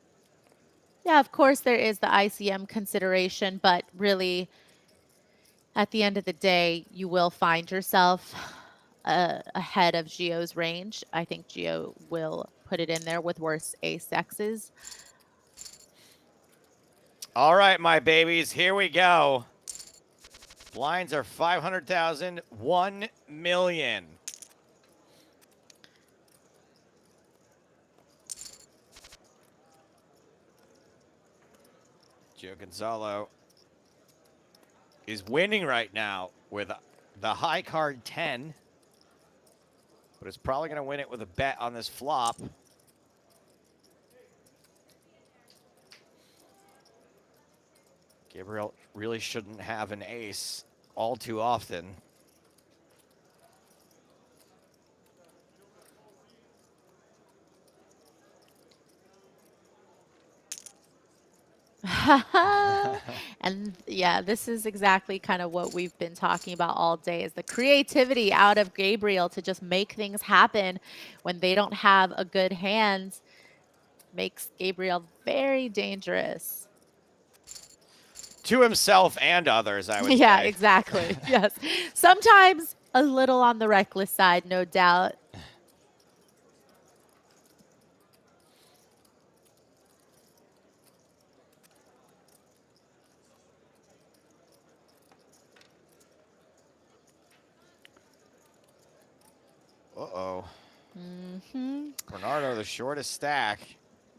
Yeah, of course there is the ICM consideration, but really, at the end of the day, you will find yourself ahead of Gio's range. I think Gio will put it in there with worse ace-X's. All right, my babies, here we go. Blinds are 500,000, 1 million. Gio Gonzalo is winning right now with the high card 10, but is probably going to win it with a bet on this flop. Gabriel really shouldn't have an ace all too often. And yeah, this is exactly kind of what we've been talking about all day, is the creativity out of Gabriel to just make things happen when they don't have a good hand. Makes Gabriel very dangerous. To himself and others, I would Yeah, say. exactly. Yes. Sometimes a little on the reckless side, no doubt. Uh-oh. Mm-hmm. Bernardo, the shortest stack.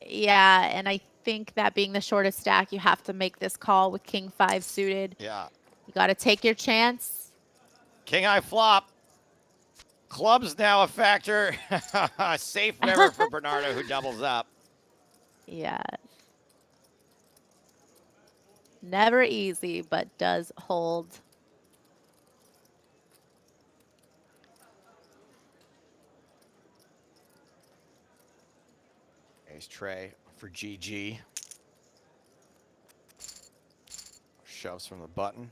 Yeah, and I think that being the shortest stack, you have to make this call with King 5 suited. Yeah. You got to take your chance. King high flop. Club's now a factor. Safe never for Bernardo, who doubles up. Yeah. Never easy, but does hold. Ace tray for GG. Shoves from the button.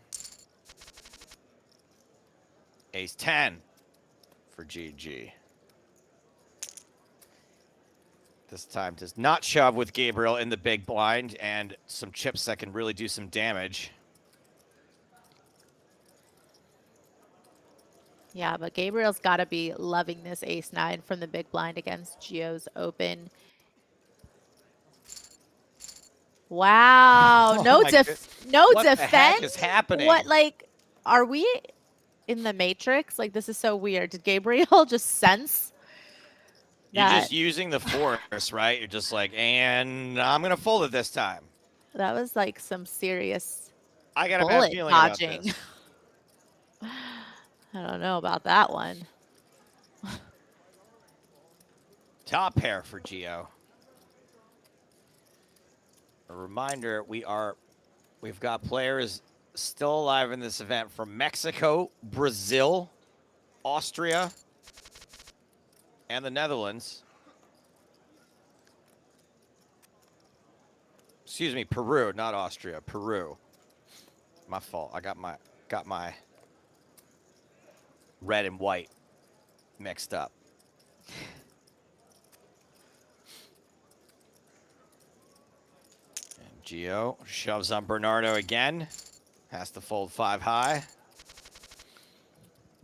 Ace 10 for GG. This time does not shove with Gabriel in the big blind, and some chips that can really do some damage. Yeah, but Gabriel's got to be loving this ace-9 from the big blind against Gio's open. Wow. Oh No my no what defense? the heck is happening? What, like, are we in the Matrix? Like, this is so weird. Did Gabriel just sense You're that? just using the force, right? You're just like, and I'm going to fold it this time. That was like some serious I got a bad bullet feeling about dodging. this. I don't know about that one. Top pair for Gio. A reminder, we've got players still alive in this event from Mexico, Brazil, Austria, and the Netherlands. Excuse me, Peru, not Austria, Peru. My fault. I got my red and white mixed up. And Gio shoves on Bernardo again. Has to fold 5 high.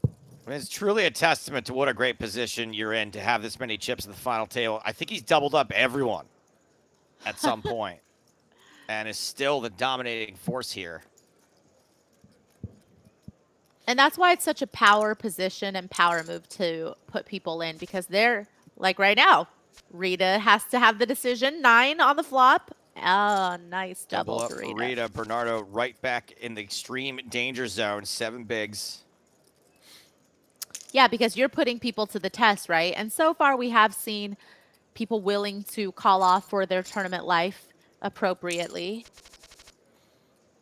I mean, it's truly a testament to what a great position you're in to have this many chips at the final table. I think he's doubled up everyone at some point and is still the dominating force here. And that's why it's such a power position and power move to put people in, because they're like right now, Rita has to have the decision 9 on the flop. Oh, nice double Up for for Rita. Rita. Bernardo right back in the extreme danger zone. 7 bigs. Yeah, because you're putting people to the test, right? And so far we have seen people willing to call off for their tournament life appropriately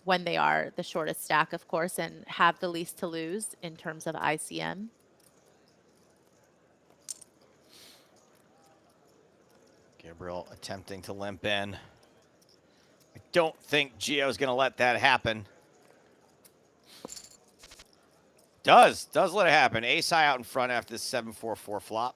when they are the shortest stack, of course, and have the least to lose in terms of ICM. Gabriel attempting to limp in. I don't think Gio's going to let that happen. Does let it happen. Ace high out in front after this 7-4-4 flop.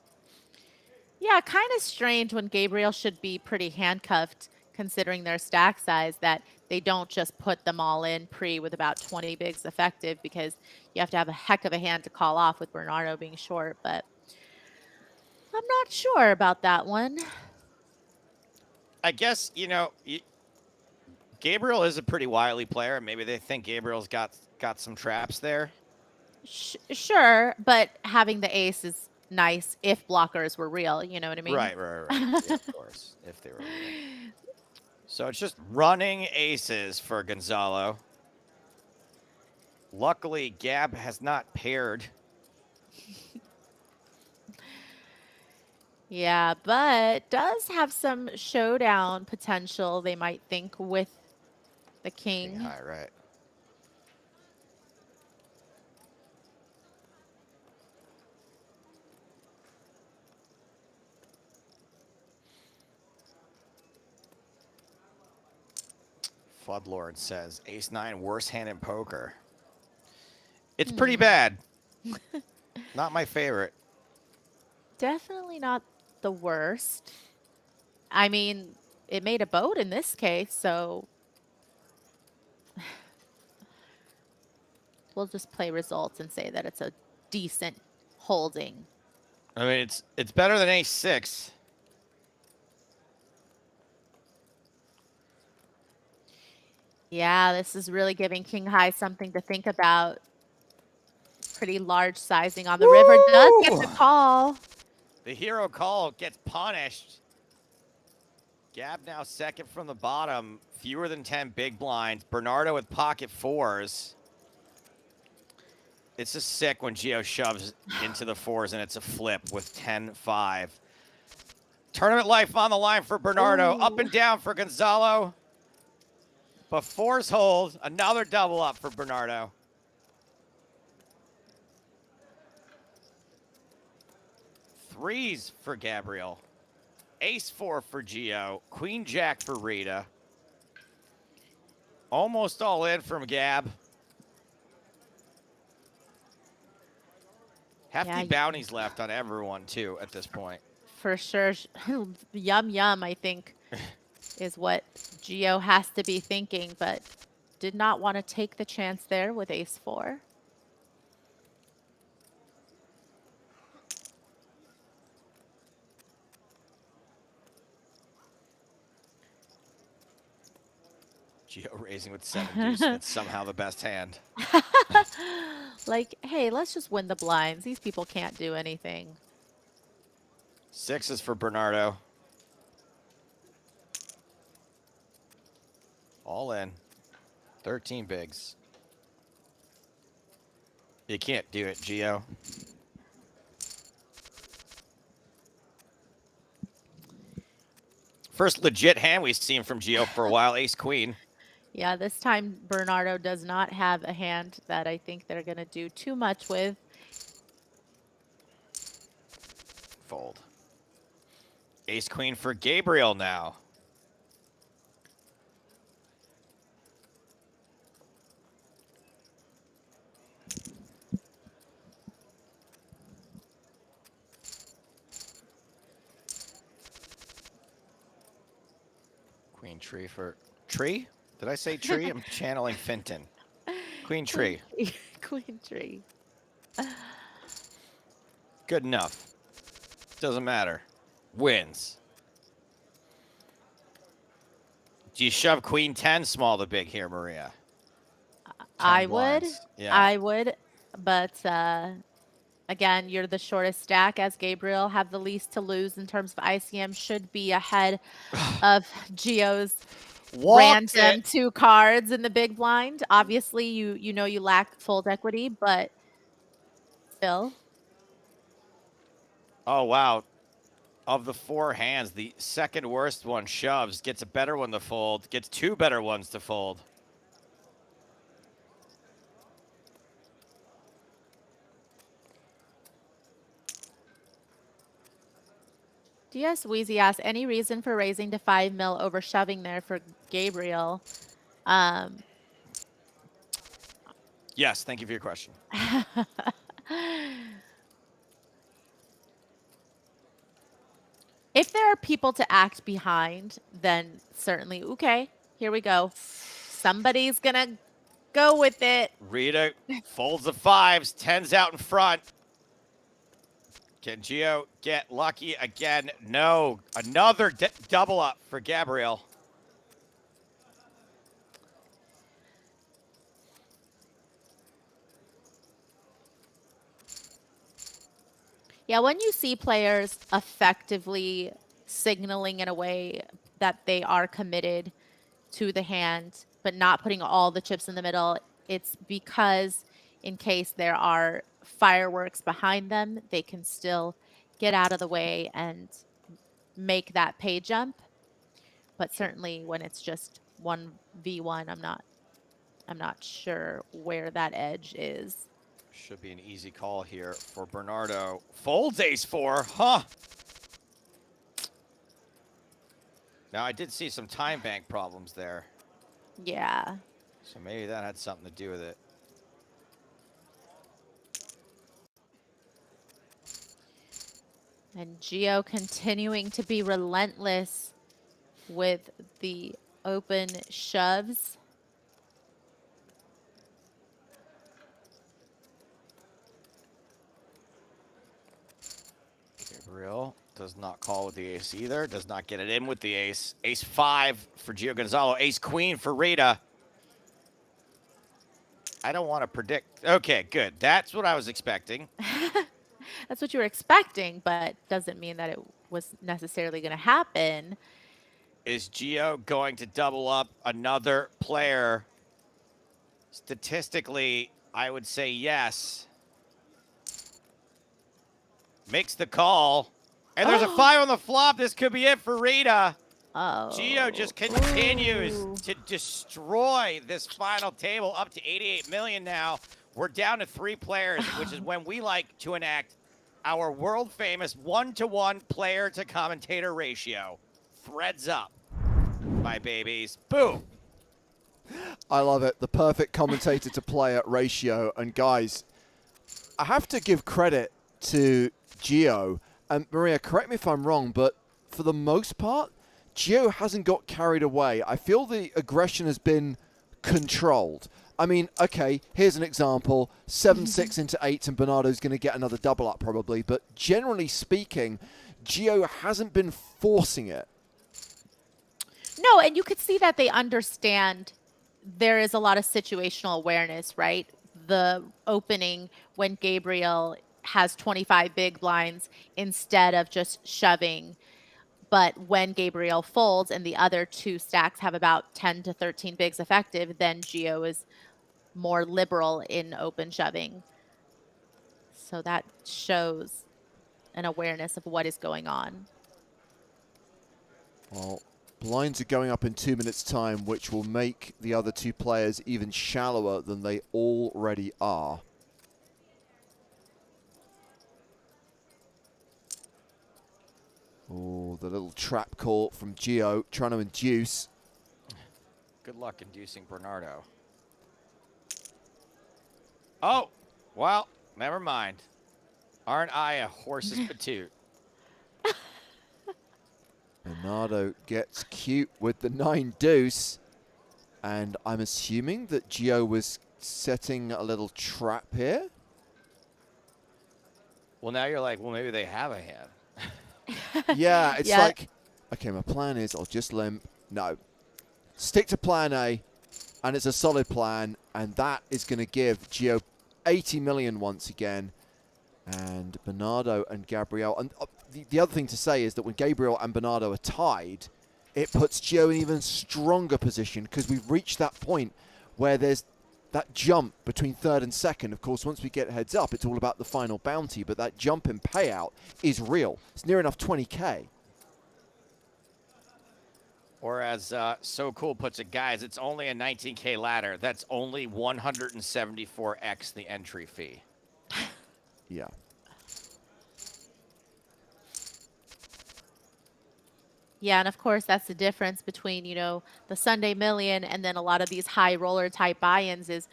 Yeah, kind of strange when Gabriel should be pretty handcuffed considering their stack size, that they don't just put them all in pre with about 20 bigs effective, because you have to have a heck of a hand to call off with Bernardo being short. But I'm not sure about that one. I guess, you know, Gabriel is a pretty wily player. Maybe they think Gabriel's got some traps there. Sure, but having the ace is nice if blockers were real, you know what I mean? Right. Yeah, of course, if they were real. So it's just running aces for Gonzalo. Luckily, Gab has not paired. Yeah, but does have some showdown potential, they might think, with the king. High, right. Floodlord says, Ace-9, worst hand in poker. It's pretty bad. Not my favorite. Definitely not the worst. I mean, it made a boat in this case, so we'll just play results and say that it's a decent holding. I mean, it's better than Ace-6. Yeah, this is really giving King High something to think about. Pretty large sizing on the river. Does get the call. The hero call gets punished. Gab now second from the bottom. Fewer than 10 big blinds. Bernardo with pocket fours. It's just sick when Gio shoves into the fours and it's a flip with 10-5. Tournament life on the line for Bernardo. Ooh. Up and down for Gonzalo. But fours hold. Another double up for Bernardo. Threes for Gabriel. Ace-4 for Gio. Queen-Jack for Rita. Almost all in from Gab. Hefty bounties left on everyone, too, at this point. For sure. Yum, yum, I think, is what Gio has to be thinking, but did not want to take the chance there with Ace-4. Gio raising with 7 deuce. It's somehow the best hand. Like, hey, let's just win the blinds. These people can't do anything. Sixes for Bernardo. All in. 13 bigs. You can't do it, Gio. First legit hand we've seen from Gio for a while, Ace-Queen. Yeah, this time Bernardo does not have a hand that I think they're going to do too much with. Fold. Ace-Queen for Gabriel now. Queen tree for... Tree? Did I say tree? I'm channeling Finton. Queen tree. Queen tree. Good enough. Doesn't matter. Wins. Do you shove Queen 10 small to big here, Maria? I would. Blinds. Yeah. I would. but again, you're the shortest stack, as Gabriel have the least to lose in terms of ICM, should be ahead of Geo's Walked random it. 2 cards in the big blind. Obviously, you know you lack fold equity, but still. Oh, wow. Of the 4 hands, the second worst one shoves, gets a better one to fold, gets 2 better ones to fold. DS Wheezy asks, any reason for raising to 5 mil over shoving there for Gabriel? Yes, thank you for your question. If there are people to act behind, then certainly, okay, here we go. Somebody's gonna go with it. Rita folds the 5s, 10s out in front. Can Gio get lucky again? No. Another double up for Gabriel. Yeah, when you see players effectively signaling in a way that they are committed to the hand, but not putting all the chips in the middle, it's because in case there are fireworks behind them, they can still get out of the way and make that pay jump. But certainly when it's just 1v1, I'm not sure where that edge is. Should be an easy call here for Bernardo. Folds ace-4, huh? Now, I did see some time bank problems there. Yeah. So maybe that had something to do with it. And Gio continuing to be relentless with the open shoves. Gabriel does not call with the ace either. Does not get it in with the ace. Ace-5 for Gio Gonzalo. Ace-queen for Rita. I don't want to predict. Okay, good. That's what I was expecting. That's what you were expecting, but doesn't mean that it was necessarily going to happen. Is Gio going to double up another player? Statistically, I would say yes. Makes the call. And there's a 5 on the flop. This could be it for Rita. Oh. Gio just continues to destroy this final table, up to 88 million now. We're down to 3 players, which is when we like to enact our world-famous 1-to-1 player-to-commentator ratio. Threads up, my babies. Boom. I love it. The perfect commentator to player ratio. And guys, I have to give credit to Gio. And Maria, correct me if I'm wrong, but for the most part, Gio hasn't got carried away. I feel the aggression has been controlled. I mean, okay, here's an example. 7-6 into 8, and Bernardo's going to get another double up probably. But generally speaking, Gio hasn't been forcing it. No, and you could see that they understand there is a lot of situational awareness, right? The opening when Gabriel has 25 big blinds instead of just shoving. But when Gabriel folds and the other 2 stacks have about 10 to 13 bigs effective, then Gio is more liberal in open shoving. So that shows an awareness of what is going on. Well, blinds are going up in 2 minutes' time, which will make the other 2 players even shallower than they already are. Oh, the little trap call from Gio, trying to induce. Good luck inducing Bernardo. Oh, well, never mind. Aren't I a horse's patoot? Bernardo gets cute with the 9 deuce. And I'm assuming that Gio was setting a little trap here. Well, now you're like, well, maybe they have a hand. Yeah, it's Yeah. like, okay, my plan is I'll just limp. No. Stick to plan A, and it's a solid plan, and that is going to give Gio 80 million once again. And Bernardo and Gabriel. And the other thing to say is that when Gabriel and Bernardo are tied, it puts Gio in even stronger position because we've reached that point where there's that jump between third and second. Of course, once we get heads up, it's all about the final bounty, but that jump in payout is real. It's near enough 20K. Or as So Cool puts it, guys, it's only a 19K ladder. That's only 174x the entry fee. Yeah. Yeah, and of course, that's the difference between, you know, the Sunday Million and then a lot of these high roller type buy-ins is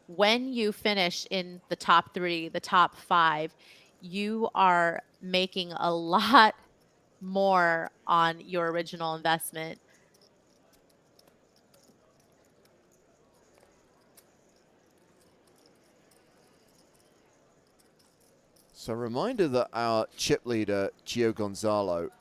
when you finish in the top 3, the top 5, you are making a lot more on your original investment. So a reminder that our chip leader, Gio Gonzalo,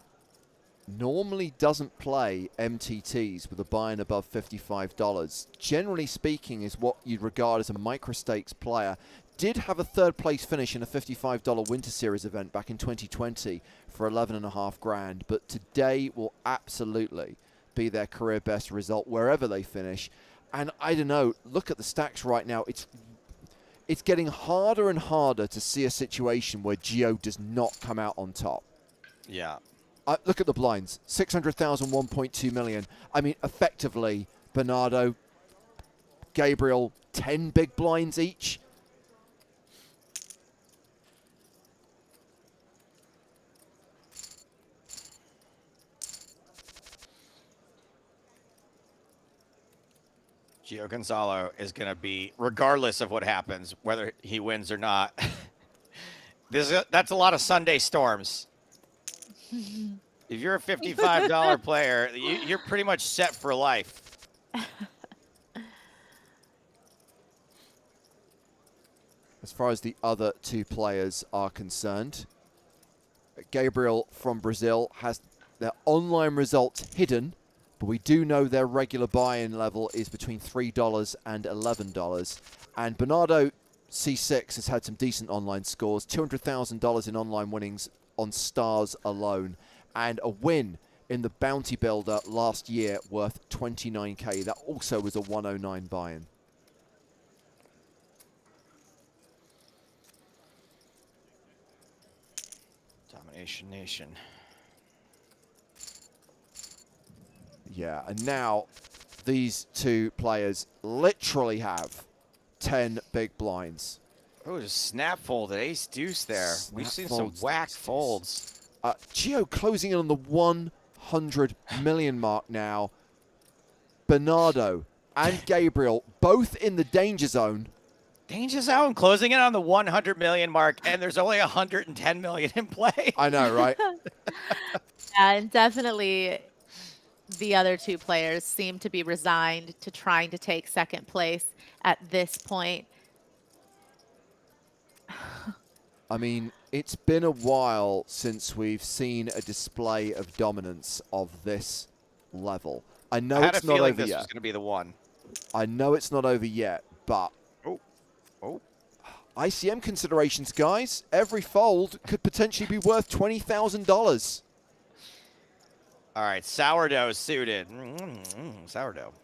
normally doesn't play MTTs with a buy-in above $55. Generally speaking, is what you'd regard as a micro-stakes player. Did have a third place finish in a $55 Winter Series event back in 2020 for 11.5 grand, but today will absolutely be their career best result wherever they finish. And I don't know, look at the stacks right now. It's getting harder and harder to see a situation where Gio does not come out on top. Yeah. Look at the blinds. 600,000, 1.2 million. I mean, effectively, Bernardo, Gabriel, 10 big blinds each. Gio Gonzalo is going to be, regardless of what happens, whether he wins or not, that's a lot of Sunday storms. If you're a $55 player, you're pretty much set for life. As far as the other two players are concerned, Gabriel from Brazil has their online results hidden, but we do know their regular buy-in level is between $3 and $11. And Bernardo C6 has had some decent online scores, $200,000 in online winnings on stars alone, and a win in the Bounty Builder last year worth 29K. That also was a 109 buy-in. Domination Nation. Yeah, and now these two players literally have 10 big blinds. Oh, just snap folded ace deuce there. Snap We've seen folds, some whack ace deuce. folds. Gio closing in on the 100 million mark now. Bernardo and Gabriel both in the danger zone. Danger zone closing in on the 100 million mark, and there's only 110 million in play. I know, right? Yeah, and definitely the other two players seem to be resigned to trying to take second place at this point. I mean, it's been a while since we've seen a display of dominance of this level. I know I had it's a not feeling over this yet. was going to be the one. I know it's not over yet, but Oh. ICM considerations, guys. Every fold could potentially be worth $20,000. All right, sourdough suited. Sourdough.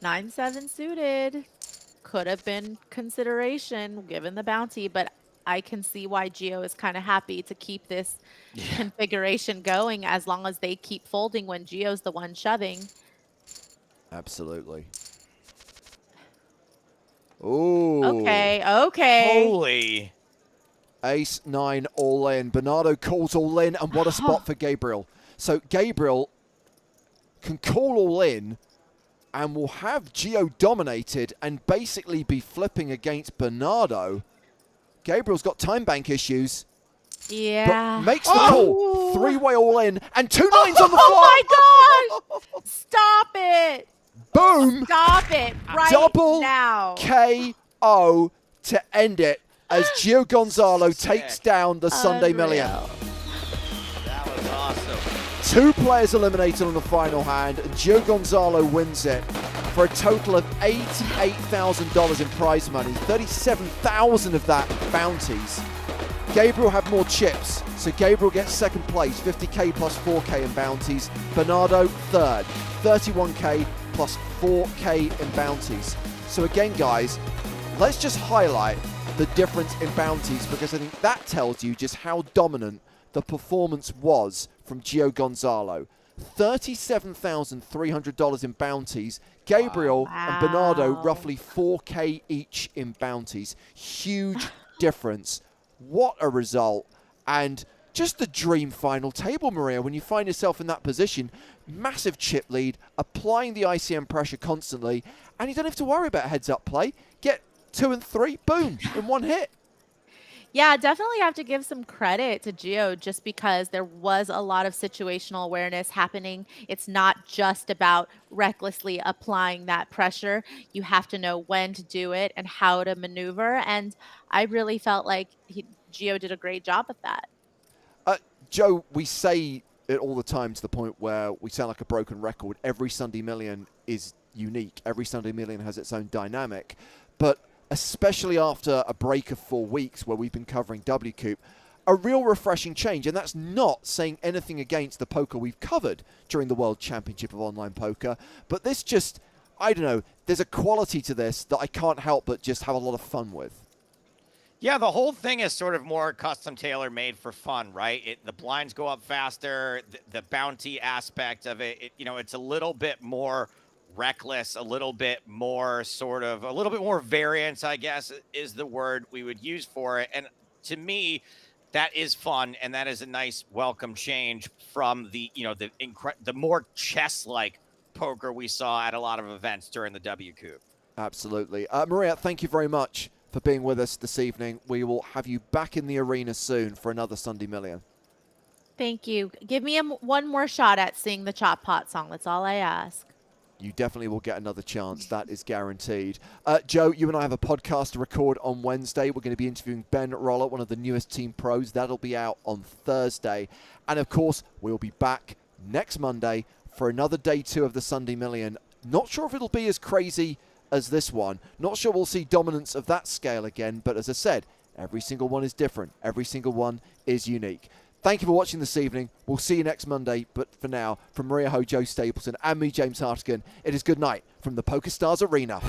9-7 suited could have been consideration given the bounty, but I can see why Gio is kind of happy to keep this configuration going as long as they keep folding when Gio's the one shoving. Ooh. Okay, okay. Holy. Ace 9 all in. Bernardo calls all in, and what a spot for Gabriel. So Gabriel can call all in and will have Gio dominated and basically be flipping against Bernardo. Gabriel's got time bank issues. Yeah. But makes the call. Three-way all in, and 2 9s on the flop. Oh my gosh! Stop it! Boom! Stop it right Double now. KO to end it as Gio Gonzalo takes down the Sunday Million. Unreal. That was awesome. 2 players eliminated on the final hand, and Gio Gonzalo wins it for a total of $88,000 in prize money, 37,000 of that bounties. Gabriel had more chips, so Gabriel gets second place, 50k plus 4k in bounties. Bernardo third, 31k plus 4k in bounties. So again, guys, let's just highlight the difference in bounties, because I think that tells you just how dominant the performance was from Gio Gonzalo. $37,300 in bounties. Gabriel and Bernardo roughly 4k each in bounties. Huge difference. What a result. And just the dream final table, Maria, when you find yourself in that position. Massive chip lead, applying the ICM pressure constantly, and you don't have to worry about heads-up play. Get 2 and 3, boom, in one hit. Yeah, definitely have to give some credit to Gio, just because there was a lot of situational awareness happening. It's not just about recklessly applying that pressure. You have to know when to do it and how to maneuver. And I really felt like Gio did a great job at that. Joe, we say it all the time to the point where we sound like a broken record. Every Sunday Million is unique. Every Sunday Million has its own dynamic. But especially after a break of 4 weeks where we've been covering WCOOP, a real refreshing change. And that's not saying anything against the poker we've covered during the World Championship of Online Poker. But this just, I don't know, there's a quality to this that I can't help but just have a lot of fun with. Yeah, the whole thing is sort of more custom tailor made for fun, right? The blinds go up faster, the bounty aspect of it, it's a little bit more reckless, a little bit more variance, I guess, is the word we would use for it. And to me, that is fun, and that is a nice welcome change from the more chess-like poker we saw at a lot of events during the WCOOP. Absolutely. Maria, thank you very much for being with us this evening. We will have you back in the arena soon for another Sunday Million. Thank you. Give me one more shot at singing the Chop Pot song. That's all I ask. You definitely will get another chance. That is guaranteed. Joe, you and I have a podcast to record on Wednesday. We're going to be interviewing Ben Roller, one of the newest team pros. That'll be out on Thursday. And, of course, we'll be back next Monday for another day 2 of the Sunday Million. Not sure if it'll be as crazy as this one. Not sure we'll see dominance of that scale again. But, as I said, every single one is different. Every single one is unique. Thank you for watching this evening. We'll see you next Monday. But for now, from Maria Ho, Joe Stapleton, and me, James Hartigan, it is good night from the PokerStars Arena.